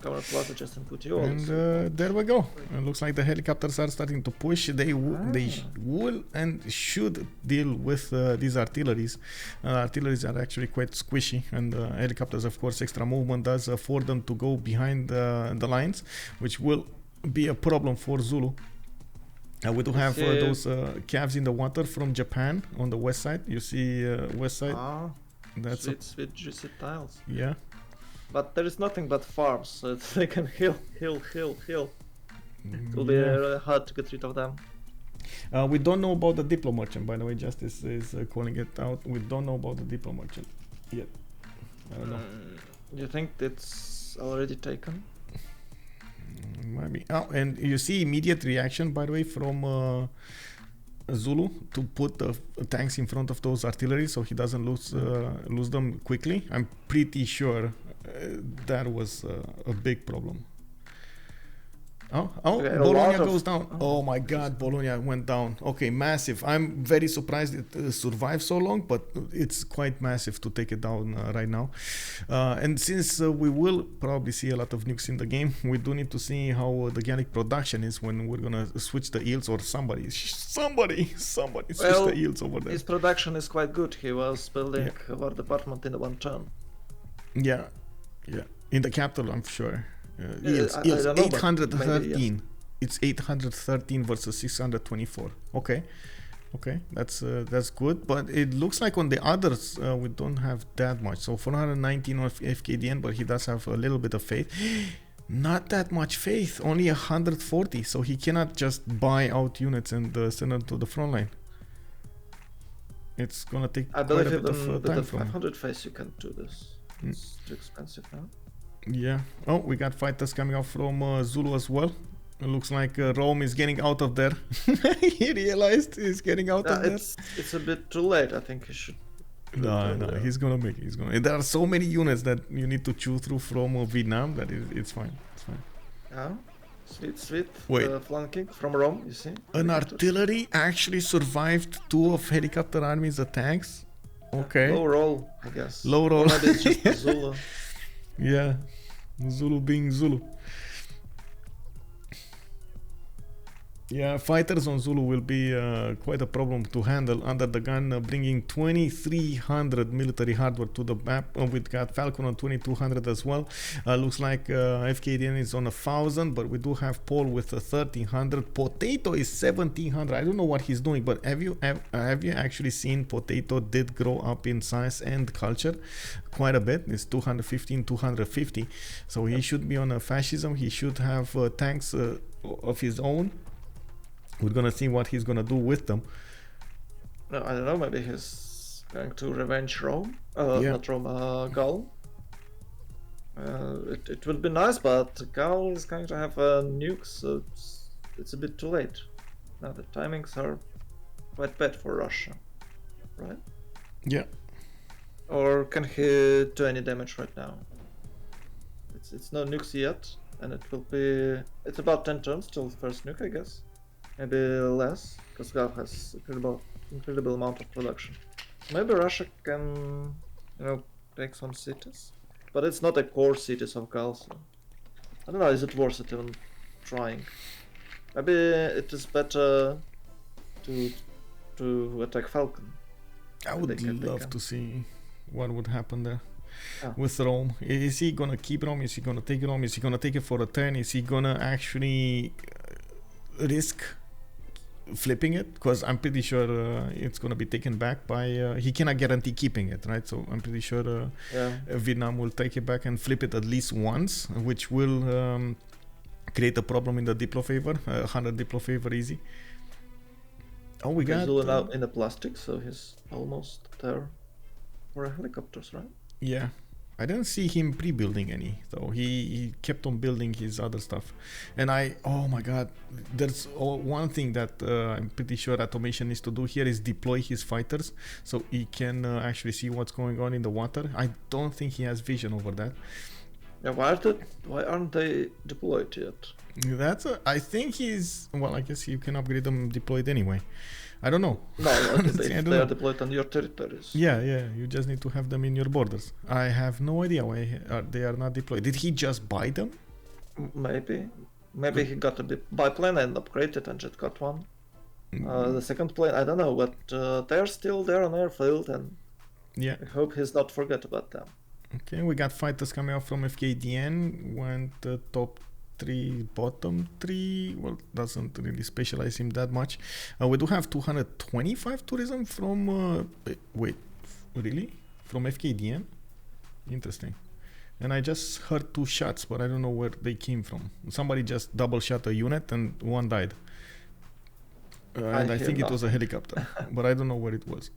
Government Plaza just in Puteoli. And there we go. It looks like the helicopters are starting to push. They will and should deal with these artilleries. Artilleries are actually quite squishy, and helicopters, of course, extra movement does afford them to go behind the lines, which will be a problem for Zulu. We do have those calves in the water from Japan on the west side. You see west side? That's sweet juicy tiles. Yeah. But there is nothing but farms, so they can heal. It will be really hard to get rid of them. We don't know about the Diplo Merchant, by the way. Justice is calling it out. We don't know about the Diplo Merchant yet. I don't know. You think it's already taken? Maybe. Oh, and you see immediate reaction, by the way, from Zulu to put the tanks in front of those artillery so he doesn't lose them quickly. I'm pretty sure that was a big problem. Okay, a Bologna lot of- goes down. Oh my God, Bologna went down. Okay, massive. I'm very surprised it survived so long, but it's quite massive to take it down right now. And since we will probably see a lot of nukes in the game, we do need to see how the Gallic production is when we're gonna switch the eels, or somebody switch Well, the eels over there. his production is quite good. He was building our department in one turn. Yeah, in the capital, I'm sure. Yeah, Eels, I eels, don't know, but 813. maybe, yes. It's 813 versus 624. Okay, that's good. But it looks like on the others we don't have that much. So 419 of Fkdn, but he does have a little bit of faith. Not that much faith, only 140. So he cannot just buy out units and send them to the front line. It's gonna take I quite a believe bit even of with time the from him. 500 face you can do this. It's too expensive now. Yeah. Oh, we got fighters coming out from Zulu as well. It looks like Rome is getting out of there. He realized he's getting out of there. It's a bit too late. I think he should. No, he's gonna make it. He's gonna. There are so many units that you need to chew through from Vietnam that it's fine. It's fine. Yeah, sweet. Wait. Flanking from Rome, you see. An artillery actually survived 2 of helicopter army's attacks. Okay. Low roll, I guess. Low roll. Or maybe it's just the Zulu. Yeah. Zulu being Zulu. Yeah, fighters on Zulu will be quite a problem to handle. UnderTheGun bringing 2300 military hardware to the map. We've got Falcon on 2200 as well. Looks like Fkdn is on 1000, but we do have Paul with 1300. Potato is 1700. I don't know what he's doing, but have you actually seen Potato did grow up in size and culture quite a bit? It's 215, 250. So he should be on a fascism. He should have tanks of his own. We're gonna see what he's gonna do with them. No, I don't know. Maybe he's going to revenge Rome. Yeah. Not Rome. Gaul. It would be nice, but Gaul is going to have nukes, so it's a bit too late. Now the timings are quite bad for Russia, right? Yeah. Or can he do any damage right now? It's no nukes yet, and it will be. It's about 10 turns till the first nuke, I guess. Maybe less, because Gaul has incredible amount of production. Maybe Russia can, take some cities, but it's not the core cities of Gaul. So I don't know. Is it worth it even trying? Maybe it is better to attack Falcon. I would They can. love to see what would happen there Yeah. with Rome. Is he gonna keep Rome? Is he gonna take Rome? Is he gonna take it for a turn? Is he gonna actually risk flipping it? Because I'm pretty sure it's gonna be taken back by. He cannot guarantee keeping it, right? So I'm pretty sure Vietnam will take it back and flip it at least once, which will create a problem in the Diplo favor. 100 Diplo favor easy. Oh, we got Zulu now in the plastic, so he's almost there for helicopters, right? Yeah, I didn't see him pre-building any, though. He kept on building his other stuff. And oh my god, there's one thing that I'm pretty sure Atomation needs to do here is deploy his fighters so he can actually see what's going on in the water. I don't think he has vision over that. Yeah, why aren't they deployed yet? I think well, I guess you can upgrade them deployed anyway. I don't know. No, Honestly, I don't they are know. deployed on your territories. Yeah, you just need to have them in your borders. I have no idea why they are not deployed. Did he just buy them? Maybe he got a biplane and upgraded and just got one. The second plane, I don't know, but they're still there on airfield, and Yeah. I hope he's not forget about them. Okay, we got fighters coming out from Fkdn. Went top 3, bottom 3. Well, doesn't really specialize him that much. We do have 225 tourism from. Wait, really? From Fkdn? Interesting. And I just heard 2 shots, but I don't know where they came from. Somebody just double shot a unit and one died. And I think it was a helicopter, but I don't know where it was.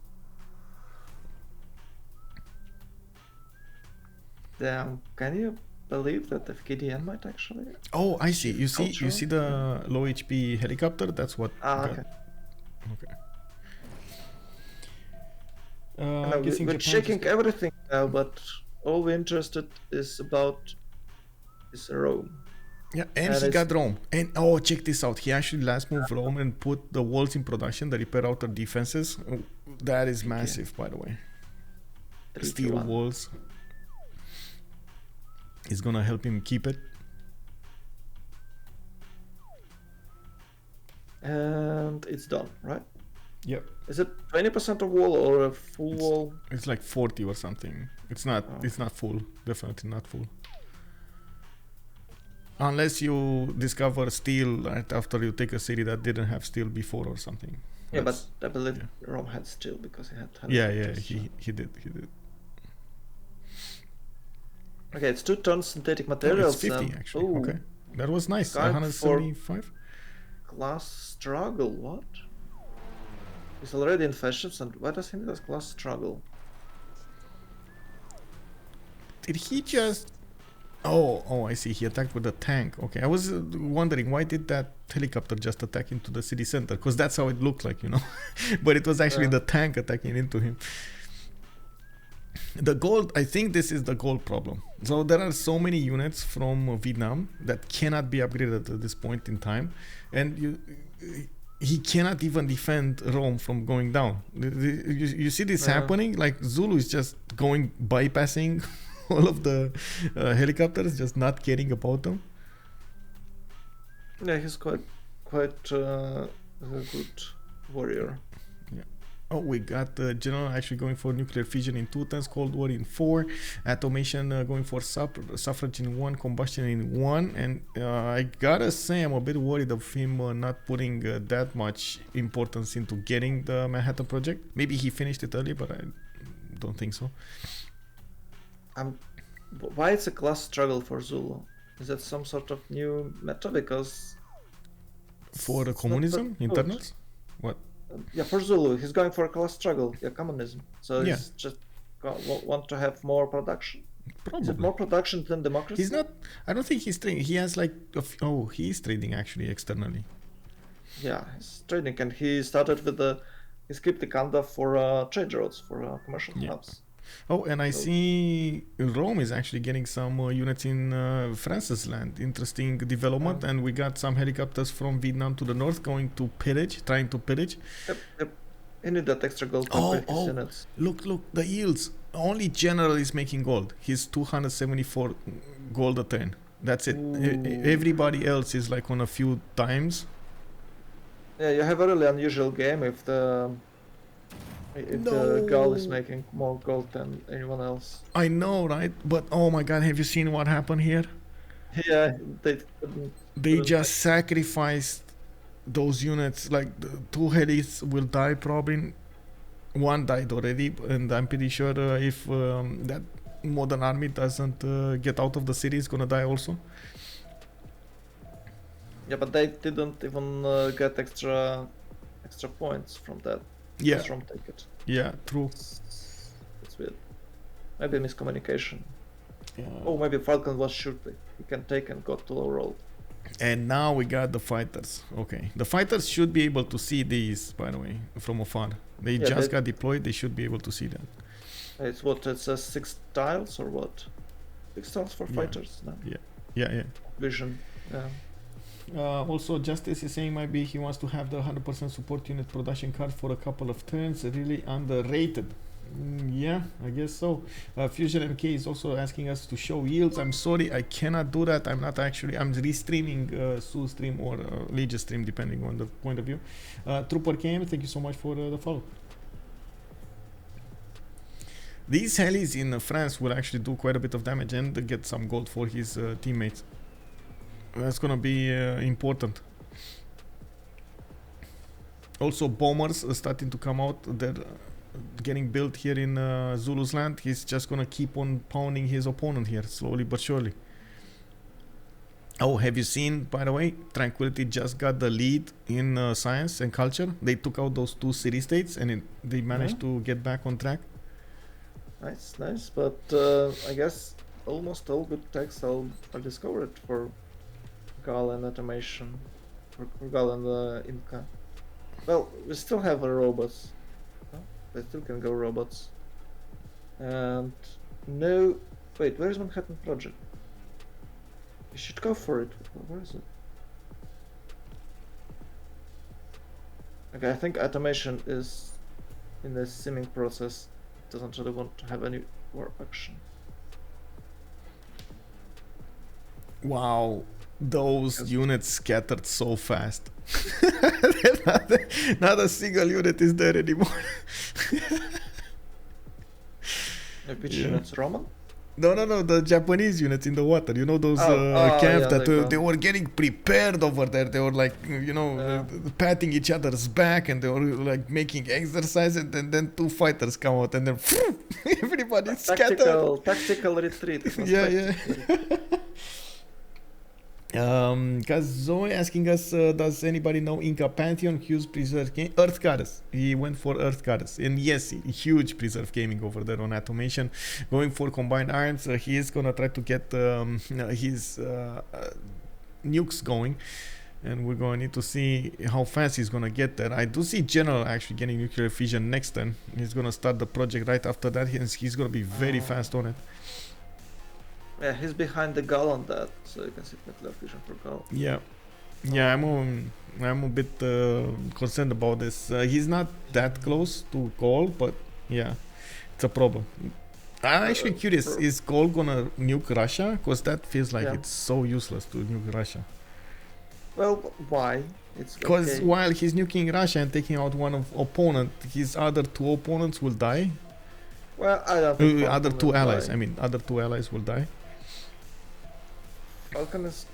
Damn, can you believe that the Fkdn might actually? Oh, I see. You see Culture? the low HP helicopter? That's what. Okay. Okay. No, I'm guessing we're Japan checking just- everything now, but all we're interested is about is Rome. Yeah, and he got Rome. And oh, check this out. He actually last moved Rome and put the walls in production, the repair outer defenses. Oh, that is massive, by the way. Steel walls. Is gonna help him keep it. And it's done, right? Yep. Is it 20% of wall or a full wall? It's like 40 or something. It's not. It's not full. Definitely not full. Unless you discover steel right after you take a city that didn't have steel before or something. Yeah, but I believe Rome had steel because he had. Yeah, he did. Okay, it's 2 tons synthetic materials. It's 50 actually. Okay, that was nice. 175. Class struggle. What? He's already in fashions, and why does he need a class struggle? Did he just? Oh, I see. He attacked with a tank. Okay, I was wondering why did that helicopter just attack into the city center? Because that's how it looked like, you know. But it was actually the tank attacking into him. The gold, I think this is the gold problem. So there are so many units from Vietnam that cannot be upgraded at this point in time, and he cannot even defend Rome from going down. You see this happening? Like Zulu is just bypassing all of the helicopters, just not caring about them. Yeah, he's quite a good warrior. Yeah. Oh, we got the general actually going for nuclear fission in 2 turns, Cold War in 4, Atomation going for suffrage in 1, combustion in 1, and I gotta say I'm a bit worried of him not putting that much importance into getting the Manhattan Project. Maybe he finished it early, but I don't think so. Why it's a class struggle for Zulu? Is that some sort of new meta? Because for the communism internals, what? Yeah, for Zulu, he's going for a class struggle. Yeah, communism. So he's just want to have more production. Probably. Is it more production than democracy? He's not. I don't think he's trading. He has like. He is trading actually externally. Yeah, he's trading, and he started with his crypticanda for trade routes for commercial hubs. Oh, and I see Rome is actually getting some units in France's land. Interesting development, and we got some helicopters from Vietnam to the north going to pillage, trying to pillage. Yep. You need that extra gold to upgrade his units. Look, the yields. Only general is making gold. He's 274 gold a turn. That's it. Everybody else is like on a few times. Yeah, you have a really unusual game if the Gaul is making more gold than anyone else. I know, right? But oh my god, have you seen what happened here? Yeah, they just sacrificed those units. Like the 2 helis will die probably. 1 died already, and I'm pretty sure if that modern army doesn't get out of the city, it's gonna die also. Yeah, but they didn't even get extra points from that. Yeah. From ticket. Yeah, true. It's weird. Maybe miscommunication. Yeah. Oh, maybe Falcon was sure he can take and got to low roll. And now we got the fighters. Okay, the fighters should be able to see these, by the way, from afar. They just got deployed. They should be able to see that. It's what it says 6 tiles or what? 6 tiles for fighters. No? Yeah. Vision. Yeah. Also, Justice is saying maybe he wants to have the 100% support unit production card for a couple of turns. Really underrated. Yeah, I guess so. Fusion MK is also asking us to show yields. I'm sorry, I cannot do that. I'm restreaming Sue stream or Legion stream, depending on the point of view. Trooper KM, thank you so much for the follow. These helis in France will actually do quite a bit of damage and get some gold for his teammates. That's gonna be important. Also, bombers are starting to come out. They're getting built here in Zulu's land. He's just gonna keep on pounding his opponent here, slowly but surely. Oh, have you seen, by the way, Tranquility just got the lead in science and culture. They took out those 2 city-states and they managed to get back on track. Nice. But I guess almost all good techs are discovered for Gaul and Atomation, for Gaul and Inca. Well, we still have robots. They still can go robots. And no, wait, where is Manhattan Project? You should go for it. Where is it? Okay, I think Automation is in the simming process. Doesn't really want to have any war action. Wow, those units scattered so fast. Not a single unit is there anymore. Which unit's Roman? No, the Japanese units in the water. You know those camps yeah, that they were getting prepared over there. They were like, patting each other's back and they were like making exercises. And then two fighters come out and then everybody's scattered. Tactical retreat. Yeah. Because Zoe asking us, does anybody know Inca Pantheon, huge preserve game? Earth Goddess. He went for Earth Goddess. And yes, huge preserve gaming over there on Atomation. Going for combined arms. He is gonna try to get his nukes going. And we're gonna need to see how fast he's gonna get there. I do see General actually getting nuclear fusion next turn. He's gonna start the project right after that. He's gonna be very fast on it. Yeah, he's behind the Gaul on that, so you can see nuclear fusion for Gaul. Yeah, I'm a bit concerned about this. He's not that close to Gaul, but yeah, it's a problem. I'm actually curious, is Gaul gonna nuke Russia? Because that feels like it's so useless to nuke Russia. Well, why? Because while he's nuking Russia and taking out one of opponent, his other two opponents will die. Well, I don't think other two allies. Die. I mean, other two allies will die. Falcon is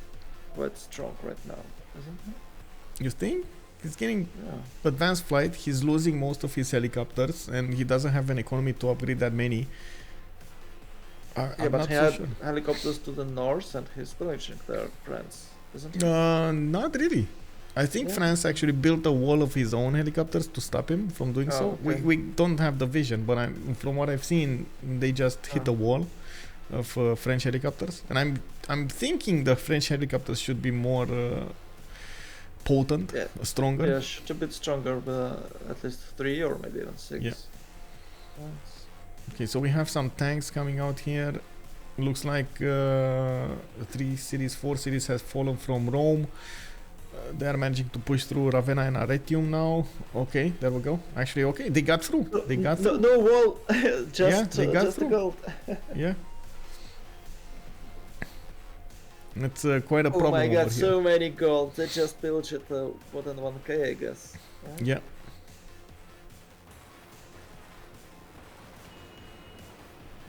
quite strong right now, isn't he? You think? He's getting advanced flight. He's losing most of his helicopters, and he doesn't have an economy to upgrade that many. But he had helicopters to the north, and he's pillaging their France, isn't he? Not really. I think France actually built a wall of his own helicopters to stop him from doing so. Okay. We don't have the vision, but from what I've seen, they just hit a wall of French helicopters, and I'm thinking the French helicopters should be more potent, stronger. Yeah, should a bit stronger, but at least 3 or maybe even 6. Yeah. Okay, so we have some tanks coming out here. Looks like 3 cities, 4 cities has fallen from Rome. They are managing to push through Ravenna and Arretium now. Okay, there we go. Actually, okay, they got through. They got through. No wall, they got just through. the gold. Yeah. It's quite a problem. Oh my god, over so here. many gold. They just built it more than 1k, I guess. Right? Yeah.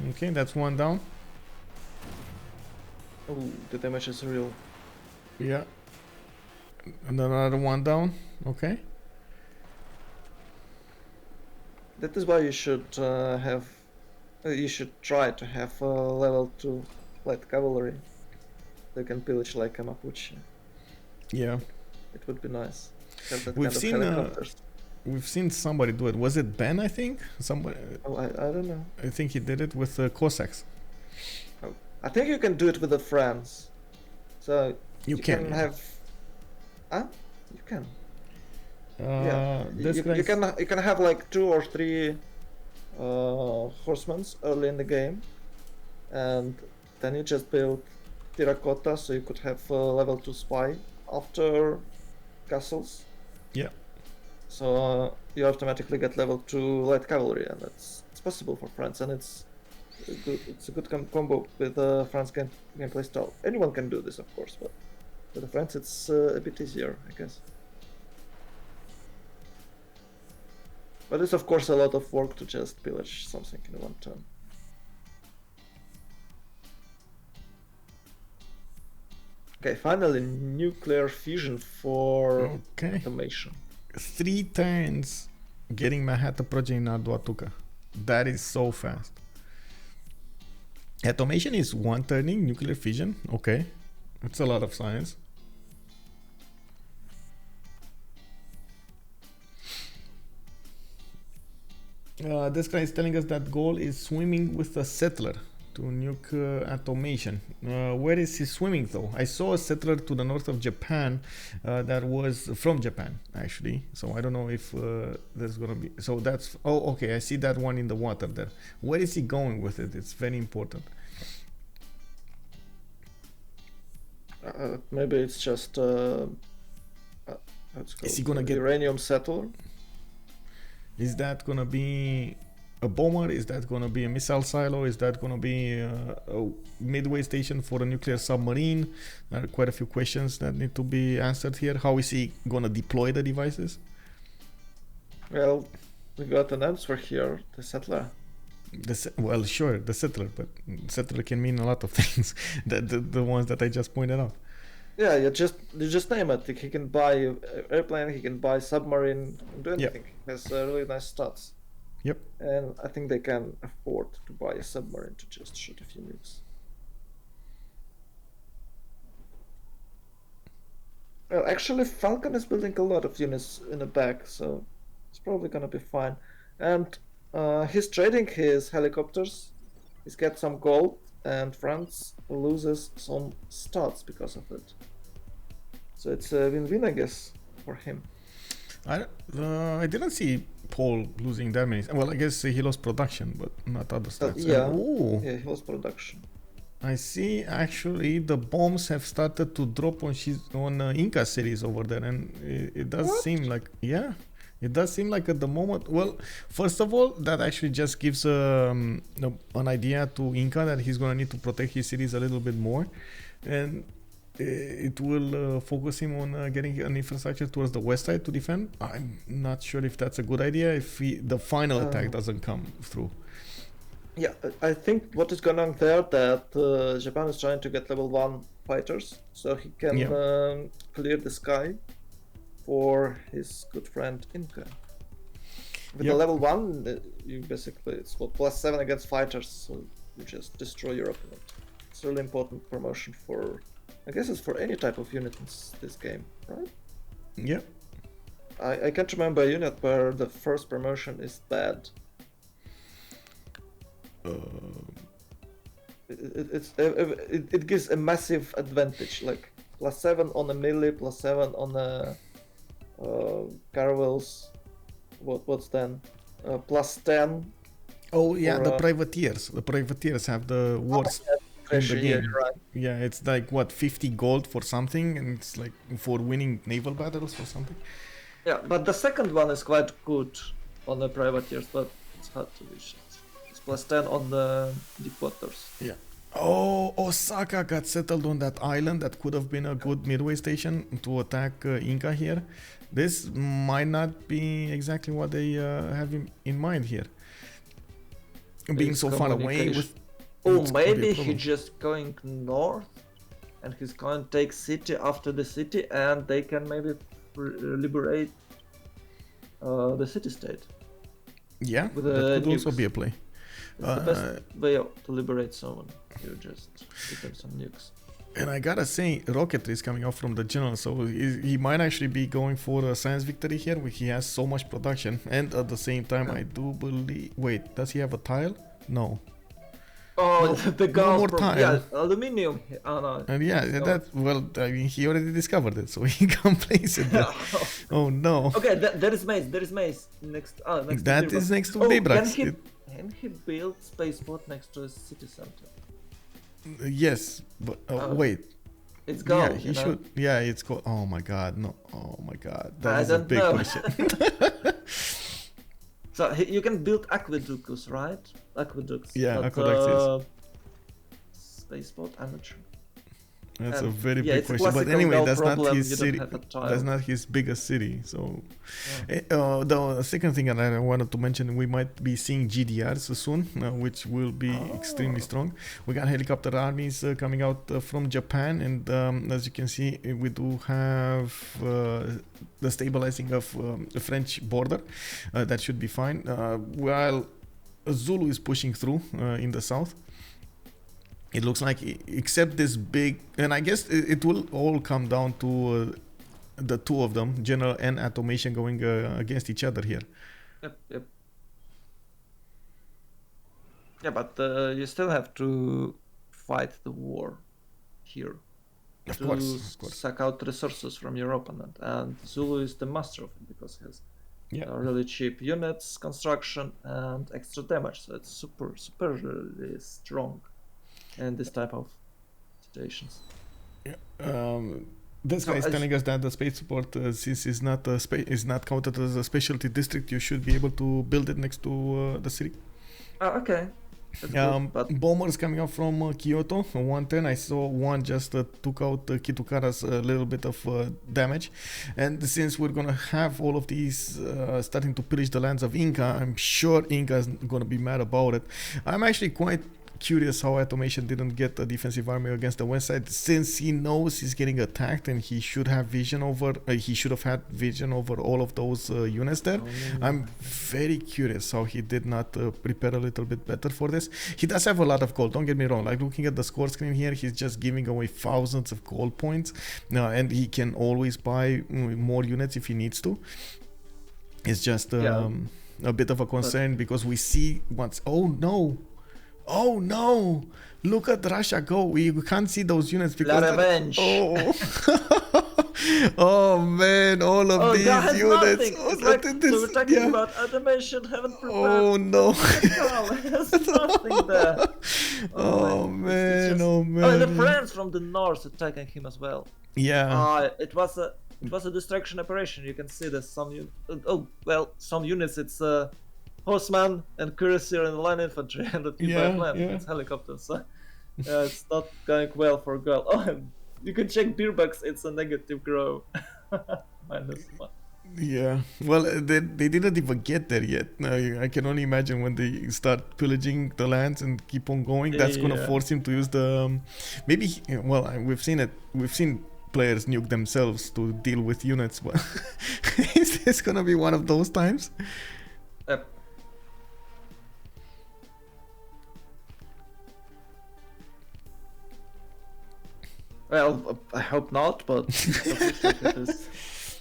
Okay, that's one down. Oh, the damage is real. Yeah. And another one down. Okay. That is why you should you should try to have level 2 light cavalry. They can pillage like a Mapuche. Yeah. It would be nice. Have that We've kind seen of helicopters. we've seen somebody do it. Was it Ben? I think somebody. Oh, I don't know. I think he did it with Cossacks. Oh. I think you can do it with the France. So you can have. Huh? You can. This you can have like 2 or 3 horsemen early in the game, and then you just build terracotta, so you could have level 2 spy after castles. Yeah. So you automatically get level 2 light cavalry, and it's possible for France, and it's a good combo with France gameplay style. Anyone can do this, of course, but with the France it's a bit easier, I guess. But it's of course a lot of work to just pillage something in one turn. Okay, finally nuclear fusion for Automation. 3 turns getting Manhattan Project in Arduatuca. That is so fast. Automation is 1 turning nuclear fission. Okay, it's a lot of science. This guy is telling us that Gaul is swimming with a settler to nuke Automation. Where is he swimming though? I saw a settler to the north of Japan that was from Japan actually. So I don't know if there's gonna be. So that's. Oh, okay. I see that one in the water there. Where is he going with it? It's very important. Maybe it's just Is he gonna get? uranium settler? Is that gonna be a bomber? Is that gonna be a missile silo? Is that gonna be a midway station for a nuclear submarine? There are quite a few questions that need to be answered here. How is he gonna deploy the devices? Well, we got an answer here. The settler. Well, sure, the settler, but settler can mean a lot of things. The ones that I just pointed out. Yeah, you just name it. He can buy airplane. He can buy submarine. He can do anything. He has really nice stats. Yep. And I think they can afford to buy a submarine to just shoot a few nukes. Well, actually, Falcon is building a lot of units in the back, so it's probably gonna be fine. And he's trading his helicopters. He's got some gold, and France loses some stats because of it. So it's a win-win, I guess, for him. I didn't see Paul losing that many. Well, I guess he lost production, but not other stats. Yeah, yeah, he lost production. I see. Actually, the bombs have started to drop on Inca cities over there, and it does seem like it does seem like at the moment. Well, first of all, that actually just gives an idea to Inca that he's gonna need to protect his cities a little bit more, and it will focus him on getting an infrastructure towards the west side to defend. I'm not sure if that's a good idea if the final attack doesn't come through. Yeah, I think what is going on there that Japan is trying to get level 1 fighters so he can clear the sky for his good friend Inca. With the level 1, you basically, it's what, +7 against fighters, so you just destroy your opponent. It's a really important promotion for, I guess it's for any type of unit in this game, right? Yeah. I can't remember a unit where the first promotion is bad. It gives a massive advantage, like +7 on the melee, +7 on the caravels. What's then? +10. Oh yeah, the privateers. The privateers have the worst in the game. Right. Yeah, it's like what, 50 gold for something, and it's like for winning naval battles or something. Yeah, but the second one is quite good on the privateers, but it's hard to reach it. It's +10 on the deep waters. Yeah. Oh, Osaka got settled on that island. That could have been a good midway station to attack Inca here. This might not be exactly what they have in mind here. Being so far away with... Oh, maybe he's just going north and he's going to take city after the city and they can maybe liberate the city-state. Yeah, that could also be a play. It's the best way to liberate someone. You just give them some nukes. And I gotta say, rocketry is coming out from the general, so he might actually be going for a science victory here, where he has so much production. And at the same time, I do believe... Wait, does he have a tile? No. Oh, no, the Gaul, no more tile. Yeah, aluminium. Oh, no. And yeah, that, well, I mean, he already discovered it, so he can place it there. Oh no. Okay, there is maze. There is maze next. Next that to is next to Daybreaks. Can he build spaceport next to a city center? Yes, but wait. It's Gaul. Yeah, he should. Yeah, it's called. Oh my god, no. Oh my god, that is a big question. So you can build aqueducts, right? Aqueducts. Yeah, but, aqueducts. Spaceport, I'm not sure. That's a very big question. But anyway, that's not his city. That's not his biggest city. So, the second thing that I wanted to mention, we might be seeing GDRs soon, which will be extremely strong. We got helicopter armies coming out from Japan, and as you can see, we do have the stabilizing of the French border. That should be fine. While Zulu is pushing through in the south. It looks like, except this big, and I guess it will all come down to the two of them, General and Atomation, going against each other here. Yep. Yeah, but you still have to fight the war here. Of course. Suck out resources from your opponent, and Zulu is the master of it because he has really cheap units, construction, and extra damage. So it's super really strong in this type of situations. This guy is telling us that the space support, since it's not is not counted as a specialty district, you should be able to build it next to the city. Oh, okay. That's good, but Bombers coming up from Kyoto, 110. I saw one just took out Kitukara's a little bit of damage. And since we're gonna have all of these starting to pillage the lands of Inca, I'm sure Inca is gonna be mad about it. I'm actually quite curious how Atomation didn't get a defensive army against the west side, since he knows he's getting attacked and he should have vision over he should have had vision over all of those units there. I'm very curious how he did not prepare a little bit better for this. He does have a lot of gold, don't get me wrong. Like, looking at the score screen here, he's just giving away thousands of gold points, and he can always buy more units if he needs to. It's just a bit of a concern, because we see once, oh no! Look at Russia go. We can't see those units because revenge. Oh man, all of these that has units. Nothing. It's like, so we're talking about Atomation, haven't prepared. Oh no. There's nothing there. Oh man, Oh, man. and the friends from the north attacking him as well. Yeah. It was a distraction operation. You can see there's some some units. It's horseman and cuirassier and line infantry, and the people have left. It's helicopters. So it's not going well for Gaul. Oh, and you can check beer bucks. It's a negative grow. -1. Yeah, well, they didn't even get there yet. I can only imagine when they start pillaging the lands and keep on going, that's gonna force him to use the we've seen it. We've seen players nuke themselves to deal with units, but is this gonna be one of those times? Yep. Well, I hope not, but it is.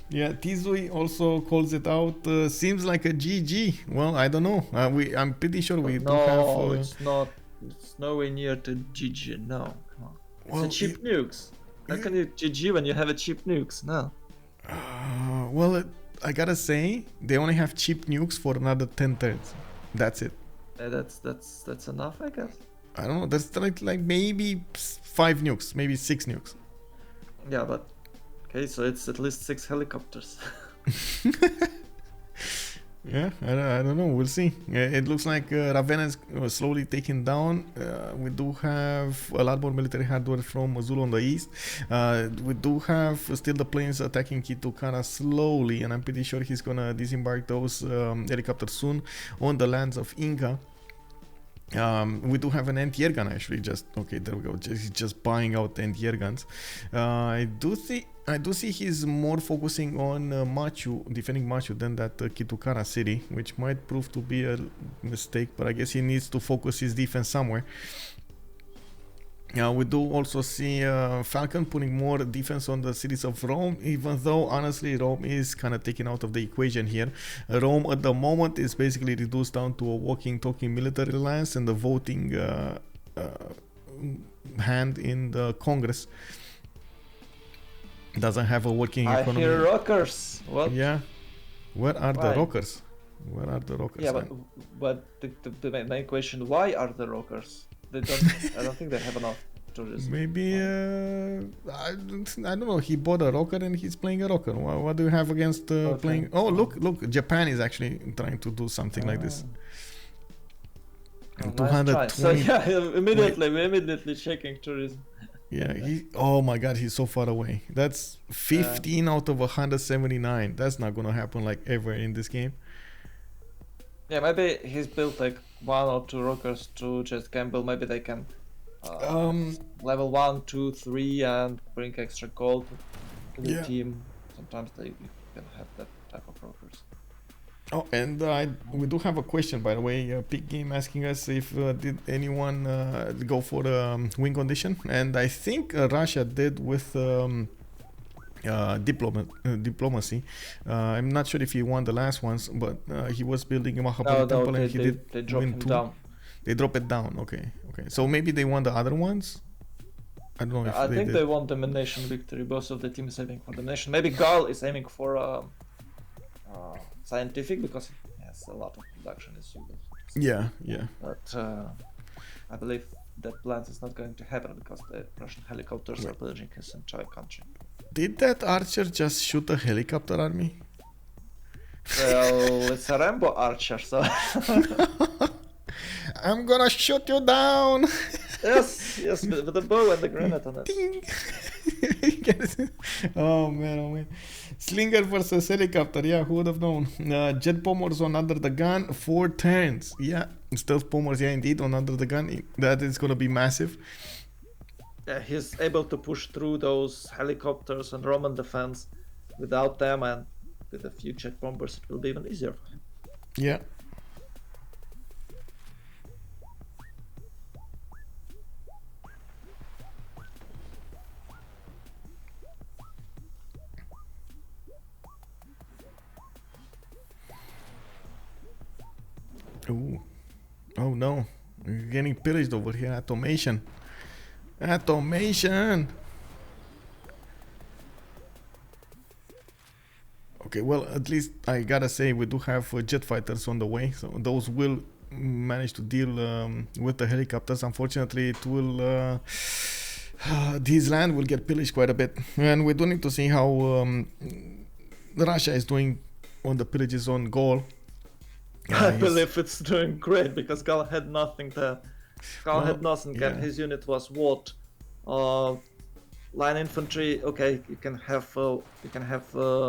Yeah, Tizui also calls it out. Seems like a GG. Well, I don't know. I'm pretty sure we do have. No, it's not. It's nowhere near to GG. No, come on. It's a cheap nukes. How can you GG when you have a cheap nukes? No. Well, I gotta say, they only have cheap nukes for another 10 turns. That's it. That's enough, I guess. I don't know. That's like maybe 5 nukes, maybe 6 nukes. Yeah, but okay, so it's at least 6 helicopters. Yeah, I don't know. We'll see. It looks like Ravenna is slowly taken down. We do have a lot more military hardware from Zulu on the east. We do have still the planes attacking Kitukara slowly, and I'm pretty sure he's gonna disembark those helicopters soon on the lands of Inca. We do have an anti-air gun actually. Okay, there we go. He's just buying out anti-air guns. I do see he's more focusing on Machu, defending Machu, than that Kitukara city, which might prove to be a mistake. But I guess he needs to focus his defense somewhere. We do also see Falcon putting more defense on the cities of Rome, even though honestly Rome is kind of taken out of the equation here. Rome at the moment is basically reduced down to a walking, talking military alliance and the voting hand in the Congress. Doesn't have a working economy. I hear rockers. What? Yeah. Where are the rockers? Where are the rockers? Yeah, but the main question: why are the rockers? They don't. I don't think they have enough tourism. Maybe I don't know. He bought a rocker and he's playing a rocker. What do you have against playing? Oh, look! Japan is actually trying to do something like this. Oh, 220. So yeah, we're immediately checking tourism. Yeah, oh my god, he's so far away. That's 15 out of 179. That's not gonna happen like ever in this game. Yeah, maybe he's built like 1 or 2 rockers to just gamble. Maybe they can level 1, 2, 3 and bring extra gold to the team. Sometimes they can have that type of rockers. Oh, and we do have a question, by the way. Big Game asking us if did anyone go for the win condition, and I think Russia did with diplomacy. I'm not sure if he won the last ones, but he was building a Mahabharata temple and he did win 2. Down. They drop it down. Okay. So maybe they won the other ones. I don't know if I they think did. they won the nation victory. Both of the teams aiming for the nation. Maybe Gaul is aiming for scientific because he has a lot of production. Yeah. But I believe that plans is not going to happen because the Russian helicopters are pillaging his entire country. Did that archer just shoot a helicopter at me? Well, it's a Rambo archer, so I'm gonna shoot you down! yes, with the bow and the grenade on it. Ding! Oh man. Slinger versus helicopter, yeah, who would have known? Jet bombers on Under the Gun, 4 turns. Yeah, stealth bombers, yeah, indeed, on Under the Gun. That is gonna be massive. Yeah, he's able to push through those helicopters and Roman defense without them, and with a few jet bombers, it will be even easier for him. Yeah. Ooh. Oh no. We're getting pillaged over here. Automation. Automation! Okay, well, at least I gotta say we do have jet fighters on the way, so those will manage to deal with the helicopters. Unfortunately, it will this land will get pillaged quite a bit, and we do need to see how Russia is doing on the pillages on Gaul. I believe it's doing great because Gaul had nothing there. Gaul had nothing, and his unit was what? Line infantry. Okay, you can have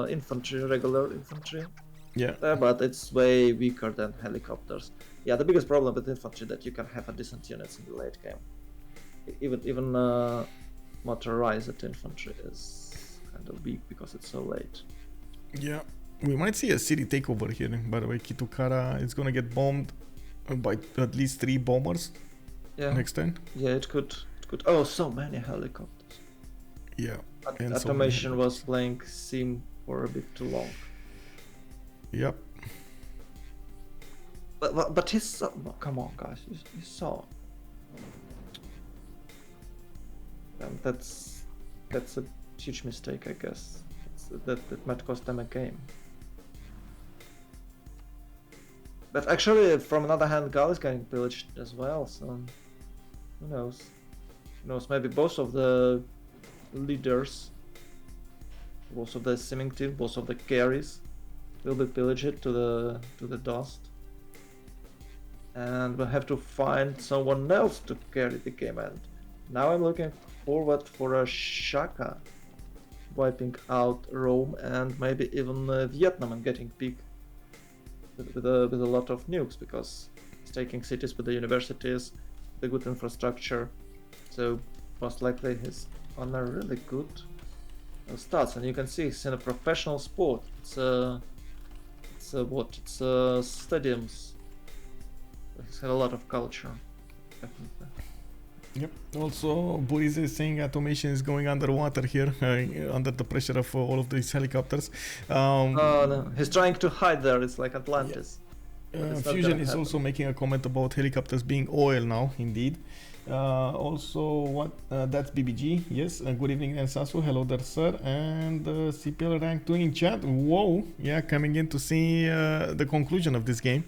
infantry, regular infantry. Yeah. But it's way weaker than helicopters. Yeah, the biggest problem with infantry that you can have a decent units in the late game. Even motorized infantry is kind of weak because it's so late. Yeah. We might see a city takeover here. By the way, Kitukara is gonna get bombed by at least 3 bombers next turn. Yeah, it could. Oh, so many helicopters. Yeah. Automation was playing sim for a bit too long. Yep. But he's so, come on, guys, he's so. And that's a huge mistake, I guess. That might cost them a game. But actually, from another hand, Gaul is getting pillaged as well, so who knows? Maybe both of the leaders, both of the simming team, both of the carries will be pillaged to the dust. And we'll have to find someone else to carry the game, and now I'm looking forward for a Shaka wiping out Rome and maybe even Vietnam and getting big with a lot of nukes, because he's taking cities with the universities, the good infrastructure, so most likely he's on a really good stats. And you can see he's in a professional sport. It's stadiums. He's had a lot of culture, definitely. Yep. Also, Boris is saying Automation is going underwater here, under the pressure of all of these helicopters. Oh no, he's trying to hide there. It's like Atlantis. Yeah. Fusion is also making a comment about helicopters being oil now, indeed. Also, that's BBG. Yes, good evening, Ensasu. Hello there, sir. And CPL rank 2 in chat. Whoa, yeah, coming in to see the conclusion of this game.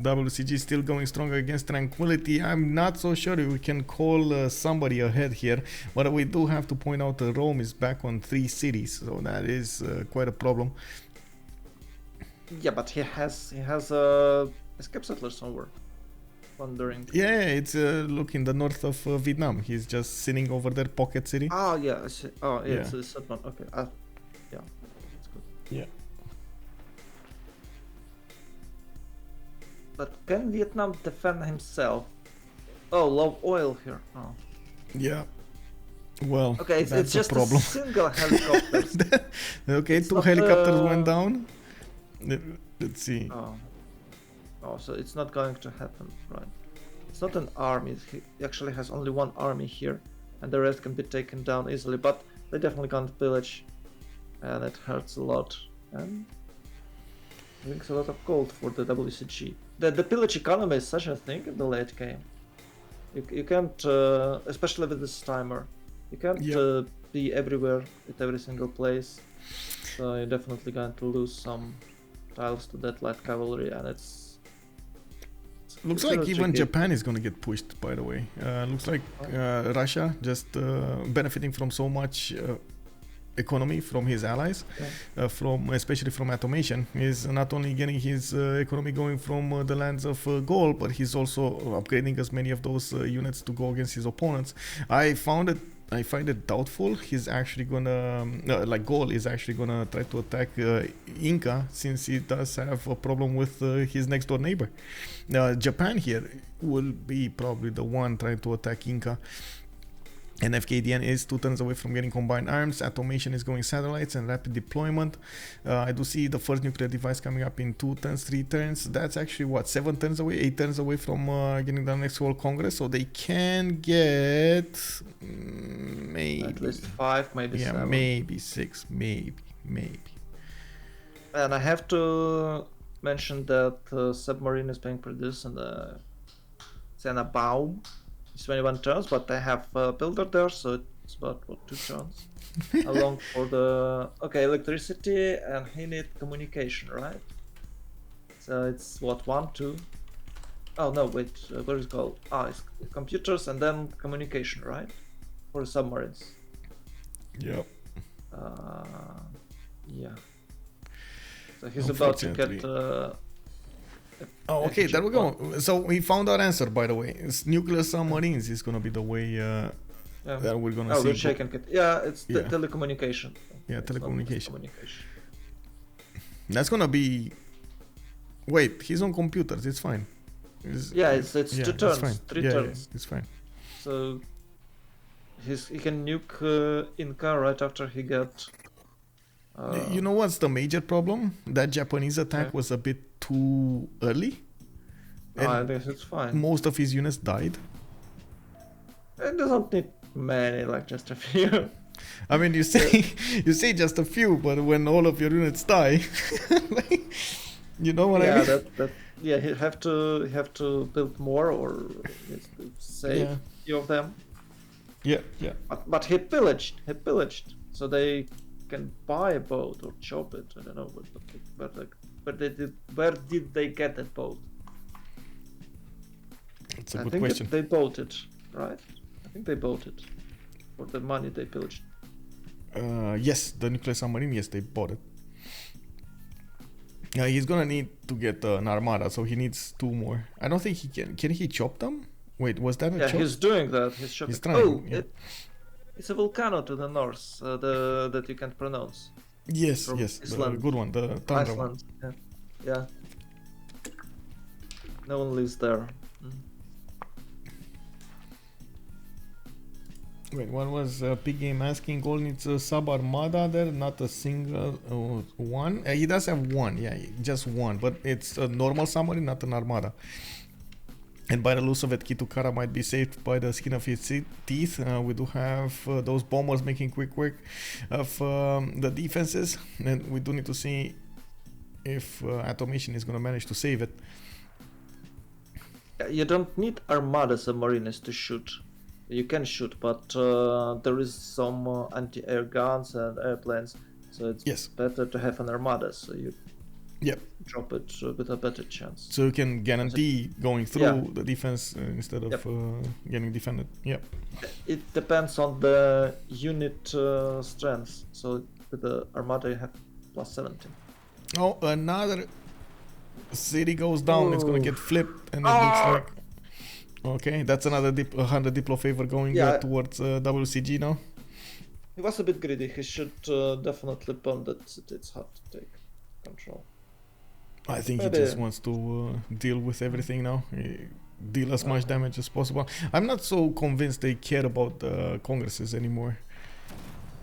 WCG still going stronger against Tranquility. I'm not so sure if we can call somebody ahead here, but we do have to point out that Rome is back on 3 cities, so that is quite a problem. Yeah, but he has escape settlers somewhere. Wandering. Yeah, it's look in the north of Vietnam. He's just sitting over there, pocket city. Oh yeah, I see. Oh yeah, it's that one. Okay, yeah, that's good. Yeah. But can Vietnam defend himself? Oh, low oil here. Oh. Yeah. Well, okay, it's just a problem. A single helicopter. Okay, it's 2 helicopters went down. Let's see. Oh, so it's not going to happen, right? It's not an army. He actually has only 1 army here, and the rest can be taken down easily. But they definitely can't pillage, and it hurts a lot. And brings a lot of gold for the WCG. The pillage economy is such a thing in the late game. You can't, especially with this timer, you can't be everywhere at every single place. So you're definitely going to lose some tiles to that light cavalry, and it's Looks It's a like little even tricky. Japan is gonna get pushed, by the way. Looks like Russia just benefiting from so much economy from his allies, from especially from Atomation. He's not only getting his economy going from the lands of Gaul, but he's also upgrading as many of those units to go against his opponents. I find it doubtful he's actually gonna like Gaul is actually gonna try to attack Inca, since he does have a problem with his next door neighbor. Japan here will be probably the one trying to attack Inca. And Fkdn is 2 turns away from getting combined arms. Atomation is going satellites and rapid deployment. I do see the first nuclear device coming up in 2 turns, 3 turns. That's actually what, 7 turns away, 8 turns away from getting the next World Congress. So they can get maybe At least 5, maybe 7. maybe 6, maybe. And I have to mention that submarine is being produced in the Baum. It's 21 turns, but I have a builder there, so it's about 2 turns. Along for the electricity, and he need communication, right? So it's what, 1, 2? Oh no, wait, where is it called? It's computers and then communication, right? For submarines. Yep. Yeah. So he's about to get. Oh, okay, there we go. So we found our answer, by the way. It's nuclear submarines is gonna be the way that we're gonna see. Which I can get. Yeah, it's telecommunication. Yeah, It's telecommunication. communication. That's gonna be. Wait, he's on computers. It's fine. It's 2 turns, fine. 3 yeah, turns. Yeah, it's fine. So he can nuke Inca right after he got. You know what's the major problem? That Japanese attack was a bit too early. And I guess it's fine. most of his units died. It doesn't need many, like just a few. I mean, you say just a few, but when all of your units die, like, you know what I mean? You have to build more or save a few of them. Yeah. But he pillaged, so they can buy a boat or chop it. I don't know, where did they get that boat? It's a good question. They bought it, right? I think they bought it for the money they pillaged. Yes, the nuclear submarine. Yes, they bought it. Yeah, he's gonna need to get an armada, so he needs 2 more. I don't think he can. Can he chop them? Wait, was that a chop? Yeah, he's doing that. He's chopping. He's trying. It's a volcano to the north, that you can't pronounce. Yes, From the Iceland. good one, the Tundra one. Iceland. Yeah. No one lives there. Wait, what was Big Game asking? Gaul needs a sub armada there, not a single one. He does have one, yeah, just one, but it's a normal submarine, not an armada. And by the looks of it, Kitukara might be saved by the skin of his teeth. We do have those bombers making quick work of the defenses, and we do need to see if Atomation is going to manage to save it. You don't need armada submarines to shoot. You can shoot, but there is some anti-air guns and airplanes, so it's better to have an armada, so you drop it with a better chance. So you can guarantee going through the defense instead of getting defended. Yep. It depends on the unit strength. So with the armada you have plus 17. Oh, another city goes down. It's gonna get flipped, and it looks like. Okay, that's another 100 Diplo favor going towards WCG now. He was a bit greedy. He should definitely bomb that city. It's hard to take control. I think he just wants to deal with everything now. Deal as much damage as possible. I'm not so convinced they care about the congresses anymore.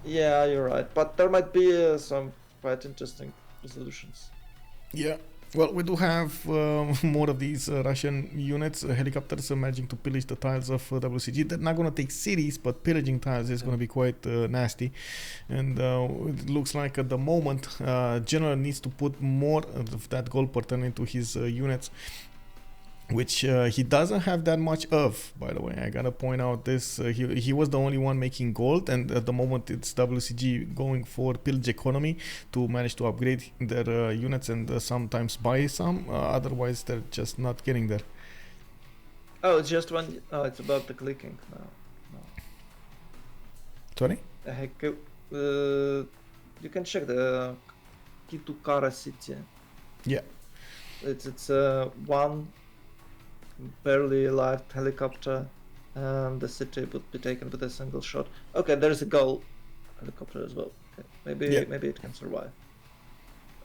Yeah, you're right. But there might be some quite interesting resolutions. Yeah. Well, we do have more of these Russian units, helicopters managing to pillage the tiles of WCG. They're not going to take cities, but pillaging tiles is going to be quite nasty. And it looks like at the moment, General needs to put more of that gold pattern into his units, which he doesn't have that much of, by the way. I gotta point out this. He was the only one making gold, and at the moment it's WCG going for pillage economy to manage to upgrade their units and sometimes buy some. Otherwise, they're just not getting there. Oh, it's just one. Oh, it's about the clicking. No, no. Sorry? Heck, you can check the Kitukara city. Yeah. It's one barely live helicopter, and the city would be taken with a single shot. Okay, there's a Gaul helicopter as well. Okay, maybe it can survive.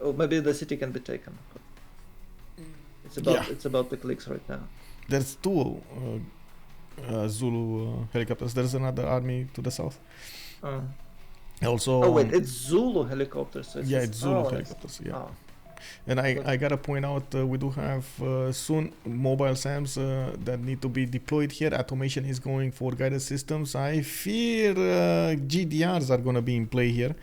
Oh, maybe the city can be taken. But it's about the clicks right now. There's two Zulu helicopters. There's another army to the south. Also. Oh wait, it's Zulu helicopters. So it's Zulu helicopters. Yeah. Oh. And I gotta point out, we do have soon mobile SAMs that need to be deployed here. Atomation is going for guided systems. I fear GDRs are gonna be in play here.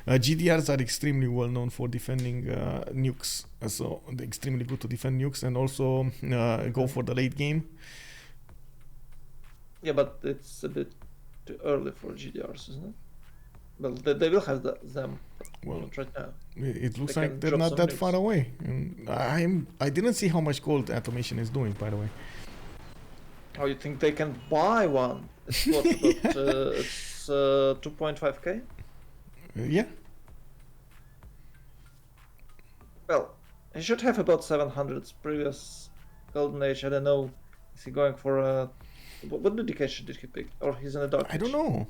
GDRs are extremely well known for defending nukes, so they're extremely good to defend nukes and also go for the late game. Yeah, but it's a bit too early for GDRs, isn't it? Well, they will have them. Well, not right now. It looks like they're not that far away. I didn't see how much gold Atomation is doing, by the way. Oh, you think they can buy one? It's what? It's 2.5k. Yeah. Well, he should have about 700. Previous golden age. I don't know. Is he going for a? What dedication did he pick? Or he's in a dark age? I don't know.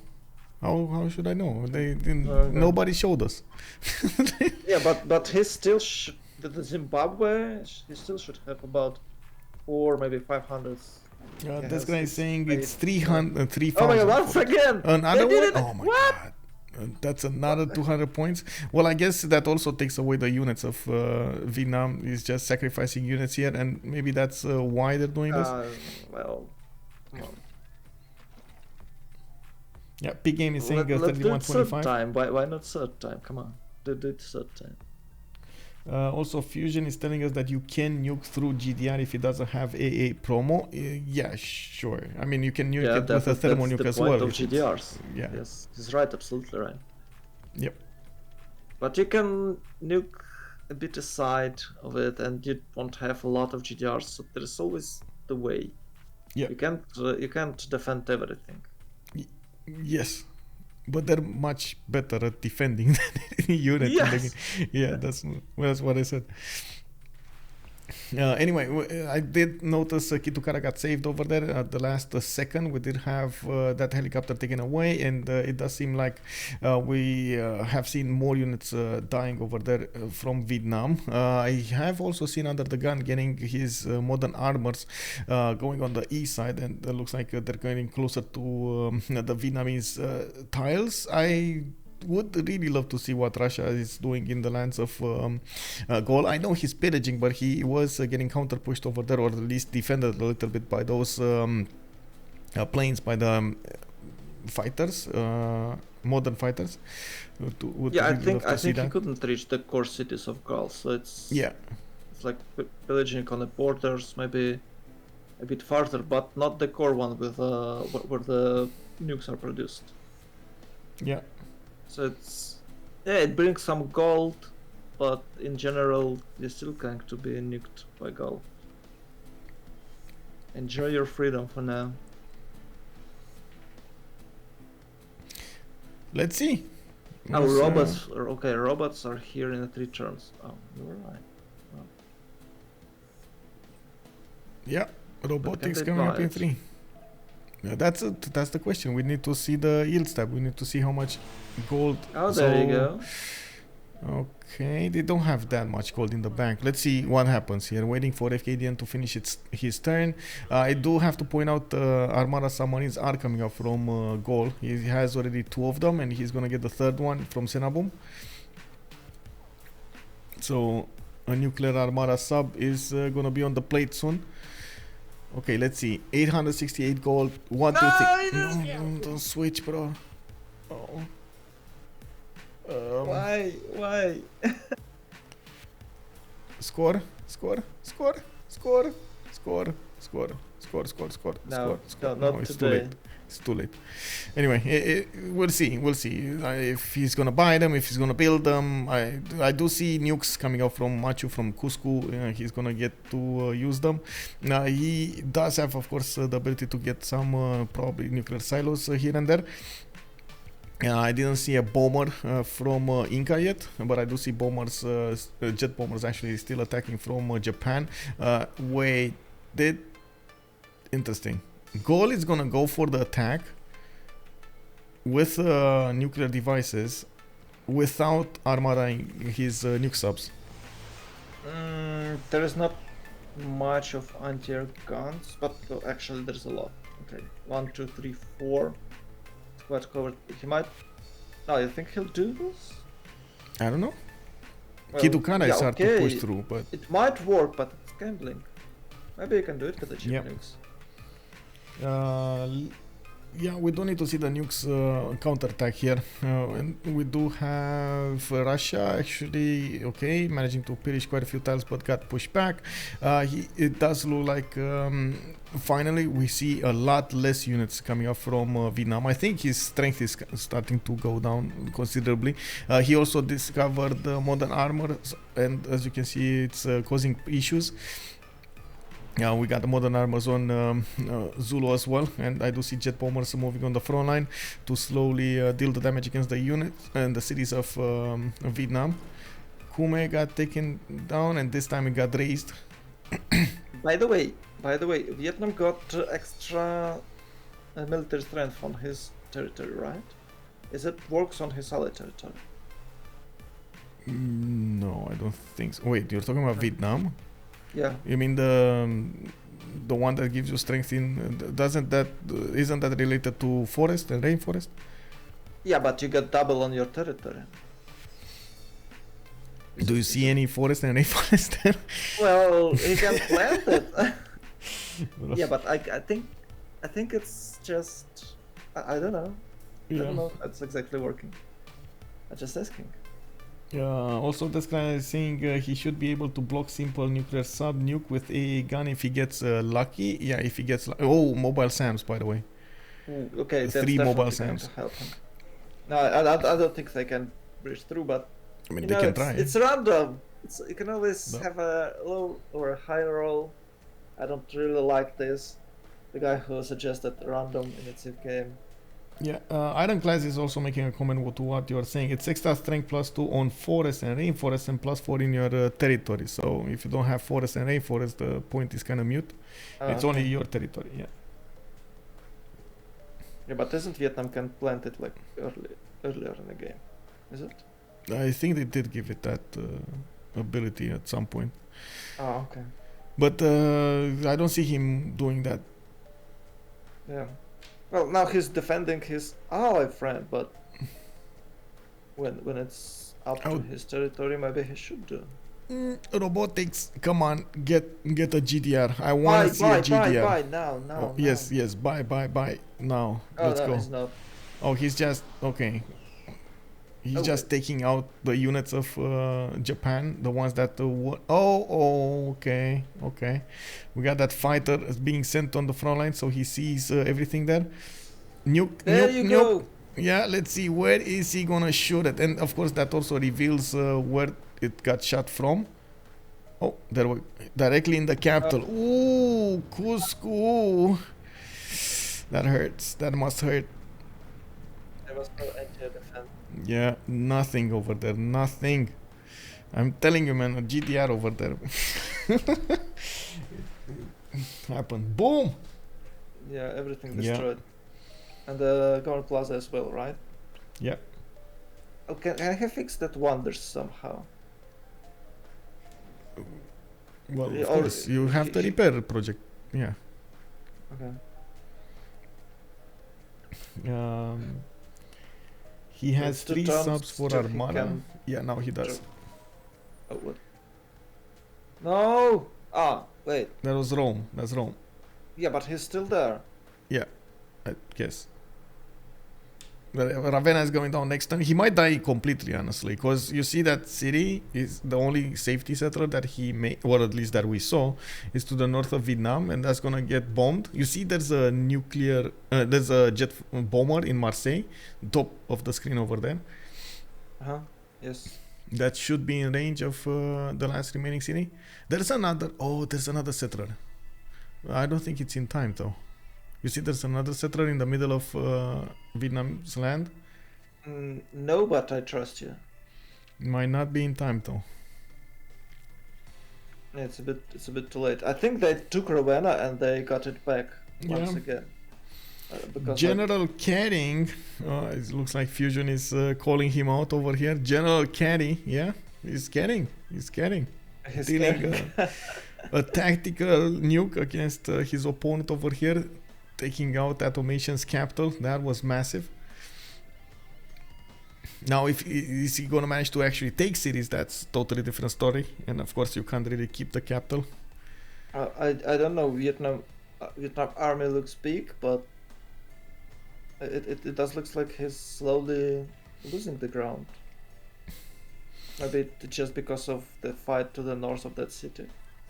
How should I know? They didn't. Nobody showed us. Yeah, but he still the Zimbabwe. He still should have about 4, maybe 500. This guy is saying it's 300, 3,000. Oh my god! Once again. Another one. Oh my god. That's another 200 points. Well, I guess that also takes away the units of Vietnam. Is just sacrificing units here, and maybe that's why they're doing this. Well, come on. Yeah, big game is saying 31.25. Time. Why not third time? Come on, do it third time. Also, Fusion is telling us that you can nuke through GDR if it doesn't have AA promo. Yeah, sure. I mean, you can nuke it with a thermo nuke as well. That's the point of GDRs. Yeah. Yes, he's right, absolutely right. Yep. But you can nuke a bit aside of it, and you won't have a lot of GDRs. So there is always the way. Yeah. You can't defend everything. Yes, but they're much better at defending than any unit. Yes. Yeah, that's what I said. Anyway, I did notice Kitukara got saved over there at the last second. We did have that helicopter taken away, and it does seem like we have seen more units dying over there from Vietnam. I have also seen UnderTheGun getting his modern armors going on the east side, and it looks like they're getting closer to the Vietnamese tiles. I would really love to see what Russia is doing in the lands of Gaul. I know he's pillaging, but he was getting counter pushed over there, or at least defended a little bit by those planes, by the fighters, modern fighters. I think he couldn't reach the core cities of Gaul, so it's like pillaging on the borders, maybe a bit farther, but not the core one with where the nukes are produced. Yeah. So it brings some gold, but in general you're still going to be nuked by Gaul. Enjoy your freedom for now. Let's see. Robots. Okay, robots are here in 3 turns. Oh, you're right. Well. Yeah, robotics coming up in 3. That's the question. We need to see the yield step. We need to see how much gold. Oh, there you go. Okay, they don't have that much gold in the bank. Let's see what happens here. Waiting for Fkdn to finish his turn. I do have to point out Armada submarines are coming up from Gaul. He has already 2 of them, and he's gonna get the 3rd one from Senabum. So a nuclear Armada sub is gonna be on the plate soon. Okay, let's see. 868 gold. 1, 2, 3. No, don't switch, bro. Oh. Why? Score. Score. Score. Score. Score. Score. No, Score. Score. no, not It's too today. late. It's too late. Anyway, we'll see. We'll see if he's gonna buy them, if he's gonna build them. I do see nukes coming out from Machu, from Cusco. He's gonna get to use them. He does have, of course, the ability to get some probably nuclear silos here and there. I didn't see a bomber from Inca yet, but I do see bombers, jet bombers actually still attacking from Japan. Wait, interesting. Gaul is gonna go for the attack with nuclear devices without armada in his nuke subs. There is not much of anti-air guns, but actually there's a lot. Okay, 1, 2, 3, 4. Squad covered. He might. No, you think he'll do this? I don't know. Well, Kidukana is hard to okay. push through, but It might work, but it's gambling. Maybe you can do it with the cheap Yep. nukes. yeah, we don't need to see the nukes counterattack here. And we do have Russia actually, okay, managing to pillage quite a few tiles, but got pushed back. It does look like finally we see a lot less units coming up from Vietnam. I think his strength is starting to go down considerably. He also discovered modern armor, and as you can see, it's causing issues. Yeah, we got the modern armors on Zulu as well, and I do see jet bombers moving on the front line to slowly deal the damage against the units and the cities of Vietnam. Kume got taken down, and this time it got raised. By the way, Vietnam got extra military strength on his territory, right? Is it works on his allied territory? No, I don't think so. Wait, you're talking about Vietnam? Yeah. You mean the one that gives you strength in? Isn't that related to forest and rainforest? Yeah, but you get double on your territory. Do you see any forest and rainforest there? Well, he can plant it. Yeah, but I think it's just I don't know. I don't know if that's exactly working. I'm just asking. Also, this guy is saying he should be able to block simple nuclear sub nuke with a gun if he gets lucky. Yeah, if he gets oh, mobile SAMs, by the way. Okay, that's 3 mobile definitely going SAMs. to help him. No, I don't think they can bridge through, but I mean, you they know, can it's, try. it's random. You can always No. have a low or a high roll. I don't really like this. The guy who suggested random in its game. Yeah, Ironclad is also making a comment to what you are saying. It's extra strength +2 on forest and rainforest and +4 in your territory. So if you don't have forest and rainforest, the point is kind of mute. It's Okay. only your territory, yeah. Yeah, but isn't Vietnam can plant it like earlier in the game? Is it? I think they did give it that ability at some point. Oh, okay. But I don't see him doing that. Yeah. Well, now he's defending his ally friend, but when it's up to his territory, maybe he should do. Robotics, come on, get a GDR. I want to see a GDR. Buy now. Yes, buy now. Oh, Let's no, go. he's not. Oh, he's just okay. He's just taking out the units of Japan, the ones that okay. We got that fighter being sent on the front line, so he sees everything there. There you go. Yeah, let's see, where is he gonna shoot it? And of course that also reveals where it got shot from. Oh, there we directly in the capital. Ooh, Cusco. That hurts. That must hurt. There was no anti-defense. Yeah, nothing over there. Nothing. I'm telling you, man, a GDR over there. Happened. Boom. Yeah, everything Yeah. destroyed. And the Government Plaza as well, right? Yeah. Okay, can I fix that wonders somehow? Well, Yeah, of or course, you have the repair project. Yeah. Okay. He has It's 2 3 turns subs for till he Armada. can Yeah, now he does. Oh, what? No! Ah, wait. That was Rome. That's Rome. Yeah, but he's still there. Yeah, I guess. Ravenna is going down next turn. He might die completely, honestly, because you see that city is the only safety settler that he made, or at least that we saw, is to the north of Vietnam, and that's gonna get bombed. You see, there's a nuclear, there's a jet bomber in Marseille, top of the screen over there. Yes. That should be in range of the last remaining city. There's another. Oh, there's another settler. I don't think it's in time though. You see, there's another settler in the middle of Vietnam's land. No, but I trust you. Might not be in time though. Yeah, it's a bit too late. I think they took Ravenna and they got it back once again. Because General Caring, it looks like Fusion is calling him out over here. General Carry, yeah, he's getting. Dealing a tactical nuke against his opponent over here, taking out Atomation's capital. That was massive. Now, if is he gonna manage to actually take cities, that's totally different story. And of course, you can't really keep the capital. I don't know. Vietnam army looks big, but it does looks like he's slowly losing the ground. Maybe it's just because of the fight to the north of that city.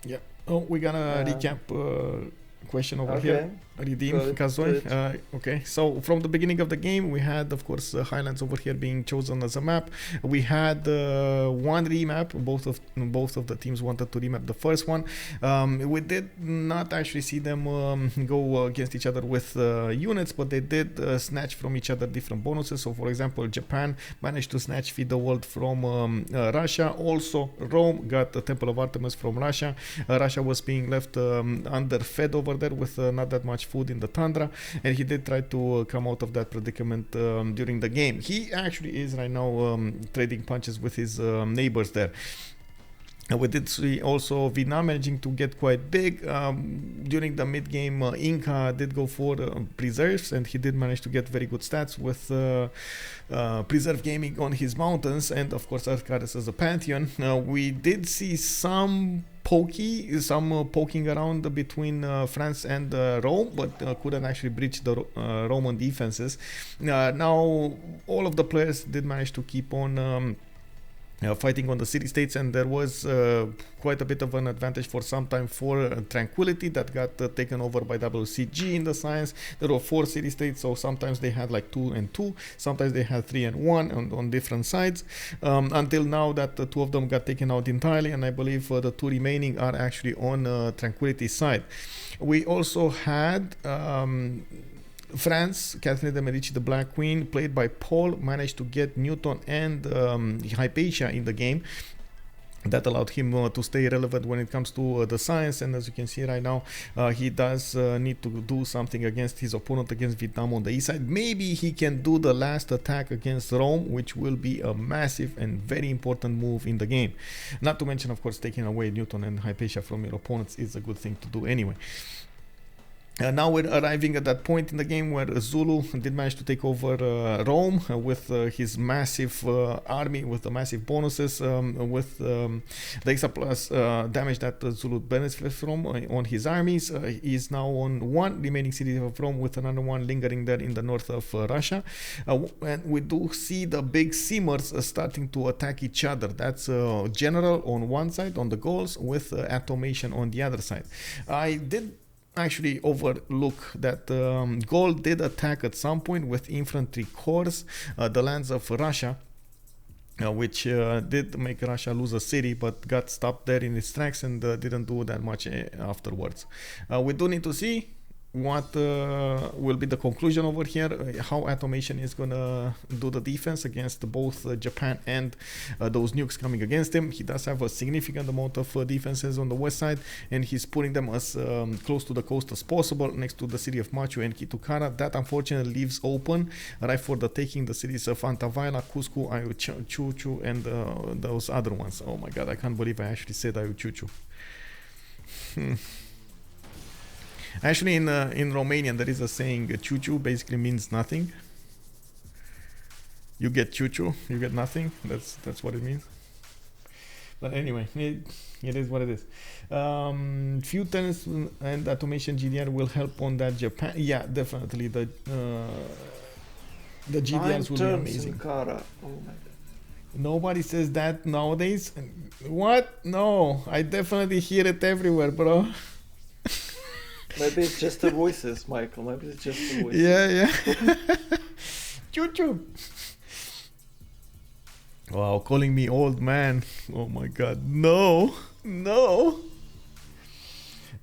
Yeah. Oh, we're gonna recap question over here. Redeem Kazoy. Okay, so from the beginning of the game, we had, of course, Highlands over here being chosen as a map. We had one remap. Both of the teams wanted to remap the first one. We did not actually see them go against each other with units, but they did snatch from each other different bonuses. So, for example, Japan managed to snatch Feed the World from Russia. Also, Rome got the Temple of Artemis from Russia. Russia was being left underfed over there with not that much food in the tundra, and he did try to come out of that predicament during the game. He actually is right now trading punches with his neighbors there. We did see also Vietnam managing to get quite big. During the mid-game, Inca did go for preserves, and he did manage to get very good stats with preserve gaming on his mountains, and of course Earth Goddess as a pantheon. We did see some poking around between France and Rome, but couldn't actually breach the Roman defenses. Now all of the players did manage to keep on fighting on the city-states, and there was quite a bit of an advantage for some time for Tranquility that got taken over by WCG in the science. There were 4 city-states, so sometimes they had like 2 and 2, sometimes they had 3 and 1 on different sides, until now that the 2 of them got taken out entirely, and I believe the 2 remaining are actually on Tranquility's side. We also had France, Catherine de Medici, the Black Queen, played by Paul, managed to get Newton and Hypatia in the game. That allowed him to stay relevant when it comes to the science, and as you can see right now, he does need to do something against his opponent, against Vietnam on the east side. Maybe he can do the last attack against Rome, which will be a massive and very important move in the game. Not to mention, of course, taking away Newton and Hypatia from your opponents is a good thing to do anyway. Now we're arriving at that point in the game where Zulu did manage to take over Rome with his massive army, with the massive bonuses, with the extra plus damage that Zulu benefits from on his armies. He is now on 1 remaining city of Rome, with another one lingering there in the north of Russia. And we do see the big Simmers starting to attack each other. That's General on one side, on the Gauls, with Atomation on the other side. I did actually overlook that Gaul did attack at some point with infantry corps the lands of Russia, which did make Russia lose a city, but got stopped there in its tracks and didn't do that much afterwards. We do need to see what will be the conclusion over here, how Atomation is gonna do the defense against both Japan and those nukes coming against him. He does have a significant amount of defenses on the west side, and he's putting them as close to the coast as possible, next to the city of Machu and Kitukara. That unfortunately leaves open right for the taking the cities of Antavayla, Cusco, Ayacucho, and those other ones. Oh my god, I can't believe I actually said Ayacucho. Actually, in Romanian, there is a saying, "Chuchu" basically means nothing. You get chuchu, you get nothing. That's what it means. But anyway, it is what it is. Few tenants and Automation GDR will help on that Japan. Yeah, definitely. The GDRs will be amazing. Kara. Oh my god. Nobody says that nowadays. What? No, I definitely hear it everywhere, bro. Maybe it's just the voices, Michael. Maybe it's just the voices. Yeah. Choo choo. Wow, calling me old man. Oh my god. No.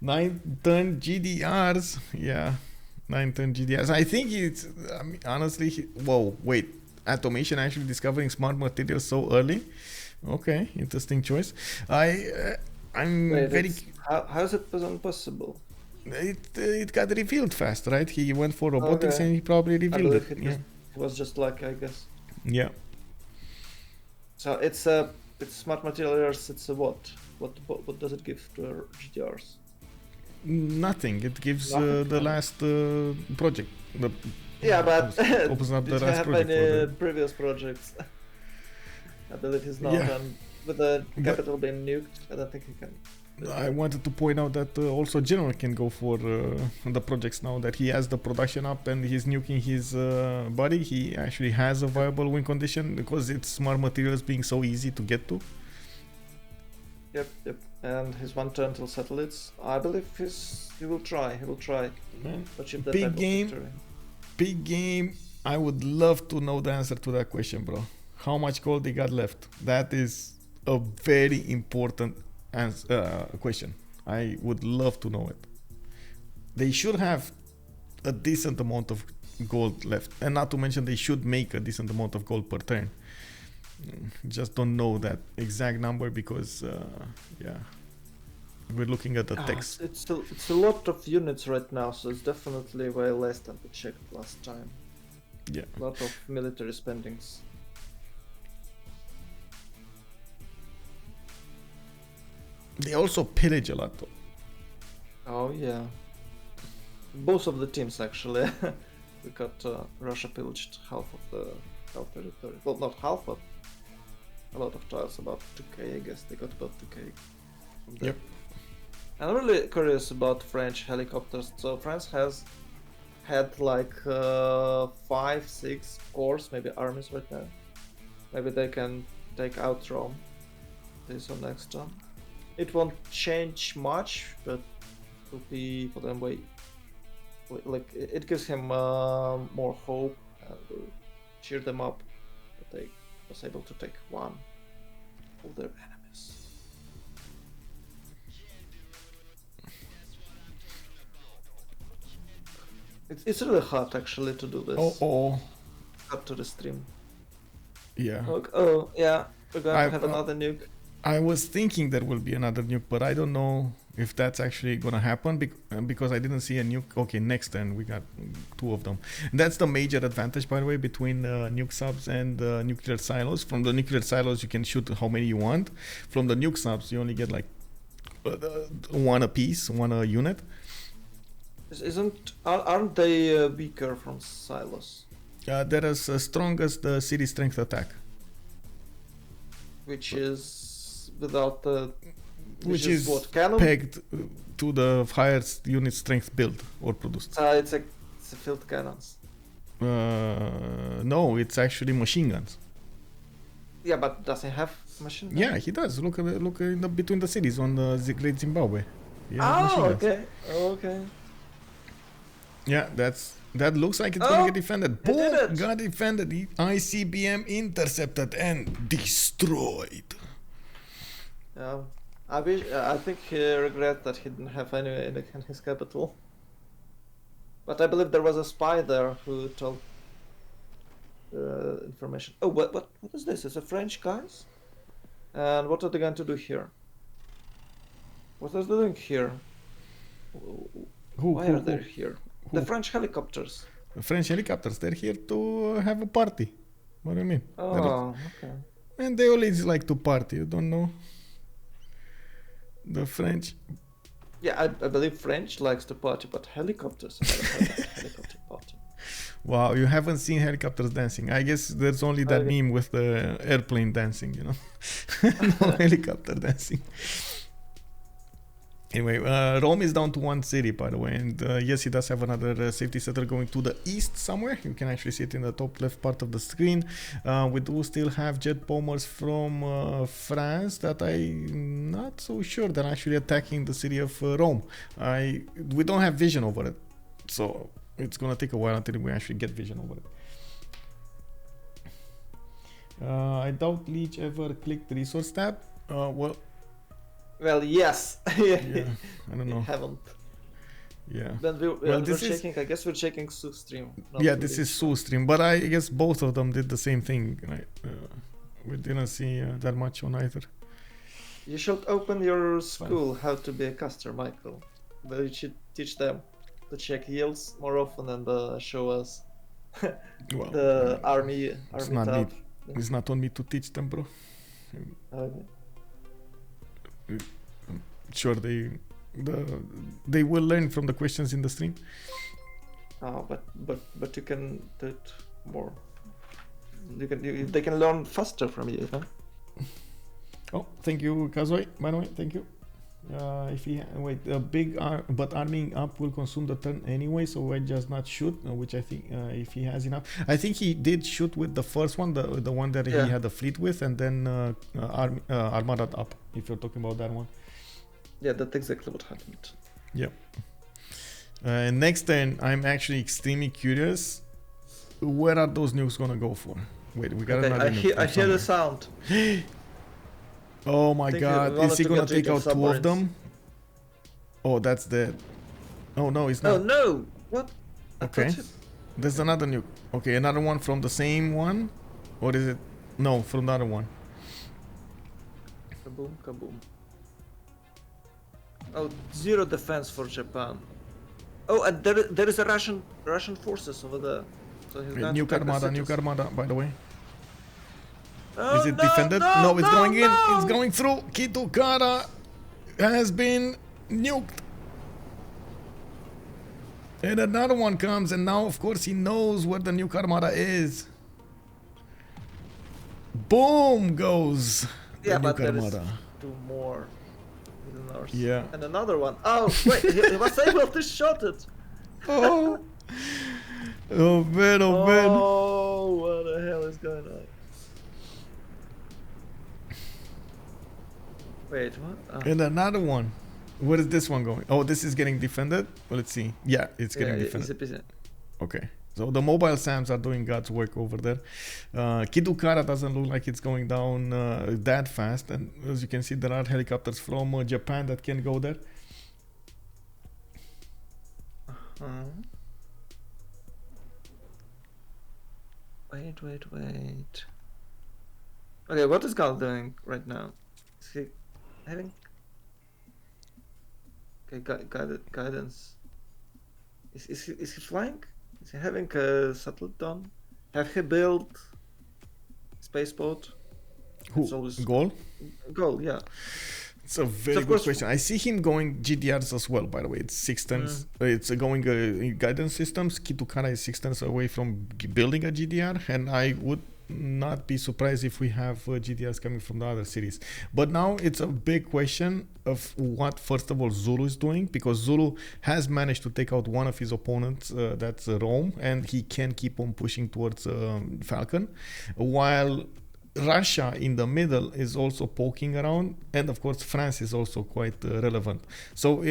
9-turn GDRs. Yeah. 9-turn GDRs. I think it's, I mean, honestly, whoa, wait. Atomation actually discovering smart materials so early? Okay, interesting choice. I'm Wait, very... How is it possible? It got revealed fast, right? He went for robotics and he probably revealed it. It was just luck, I guess. Yeah. So it's smart materials. It's a what? What does it give to GDRs? Nothing. It gives the last project. Yeah, but opens up the did you last have project. any previous projects? I believe he's not done with the capital being nuked. I don't think he can. I wanted to point out that also General can go for the projects now that he has the production up and he's nuking his body. He actually has a viable win condition because it's smart materials being so easy to get to. Yep. And his 1 turn till satellites. I believe he will try. Man. Achieve that Big type of game. victory. Big game. I would love to know the answer to that question, bro. How much gold they got left? That is a very important question. I would love to know it. They should have a decent amount of gold left, and not to mention they should make a decent amount of gold per turn. Just don't know that exact number because we're looking at the text. It's a lot of units right now, so it's definitely way less than we checked last time. Yeah. A lot of military spendings. They also pillage a lot though. Oh yeah. Both of the teams actually. We got Russia pillaged half of the territory. Well, not half, but a lot of tiles, about 2k I guess. They got about 2k from there. Yep. I'm really curious about French helicopters. So France has had like 5-6 corps, maybe armies right now. Maybe they can take out Rome this or next turn. It won't change much, but it will be for them way. Like it gives him more hope and will cheer them up that they was able to take one of their enemies. It's really hard actually to do this. Cut to the stream. Yeah. Oh yeah, we're going to have another nuke. I was thinking there will be another nuke, but I don't know if that's actually gonna happen because I didn't see a nuke. Okay, next turn we got 2 of them. That's the major advantage, by the way, between nuke subs and nuclear silos. From the nuclear silos, you can shoot how many you want. From the nuke subs, you only get like 1 a piece, 1 a unit. Aren't they weaker from silos? They're as strong as the city strength attack, which is without the which is what, cannon? Pegged to the highest unit strength build or produced. It's a field cannons. No, it's actually machine guns. Yeah, but does he have machine guns? Yeah, he does. Look in the between the cities on the Great Zimbabwe. Okay. Yeah, that looks like it's gonna get defended. Boom! Got defended. The ICBM intercepted and destroyed. Yeah, I think he regrets that he didn't have any in his capital. But I believe there was a spy there who told information. Oh, what is this? It's a French guys? And what are they going to do here? What are they doing here? Why are they here? The French helicopters. The French helicopters, they're here to have a party. What do you mean? Oh, okay. And they always like to party, you don't know? The French. Yeah, I believe French likes to party, but helicopters are a helicopter party. Wow, you haven't seen helicopters dancing. I guess there's only that meme with the airplane dancing, you know? No helicopter dancing. Anyway, Rome is down to one city, by the way, and yes, he does have another safety settler going to the east somewhere. You can actually see it in the top left part of the screen. We do still have jet bombers from France that I'm not so sure they're actually attacking the city of Rome. We don't have vision over it, so it's gonna take a while until we actually get vision over it. I doubt Leech ever clicked the resource tab. Well, yes. Yeah, I don't know. Haven't. Yeah. Then Well, we're checking. I guess we're checking Sue's stream. Yeah, this is Sue's stream, but I guess both of them did the same thing. Right? We didn't see that much on either. You should open your school how to be a caster, Michael. But you should teach them to check yields more often and show us Well, the army it's not me. tab. It's not on me to teach them, bro. Okay. Sure, they will learn from the questions in the stream. Oh, but you can do it more. They can learn faster from you, huh? Oh, thank you, Kazoi. By the way, thank you. If he but arming up will consume the turn anyway, so why just not shoot? Which I think if he has enough, I think he did shoot with the first one, the one that he had the fleet with, and then armada up. If you're talking about that one. Yeah, that's exactly what happened. Yeah. Next turn, I'm actually extremely curious. Where are those nukes gonna go for? Wait, we got another nuke. I hear the sound. Oh my god, is he gonna take out two of them? Oh, that's dead. Oh no, he's not. Oh no! What? Okay. There's another nuke. Okay, another one from the same one? Or is it? No, from the other one. Kaboom, kaboom. Oh, zero defense for Japan. Oh, and there is a Russian forces over there. So he's going New to Armada, by the way. Oh, is it defended? No, it's going in. It's going through. Kitukara has been nuked. And another one comes, and now, of course, he knows where the Nuke Armada is. Boom goes the Nuke Armada. Two more. Yeah. And another one. Oh, wait, he was able to shot it. Oh. Oh, man, oh, man. Oh, what the hell is going on? Wait, what? Oh. And another one. Where is this one going? Oh, this is getting defended? Well, let's see. Yeah, it's getting defended. Okay. So the mobile SAMs are doing God's work over there. Kidukara doesn't look like it's going down that fast. And as you can see, there are helicopters from Japan that can go there. Wait. Okay, what is Gaul doing right now? Is he having... Okay, guidance. Is he flying? Is he having a satellite done? Have he built spaceport? Who? Gaul? Gaul, yeah. It's a very good question. I see him going GDRs as well, by the way. It's 6 turns. It's going guidance systems. Kitukara is 6 turns away from building a GDR, and I would not be surprised if we have GDRs coming from the other cities. But now it's a big question of what, first of all, Zulu is doing, because Zulu has managed to take out one of his opponents, that's Rome, and he can keep on pushing towards Falcon, while Russia in the middle is also poking around, and of course France is also quite relevant. So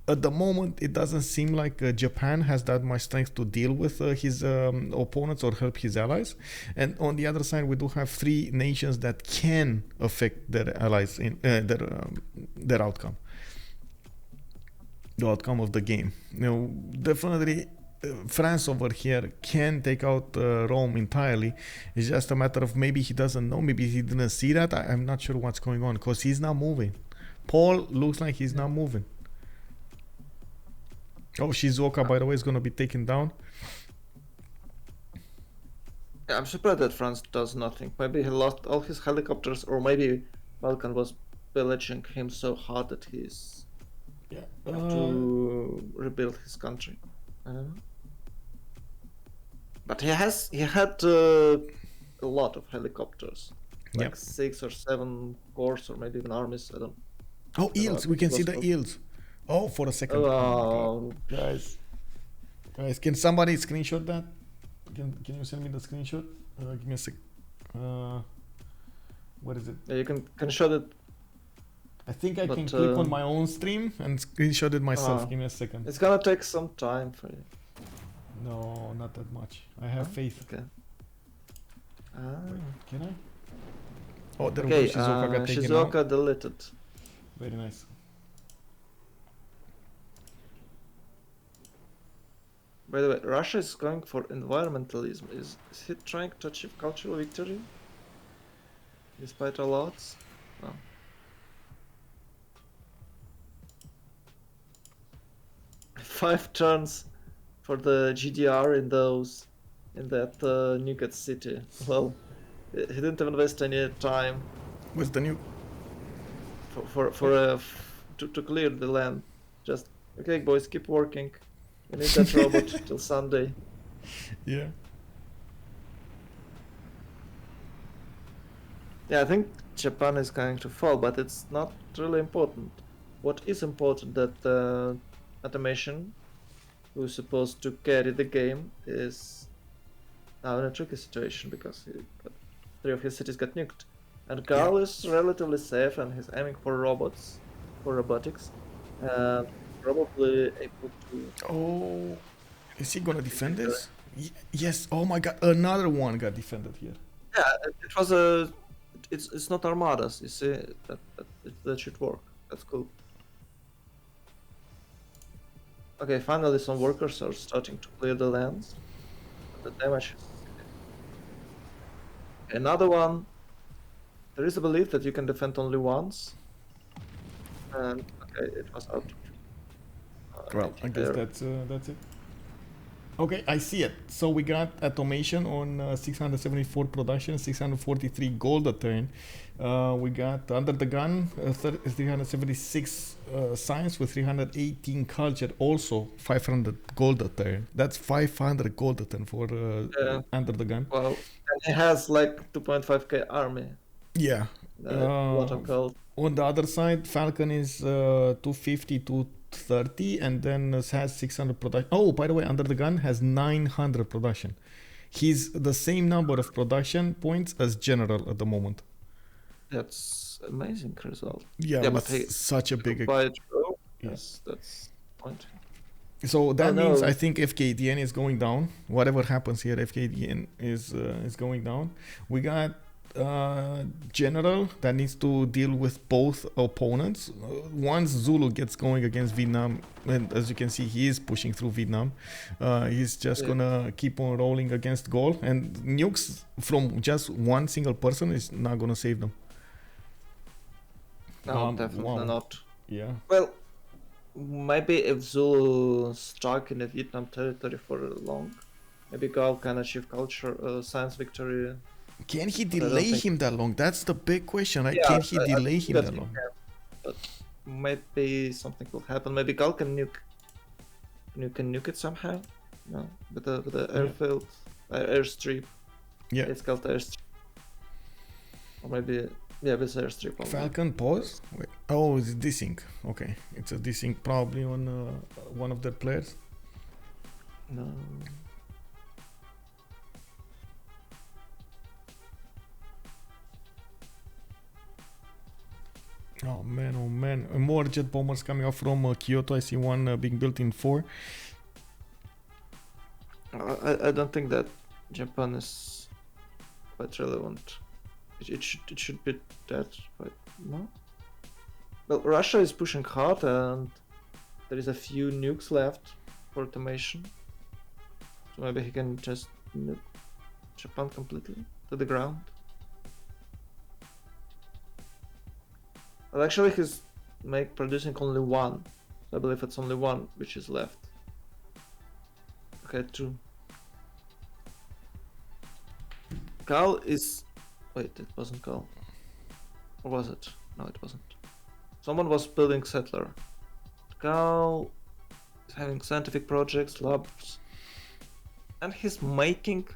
at the moment it doesn't seem like Japan has that much strength to deal with his opponents or help his allies. And on the other side, we do have 3 nations that can affect their allies in their outcome, the outcome of the game. Definitely France over here can take out Rome entirely. It's just a matter of maybe he doesn't know, maybe he didn't see that. I'm not sure what's going on, because he's not moving. Paul looks like he's not moving. Oh, Shizuoka, by the way, is going to be taken down. Yeah, I'm surprised that France does nothing. Maybe he lost all his helicopters, or maybe Falcon was pillaging him so hard that he's to rebuild his country. I don't know. But he had a lot of helicopters, like 6 or 7 corps, or maybe even armies. I don't. Oh, eels! We can see the eels. Oh, for a second. Oh, Guys, can somebody screenshot that? Can you send me the screenshot? Give me a sec. What is it? yeah, you can show it. I think I But, can click on my own stream and screenshot it myself. Give me a second. It's gonna take some time for you. No, not that much. I have faith. Okay. Wait, can I? Oh, there Okay, was Shizuoka got taken Shizuoka out. deleted. Very nice. By the way, Russia is going for environmentalism. Is he trying to achieve cultural victory? Despite all odds? No. Five turns for the GDR in that nuke city. Well, he didn't even waste any time What's the new? to clear the land. Just okay, boys, keep working. We need that robot till Sunday. Yeah. Yeah, I think Japan is going to fall, but it's not really important. What is important that Atomation, who is supposed to carry the game, is now in a tricky situation because three of his cities got nuked. And Gaul is relatively safe and he's aiming for robotics. Probably able to... Oh, is he gonna defend this? Yes. Oh my God, another one got defended here. Yeah, it was a... It's not armadas, you see, that should work. That's cool. Okay, finally some workers are starting to clear the lands. The damage is... Another one. There is a belief that you can defend only once. And okay, it was out. Well, I guess that's it. Okay, I see it. So we got Atomation on 674 production, 643 gold a turn. We got UnderTheGun, 376 science with 318 culture, also 500 gold a turn. That's 500 gold a turn for UnderTheGun. Well, and he has like 2.5k army. Yeah. A lot of gold. On the other side, Falcon is 250 to 30 and then has 600 production. Oh, by the way, UnderTheGun has 900 production. He's the same number of production points as General at the moment. That's amazing result. Yeah, but with such a big... Yes, that's point. So that means I think Fkdn is going down. Whatever happens here, Fkdn is going down. We got General that needs to deal with both opponents. Once Zulu gets going against Vietnam, and as you can see, he is pushing through Vietnam. He's just gonna keep on rolling against Gaul, and nukes from just one single person is not gonna save them. No, definitely not. Yeah. Well, maybe if Zulu stuck in the Vietnam territory for long, maybe Gaul can achieve science victory. Can he delay him that long? That's the big question, right? Yeah, can he delay him that long? But maybe something will happen. Maybe Gaul can nuke it somehow. No, with the airfield, airstrip. Yeah, it's called airstrip. Or maybe with airstrip. Only. Falcon pause. Wait. Oh, it's desync. Okay, it's a desync probably on one of their players. No. Oh man, more jet bombers coming out from Kyoto. I see one being built in 4. I don't think that Japan is quite relevant. It should be that, but no. Well, Russia is pushing hard and there is a few nukes left for Atomation. So maybe he can just nuke Japan completely to the ground. But actually he's producing only one. So I believe it's only one which is left. Okay, 2. Gaul is... Wait, it wasn't Gaul. Or was it? No, it wasn't. Someone was building settler. Gaul is having scientific projects, labs. And he's making...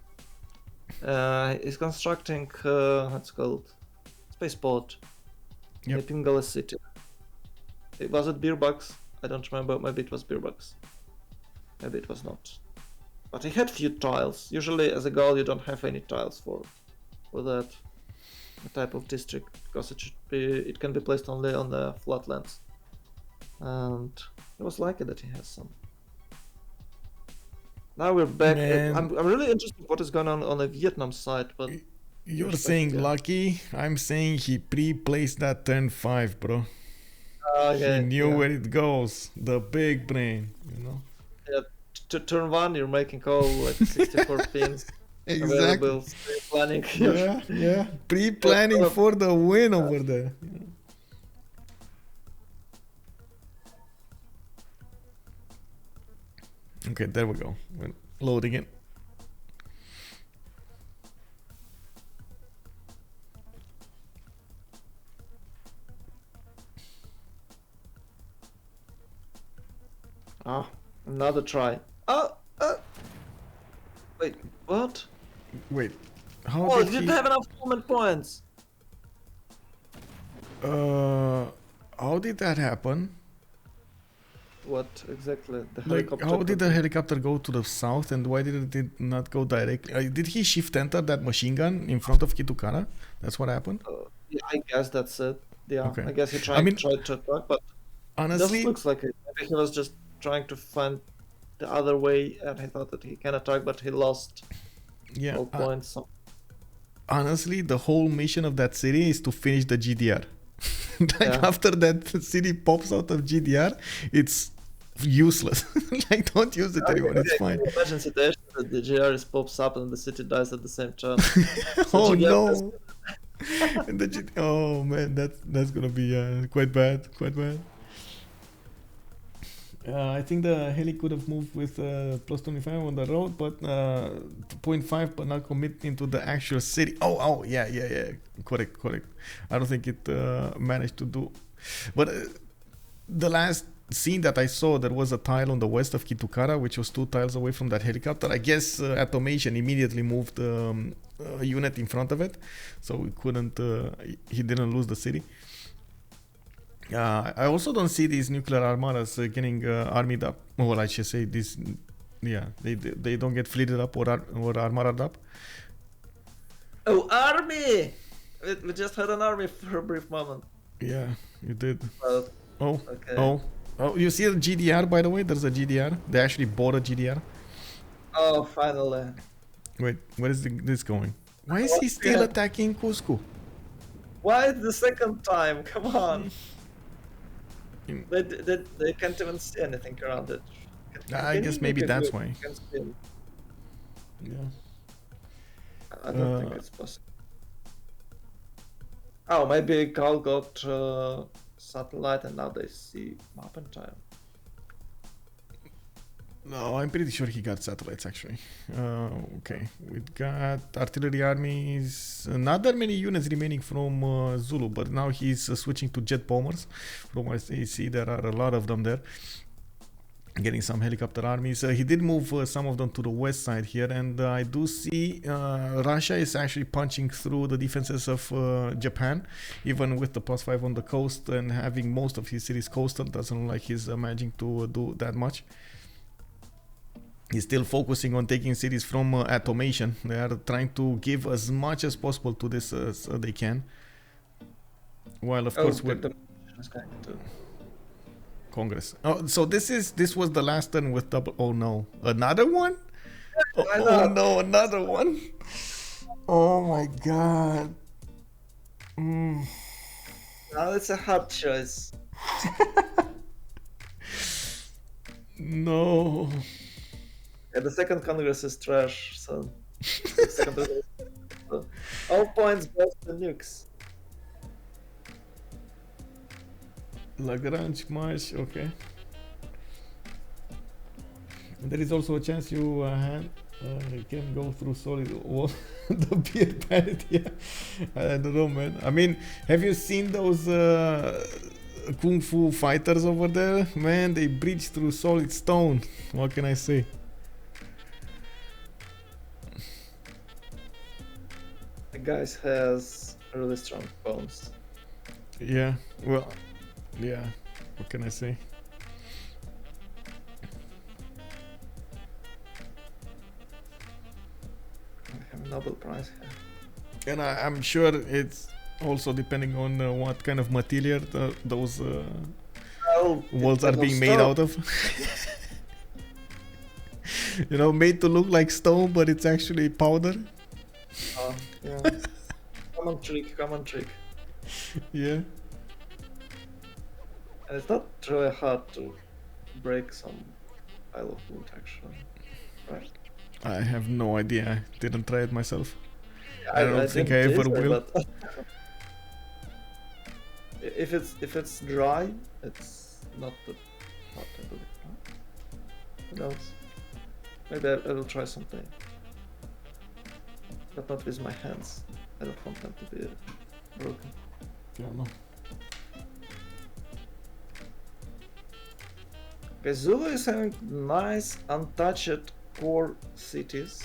he's constructing... what's it called? Spaceport. Yep. In Pingala City. Was it Beer Box? I don't remember. Maybe it was Beerbox. Maybe it was not. But he had few tiles. Usually, as a Gaul, you don't have any tiles for that type of district because it can be placed only on the flatlands. And it was lucky that he has some. Now we're back. I'm really interested what is going on the Vietnam side, but you're saying lucky. I'm saying he pre-placed that turn 5, bro. Okay, he knew where it goes. The big brain, you know. Yeah, to turn 1, you're making call like 64 pins. Exactly. Planning. Yeah. Pre-planning for the win over there. Okay, there we go. We're loading it. Oh, another try. Wait, what? Wait, how Oh, did you he... didn't have enough movement points. How did that happen? What exactly? The Like, helicopter. how did the helicopter go to the south and why did it not go directly? Did he shift enter that machine gun in front of Kitukara? That's what happened? Yeah, I guess that's it. Yeah, Okay. I guess he tried to attack, but honestly, it looks like it. Maybe he was just trying to find the other way and he thought that he can attack, but he lost all points. Honestly, the whole mission of that city is to finish the GDR. After that city pops out of GDR, it's useless. Like, don't use it anymore. It's fine. Imagine situation that the GDR pops up and the city dies at the same time. Oh no! Oh man, that's gonna be quite bad. I think the heli could have moved with plus 25 on the road, but 0.5, but not commit into the actual city. Oh, yeah. Correct. I don't think it managed to do. But the last scene that I saw, there was a tile on the west of Kitukara, which was 2 tiles away from that helicopter. I guess Atomation immediately moved a unit in front of it, so we couldn't. He didn't lose the city. I also don't see these nuclear armadas getting armied up. Well, I should say this. Yeah, they don't get fleeted up or armored up. Oh, army! We just had an army for a brief moment. Yeah, you did. Okay. Oh, you see the GDR, by the way? There's a GDR. They actually bought a GDR. Oh, finally. Wait, where is this going? Why is he still attacking Cusco? Why the second time? Come on. They can't even see anything around it. I guess maybe that's why. Yeah. I don't think it's possible. Oh, maybe Gaul got satellite and now they see map and time. No, I'm pretty sure he got satellites actually. Okay, we got artillery armies. Not that many units remaining from Zulu, but now he's switching to jet bombers. From what I see, there are a lot of them there. Getting some helicopter armies. He did move some of them to the west side here, and I do see Russia is actually punching through the defenses of Japan, even with the +5 on the coast and having most of his cities coastal. Doesn't look like he's managing to do that much. He's still focusing on taking cities from Atomation. They are trying to give as much as possible to this as they can. While of course with Congress. Oh, so this was the last turn with double. Oh no, another one? Oh no, another one! Oh my god. Now it's a hard choice. No. Yeah, the second Congress is trash, so all points goes to nukes. Lagrange March, okay. There is also a chance you can go through solid wall. The beer parity, yeah. I don't know, man. I mean, have you seen those kung fu fighters over there? Man, they breach through solid stone. What can I say? The guy has really strong bones. Yeah, well, yeah. What can I say? Nobel Prize. And I'm sure it's also depending on what kind of material those Well, walls are it being was made stone. out of. You know, made to look like stone, but it's actually powder. Yeah. Common trick, common trick. Yeah. And it's not really hard to break some pile of wood, actually. Right? I have no idea. I didn't try it myself. I don't think I didn't ever either, will. But if it's dry, it's not that hard, I believe. Huh? Who knows? Maybe I will try someday. But not with my hands. I don't want them to be broken. Yeah, no. Okay, Zulu is having nice untouched core cities.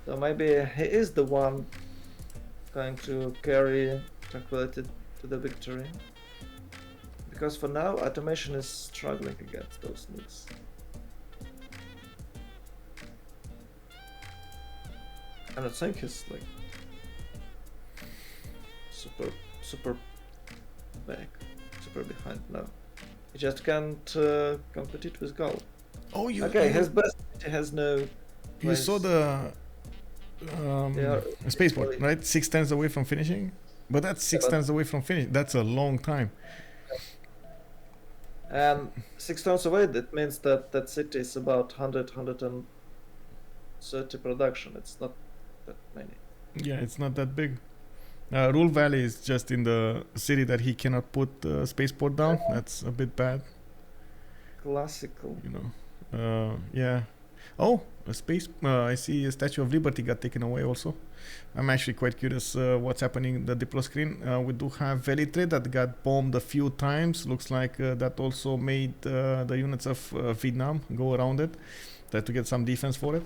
So maybe he is the one going to carry Tranquility to the victory. Because for now, Atomation is struggling against those nukes. And I think he's like super back, super behind now. He just can't compete with Gaul. Oh, Okay, his best he has no. You place. saw the Yeah, spaceport, really. right? 6 turns away from finishing. But that's 6 but- turns away from finish. That's a long time. And 6 turns away, that means that that city is about 130 production. It's not that many. Yeah, it's not that big. Rule Valley is just in the city that he cannot put spaceport down. That's a bit bad, Classical. you know. Yeah. Oh, a space. I see a Statue of Liberty got taken away also. I'm actually quite curious what's happening in the Diplo screen. We do have Velitre that got bombed a few times. Looks like that also made the units of Vietnam go around it. Try to get some defense for it.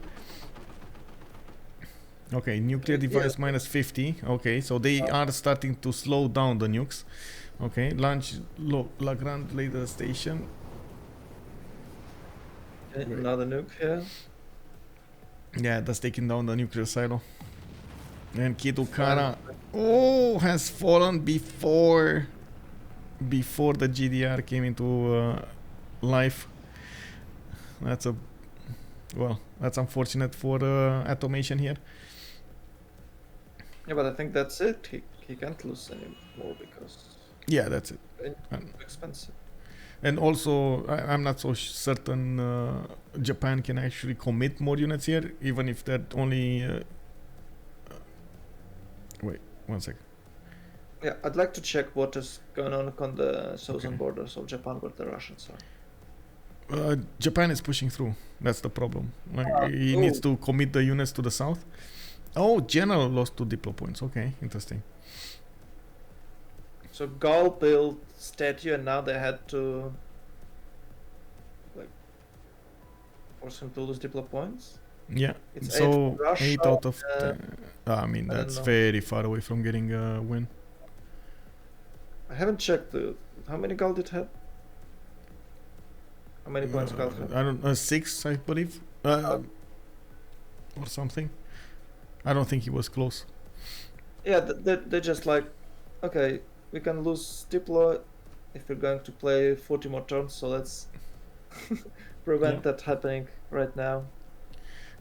Okay, nuclear device Yeah. minus 50. Okay, so they are starting to slow down the nukes. Okay, launch La Grande Laser Station. Another nuke here. Yeah, that's taking down the nuclear silo. And Kitukara, oh, has fallen before the GDR came into life. That's that's unfortunate for Atomation here. Yeah, but I think that's it. He can't lose anymore because Yeah, that's it. it's And- too expensive. And also, I'm not so certain Japan can actually commit more units here, even if that only. Wait, 1 sec. Yeah, I'd like to check what is going on the southern borders of Japan where the Russians are. Japan is pushing through. That's the problem. Like, he needs to commit the units to the south. Oh, General lost 2 diplo points. Okay, interesting. So Gaul built statue and now they had to like force him to lose diplo points. Yeah. It's So 8 for Russia, 8 out of 10. I mean, I don't that's know. very far away from getting a win. I haven't checked how many Gaul did have. How many points Gaul had? I don't know, 6, I believe, or something. I don't think he was close. Yeah, they're just like, okay, we can lose diplo if we're going to play 40 more turns, so let's prevent that happening right now.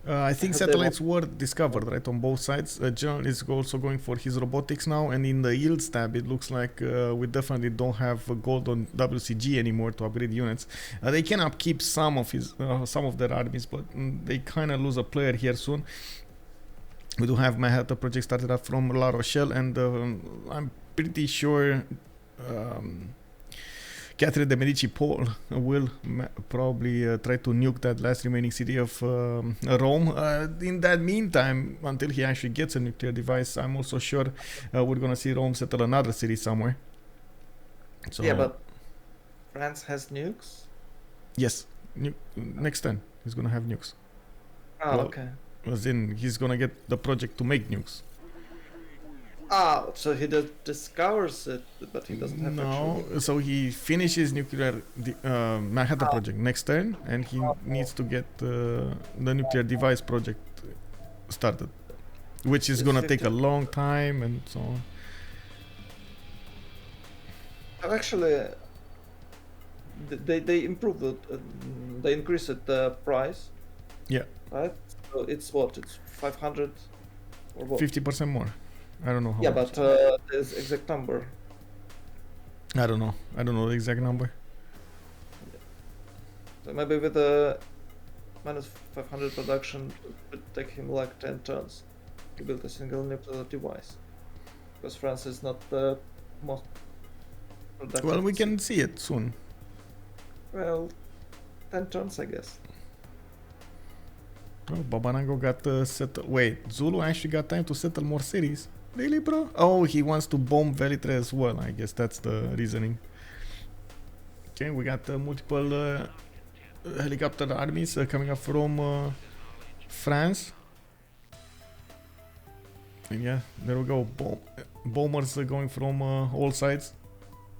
I think Have they satellites were discovered, right, on both sides. General is also going for his robotics now, and in the yields tab, it looks like we definitely don't have gold on WCG anymore to upgrade units. They can upkeep some of their armies, but they kind of lose a player here soon. We do have Manhattan project started up from La Rochelle, and I'm pretty sure Catherine de Medici Paul will probably try to nuke that last remaining city of Rome. In that meantime, until he actually gets a nuclear device, I'm also sure we're gonna see Rome settle another city somewhere. So Yeah, but France has nukes? yes, next turn he's gonna have nukes. Oh, Well, okay. As in, he's gonna get the project to make nukes. So he discovers it, but he doesn't have No, actual... so he finishes nuclear Manhattan project next turn, and he needs to get the nuclear device project started. which is It's gonna take a 15. long time and so on. Actually, they improved it. They increased the price, Yeah, right? So it's what? It's 500 or what? 50% more. I don't know how Yeah, much. but there's exact number. I don't know. I don't know the exact number. So maybe with a minus 500 production, it would take him like 10 turns to build a single nuclear device. Because France is not the most productive. Well, we can see it soon. Well, 10 turns, I guess. Bro, Babanango got settled. Wait, Zulu actually got time to settle more cities. Really, bro? Oh, he wants to bomb Velitre as well. I guess that's the reasoning. Okay, we got multiple helicopter armies coming up from France. And yeah, there we go. Bombers going from all sides.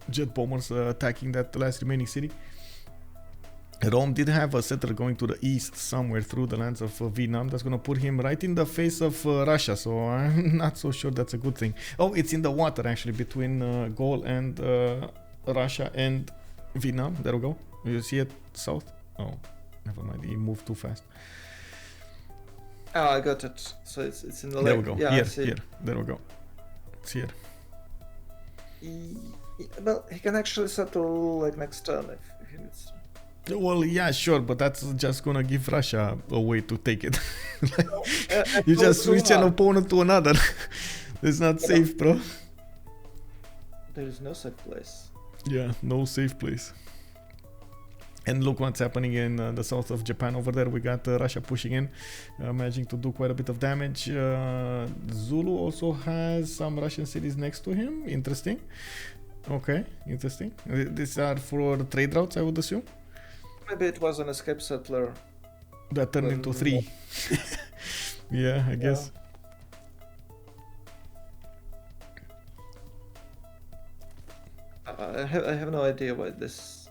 Jet bombers attacking that last remaining city. Rome did have a settler going to the east somewhere through the lands of Vietnam. That's gonna put him right in the face of Russia, so I'm not so sure that's a good thing. Oh, it's in the water actually between Gaul and Russia and Vietnam. There we go. You see it south? Oh, never mind. He moved too fast. Oh, I got it. So it's in the There lake. we go. Yeah, I Here, see. here. There we go. It's here. Well, he can actually settle like next turn if he needs to. Well, yeah, sure, but that's just gonna give Russia a way to take it. You No, just too switch an hard. opponent to another. It's not safe, bro. There is no safe place. Yeah, no safe place. And look what's happening in the south of Japan over there. We got Russia pushing in, managing to do quite a bit of damage. Zulu also has some Russian cities next to him. Interesting. Okay, interesting. These are for trade routes, I would assume. Maybe it was an escape settler. That turned into 3. Yeah, I guess. I have no idea why this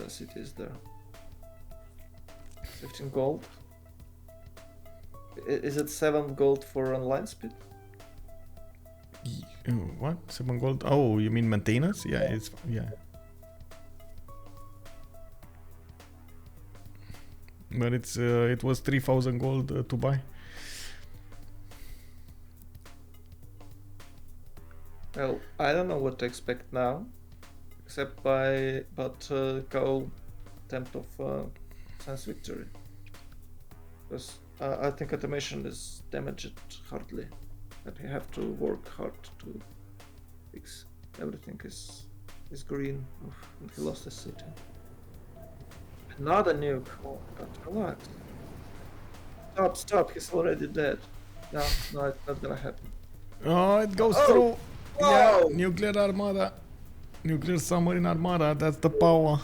city is there. 15 gold. Is it 7 gold for online speed? What? 7 gold? Oh, you mean maintenance? Yeah, it's yeah. But it was 3,000 gold to buy. Well, I don't know what to expect now, except Gaul attempt of Sans victory. Because I think Automation is damaged hardly, and you have to work hard to fix everything is green. Oof, and he lost his city. Another nuke. Oh my god, relax. Stop, he's already dead. No, it's not gonna happen. Oh, it goes Oh! through. Whoa! Yeah, nuclear armada. Nuclear submarine armada. That's the power.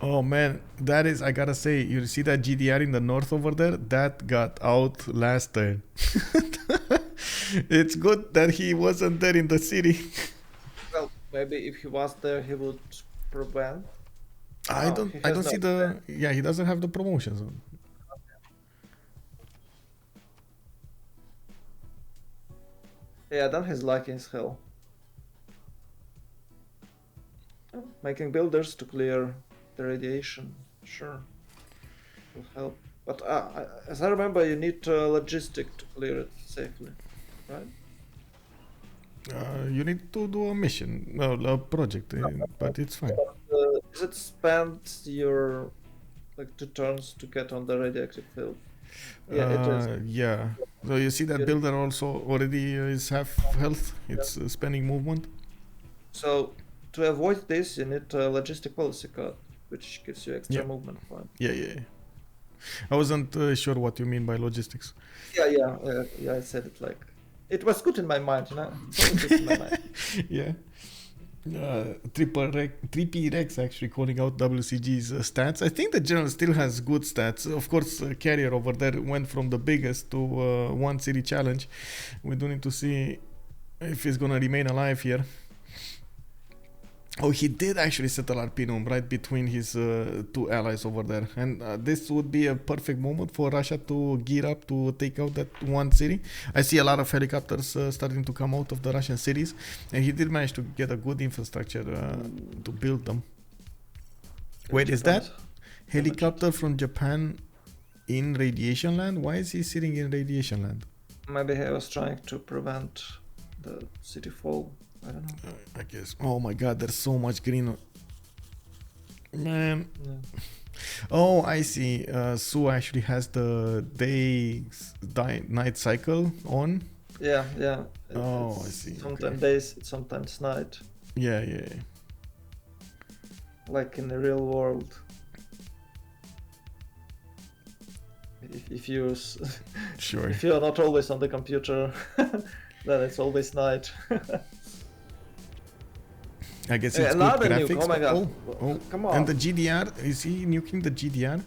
Oh man, that is, I gotta say, you see that GDR in the north over there? That got out last turn. It's good that he wasn't there in the city. Well, maybe if he was there, he would prevent. I Oh, don't he I has don't see not. the, yeah, he doesn't have the promotions on. Yeah, then he's lucky as hell. Making builders to clear the radiation, sure, will help. But as I remember, you need logistic to clear it safely, right? You need to do a mission, a project, but it's fine. Is it spend your like 2 turns to get on the radioactive field? Yeah, it is. Yeah. So you see that Good. builder also already is half health. It's spending movement. So to avoid this, you need a logistic policy card, which gives you extra Yeah. movement point. Yeah. I wasn't sure what you mean by logistics. Yeah. I said it like it was good in my mind, you know. It's always good in my mind. Yeah. Triple Rex actually calling out WCG's stats. I think the general still has good stats. Of course, Carrier over there went from the biggest to one city challenge. We do need to see if he's gonna remain alive here. Oh, he did actually settle Arpinum right between his two allies over there. And this would be a perfect moment for Russia to gear up to take out that one city. I see a lot of helicopters starting to come out of the Russian cities. And he did manage to get a good infrastructure to build them. Wait, is that helicopter from Japan in radiation land? Why is he sitting in radiation land? Maybe he was trying to prevent the city fall. I don't know. I guess. Oh my god, there's so much green. Man. Yeah. Oh, I see. Sue actually has the night cycle on. Yeah. Oh, I see. Sometimes days, sometimes night. Yeah. Like in the real world. If you Sure. if you're not always on the computer, then it's always night. I guess it's good another nuke. graphics. Oh my god! Oh, Come on! and the GDR, is he nuking the GDR?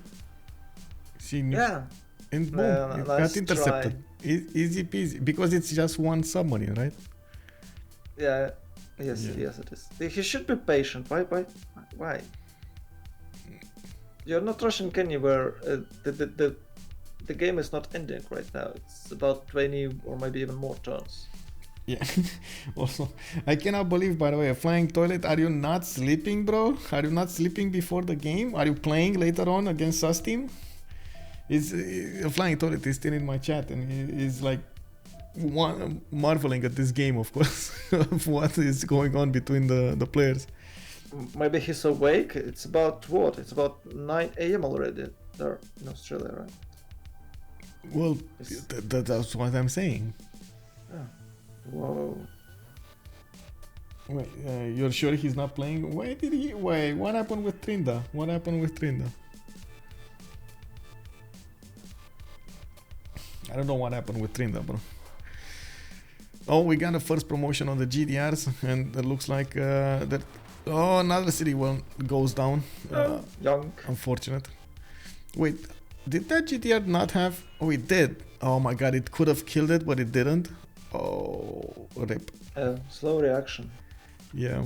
Is he Yeah. And boom, Yeah, it nice got intercepted. Easy peasy, because it's just one submarine, right? Yeah. Yes, it is. He should be patient. Why? You're not rushing anywhere. The game is not ending right now. It's about 20 or maybe even more turns. Yeah. Also, I cannot believe, by the way, a flying toilet. Are you not sleeping, bro? Are you not sleeping before the game? Are you playing later on against sus team? Is a flying toilet is still in my chat and he's like marveling at this game, of course, of what is going on between the players. Maybe he's awake. It's about what? It's about 9 a.m. already there in Australia, right? Well, that's what I'm saying. Yeah. Whoa. Wait, you're sure he's not playing? Wait, what happened with Trinda? I don't know what happened with Trinda, bro. Oh, we got a first promotion on the GDRs, and it looks like that. Oh, another city goes down. Young. Unfortunate. Wait, did that GDR not have? Oh, it did. Oh my god, it could have killed it, but it didn't. Oh, rip. Slow reaction. Yeah.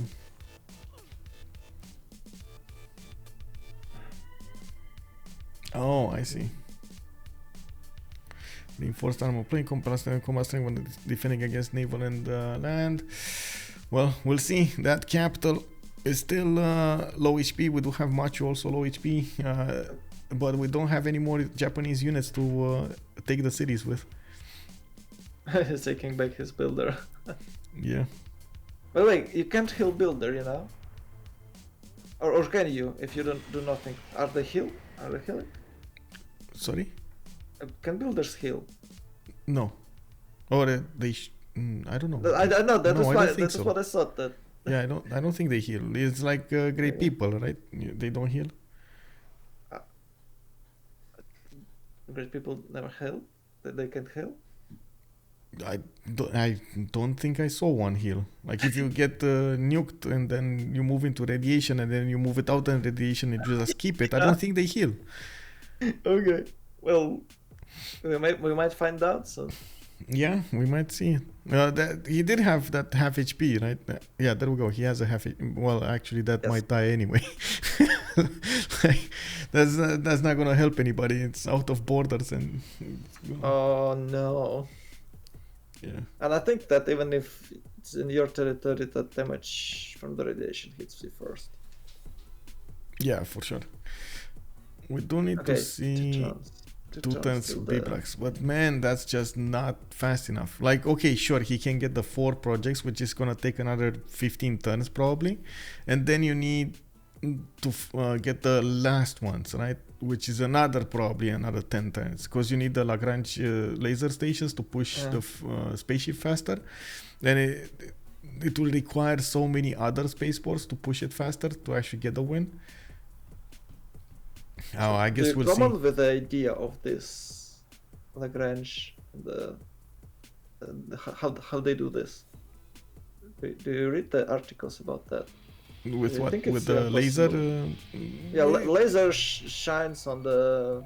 Oh, I see. Reinforced armor plane, combat strength when defending against naval and land. Well, we'll see. That capital is still low HP. We do have Machu also low HP, but we don't have any more Japanese units to take the cities with. He's taking back his builder. Yeah. But wait, you can't heal builder, you know? Or can you, if you don't do nothing? Are they healing? Sorry? Can builders heal? No. Or I don't know. I don't know. That's so. what I thought. That. Yeah, I don't think they heal. It's like great people, right? They don't heal. Great people never heal. They can't heal. I don't think I saw one heal. Like if you get nuked and then you move into radiation and then you move it out and radiation and you just keep it. I don't think they heal. Okay. Well, we might find out soon. Yeah, we might see. That he did have that half HP, right? Yeah, there we go. He has a half. Well, actually, that might die anyway. Like, that's not gonna help anybody. It's out of borders and. Oh no. Yeah. And I think that even if it's in your territory, that damage from the radiation hits you first. Yeah, for sure. We do need to see two turns B-Blacks, but man, that's just not fast enough. Like, okay, sure, he can get the 4 projects, which is gonna take another 15 turns probably, and then you need to get the last ones, right? Which is probably another 10 turns, because you need the Lagrange laser stations to push the spaceship faster. Then it will require so many other spaceports to push it faster to actually get the win. Oh, I guess we'll see. Come on with the idea of this Lagrange, how they do this. Do you read the articles about that? With what? With the laser? Laser shines on the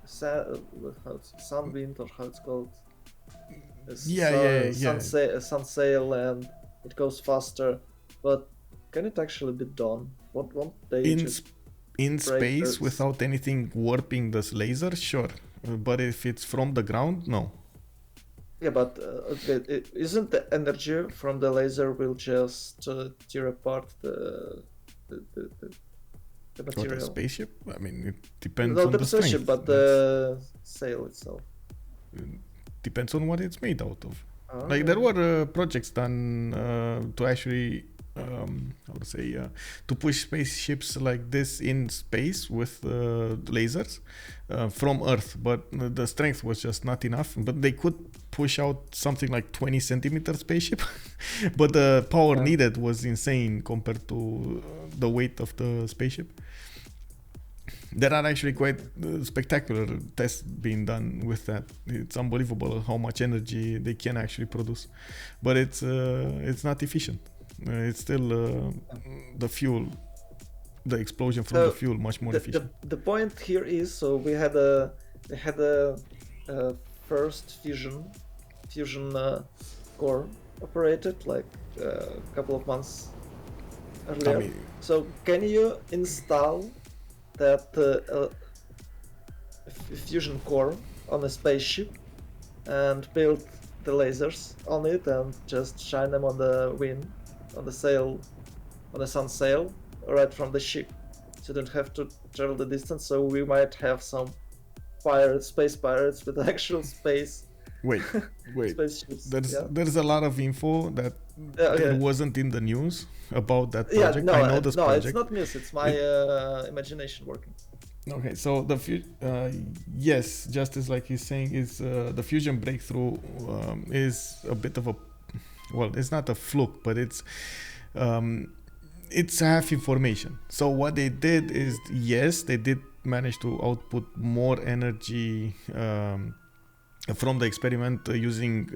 sunwind, or how it's called. Sun sail, and it goes faster. But can it actually be done? Won't they In just in break space Earth's- without anything warping this laser, sure. But if it's from the ground, no. Yeah, but isn't the energy from the laser will just tear apart the, the, the, the What, material? a spaceship? I mean, it depends Not on the the spaceship, strength. but the sail itself. Depends on what it's made out of. Oh, Like there were projects done to actually, how to say, to push spaceships like this in space with lasers from Earth, but the strength was just not enough. But they could push out something like 20 centimeter spaceship, but the power needed was insane compared to the weight of the spaceship. There are actually quite spectacular tests being done with that. It's unbelievable how much energy they can actually produce, but it's not efficient. It's still the fuel, the explosion from the fuel, much more efficient. The point here is, so we had a first fusion core operated like a couple of months earlier. I mean, So can you install that fusion core on a spaceship and build the lasers on it and just shine them on the wind, on the sail, on the sun sail, right from the ship? So you don't have to travel the distance. So we might have some space pirates with actual space. Wait. Spaceships. There's a lot of info that wasn't in the news about that project. No, I know this project. It's not news. It's my imagination working. Okay, so yes, just as like he's saying, is the fusion breakthrough is a bit of a, well, it's not a fluke, but it's half information. So what they did is, yes, they did manage to output more energy from the experiment using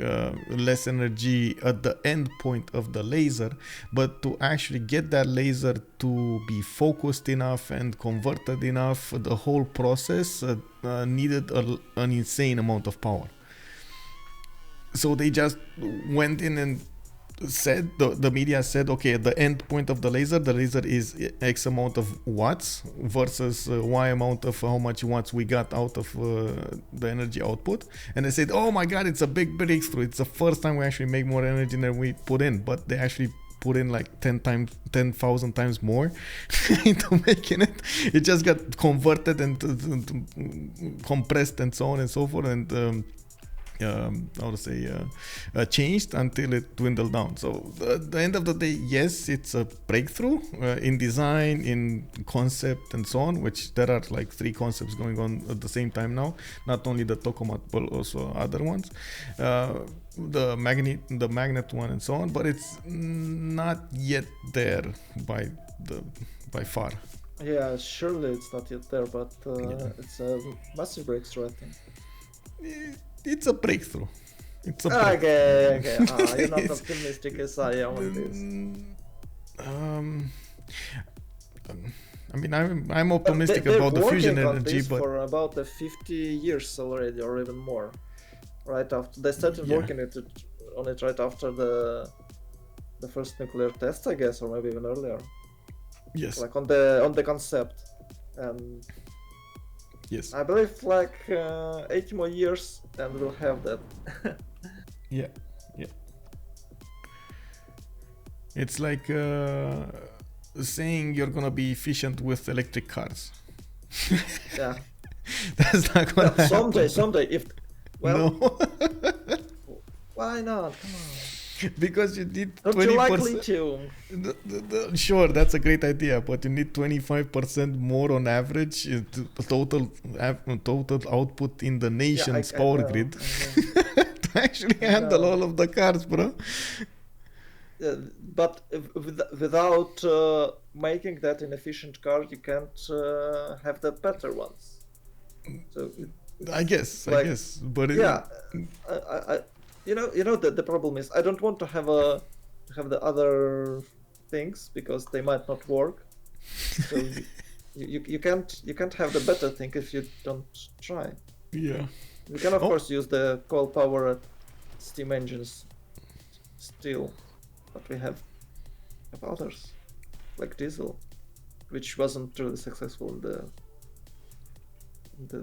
less energy at the end point of the laser, but to actually get that laser to be focused enough and converted enough, the whole process needed an insane amount of power. So they just went in and said, the media said, okay, at the end point of the laser is X amount of watts versus Y amount of how much watts we got out of the energy output. And they said, oh my god, it's a big breakthrough. It's the first time we actually make more energy than we put in. But they actually put in like 10,000 times more into making it. It just got converted and compressed and so on and so forth. And changed until it dwindled down. So at the end of the day, yes, it's a breakthrough in design, in concept, and so on, which there are like 3 concepts going on at the same time now, not only the tokamak but also other ones, the magnet one and so on, but it's not yet there by far. Yeah, surely it's not yet there, but it's a massive breakthrough, I think. It's a breakthrough. Okay. You're not optimistic as I am on this. I mean, I'm optimistic about the fusion energy, but for about 50 years already, or even more. Right after they started working on it right after the first nuclear test, I guess, or maybe even earlier. Yes. Like on the concept, and yes, I believe like 80 more years, and we'll have that. Yeah. It's like saying you're gonna be efficient with electric cars. Yeah. That's not gonna happen. Someday, if No. Why not? Come on. Because you need 20%. Don't you like lithium? Sure, that's a great idea, but you need 25% more on average total output in the nation's power grid to actually handle all of the cars, bro. But without making that an efficient car, you can't have the better ones. So I guess, but I you know the problem is I don't want to have the other things because they might not work. So you can't have the better thing if you don't try. Yeah. We can of course use the coal powered steam engines still, but we have others. like Diesel, which wasn't really successful in the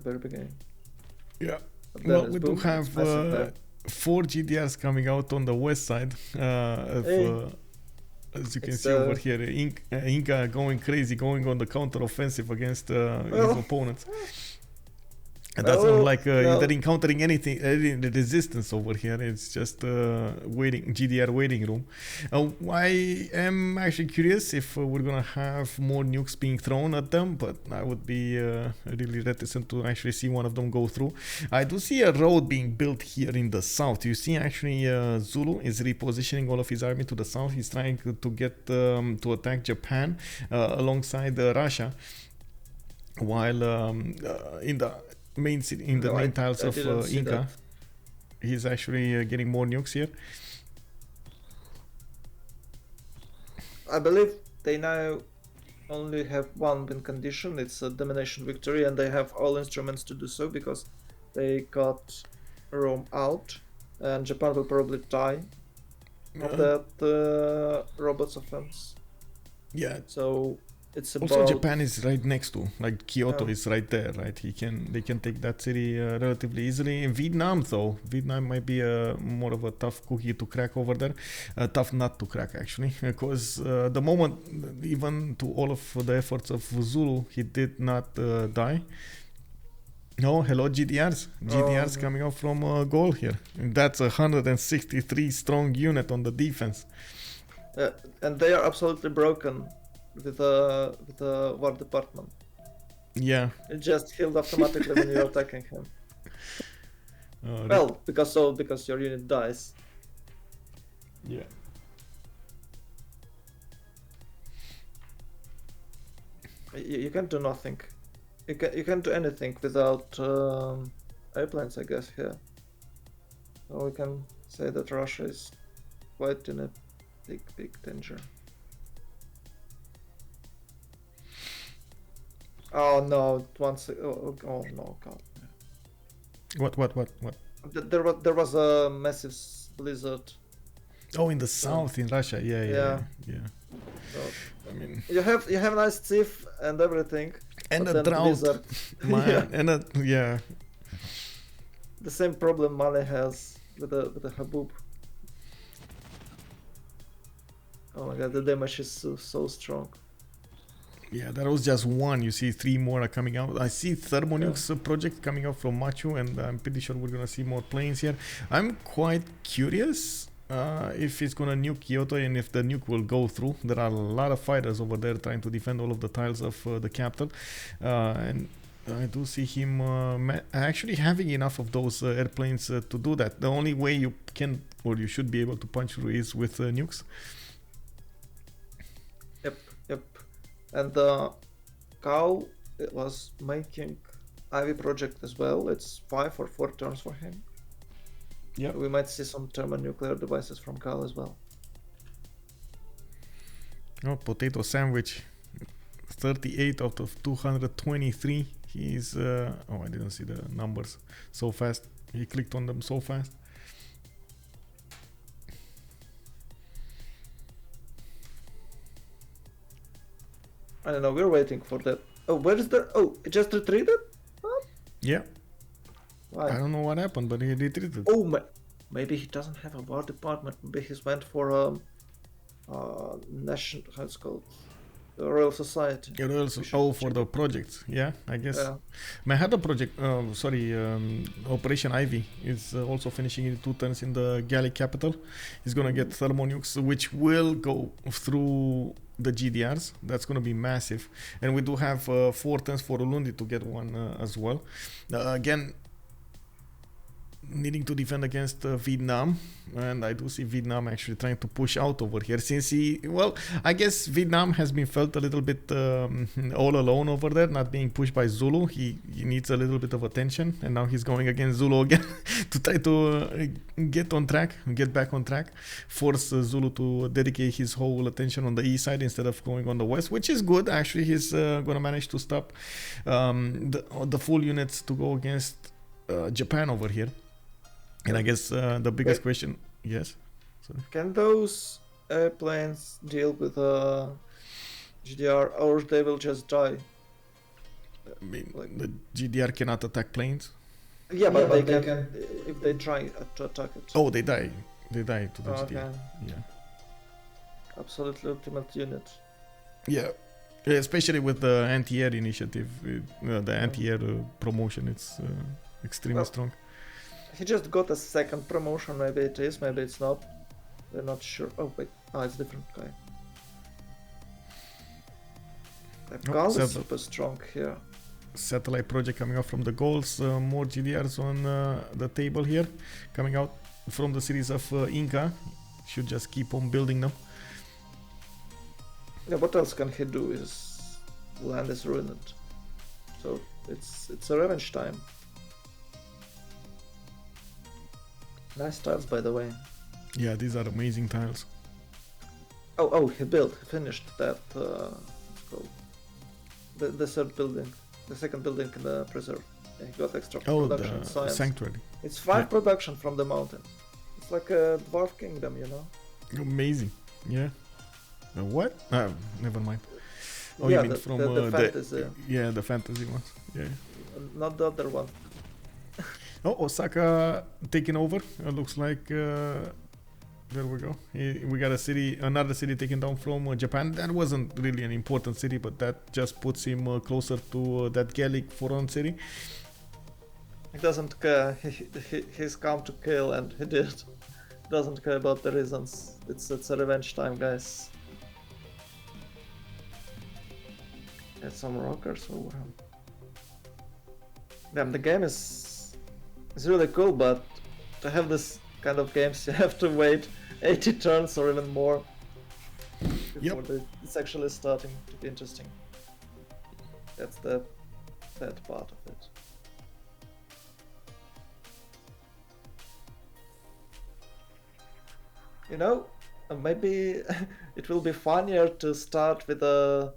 very beginning. Yeah. But then Well, it's we do boom, have it's massive there. 4 GDRs coming out on the west side of, Hey. as you can It's, see over here, Inca going crazy, going on the counter offensive against his opponents. It doesn't look like they're encountering anything, any resistance over here. It's just waiting, GDR waiting room. I am actually curious if we're gonna have more nukes being thrown at them, but I would be really reticent to actually see one of them go through. I do see a road being built here in the south. You see, actually, Zulu is repositioning all of his army to the south. He's trying to get to attack Japan alongside Russia, while in the main tiles of Inca, he's actually getting more nukes here. I believe they now only have one win condition. It's a domination victory, and they have all instruments to do so because they got Rome out, and Japan will probably die of that robots offense. Yeah. So it's about... Also, Japan is right next to, like Kyoto is right there, right? They can take that city relatively easily. In Vietnam, though, Vietnam might be more of a tough cookie to crack over there, tough nut to crack actually, because the moment, even to all of the efforts of Zulu, he did not die. No, hello GDRs coming out from Gaul here. And that's a 163 strong unit on the defense. And they are absolutely broken with a war department. Yeah. It just healed automatically when you're attacking him. Well, because your unit dies. Yeah. You can't do nothing. You can't do anything without airplanes, I guess, here. So we can say that Russia is quite in a big danger. Oh no! Oh no! God. What? There was a massive blizzard. Oh, in the south, in Russia. Yeah. So, I mean, you have nice thief and everything. And a drought, man. And yeah. The same problem Mali has with the Habub. Oh my god, the damage is so strong. Yeah, that was just one. You see 3 more are coming out. I see Thermonukes project coming out from Machu, and I'm pretty sure we're gonna see more planes here. I'm quite curious if it's gonna nuke Kyoto and if the nuke will go through. There are a lot of fighters over there trying to defend all of the tiles of the capital, and I do see him actually having enough of those airplanes to do that. The only way you can, or you should be able to punch through is with nukes. Yep. And Gaul was making Ivy project as well. It's 5 or 4 turns for him. Yeah, we might see some thermonuclear devices from Gaul as well. Oh, PotatoSandwich, 38 out of 223. He's oh, I didn't see the numbers so fast. He clicked on them so fast. I don't know, we're waiting for that. Oh, where is the... Oh, it just retreated? Huh? Yeah. Why? I don't know what happened, but he retreated. Oh, maybe he doesn't have a war department. Maybe he's went for national... How it's called? The Royal Society. For the projects. Yeah, I guess. Yeah. Manhattan project, Operation Ivy is also finishing in 2 turns in the Gallic capital. He's gonna get thermonukes, which will go through the GDRs. That's gonna be massive. And we do have 4 turns for Ulundi to get one as well. Again, needing to defend against Vietnam, and I do see Vietnam actually trying to push out over here, since I guess Vietnam has been felt a little bit all alone over there, not being pushed by Zulu. He needs a little bit of attention, and now he's going against Zulu again to try to get back on track, force Zulu to dedicate his whole attention on the east side instead of going on the west, which is good. Actually, he's gonna manage to stop the full units to go against Japan over here. And I guess the biggest question, yes. Sorry. Can those airplanes deal with GDR, or they will just die. I mean, Like- the GDR cannot attack planes. Yeah, but they can if they try to attack it. Oh, they die. They die to the GDR. Okay. Yeah. Absolutely ultimate unit. Yeah. Yeah, especially with the anti-air initiative, the anti-air promotion, it's extremely Well, strong. He just got a second promotion, maybe it is, maybe it's not. They're not sure. Oh wait, it's a different guy. Gaul is super strong here. Satellite project coming out from the Gauls, more GDRs on the table here, coming out from the series of Inca. Should just keep on building them. Yeah, what else can he do? His land is ruined. So it's a revenge time. Nice tiles, by the way. Yeah, these are amazing tiles. Oh, he finished that. What's it called? The third building, the second building in the preserve. Yeah, he got extra production the science. sanctuary. It's 5 Yeah. production from the mountains. It's like a dwarf kingdom, you know. Amazing. Yeah. What? Never mind. Oh, yeah, you mean from the fantasy, yeah, the fantasy ones. Yeah. not the other one. Oh, Osaka taking over. Looks like there we go. We got another city taken down from Japan. That wasn't really an important city, but that just puts him closer to that Gallic foreign city. He doesn't care. He's come to kill, and he did. Doesn't care about the reasons. It's a revenge time, guys. Get some rockers over him. Damn, the game is really cool, but to have this kind of games, you have to wait 80 turns or even more before it's actually starting to be interesting. That's the bad part of it. You know, maybe it will be funnier to start with a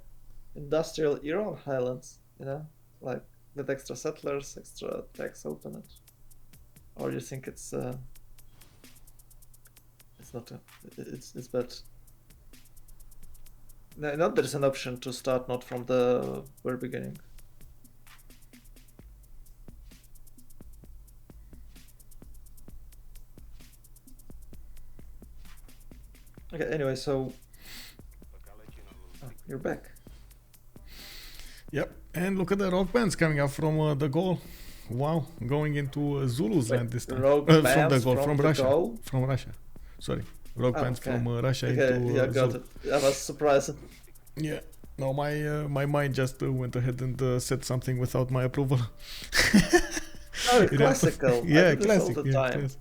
industrial era on Highlands, you know, like with extra settlers, extra tax open it. Or you think it's not it's bad. No, there's an option to start not from the very beginning. Okay, anyway, so you're back. Yep, and look at the rock bands coming up from the Gaul. Wow, going into Zulu's land this time. Rock From the bands Gaul, from the Russia. Gaul? From Russia. Sorry, rock bands okay. from Russia Okay, into yeah, got Zulu. it. I was surprised. Yeah. No, my mind just went ahead and said something without my approval. Oh, classical. Yeah, I do this classic. all the Yeah, time. classic.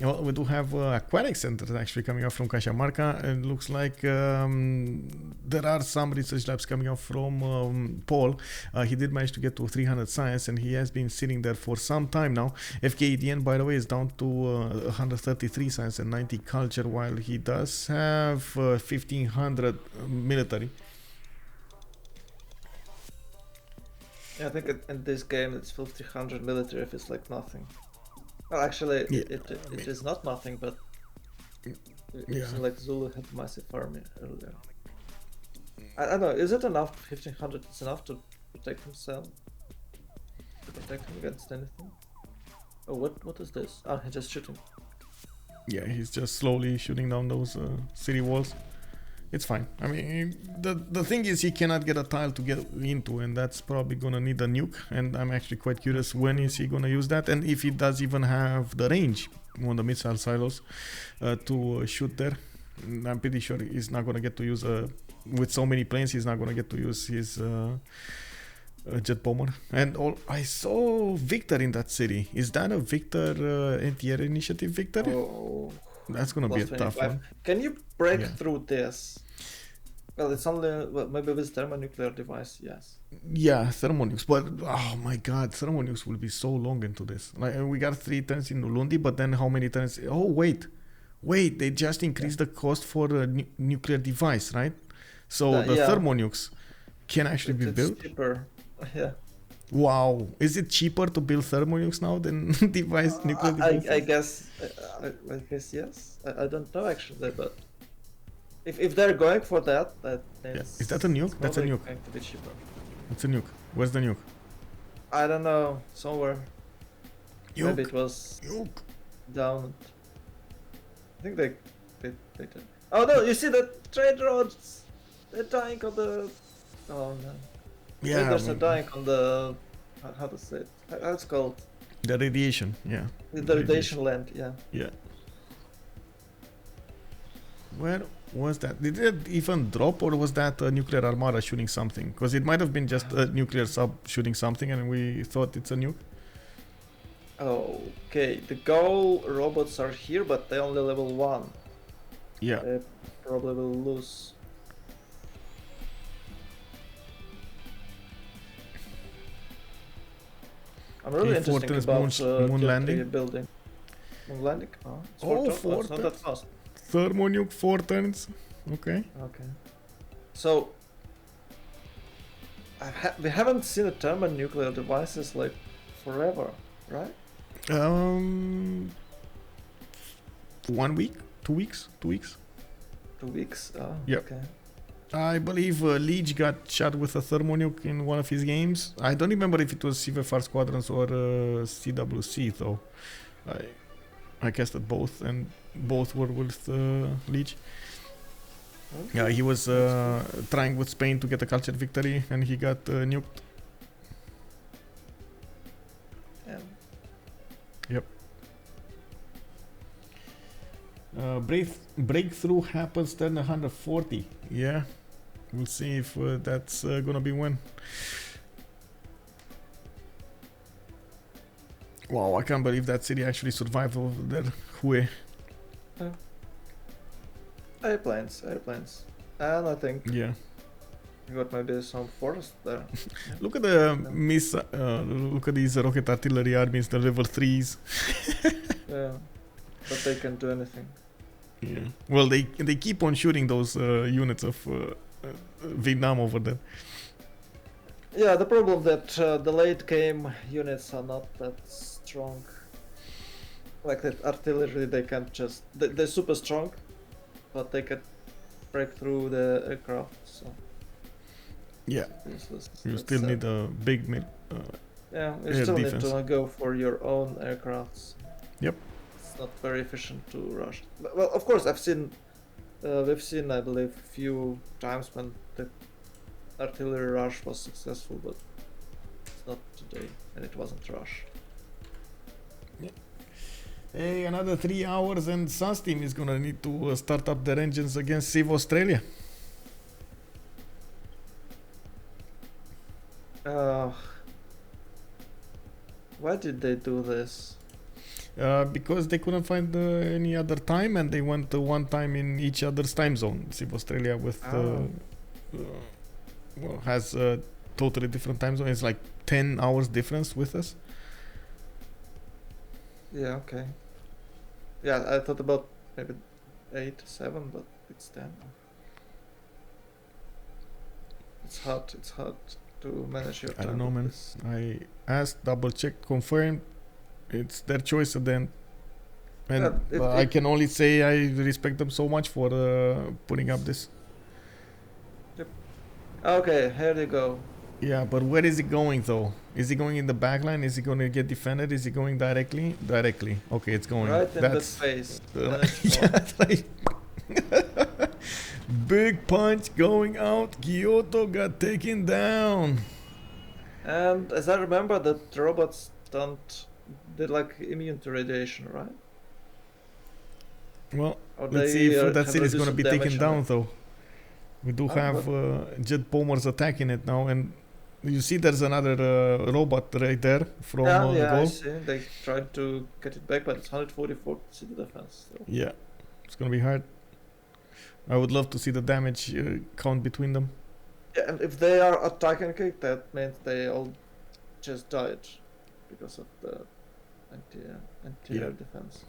Well, we do have aquatic centers actually coming out from Cajamarca, and looks like there are some research labs coming out from Paul. He did manage to get to 300 science, and he has been sitting there for some time now. Fkdn, by the way, is down to 133 science and 90 culture, while he does have 1500 military. Yeah, I think in this game it's 1500 military if it's like nothing. Well, actually, Yeah, it is not nothing, but it's like Zulu had massive army earlier. I don't know, is it enough? 1500 is enough to protect himself? To protect him against anything? Oh, what is this? Oh, he's just shooting. Yeah, he's just slowly shooting down those city walls. It's fine. I mean, the thing is he cannot get a tile to get into, and that's probably gonna need a nuke, and I'm actually quite curious when is he gonna use that, and if he does even have the range on the missile silos to shoot there. I'm pretty sure he's not gonna get to use with so many planes, he's not gonna get to use his jet bomber. And I saw Victor in that city. Is that a Victor anti-air initiative Victor? Oh, That's gonna be a plus tough 25. one. Can you break Yeah. through this? Well, it's only maybe with thermonuclear device, yes. Yeah, thermonukes, but oh my god, thermonukes will be so long into this. Like we got 3 turns in Ulundi, but then how many turns? Oh wait, they just increased the cost for a nuclear device, right? So the thermonukes can actually be built. It's cheaper, yeah. Wow, is it cheaper to build thermonukes now than nuclear devices? I guess yes. I don't know actually, but If they're going for that, that Yeah. means Is that a nuke? it's That's a probably nuke. going to be cheaper. It's a nuke. Where's the nuke? I don't know, somewhere. Maybe Nuke. it was Nuke. down. I think they did. Oh no! You see the trade roads? They're dying on the. Oh no. Yeah. There's a dying on the. How to say it? How it's called? The radiation. Yeah. The radiation land. Yeah. Yeah. Where was that? Did it even drop, or was that a nuclear armada shooting something? Because it might have been just a nuclear sub shooting something, and we thought it's a nuke. Okay, the Gaul robots are here, but they only level 1. Yeah. They probably will lose. I'm really Okay, interested Fortress about moon tier landing. 3 building. Moon landing? Oh, it's Oh, it's not that fast. Thermonuke 4 turns. Okay. Okay. So, we haven't seen a thermonuclear devices like forever, right? 1 week, 2 weeks, 2 weeks. 2 weeks? Oh, Yep. okay. I believe Leech got shot with a thermonuke in one of his games. I don't remember if it was CVFR Squadrons or CWC though. I casted both, and both were with Leech. Okay. Yeah, he was trying with Spain to get a culture victory, and he got nuked. Yeah. Yep. Breakthrough happens turn 140. Yeah, we'll see if that's gonna be win. Wow, I can't believe that city actually survived over there. Hue. Airplanes. And I think Yeah. we got maybe some forest there. Look at the look at these rocket artillery armies, the level 3s. Yeah. But they can't do anything. Yeah. Well, they keep on shooting those units of Vietnam over there. Yeah, the problem that the late game units are not that strong. Like that artillery, they can't just. They're super strong, but they can break through the aircraft. So. Yeah. Useless. You That's still sad. need a big Yeah, you air still defense. need to go for your own aircrafts. Yep. It's not very efficient to rush. But, well, of course, we've seen, I believe, few times when the artillery rush was successful, but it's not today, and it wasn't rushed. Hey, another 3 hours and Sun's team is gonna need to start up their engines against Civ Australia. Why did they do this? Because they couldn't find any other time, and they went one time in each other's time zone. Civ Australia well, has a totally different time zone. It's like 10 hours difference with us. Yeah, okay. Yeah, I thought about maybe 8, 7, but it's 10. It's hard to manage your time. I don't know, with man. this. I asked, double checked, confirmed. It's their choice at the end. And Yeah, I can only say I respect them so much for putting up this. Okay, here you go. Yeah, but where is he going though? Is he going in the back line? Is he going to get defended? Is he going directly? Directly. Okay, it's going. Right in the face. And it's Yeah, that's right. Big punch going out. Kyoto got taken down. And as I remember, the robots they're like immune to radiation, right? Well, Or let's they, see if that have city is going to reduced be damage taken on down it. though. We do have jet bombers attacking it now, and you see there's another robot right there from Yeah, I Gaul. see. They tried to get it back, but it's 144 city defense. So. Yeah, it's gonna be hard. I would love to see the damage count between them. Yeah, and if they are attacking it, that means they all just died because of the anti-air defense.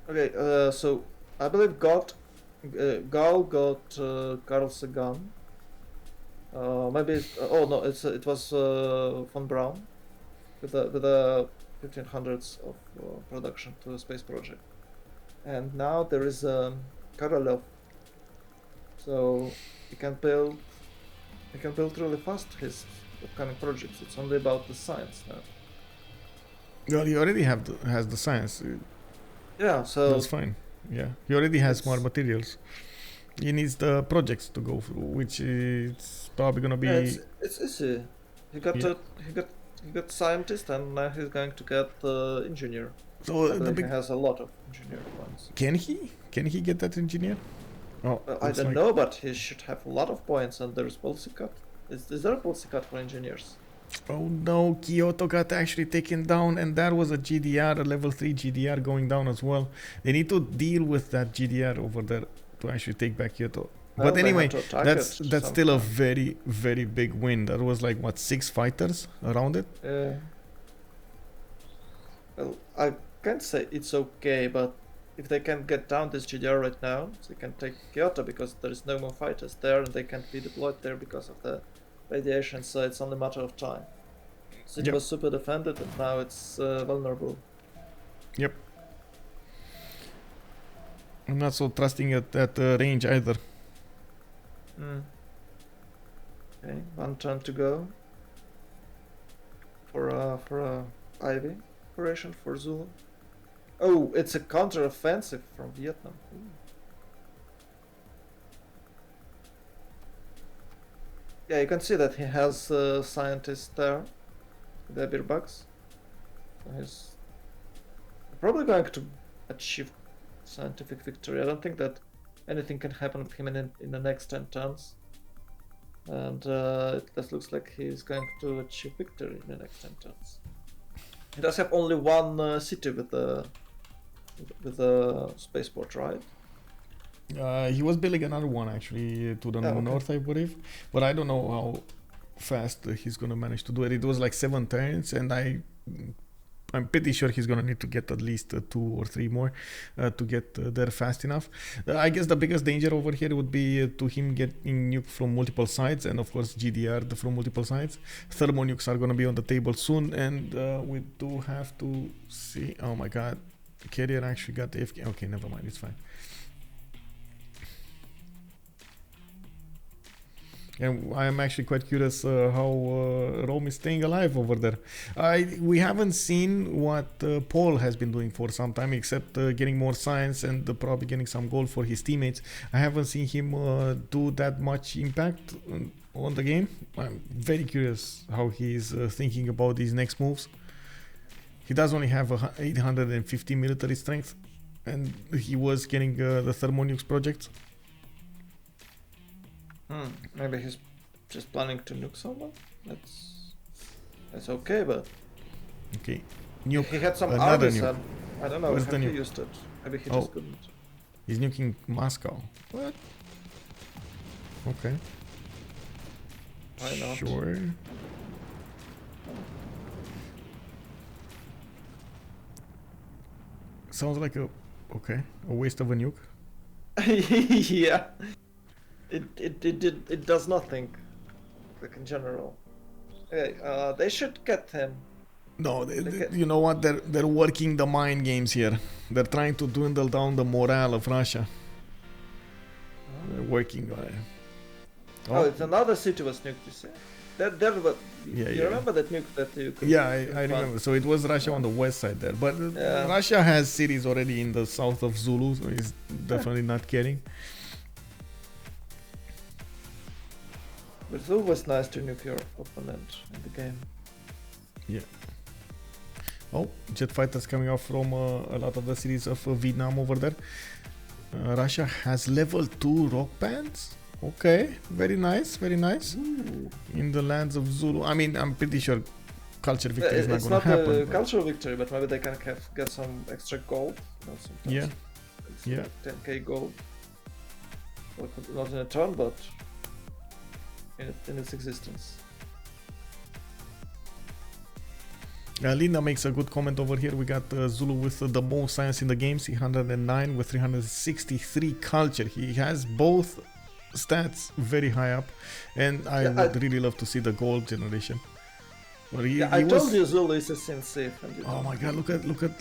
Okay, so I believe Gaul got Carl's gun. Maybe oh no, it was von Braun with the 1500s of production to a space project. and now there is a Korolov, so he can build really fast his upcoming projects. It's only about the science now. Well, he already has the science. Yeah, so That's fine. Yeah, he already has more it's- materials. He needs the projects to go through, which is probably gonna be. yeah, it's easy. He got Yeah. he got scientist, and now he's going to get engineer. So I the believe big he has a lot of engineer points. can he get that engineer? Oh, I looks don't like- know, but he should have a lot of points, and there's policy cut. Is there a policy cut for engineers? Oh no, Kyoto got actually taken down, and that was a GDR, a level 3 GDR going down as well. They need to deal with that GDR over there to actually take back Kyoto. Well, But they anyway, have to attack that's it still a sometime. very, very big win. That was like, what, 6 fighters around it? Well, I can't say it's okay, but if they can get down this GDR right now, they can take Kyoto because there is no more fighters there, and they can't be deployed there because of the radiation. So it's only a matter of time. City Yep. was super defended, and now it's vulnerable. Yep. I'm not so trusting at that range either. Okay, one turn to go for a Ivy operation for Zulu. Oh, it's a counter-offensive from Vietnam. Ooh. Yeah, you can see that he has scientists there, the beer bugs. So he's probably going to achieve scientific victory. I don't think that anything can happen with him in the next 10 turns. And it just looks like he's going to achieve victory in the next 10 turns. He does have only one city with a spaceport, right? He was building another one actually to the Oh, okay. north, I believe, but I don't know how fast he's gonna manage to do it. It was like 7 turns, and I'm pretty sure he's gonna need to get at least 2 or 3 more to get there fast enough. I guess the biggest danger over here would be to him getting nuked from multiple sides, and of course GDR from multiple sides. Thermo nukes are gonna be on the table soon, and we do have to see. Oh my god, the carrier actually got the FK. Okay, never mind, it's fine. And I am actually quite curious how Rome is staying alive over there. We haven't seen what Paul has been doing for some time, except getting more science and probably getting some gold for his teammates. I haven't seen him do that much impact on the game. I'm very curious how he's thinking about these next moves. He does only have 850 military strength, and he was getting the Thermonukes project. Maybe he's just planning to nuke someone. That's okay, but Okay, nuke. he had some Another armies, nuke. and I don't know Where's if the he nuke? used it. Maybe he Oh. just couldn't. He's nuking Moscow. What? Okay. Why not? Sure. Sounds like a waste of a nuke. Yeah. It does nothing. Like in general. Okay, they should get him. No, Okay. you know what? They're working the mind games here. They're trying to dwindle down the morale of Russia. They're working on it. Oh, it's another city was nuked, you say? There was. Yeah, you yeah. remember that nuke that you could. Yeah, could I find? remember. So it was Russia on the west side there, but Yeah. Russia has cities already in the south of Zulu, so he's definitely not kidding. But it's always nice to nuke your opponent in the game. Oh, jet fighters coming out from a lot of the cities of Vietnam over there. Russia has level 2 rock bands. Okay, very nice, very nice. Ooh. In the lands of Zulu. I mean, I'm pretty sure culture victory is not It's going to not happen. a but- cultural victory, but maybe they can get some extra gold. You know, sometimes Yeah, it's yeah. like 10k gold. Well, not in a turn, but in its existence. Linda makes a good comment over here. We got Zulu with the most science in the game, 309 with 363 culture. He has both stats very high up, and I would really love to see the gold generation. But I told you Zulu is a sin safe. And you Oh don't. my god, look at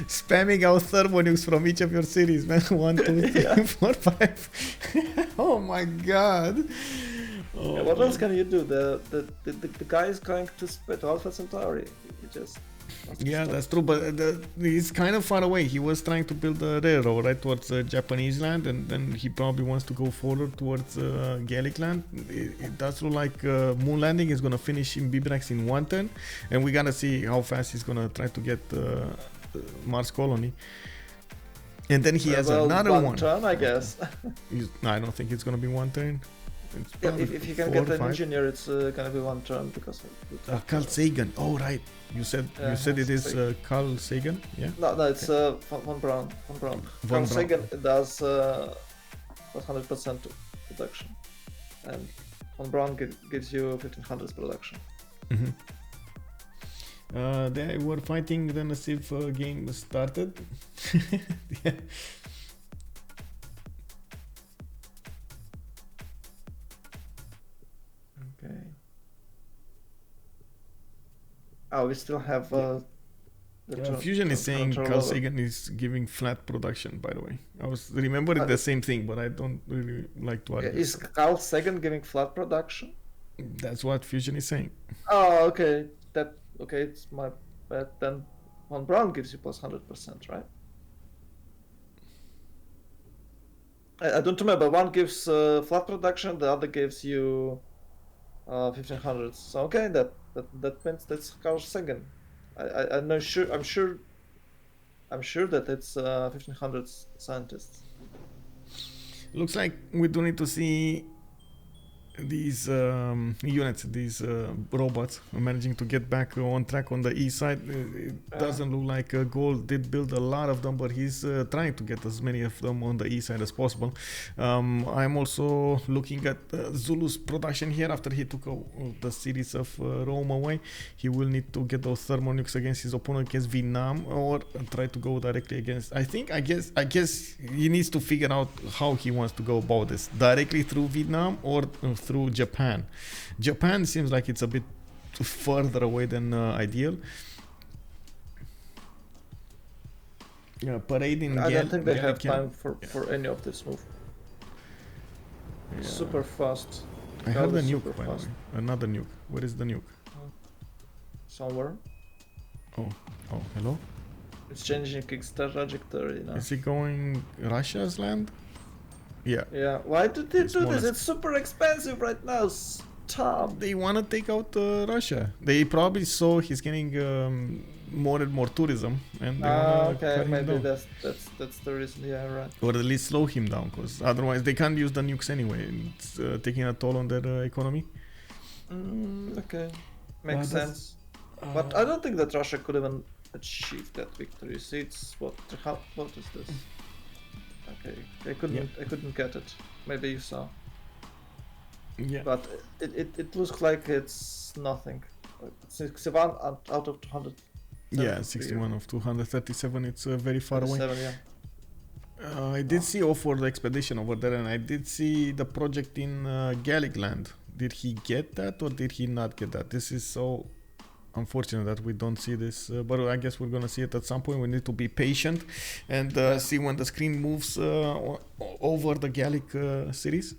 Spamming out thermo nukes from each of your cities, man. 1, 2, 3, 4, 5. Oh my god. Oh. Yeah, what else can you do? The guy is going to split Alpha Centauri. He just Yeah, that's true, but he's kind of far away. He was trying to build a railroad right towards Japanese land, and then he probably wants to go forward towards Gallic land. It does look like moon landing is gonna finish in Bibrax in 1 turn, and we gotta see how fast he's gonna try to get Mars colony. And then he has another one. turn, I guess. No, I don't think it's gonna be 1 turn. Yeah, if you can get an engineer, it's gonna be 1 turn because of Carl Sagan. Oh right, you said it is Carl Sagan. Yeah. No, it's von Braun. Carl Sagan does 100% production, and von Braun gives you 1500 production. Mm-hmm. They were fighting, then a Civ game started. Yeah. Okay. Oh, we still have. Fusion is saying Carl Sagan is giving flat production. By the way, I was remembering the same thing, but I don't really like to argue. Is Carl Sagan giving flat production? That's what Fusion is saying. Oh, okay. Okay. It's my bad. Then von Braun gives you plus 100%, right? I don't remember. One gives flat production, the other gives you 1500. So okay, that means that's Carl Sagan. I'm not sure. I'm sure that it's 1500 scientists. Looks like we do need to see these units, these robots managing to get back on track on the east side. It doesn't look like Gaul did build a lot of them, but he's trying to get as many of them on the east side as possible. I'm also looking at Zulu's production here after he took the cities of Rome away. He will need to get those thermal nukes against his opponent, against Vietnam, or try to go directly against. I guess he needs to figure out how he wants to go about this, directly through Vietnam or through Japan. Japan seems like it's a bit further away than ideal. Yeah, parading. I don't think they have time for any of this move. Yeah. Super fast. I have the nuke, by the way. Another nuke. Where is the nuke? Somewhere. Oh, hello? It's changing its trajectory now. Is it going Russia's land? Yeah. Yeah. Why did they do this? It's super expensive right now. Stop. They want to take out Russia. They probably saw he's getting more and more tourism, and they want to cut him maybe down. that's the reason. Yeah, right. Or at least slow him down, because otherwise they can't use the nukes anyway. It's taking a toll on their economy. Okay, makes sense. But I don't think that Russia could even achieve that victory. See, it's what is this? Okay, I couldn't get it. Maybe you saw. Yeah. But it looks like it's nothing. 61 out of 200. Yeah, 61 of 237. It's very far away. Yeah. I did see for the expedition over there, and I did see the project in Gallic land. Did he get that or did he not get that? This is so unfortunate that we don't see this, but I guess we're gonna see it at some point. We need to be patient and see when the screen moves over the Gallic cities.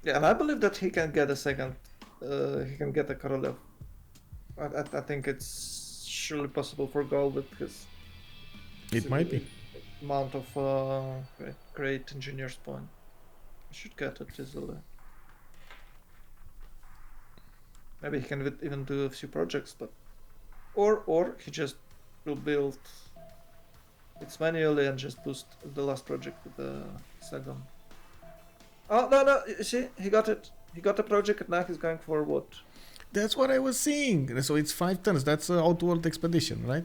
Yeah, and I believe that he can get a second. He can get a Korolev. I think it's surely possible for Gaul because it might be amount of great engineers point. I should get it easily. Maybe he can even do a few projects, but or he just will build it manually and just boost the last project with the second. Oh no! You see, he got it. He got the project, and now he's going for what? That's what I was seeing. So it's 5 turns. That's an outward expedition, right?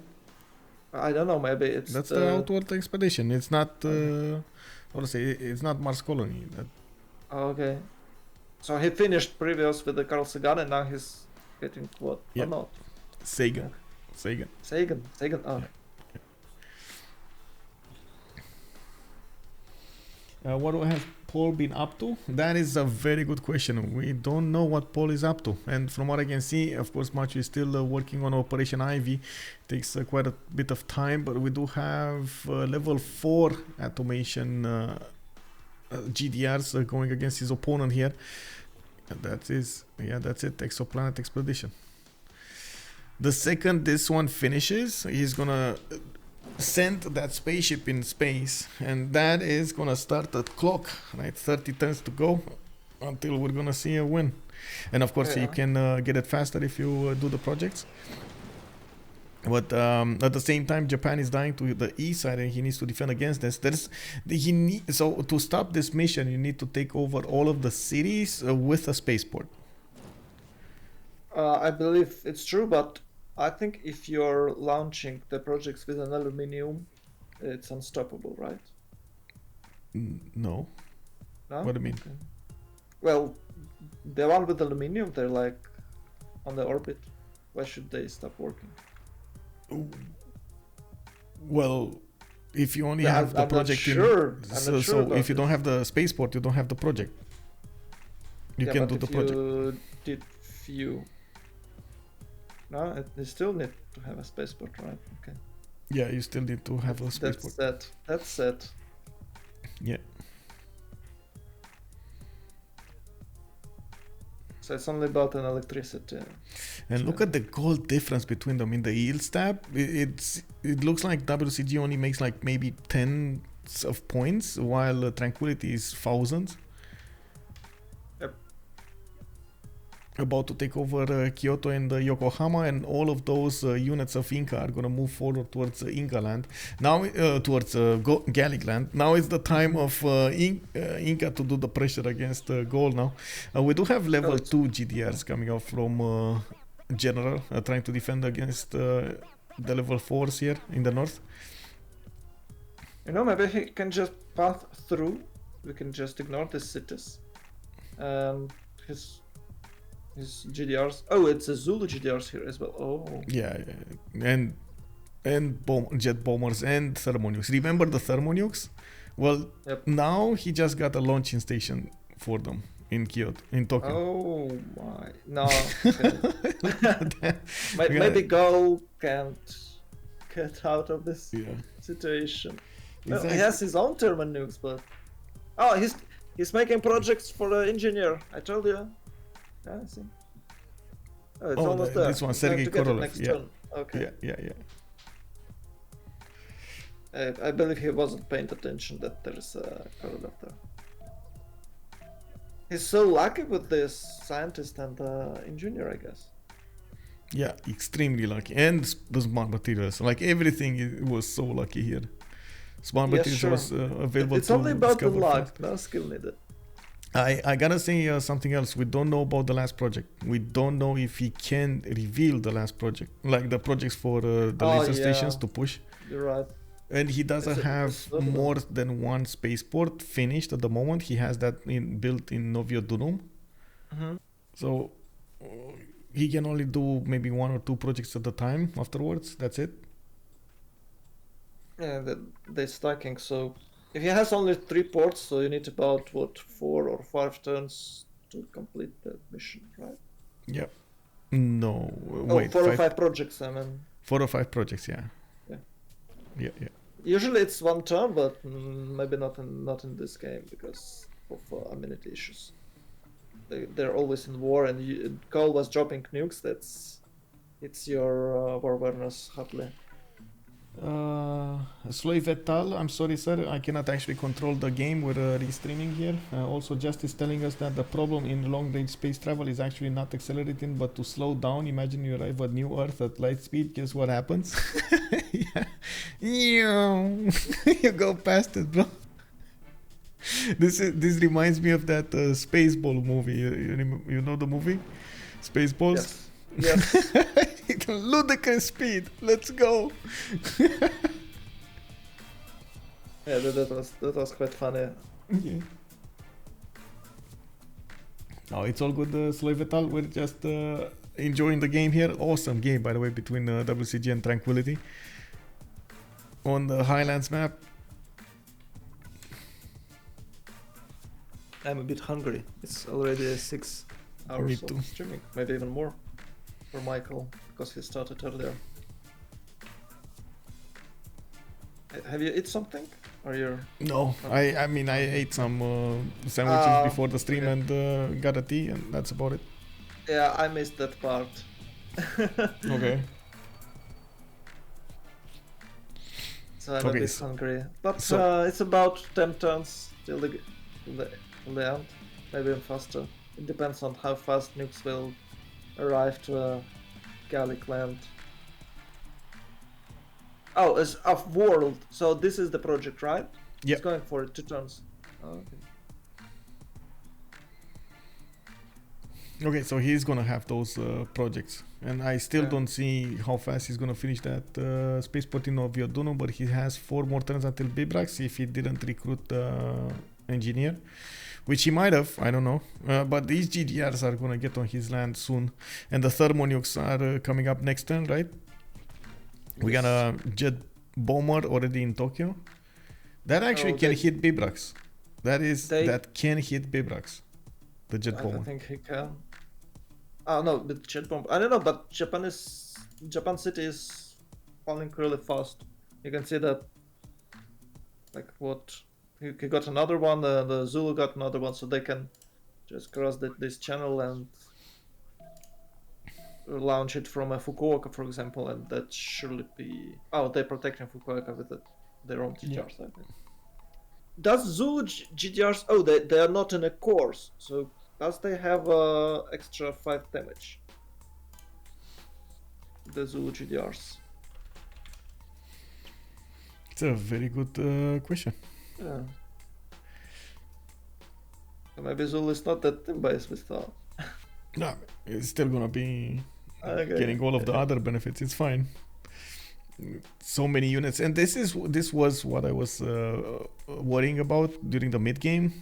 I don't know. Maybe it's that's the outward expedition. It's not. What to say? It's not Mars colony. Okay. So he finished previous with the Carl Sagan, and now he's getting what? Yep. Or not? Sagan. Oh. What do I have Paul been up to? That is a very good question. We don't know what Paul is up to. And from what I can see, of course, Machu is still working on Operation Ivy. Takes quite a bit of time, but we do have level 4 Atomation GDRs going against his opponent here. And that is, yeah, that's it. Exoplanet Expedition. The second this one finishes, he's gonna send that spaceship in space, and that is gonna start the clock, right? 30 turns to go until we're gonna see a win. And of course, you can get it faster if you do the projects. But at the same time, Japan is dying to the east side, and he needs to defend against this. So to stop this mission, you need to take over all of the cities with a spaceport. I believe it's true, but I think if you're launching the projects with an aluminium, it's unstoppable, right? No. No? What do you mean? Okay. Well, the one with aluminium, they're like on the orbit. Why should they stop working? Well, if you only have the project so if you don't have the spaceport, you don't have the project. You can do the project. You did few. No, you still need to have a spaceport, right? Okay. Yeah, you still need to have a spaceport. That's it. Yeah. So it's only about an electricity. And look at the gold difference between them. In the yield stab, it looks like WCG only makes like maybe tens of points, while Tranquility is thousands. Yep. About to take over Kyoto and Yokohama, and all of those units of Inca are going to move forward towards Inca land. Now, towards Gallic land. Now it's the time of Inca to do the pressure against Gaul now. We do have level 2 GDRs coming out from General, trying to defend against the level 4s here in the north. You know, maybe he can just pass through. We can just ignore the cities. His GDRs. Oh, it's a Zulu GDRs here as well. Oh. Yeah, and jet bombers and thermonukes. Remember the thermonukes? Well, now he just got a launching station for them in Kyoto, in Tokyo. Oh my! No. Okay. Maybe Gaul can't get out of this situation. Well, he has his own thermonukes, but he's making projects for the engineer. I told you. Yeah, I see. Oh, it's almost there. This one, Sergei Korolev. Yeah. Okay. Yeah. I believe he wasn't paying attention that there's a Korolev there. He's so lucky with this scientist and engineer, I guess. Yeah, extremely lucky. And the smart materials. Like everything was so lucky here. Smart materials was available. It's only about the luck, no skill needed. I gotta say something else. We don't know about the last project. We don't know if he can reveal the last project, like the projects for the laser stations to push. You're right. And he doesn't have more than one spaceport finished at the moment. He has that built in Novio Dunum. So he can only do maybe 1 or 2 projects at a time afterwards. That's it. Yeah, they're stacking. So if he has only 3 ports, so you need about 4 or 5 turns to complete the mission, right? Yeah. No. Wait. 4 or 5 projects. I mean. 4 or 5 projects. Yeah. Yeah. Usually it's 1 turn, but maybe not in this game because of amenity issues. They're always in war, and Gaul was dropping nukes. It's your war awareness hardly. Slave et al. I'm sorry, sir. I cannot actually control the game. We're restreaming here. Also, Justice telling us that the problem in long-range space travel is actually not accelerating, but to slow down. Imagine you arrive at New Earth at light speed. Guess what happens? You go past it, bro. This reminds me of that Spaceball movie. You know the movie, Spaceballs. Yes. Ludicrous speed. Let's go. Yeah, that was quite funny. Yeah. No, it's all good, Slave et al. We're just enjoying the game here. Awesome game, by the way, between WCG and Tranquility on the Highlands map. I'm a bit hungry. It's already 6 hours Me of too. streaming, maybe even more for Michael because he started earlier. Have you eat something? Or you're No, I mean I ate some sandwiches before the stream okay. and got a tea, and that's about it. Yeah, I missed that part. Okay. So I'm a Okay, bit so- hungry. But so- it's about 10 turns till the end. Maybe even faster. It depends on how fast nukes will arrive to Gallic land. Oh, it's off-world. So this is the project, right? Yep. It's going for 2 turns. Oh, okay. Okay, so he's gonna have those projects, and I still Yeah. don't see how fast he's gonna finish that spaceport in Ovieduno, but he has 4 more turns until Bibrax if he didn't recruit engineer, which he might have, I don't know. But these GDRs are gonna get on his land soon, and the thermonukes are coming up next turn, right? We got a jet bomber already in Tokyo. That actually can hit Bibrax. That can hit Bibrax. The jet bomber. I think he can. Oh no, the jet bomb. I don't know, but Japan city is falling really fast. You can see that. Like what? He got another one. The Zulu got another one, so they can just cross this channel and launch it from Fukuoka, for example, and that surely be. Oh, they're protecting Fukuoka with their own GDRs. I think. Does Zulu GDRs? Oh, they are not in a course, so does they have extra 5 damage? The Zulu GDRs. It's a very good question. Yeah. Maybe Zulu is not that team based with thought. No, it's still gonna be Okay. getting all of the other benefits. It's fine. So many units, and this was what I was worrying about during the mid game,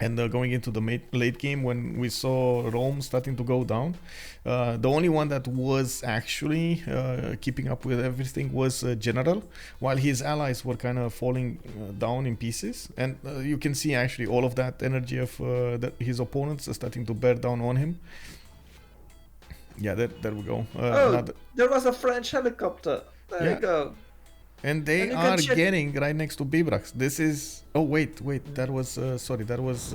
and going into the late game when we saw Rome starting to go down. The only one that was actually keeping up with everything was General, while his allies were kind of falling down in pieces. And you can see actually all of that energy of his opponents starting to bear down on him. Yeah, there we go. There was a French helicopter. There you go. And they are getting right next to Bibrax. This is... Oh, wait. That was... sorry, that was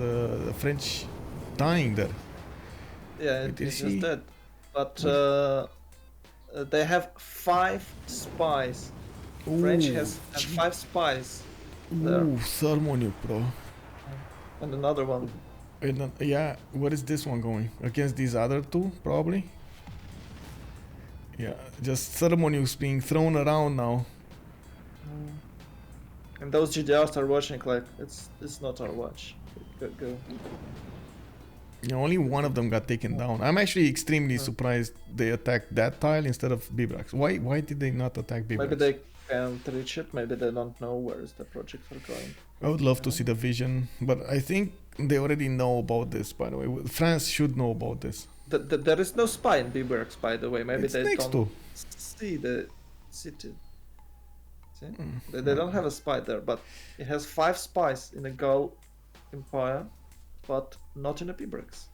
French dying there. Yeah, it's just dead. But they have 5 spies. French has 5 spies there. Ooh, thermonuke, bro. And another one. And, yeah, where is this one going? Against these other 2, probably? Yeah, just thermonukes being thrown around now. And those GDRs are watching like it's not our watch. Go. Yeah, only one of them got taken down. I'm actually extremely surprised they attacked that tile instead of Bibrax. Why did they not attack Bibrax? Maybe they can't reach it. Maybe they don't know where is the project are going. I would love to see the vision, but I think they already know about this. By the way, France should know about this. There is no spy in Bibrax, by the way. Maybe It's they next don't see the city. See? They don't have a spy there, but it has 5 spies in the Gaul Empire, but not in a Bibrax.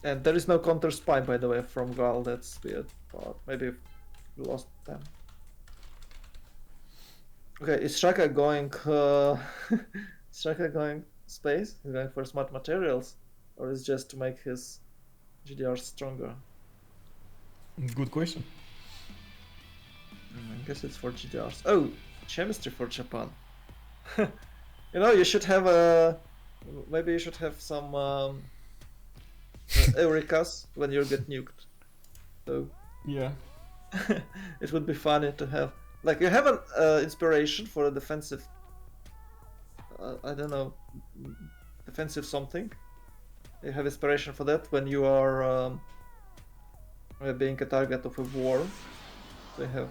And there is no counter spy, by the way, from Gaul. That's weird. But maybe we lost them. Okay, is Shaka going? Is Shaka going space? He's going for smart materials, or is just to make his GDR stronger? Good question. I guess it's for GDRs. Oh, chemistry for Japan. You know, you should have a. Maybe you should have some Eureka's when you get nuked. So Yeah. it would be funny to have. Like you have an inspiration for a defensive. I don't know, defensive something. You have inspiration for that when you are being a target of a war. They have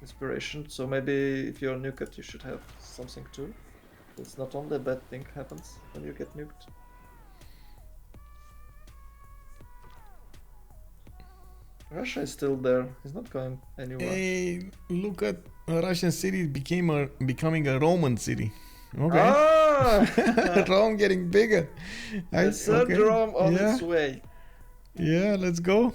inspiration, so maybe if you're nuked, you should have something too. It's not only a bad thing happens when you get nuked. Russia is still there. He's not going anywhere. Hey, look at a Russian city becoming a Roman city. Okay. Ah! Rome getting bigger. The third okay. Rome on Yeah. its way. Yeah, let's go.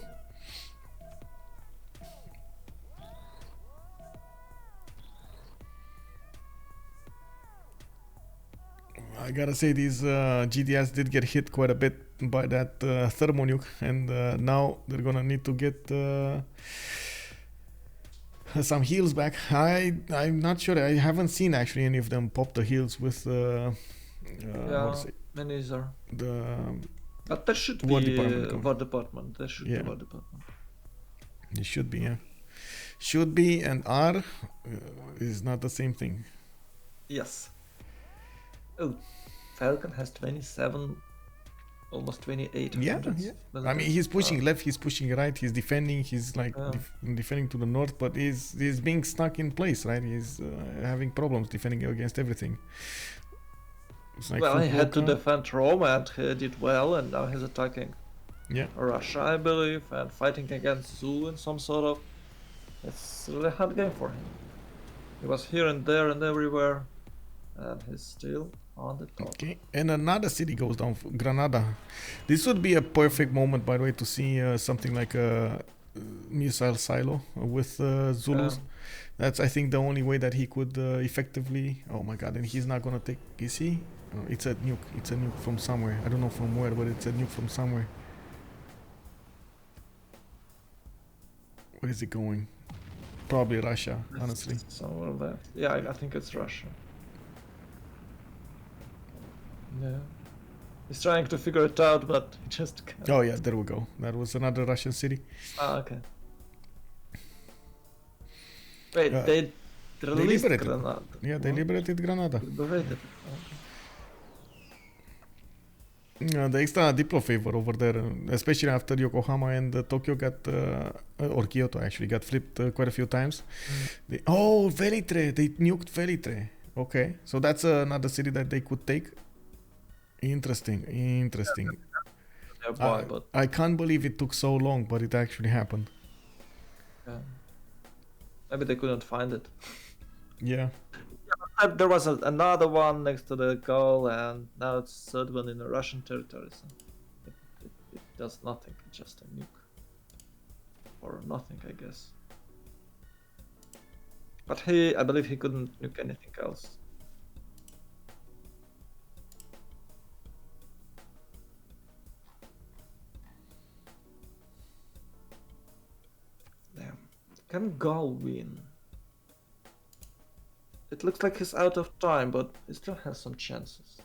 I gotta say, these GDS did get hit quite a bit by that thermo nuke, and now they're gonna need to get some heals back. I'm not sure. I haven't seen actually any of them pop the heals with Yeah, many are. the But there should War be department going. War department. There should Yeah. be War department. it should be, yeah, should be, and R is not the same thing. Yes. Oh, Falcon has 27, almost 28. Yeah. I mean, he's pushing left, he's pushing right, he's defending, he's like defending to the north, but he's being stuck in place, right? He's having problems defending against everything. It's like Well, he had to Fukuoka. defend Rome and he did well, and now he's attacking Yeah. Russia, I believe, and fighting against Zulu in some sort of. It's really a hard game for him. He was here and there and everywhere, and he's still on the top. Okay, and another city goes down, Granada. This would be a perfect moment, by the way, to see something like a missile silo with Zulus. That's, I think, the only way that he could effectively. Oh my god! And he's not gonna take. Is he? Oh, it's a nuke. It's a nuke from somewhere. I don't know from where, but it's a nuke from somewhere. Where is it going? Probably Russia, honestly. Somewhere left. Yeah, I think it's Russia. Yeah. He's trying to figure it out, but he just can't. Oh yeah, there we go. That was another Russian city. Ah, okay. Wait, Yeah. they released liberated. Granada. Yeah, they liberated Granada. Liberated. The extra Diplo favor over there, especially after Yokohama and Tokyo got, or Kyoto actually got flipped quite a few times. Oh, Velitre! They nuked Velitre. Okay, so that's another city that they could take. Interesting. Nearby, but I can't believe it took so long, but it actually happened. maybe they couldn't find it. Yeah. There was another one next to the Gaul, and now it's third one in the Russian territory. So it does nothing. It's just a nuke, or nothing, I guess. But I believe he couldn't nuke anything else. Damn. Can Gaul win? It looks like he's out of time, but he still has some chances.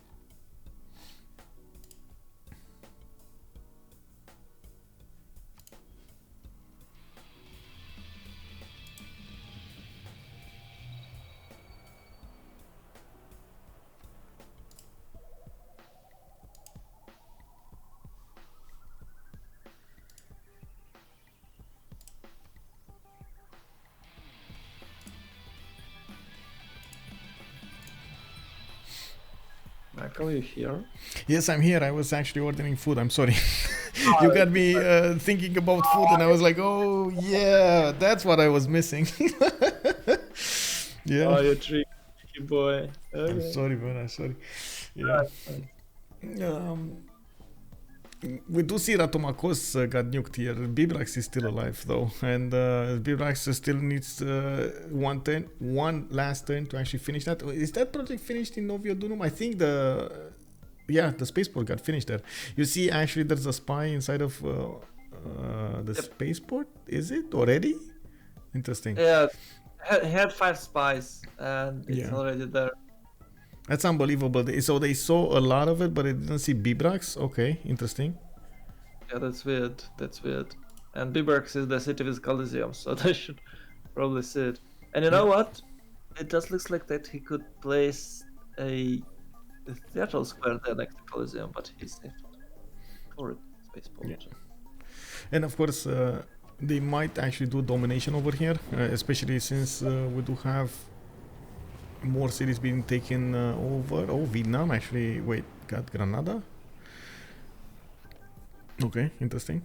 Michael, you here? Yes, I'm here. I was actually ordering food. I'm sorry. You got me thinking about food, and I was like, oh, yeah, that's what I was missing. Yeah. Oh, you tricky boy. Okay. I'm sorry, man. I'm sorry. Yeah. We do see Ratomakos got nuked here. Bibrax is still alive, though. And Bibrax still needs one last turn to actually finish that. Is that project finished in Novio Dunum? I think the spaceport got finished there. You see, actually, there's a spy inside of the spaceport. Is it already? Interesting. Yeah, he had 5 spies, and it's already there. That's unbelievable. So they saw a lot of it, but they didn't see Bibrax. Okay, interesting. Yeah, that's weird. That's weird. And Bibrax is the city with Coliseum, so they should probably see it. And you know what? It just looks like that he could place a theatrical square there next to Coliseum, but he saved it for it. Spaceport. Yeah. And of course, they might actually do domination over here, especially since we do have more cities being taken over. Oh, Vietnam actually, wait, got Granada? Okay, interesting.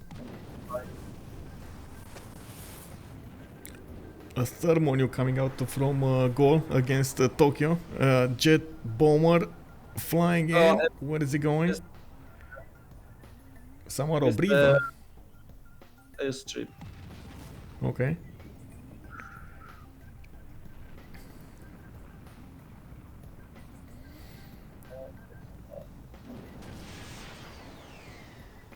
A thermal nuke coming out from Gaul against Tokyo. Jet bomber flying in. Where is he going? Yes. Somewhat It's Obriva. the airstrip. Okay.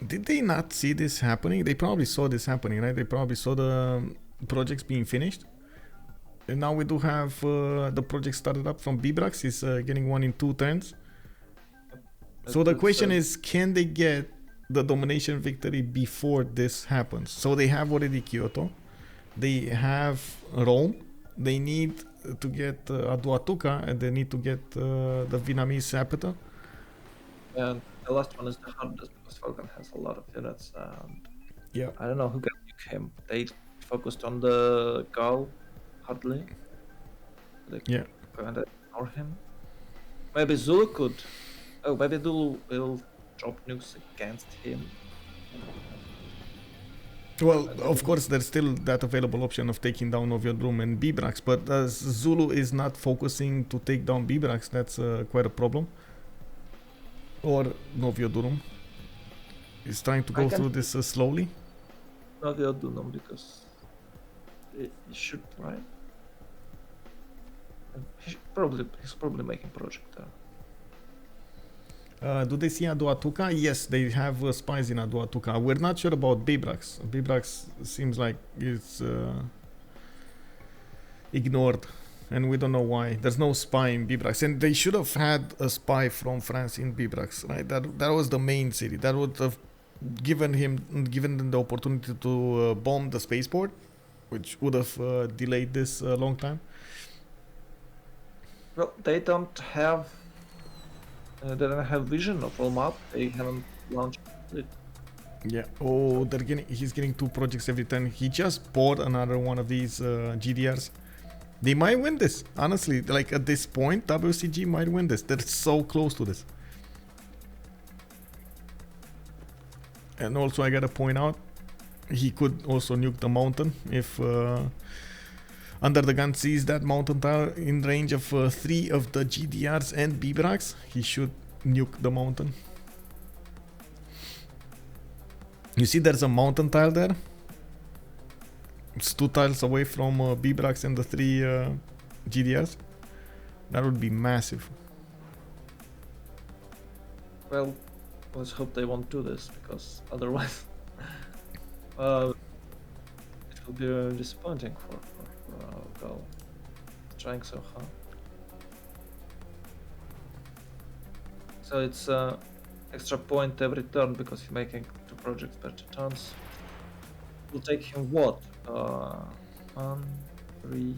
Did they not see this happening? They probably saw this happening, right? They probably saw the projects being finished. And now we do have the project started up from Bibrax. He's getting one in 2 turns. So the question is, can they get the domination victory before this happens? So they have already Kyoto. They have Rome. They need to get Aduatuca, and they need to get the Vietnamese capital. And the last one is the hardest because Falcon has a lot of units. And Yeah. I don't know who can nuke him. They focused on the Gaul hardly. They Yeah. kind of ignore him. Maybe Zulu could. Oh, maybe Zulu will drop nukes against him. Well, of course, there's still that available option of taking down Noviodrum and Bibrax, but as Zulu is not focusing to take down Bibrax, that's quite a problem. Or Noviodrum. He's trying to go through this slowly. Not the other one because he should, right? And he's probably making project there. Do they see Aduatuca? Yes, they have spies in Aduatuca. We're not sure about Bibrax. Bibrax seems like it's ignored, and we don't know why. There's no spy in Bibrax, and they should have had a spy from France in Bibrax, right? That was the main city. That would have given them the opportunity to bomb the spaceport, which would have delayed this a long time. Well, they don't have vision of all map. They haven't launched it. Yeah. Oh, he's getting 2 projects every turn. He just bought another one of these GDRs. They might win this. Honestly, like at this point, WCG might win this. They're so close to this. And also, I gotta point out, he could also nuke the mountain if UnderTheGun sees that mountain tower in range of 3 of the GDRs and Bibrax. He should nuke the mountain. You see, there's a mountain tile there. It's 2 tiles away from Bibrax and the 3 GDRs. That would be massive. Well, let's hope they won't do this because otherwise, it will be disappointing for Gaul. Trying so hard. So it's extra point every turn because he's making 2 projects per 2 turns. It will take him what? 1, 3,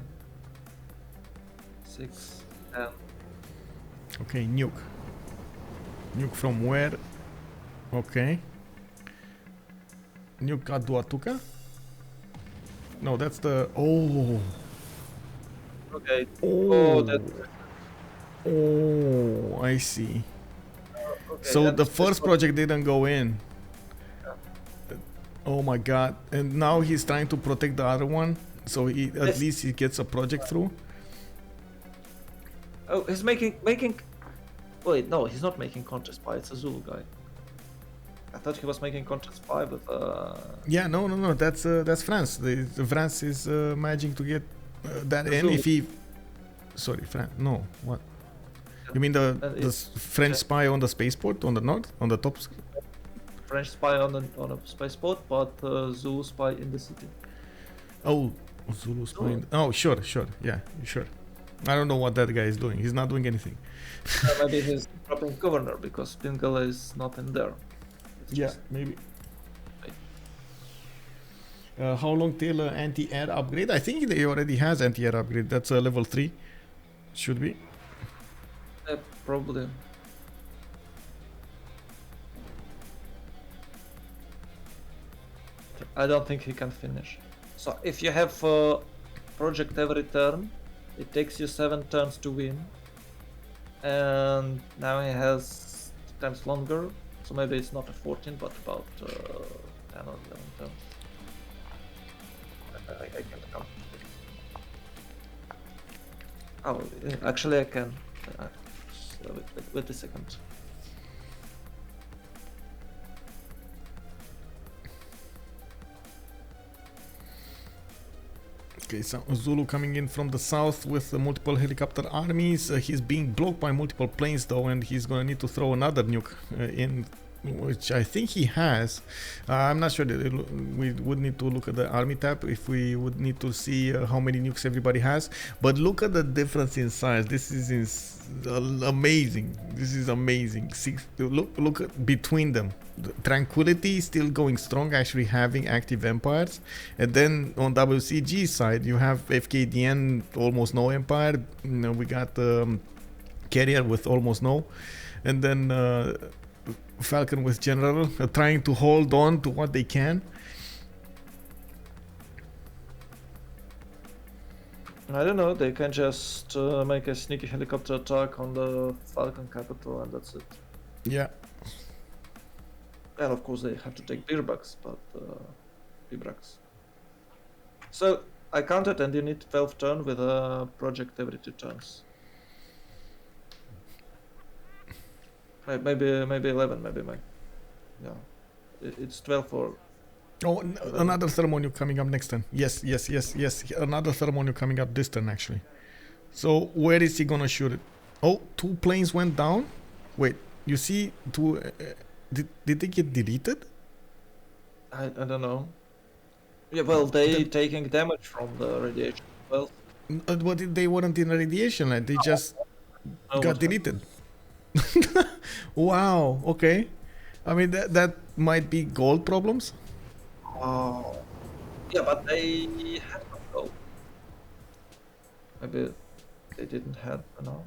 6, 10. Okay, nuke. Nuke from where? Okay. Nuke Aduatuca? No, that's the... Oh! Okay. Oh, that. Oh, I see. Okay, So the that's first project didn't go in. Oh my god. And now he's trying to protect the other one. So he, at least he gets a project through. Oh, he's making. Wait, no, he's not making Contra Spy. It's a Zulu guy. I thought he was making Contra Spy with. Yeah, no. That's France. The France is managing to get that in. Zulu. If he, sorry, France. No, what? You mean the French spy on the spaceport on the north, on the top? French spy on a spaceport, but Zulu spy in the city. Oh, Zulu spy. Oh, sure, yeah, sure. I don't know what that guy is doing. He's not doing anything. Maybe he's dropping governor because Bengala is not in there. Yeah, maybe. How long till anti-air upgrade? I think he already has anti-air upgrade. That's level 3. Should be. Probably. I don't think he can finish. So if you have a project every turn, it takes you 7 turns to win. And now he has 2 times longer. So maybe it's not a 14, but about 10 or 11 turns. I can't count. Oh, actually I can. So wait a second. Okay, so Zulu coming in from the south with multiple helicopter armies. He's being blocked by multiple planes though, and he's gonna need to throw another nuke in, which I think he has. I'm not sure that we would need to look at the army tab if we would need to see how many nukes everybody has. But look at the difference in size. This is amazing. This is amazing. Look at between them. Tranquility is still going strong, actually having active empires, and then on WCG side you have Fkdn almost no empire. We got Carrier with almost no, and then Falcon with General trying to hold on to what they can. I don't know, they can just make a sneaky helicopter attack on the Falcon capital and that's it. Yeah. And of course they have to take Birbaks, but Bibraks. So I counted and you need 12 turn with a project every 2 turns. Maybe 11, yeah. It's 12 for... Oh, another thermal coming up next turn. Yes. Another thermal coming up this turn actually. So where is he gonna shoot it? Oh, 2 planes went down. Wait, you see 2... did they get deleted? I don't know. Yeah, well, they taking damage from the radiation. Well, But they weren't in radiation, like they just got deleted. Wow, okay. I mean, that might be gold problems. Oh, yeah, but they had no gold. Maybe they didn't have enough.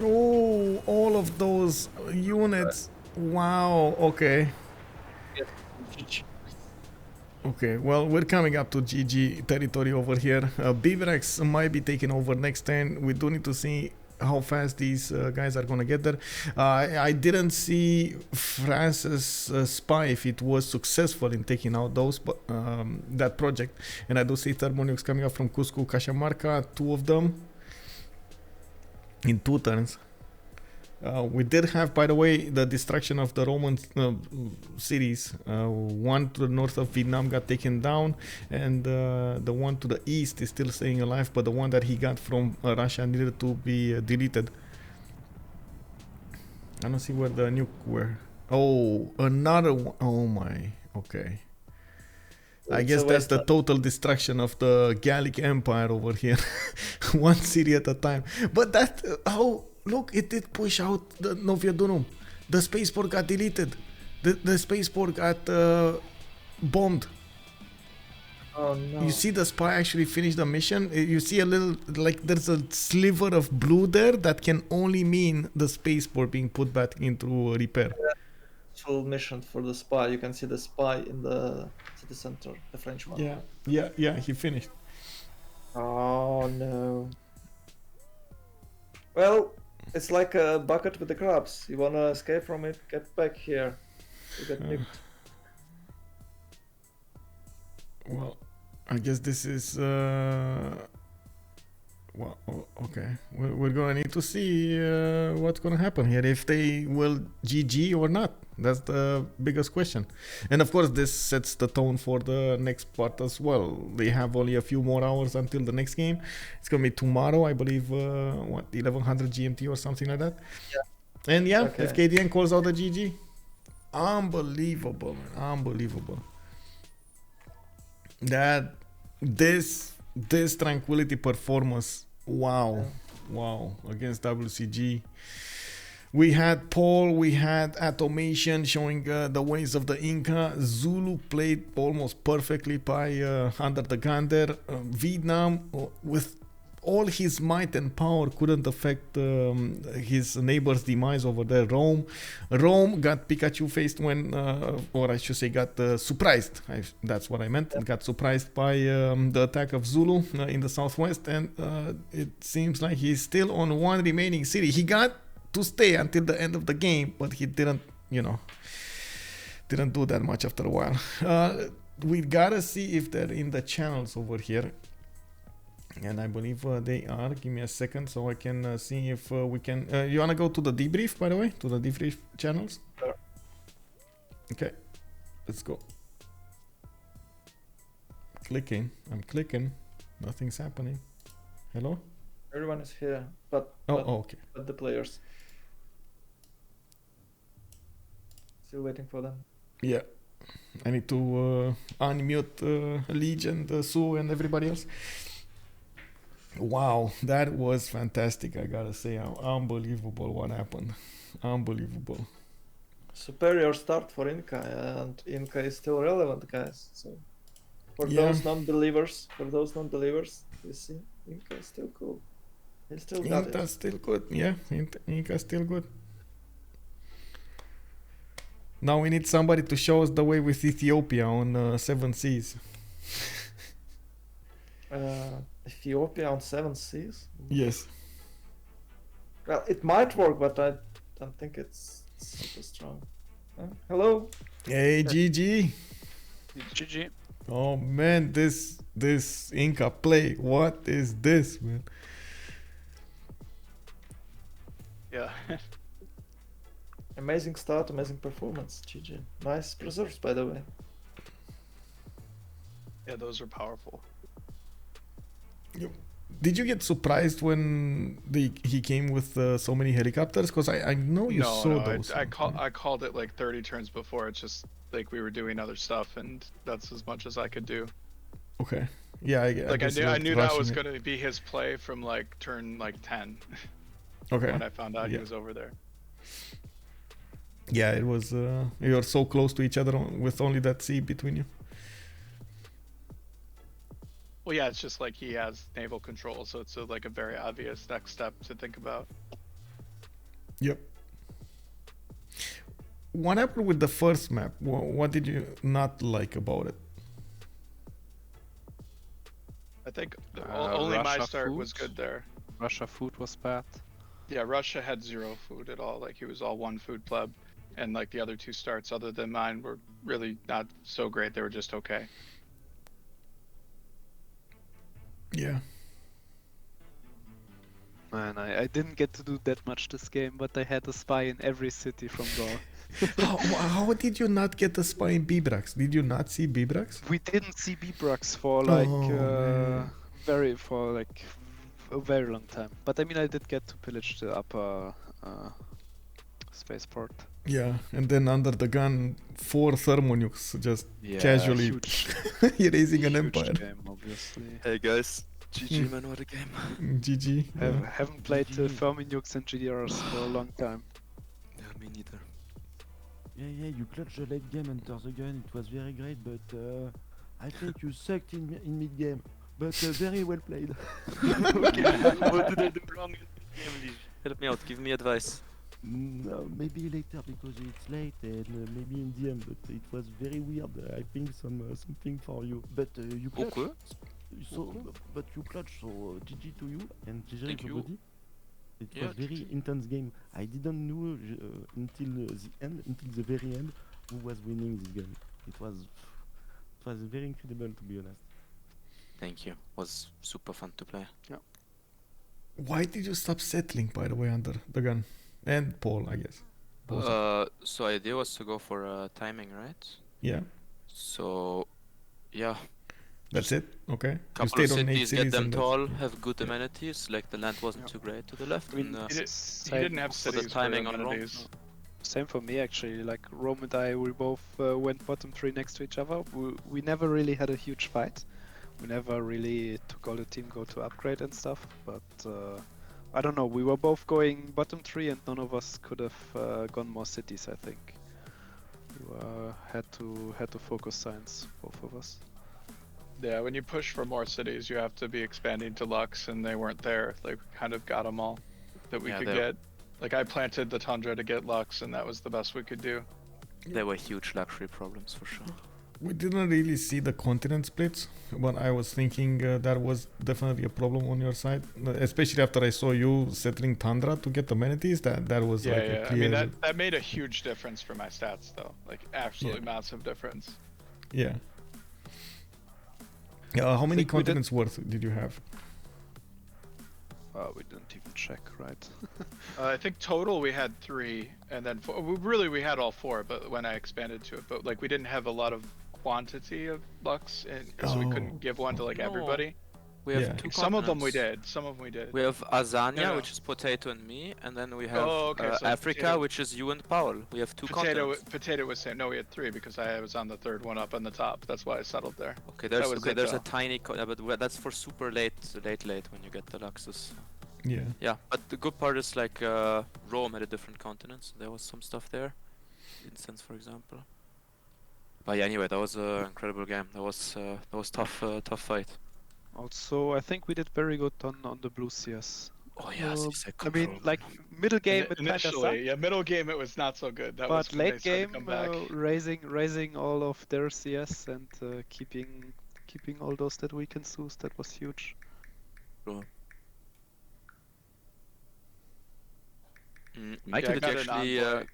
Oh, all of those units. Wow, okay. Okay, well, we're coming up to GG territory over here. Bivrex might be taking over next turn. We do need to see how fast these guys are gonna get there. I didn't see France's spy if it was successful in taking out those, but that project. And I do see thermonukes coming up from Cusco, Cajamarca, 2 of them in 2 turns. We did have, by the way, the destruction of the Roman cities. One to the north of Vietnam got taken down, and the one to the east is still staying alive, but the one that he got from Russia needed to be deleted. I don't see where the nuke were. Oh, another one. Oh my, okay. I guess that's the total destruction of the Gallic Empire over here. One city at a time. But that, look, it did push out the Novia Dunum. The spaceport got deleted. The spaceport got bombed. Oh no. You see the spy actually finish the mission. You see a little, like there's a sliver of blue there that can only mean the spaceport being put back into repair. Full mission for the spy. You can see the spy in the city center, the French one. Yeah, he finished. Oh no. Well, it's like a bucket with the crabs. You wanna escape from it, get back here. You get nicked. Well, I guess this is well, okay. We're gonna need to see what's gonna happen here, if they will GG or not. That's the biggest question. And of course, this sets the tone for the next part as well. They have only a few more hours until the next game. It's gonna be tomorrow, I believe. What, 1100 GMT or something like that. Yeah. And yeah, okay. Fkdn calls out the GG. Unbelievable, man. Unbelievable. That this Tranquility performance, wow, against WCG. We had Paul, we had Atomation showing the ways of the Inca. Zulu played almost perfectly by UnderTheGun there. Vietnam, with all his might and power, couldn't affect his neighbor's demise over there. Rome got Pikachu faced when, or I should say got surprised. That's what I meant. Got surprised by the attack of Zulu in the southwest, and it seems like he's still on one remaining city. He got to stay until the end of the game, but he didn't, didn't do that much after a while. We gotta see if they're in the channels over here. And I believe they are. Give me a second so I can see if we can. You wanna go to the debrief, by the way, to the debrief channels? Sure. Okay, let's go. Clicking. I'm clicking. Nothing's happening. Hello? Everyone is here, but Okay. but the players. Still waiting for them. Yeah. I need to unmute Legion, Sue, and everybody else. Wow, that was fantastic. I gotta say, unbelievable what happened. Unbelievable. Superior start for Inca, and Inca is still relevant, guys. So for Yeah. those non-believers, you see, Inca is still cool. He still got Inca's it. still good. Yeah, Inca's still good. Now we need somebody to show us the way with Ethiopia on 7 Seas. Ethiopia on 7 Seas. Yes. Well, it might work, but I don't think it's super strong. Hello. Hey, GG. GG. Oh man, this Inca play. What is this, man? Yeah. Amazing start, amazing performance. GG. Nice preserves, by the way. Yeah, those are powerful. Did you get surprised when he came with so many helicopters? Because I know you saw those. I called it like 30 turns before. It's just like we were doing other stuff, and that's as much as I could do. Okay. Yeah, I knew that was going to be his play from like turn like 10. Okay. When I found out he was over there. Yeah, it was. You were so close to each other with only that sea between you. Well, yeah, it's just like he has naval control, so it's like a very obvious next step to think about. Yep. What happened with the first map? What did you not like about it? I think only my Russia start food. was good there. Russia food was bad. Yeah, Russia had 0 food at all. Like he was all 1 food pleb, and like the other 2 starts other than mine were really not so great. They were just okay. Yeah. Man, I didn't get to do that much this game, but I had a spy in every city from Gaul. how did you not get the spy in Bibrax? Did you not see Bibrax? We didn't see Bibrax for like man. a very long time. But I mean, I did get to pillage the upper spaceport. Yeah, and then under the gun, 4 thermonukes just Yeah, casually huge, erasing an huge empire. game, obviously. Hey guys, GG man, what a game. GG. Yeah. Haven't played Fermi nukes and GDRs for a long time. Yeah, me neither. Yeah, you clutched the late game under the gun, it was very great, but I think you sucked in mid game. But very well played. Okay, what did I do wrong in the game, Lige? Help me out, give me advice. No, maybe later because it's late and maybe in DM, but it was very weird. I think something for you. But you clutched. Okay. So, but you clutched, so GG to you and GG Thank you. everybody. It Yeah, was very GG. intense game. I didn't know until the end, until the very end, who was winning this game. It was very incredible, to be honest. Thank you. Was super fun to play. Why did you stop settling, by the way, under the gun? And Paul, I guess. Both. So idea was to go for timing, right? Yeah, So, yeah, that's it. Okay. You couple of stayed on 8 cities, get cities them and that's- tall, have good amenities, like the land wasn't too great to the left. I mean, and, he didn't have for the cities timing for on Rome. amenities. Same for me actually. Like Rome and I, we both went bottom 3 next to each other. We never really had a huge fight. We never really took all the team go to upgrade and stuff. But I don't know. We were both going bottom 3, and none of us could have gone more cities. I think we had to focus science, both of us. Yeah, when you push for more cities, you have to be expanding to Lux, and they weren't there. They kind of got them all that we Yeah, could they- get. Like I planted the Tundra to get Lux, and that was the best we could do. There were huge luxury problems for sure. We didn't really see the continent splits, but I was thinking that was definitely a problem on your side, especially after I saw you settling Tundra to get amenities. That was Yeah, like yeah. a I clear. mean that made a huge difference for my stats, though. Like absolutely massive difference. Yeah. Yeah. How many think we did- continents worth did you have? We didn't even check, right? I think total we had 3, and then we had all 4, but when I expanded to it, but like we didn't have a lot of quantity of Lux, and so we couldn't give one to like No. everybody. We have Yeah. two Some of them we continents. did. Some of them we did. We have Azania, No. which is Potato and me, and then we have Oh, okay, so Africa, Potato- which is you and Paul. We have two continents. Potato was same. No, we had 3 because I was on the 3rd one up on the top. That's why I settled there. Okay, That there's was it, there's a though. tiny, but that's for super late when you get the Luxus. Yeah. Yeah, but the good part is like Rome had a different continent, so there was some stuff there. Instance, for example. But yeah, anyway, that was an incredible game. That was tough fight. Also, I think we did very good on the blue CS. Oh yeah, CSEC I mean, control. like middle game it kinda Initially, sucked, yeah, middle game it was not so good. That was but when they late started to game come back. raising all of their CS and keeping all those that we can use, that was huge. Michael, I did got you an actually envoy.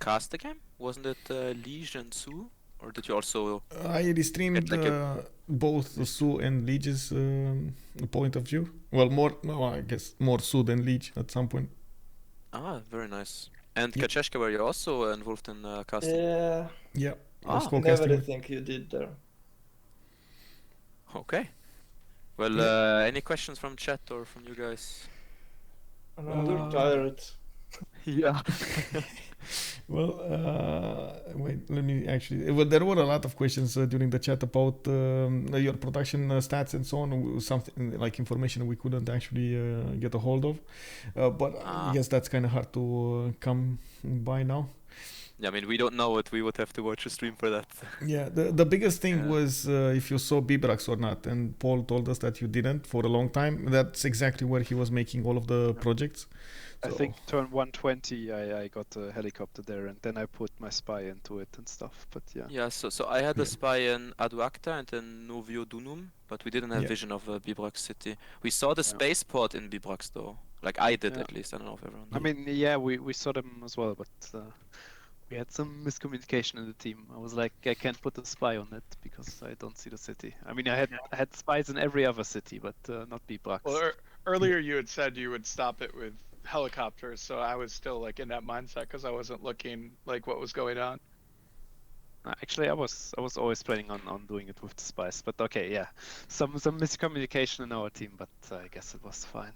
cast the game? Wasn't it Liege and Su? Or did you also... I restreamed Like a- both the Su and Liege's point of view. Well, I guess more Su than Liege at some point. Ah, very nice. And Yeah. Kacheshka, were you also involved in casting? Yeah, Yeah. I was Ah, co-casting never with- think you did there. Okay. Well, Yeah. any questions from chat or from you guys? I'm tired. Yeah. Well, wait, let me actually. Well, there were a lot of questions during the chat about your production stats and so on. Something like information we couldn't actually get a hold of. But I guess that's kind of hard to come by now. Yeah, I mean, we don't know it. We would have to watch a stream for that. Yeah, the biggest thing Yeah. was if you saw Bibrax or not. And Paul told us that you didn't for a long time. That's exactly where he was making all of the projects. I So- think turn 120 I got a helicopter there, and then I put my spy into it and stuff, but yeah. Yeah, so I had a Yeah. spy in Aduacta and in Novio Dunum, but we didn't have Yeah. vision of Bibrax city. We saw the Yeah. spaceport in Bibrax though. Like I did Yeah. at least. I don't know if everyone I did. mean, yeah, we saw them as well, but we had some miscommunication in the team. I was like, I can't put a spy on it because I don't see the city. I mean, I had spies in every other city, but not Bibrax. Well, earlier you had said you would stop it with helicopters, so I was still like in that mindset because I wasn't looking like what was going on. Actually, I was always planning on doing it with the spies, but okay, yeah, some miscommunication in our team, but I guess it was fine.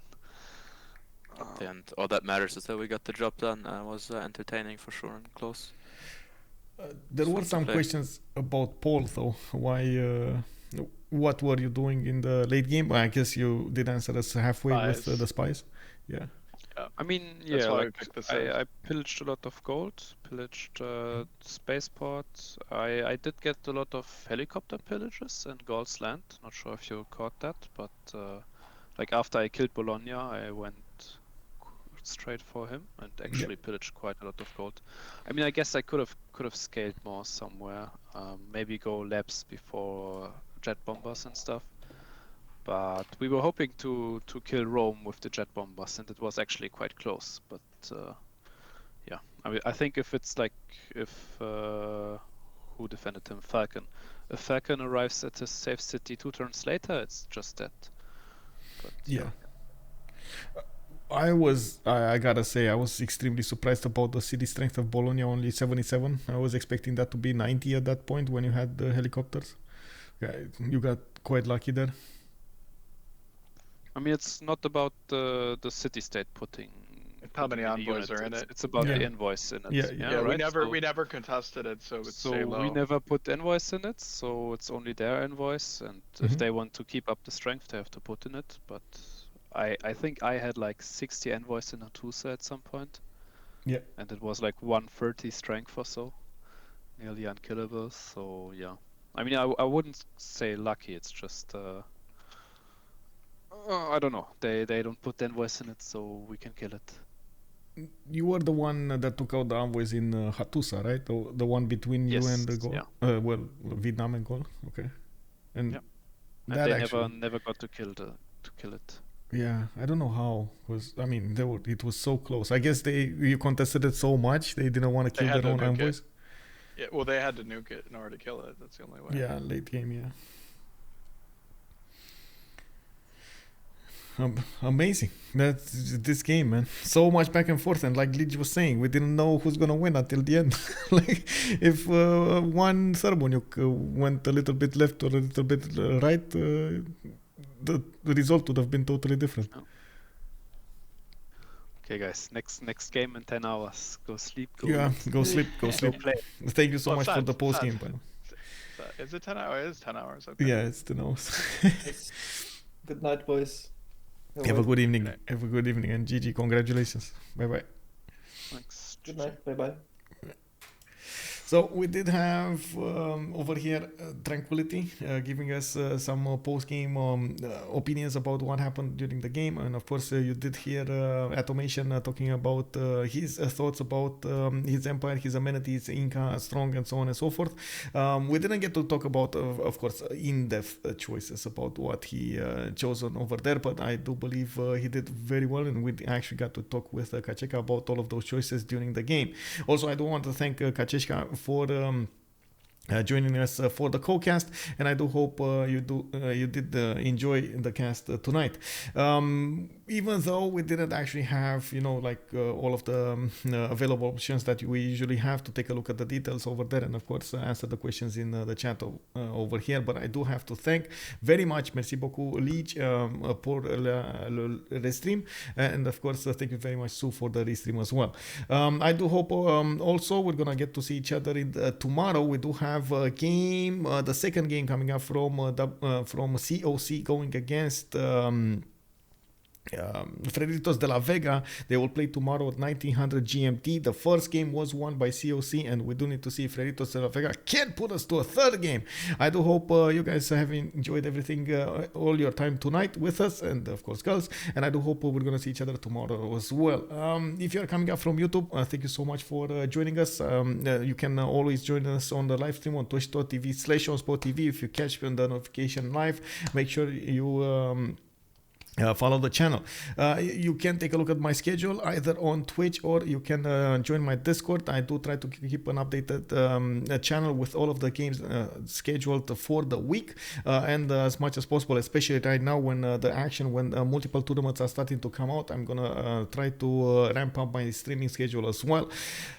And all that matters is that we got the job done. It was entertaining for sure and close. There were Fun to some play. questions about Paul though. Why? What were you doing in the late game? Well, I guess you did answer us halfway with Spies. the spies. Yeah. I mean, That's yeah, why we like picked this up. I pillaged a lot of gold, pillaged spaceport. I did get a lot of helicopter pillages in Gaul's land. Not sure if you caught that, but like after I killed Bologna, I went straight for him and actually pillaged quite a lot of gold. I mean, I guess I could have scaled more somewhere. Maybe go labs before jet bombers and stuff. But we were hoping to kill Rome with the jet bombers, and it was actually quite close. But yeah, I mean, I think if it's like who defended him, Falcon. If Falcon arrives at a safe city 2 turns later, it's just that. But Yeah. I gotta say, I was extremely surprised about the city strength of Bologna, only 77. I was expecting that to be 90 at that point when you had the helicopters. Yeah, you got quite lucky there. I mean, it's not about the city-state putting. How many putting the envoys unit, are in it's, it? It's about Yeah. the invoice in it. Yeah, Yeah, right? we never contested it, so it's So stay low. we never put invoice in it, so it's only their invoice, and if Mhm. they want to keep up the strength, they have to put in it. But I think I had like 60 envoys in a Tusa at some point. Yeah. And it was like 130 strength or so, nearly unkillable. So yeah, I mean I wouldn't say lucky. It's just I don't know. They don't put envoys in it, so we can kill it. You were the one that took out the envoys in Hattusa, right? The one between you and the Yes, Gaul? yeah. Well, Vietnam and Gaul. Okay. And Yeah. And that they actually, never got to kill it. yeah, I don't know how. I mean, it was so close. I guess you contested it so much they didn't want to They kill had their to own nuke it. envoys. Yeah, well, they had to nuke it in order to kill it. That's the only way. Yeah, late game, yeah. Amazing. That's this game, man. So much back and forth, and like Lidge was saying, we didn't know who's gonna win until the end. Like, if one Sarboniuk went a little bit left or a little bit right, the result would have been totally different. Okay, guys. Next game in 10 hours. Go sleep. Go Yeah, eat, go sleep. Go go sleep. play. Thank you so Well, much for sad, the post sad. game, panel. Is it 10 hours? It is 10 hours. Okay. Yeah, it's the nose. Good night, boys. Have a good evening. Have a good evening, and GG. Congratulations. Bye bye. Thanks. Good night. Bye bye. So we did have over here Tranquility giving us some post-game opinions about what happened during the game, and of course you did hear Atomation talking about his thoughts about his empire, his amenities, Inca, strong, and so on and so forth. We didn't get to talk about, of course, in-depth choices about what he chosen over there, but I do believe he did very well, and we actually got to talk with Kacheka about all of those choices during the game. Also, I do want to thank Kacheka for joining us for the co-cast, and I do hope you did enjoy the cast tonight. Even though we didn't actually have, all of the available options that we usually have to take a look at the details over there, and of course answer the questions in the chat over here. But I do have to thank very much, merci beaucoup, Leech, pour le restream, and of course thank you very much, Sue, for the restream as well. I do hope also we're gonna get to see each other tomorrow. We do have a game, the second game coming up from COC going against Frederitos de la Vega. They will play tomorrow at 1900 GMT. The first game was won by COC, and we do need to see if Frederitos de la Vega can put us to a third game. I do hope you guys have enjoyed everything, all your time tonight with us, and of course girls, and I do hope we're gonna see each other tomorrow as well. If you're coming up from YouTube, thank you so much for joining us. You can always join us on the live stream on twitch.tv/OnSpotTV. If you catch the notification live, make sure you follow the channel. You can take a look at my schedule either on Twitch, or you can join my Discord. I do try to keep an updated channel with all of the games scheduled for the week, and as much as possible, especially right now when when multiple tournaments are starting to come out, I'm gonna try to ramp up my streaming schedule as well.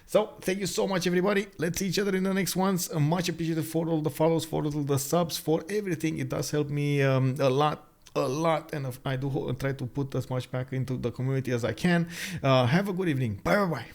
So thank you so much, everybody. Let's see each other in the next ones. Much appreciated for all the follows, for all the subs, for everything. It does help me a lot, and I do try to put as much back into the community as I can. Have a good evening. Bye bye.